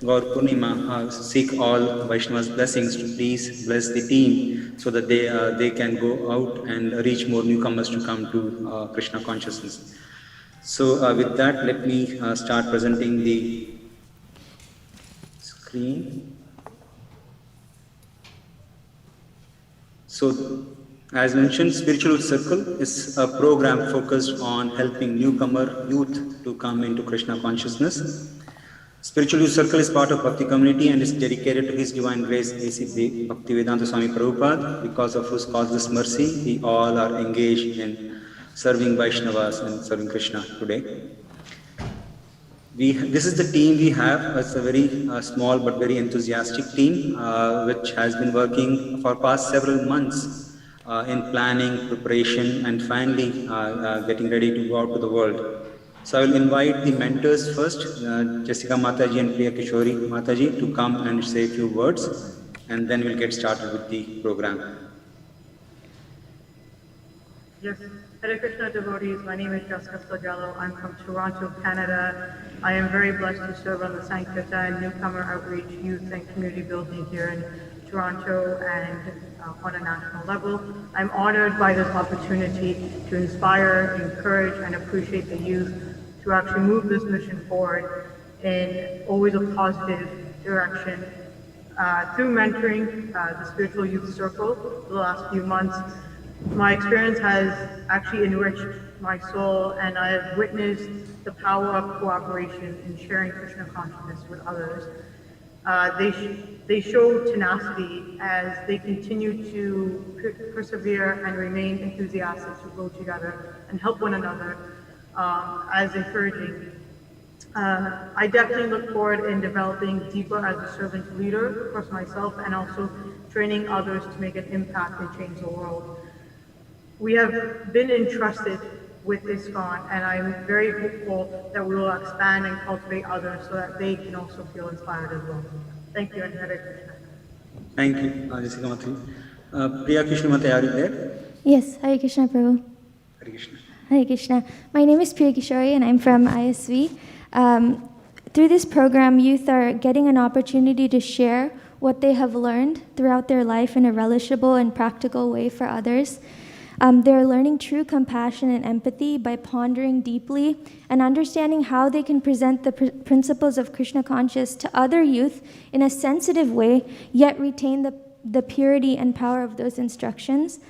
Gaur Purnima, seek all Vaishnavas' blessings to please bless the team so that they can go out and reach more newcomers to come to Krishna consciousness. So with that, let me start presenting the screen. So, as mentioned, Spiritual Youth Circle is a program focused on helping newcomer youth to come into Krishna consciousness. Spiritual Youth Circle is part of Bhakti community and is dedicated to His Divine Grace, A.C. Bhaktivedanta Swami Prabhupada, because of whose causeless mercy we all are engaged in serving Vaishnavas and serving Krishna today. This is the team we have. It's a very small but very enthusiastic team, which has been working for past several months in planning, preparation, and finally getting ready to go out to the world. So I will invite the mentors first, Jessica Mataji and Priya Kishori Mataji, to come and say a few words, and then we'll get started with the program. Yes, Hare Krishna devotees, my name is Jessica Slagello. I'm from Toronto, Canada. I am very blessed to serve on the Sankirtan Newcomer Outreach Youth and Community Building here in Toronto and on a national level. I'm honored by this opportunity to inspire, encourage, and appreciate the youth to actually move this mission forward in always a positive direction. Through mentoring the Spiritual Youth Circle for the last few months, my experience has actually enriched my soul, and I have witnessed the power of cooperation in sharing Krishna consciousness with others. They show tenacity as they continue to persevere and remain enthusiastic to grow together and help one another, as encouraging. I definitely look forward in developing deeper as a servant leader, of course myself, and also training others to make an impact and change the world. We have been entrusted with ISKCON, and I'm very hopeful that we will expand and cultivate others so that they can also feel inspired as well. Thank you, and Hare Krishna. Thank you, Jessica Mataji. Priya Krishna Mataji, are you there? Yes, Hare Krishna, Prabhu. Hare Krishna. Hare Krishna. My name is Priya Kishori, and I'm from ISV. Through this program, youth are getting an opportunity to share what they have learned throughout their life in a relishable and practical way for others. They're learning true compassion and empathy by pondering deeply and understanding how they can present the principles of Krishna consciousness to other youth in a sensitive way, yet retain the purity and power of those instructions.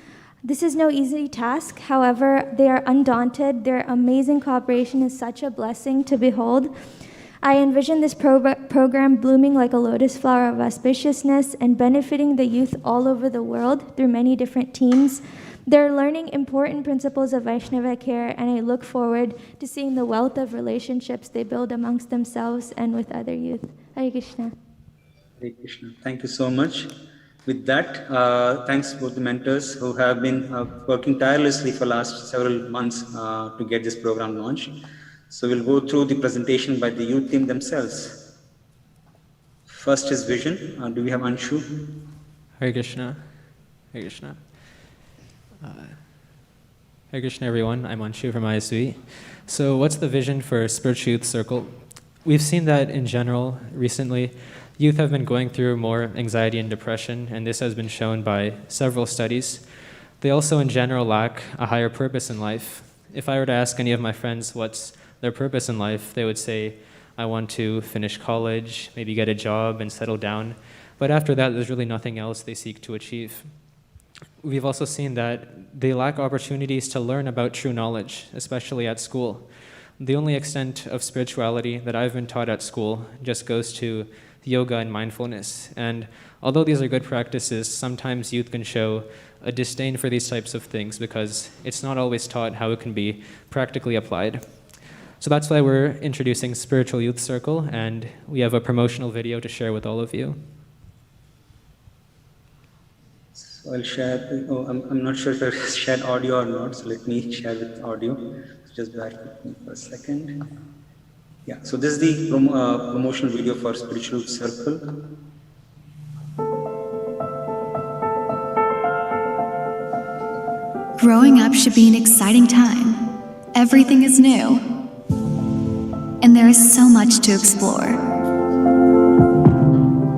This is no easy task. However, they are undaunted. Their amazing cooperation is such a blessing to behold. I envision this program blooming like a lotus flower of auspiciousness and benefiting the youth all over the world through many different teams. They're learning important principles of Vaishnava care, and I look forward to seeing the wealth of relationships they build amongst themselves and with other youth. Hare Krishna. Hare Krishna. Thank you so much. With that, thanks to the mentors who have been working tirelessly for last several months to get this program launched. So we'll go through the presentation by the youth team themselves. First is vision. Do we have Anshu? Hare Krishna. Hare Krishna. Hare Krishna, everyone. I'm Anshu from ISV. So what's the vision for Spiritual Youth Circle? We've seen that in general recently, youth have been going through more anxiety and depression, and this has been shown by several studies. They also in general lack a higher purpose in life. If I were to ask any of my friends what's their purpose in life, they would say, I want to finish college, maybe get a job and settle down. But after that, there's really nothing else they seek to achieve. We've also seen that they lack opportunities to learn about true knowledge, especially at school. The only extent of spirituality that I've been taught at school just goes to yoga and mindfulness. And although these are good practices, sometimes youth can show a disdain for these types of things because it's not always taught how it can be practically applied. So that's why we're introducing Spiritual Youth Circle, and we have a promotional video to share with all of you. I'll share, I'm not sure if I shared audio or not, so let me share with audio. So just bear with me for a second. Yeah, so this is the promotional video for Spiritual Circle. Growing up should be an exciting time. Everything is new, and there is so much to explore.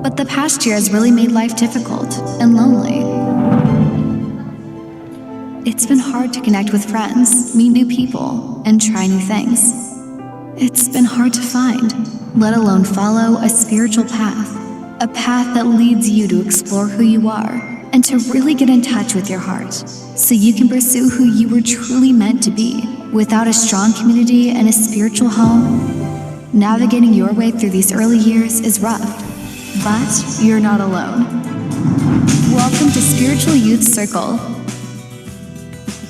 But the past year has really made life difficult and lonely. It's been hard to connect with friends, meet new people, and try new things. It's been hard to find, let alone follow a spiritual path, a path that leads you to explore who you are and to really get in touch with your heart so you can pursue who you were truly meant to be. Without a strong community and a spiritual home, navigating your way through these early years is rough, but you're not alone. Welcome to Spiritual Youth Circle,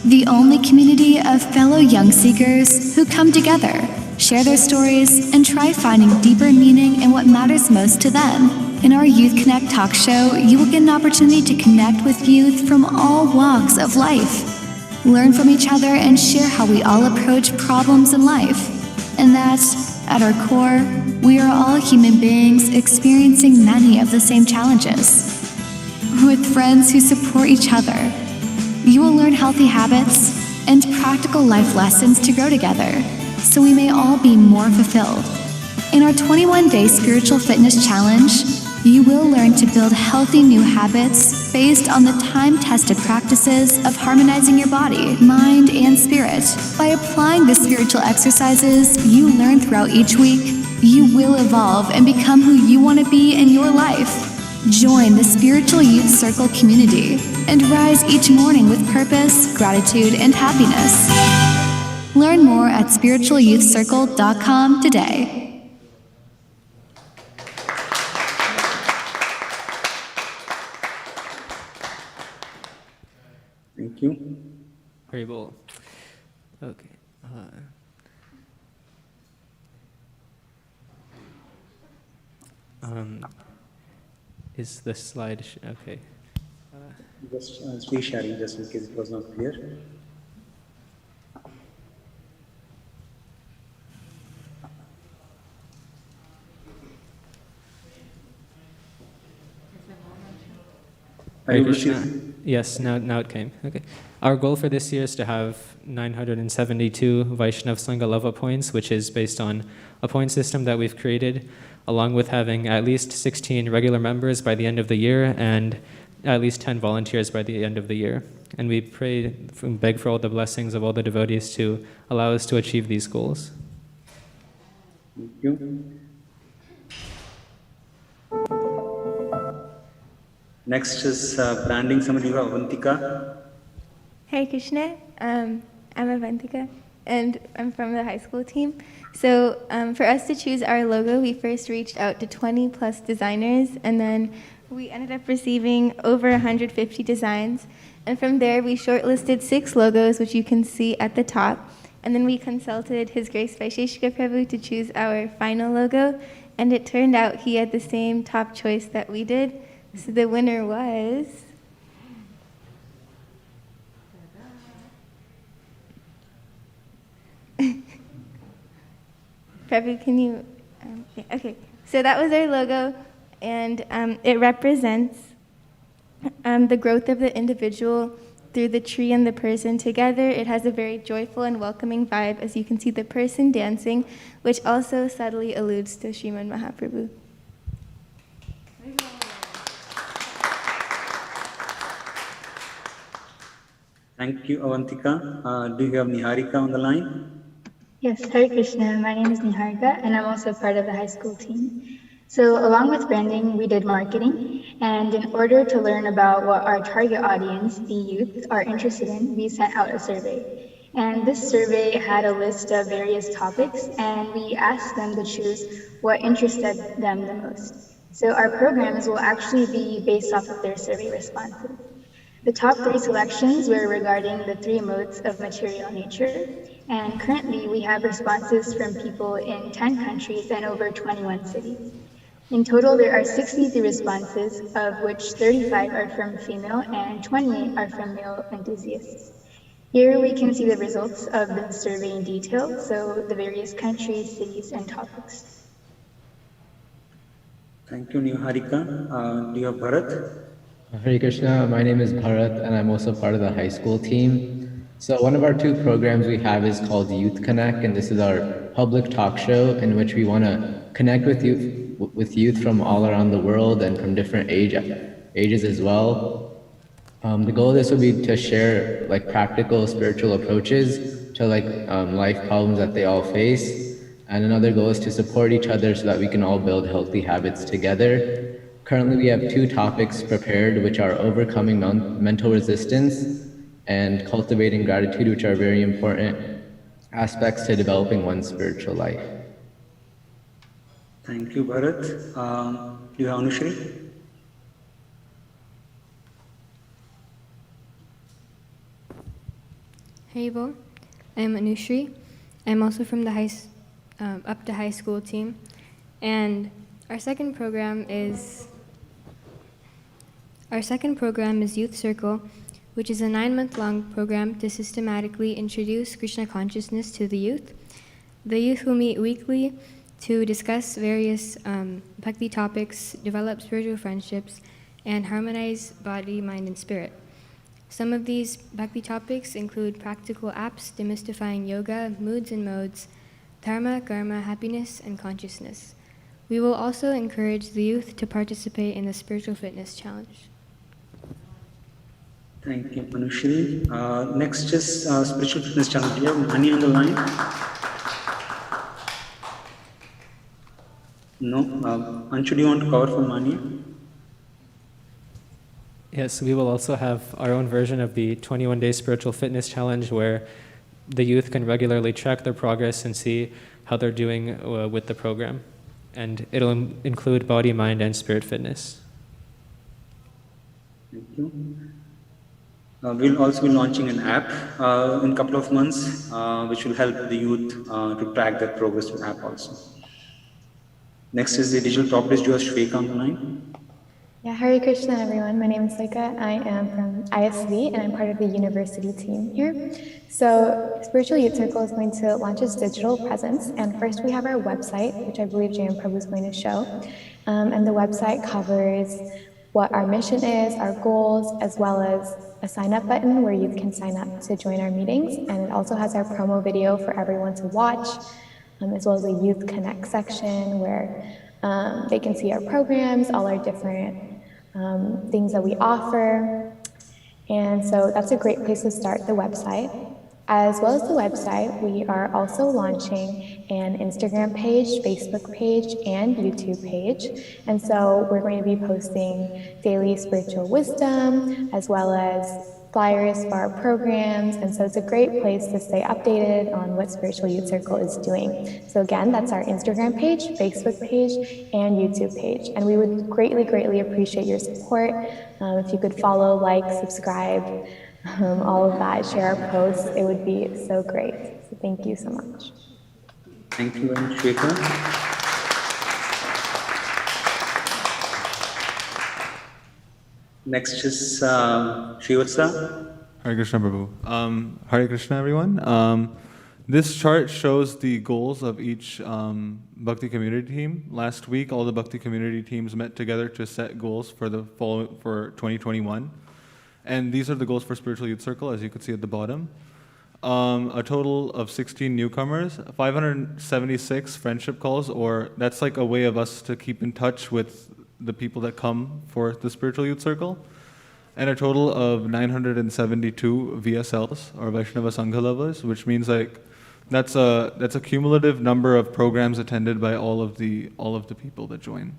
the only community of fellow young seekers who come together, share their stories, and try finding deeper meaning in what matters most to them. In our Youth Connect talk show, you will get an opportunity to connect with youth from all walks of life, learn from each other, and share how we all approach problems in life. And that, at our core, we are all human beings experiencing many of the same challenges. With friends who support each other, you will learn healthy habits and practical life lessons to grow together, so we may all be more fulfilled. In our 21-day spiritual fitness challenge, you will learn to build healthy new habits based on the time-tested practices of harmonizing your body, mind, and spirit. By applying the spiritual exercises you learn throughout each week, you will evolve and become who you want to be in your life. Join the Spiritual Youth Circle community and rise each morning with purpose, gratitude, and happiness. Learn more at spiritualyouthcircle.com today. Thank you. Very cool. Okay. Is the slide okay? Just resharing just in case it was not clear. Hare Krishna. Yes, now it came. Okay. Our goal for this year is to have 972 Vaishnav Sangha Lava points, which is based on a point system that we've created, along with having at least 16 regular members by the end of the year and at least 10 volunteers by the end of the year. And we pray and beg for all the blessings of all the devotees to allow us to achieve these goals. Thank you. Next is branding somebody, Avantika. Hare Krishna. I'm Avantika, and I'm from the high school team. So for us to choose our logo, we first reached out to 20 plus designers, and then we ended up receiving over 150 designs. And from there, we shortlisted 6 logos, which you can see at the top. And then we consulted His Grace Vaisesika Prabhu to choose our final logo. And it turned out he had the same top choice that we did. So the winner was... Prabhu, can you... yeah, okay, so that was our logo, and it represents the growth of the individual through the tree and the person together. It has a very joyful and welcoming vibe, as you can see the person dancing, which also subtly alludes to Srimad Mahaprabhu. Thank you, Avantika. Do you have Niharika on the line? Yes, Hare Krishna. My name is Niharika, and I'm also part of the high school team. So along with branding, we did marketing. And in order to learn about what our target audience, the youth, are interested in, we sent out a survey. And this survey had a list of various topics, and we asked them to choose what interested them the most. So our programs will actually be based off of their survey responses. The top 3 selections were regarding the 3 modes of material nature, and currently we have responses from people in 10 countries and over 21 cities. In total, there are 63 responses, of which 35 are from female and 28 are from male enthusiasts. Here we can see the results of the survey in detail, so the various countries, cities, and topics. Thank you, Niharika. Do you have Bharat? Hare Krishna, my name is Bharat and I'm also part of the high school team. So one of our two programs we have is called Youth Connect, and this is our public talk show in which we want to connect with youth from all around the world and from different ages as well. The goal of this would be to share like practical spiritual approaches to life problems that they all face. And another goal is to support each other so that we can all build healthy habits together. Currently, we have two topics prepared, which are overcoming mental resistance and cultivating gratitude, which are very important aspects to developing one's spiritual life. Thank you, Bharat. Do you have Anushri? Haribo, I am Anushri. I'm also from the up to high school team, and our second program is Youth Circle, which is a 9-month-long program to systematically introduce Krishna consciousness to the youth. The youth will meet weekly to discuss various bhakti topics, develop spiritual friendships, and harmonize body, mind, and spirit. Some of these bhakti topics include practical apps, demystifying yoga, moods and modes, dharma, karma, happiness, and consciousness. We will also encourage the youth to participate in the Spiritual Fitness Challenge. Thank you, Anushri. Next is Spiritual Fitness Challenge. Do you have Mani on the line? No. Anshu, do you want to cover for Mani? Yes, we will also have our own version of the 21-day Spiritual Fitness Challenge where the youth can regularly track their progress and see how they're doing with the program. And it'll include body, mind, and spirit fitness. Thank you. We'll also be launching an app in a couple of months, which will help the youth to track their progress with app also. Next is the digital properties. Do you have Shveka on the line? Yeah, Hare Krishna, everyone. My name is Saika. I am from ISV, and I'm part of the university team here. So Spiritual Youth Circle is going to launch its digital presence, and first we have our website, which I believe J.M. Prabhu is going to show. And the website covers what our mission is, our goals, as well as a sign-up button where you can sign up to join our meetings. And it also has our promo video for everyone to watch, as well as a Youth Connect section where they can see our programs, all our different things that we offer. And so that's a great place to start, the website. As well as the website, we are also launching an Instagram page, Facebook page, and YouTube page. And so we're going to be posting daily spiritual wisdom, as well as flyers for our programs. And so it's a great place to stay updated on what Spiritual Youth Circle is doing. So again, that's our Instagram page, Facebook page, and YouTube page. And we would greatly, greatly appreciate your support. If you could follow, like, subscribe, all of that, share our posts, it would be so great. So thank you so much. Thank you very much, Shweta. Next is Srivatsa. Hare Krishna, Prabhu. Hare Krishna, everyone. This chart shows the goals of each Bhakti community team. Last week, all the Bhakti community teams met together to set goals for for 2021. And these are the goals for Spiritual Youth Circle, as you can see at the bottom. A total of 16 newcomers, 576 friendship calls, or that's like a way of us to keep in touch with the people that come for the Spiritual Youth Circle, and a total of 972 VSLs, or Vaishnava Sanghalavas, which means like that's a cumulative number of programs attended by all of the people that join.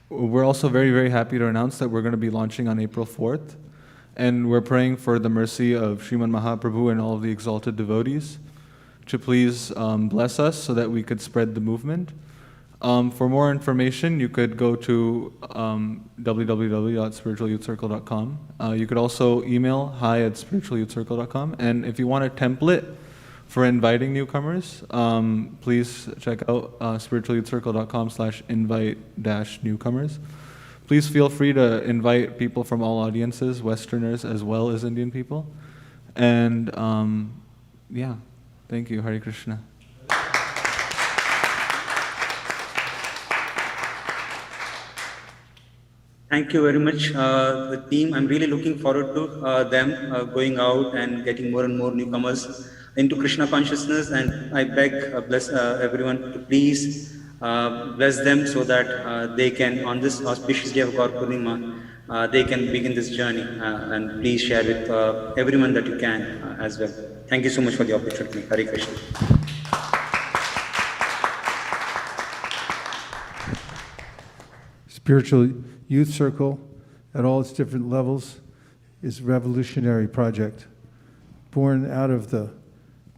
We're also very, very happy to announce that we're going to be launching on April 4th. And we're praying for the mercy of Sriman Mahaprabhu and all of the exalted devotees to please bless us so that we could spread the movement. For more information, you could go to www.spiritualyouthcircle.com. You could also email hi@spiritualyouthcircle.com. And if you want a template for inviting newcomers, please check out spiritualyouthcircle.com/invite-newcomers. Please feel free to invite people from all audiences, Westerners as well as Indian people. And yeah, thank you. Hare Krishna. Thank you very much, the team. I'm really looking forward to them going out and getting more and more newcomers into Krishna consciousness. And I beg, bless everyone to please bless them so that they can, on this auspicious day of Gaur Purnima, they can begin this journey. And please share with everyone that you can as well. Thank you so much for the opportunity. Hare Krishna. Spiritual Youth Circle, at all its different levels, is a revolutionary project, born out of the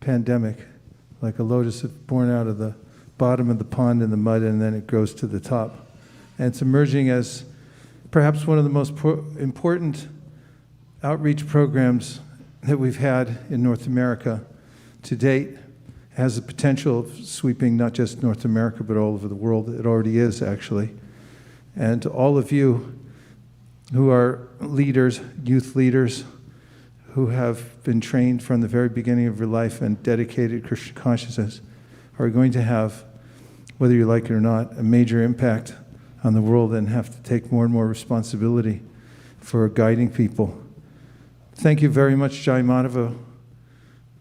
pandemic, like a lotus born out of the bottom of the pond in the mud, and then it grows to the top. And it's emerging as perhaps one of the most important outreach programs that we've had in North America to date. It has the potential of sweeping not just North America, but all over the world. It already is, actually. And to all of you who are leaders, youth leaders, who have been trained from the very beginning of your life and dedicated Krishna consciousness, are going to have, whether you like it or not, a major impact on the world and have to take more and more responsibility for guiding people. Thank you very much, Jai Madhava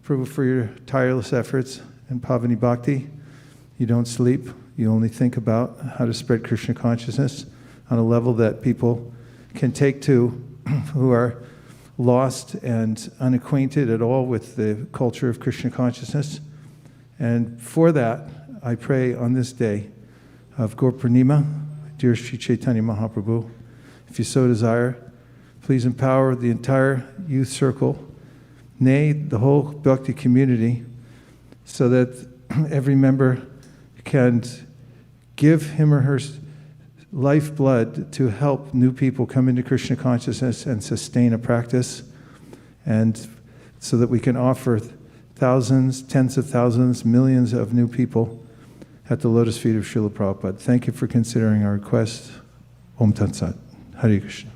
Prabhu, for your tireless efforts in Pavani Bhakti. You don't sleep. You only think about how to spread Krishna consciousness on a level that people can take to who are lost and unacquainted at all with the culture of Krishna consciousness. And for that, I pray on this day of Gaur Purnima, dear Sri Chaitanya Mahaprabhu, if you so desire, please empower the entire youth circle, nay, the whole Bhakti community, so that every member can give him or her lifeblood to help new people come into Krishna consciousness and sustain a practice, and so that we can offer thousands, tens of thousands, millions of new people at the lotus feet of Srila Prabhupada. Thank you for considering our request. Om Tat Sat. Hare Krishna.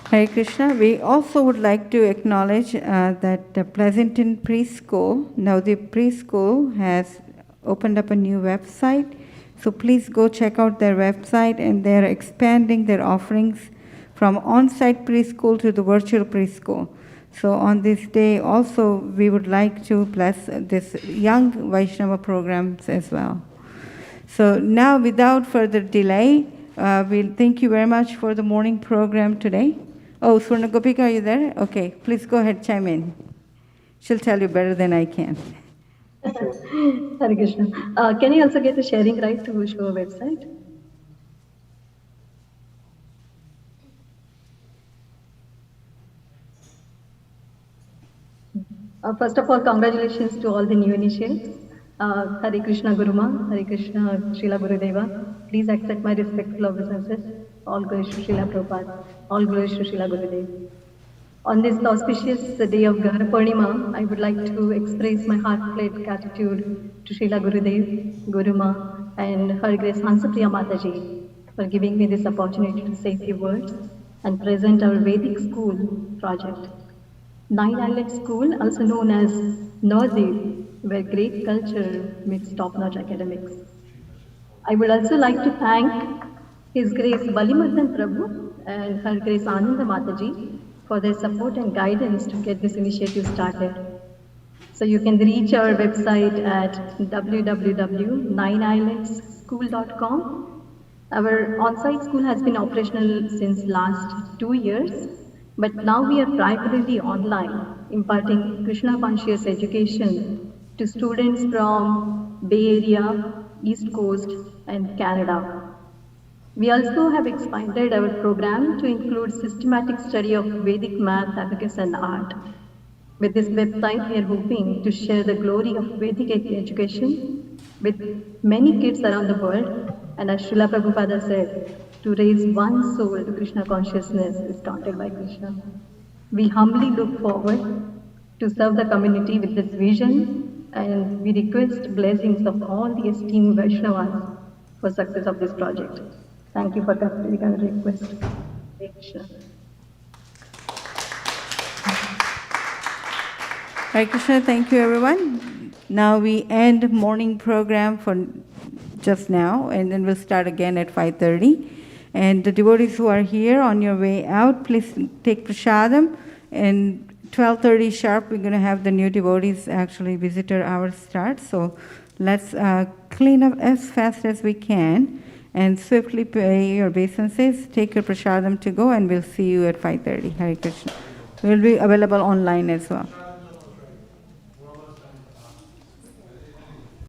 Hare Krishna. We also would like to acknowledge that the Pleasanton Preschool, now the preschool has opened up a new website. So please go check out their website, and they're expanding their offerings from on-site preschool to the virtual preschool. So on this day also, we would like to bless this young Vaishnava programs as well. So now, without further delay, we'll thank you very much for the morning program today. Oh, Swarna Gopika, are you there? Okay, please go ahead, chime in. She'll tell you better than I can. Hare Krishna. Can you also get a sharing right to show a website? First of all, congratulations to all the new initiates. Hare Krishna Guruma, Hare Krishna Srila Gurudeva. Please accept my respectful obeisances. All glories to Srila Prabhupada. All glories to Srila Gurudev. On this auspicious day of Gaur Purnima, I would like to express my heartfelt gratitude to Srila Gurudev, Guruma, and Her Grace Hansapriya Mataji for giving me this opportunity to say a few words and present our Vedic School project. Nine Island School, also known as Navadip, where great culture meets top-notch academics. I would also like to thank His Grace Balimadhan Prabhu and Her Grace Ananda Mataji for their support and guidance to get this initiative started. So you can reach our website at www.nineislandsschool.com. Our on-site school has been operational since last 2 years, but now we are primarily online, imparting Krishna conscious education to students from Bay Area, East Coast, and Canada. We also have expanded our program to include systematic study of Vedic math, abacus, and art. With this website, we are hoping to share the glory of Vedic education with many kids around the world. And as Srila Prabhupada said, to raise one soul to Krishna consciousness is counted by Krishna. We humbly look forward to serve the community with this vision, and we request blessings of all the esteemed Vaishnavas for success of this project. Thank you for considering our request. Hare Krishna. Hare Krishna, thank you everyone. Now we end morning program for just now, and then we'll start again at 5:30. And the devotees who are here on your way out, please take prasadam. And 12:30 sharp, we're going to have the new devotees actually visitor hour start. So let's clean up as fast as we can and swiftly pay your obeisances. Take your prasadam to go, and we'll see you at 5:30. Hare Krishna. We'll be available online as well.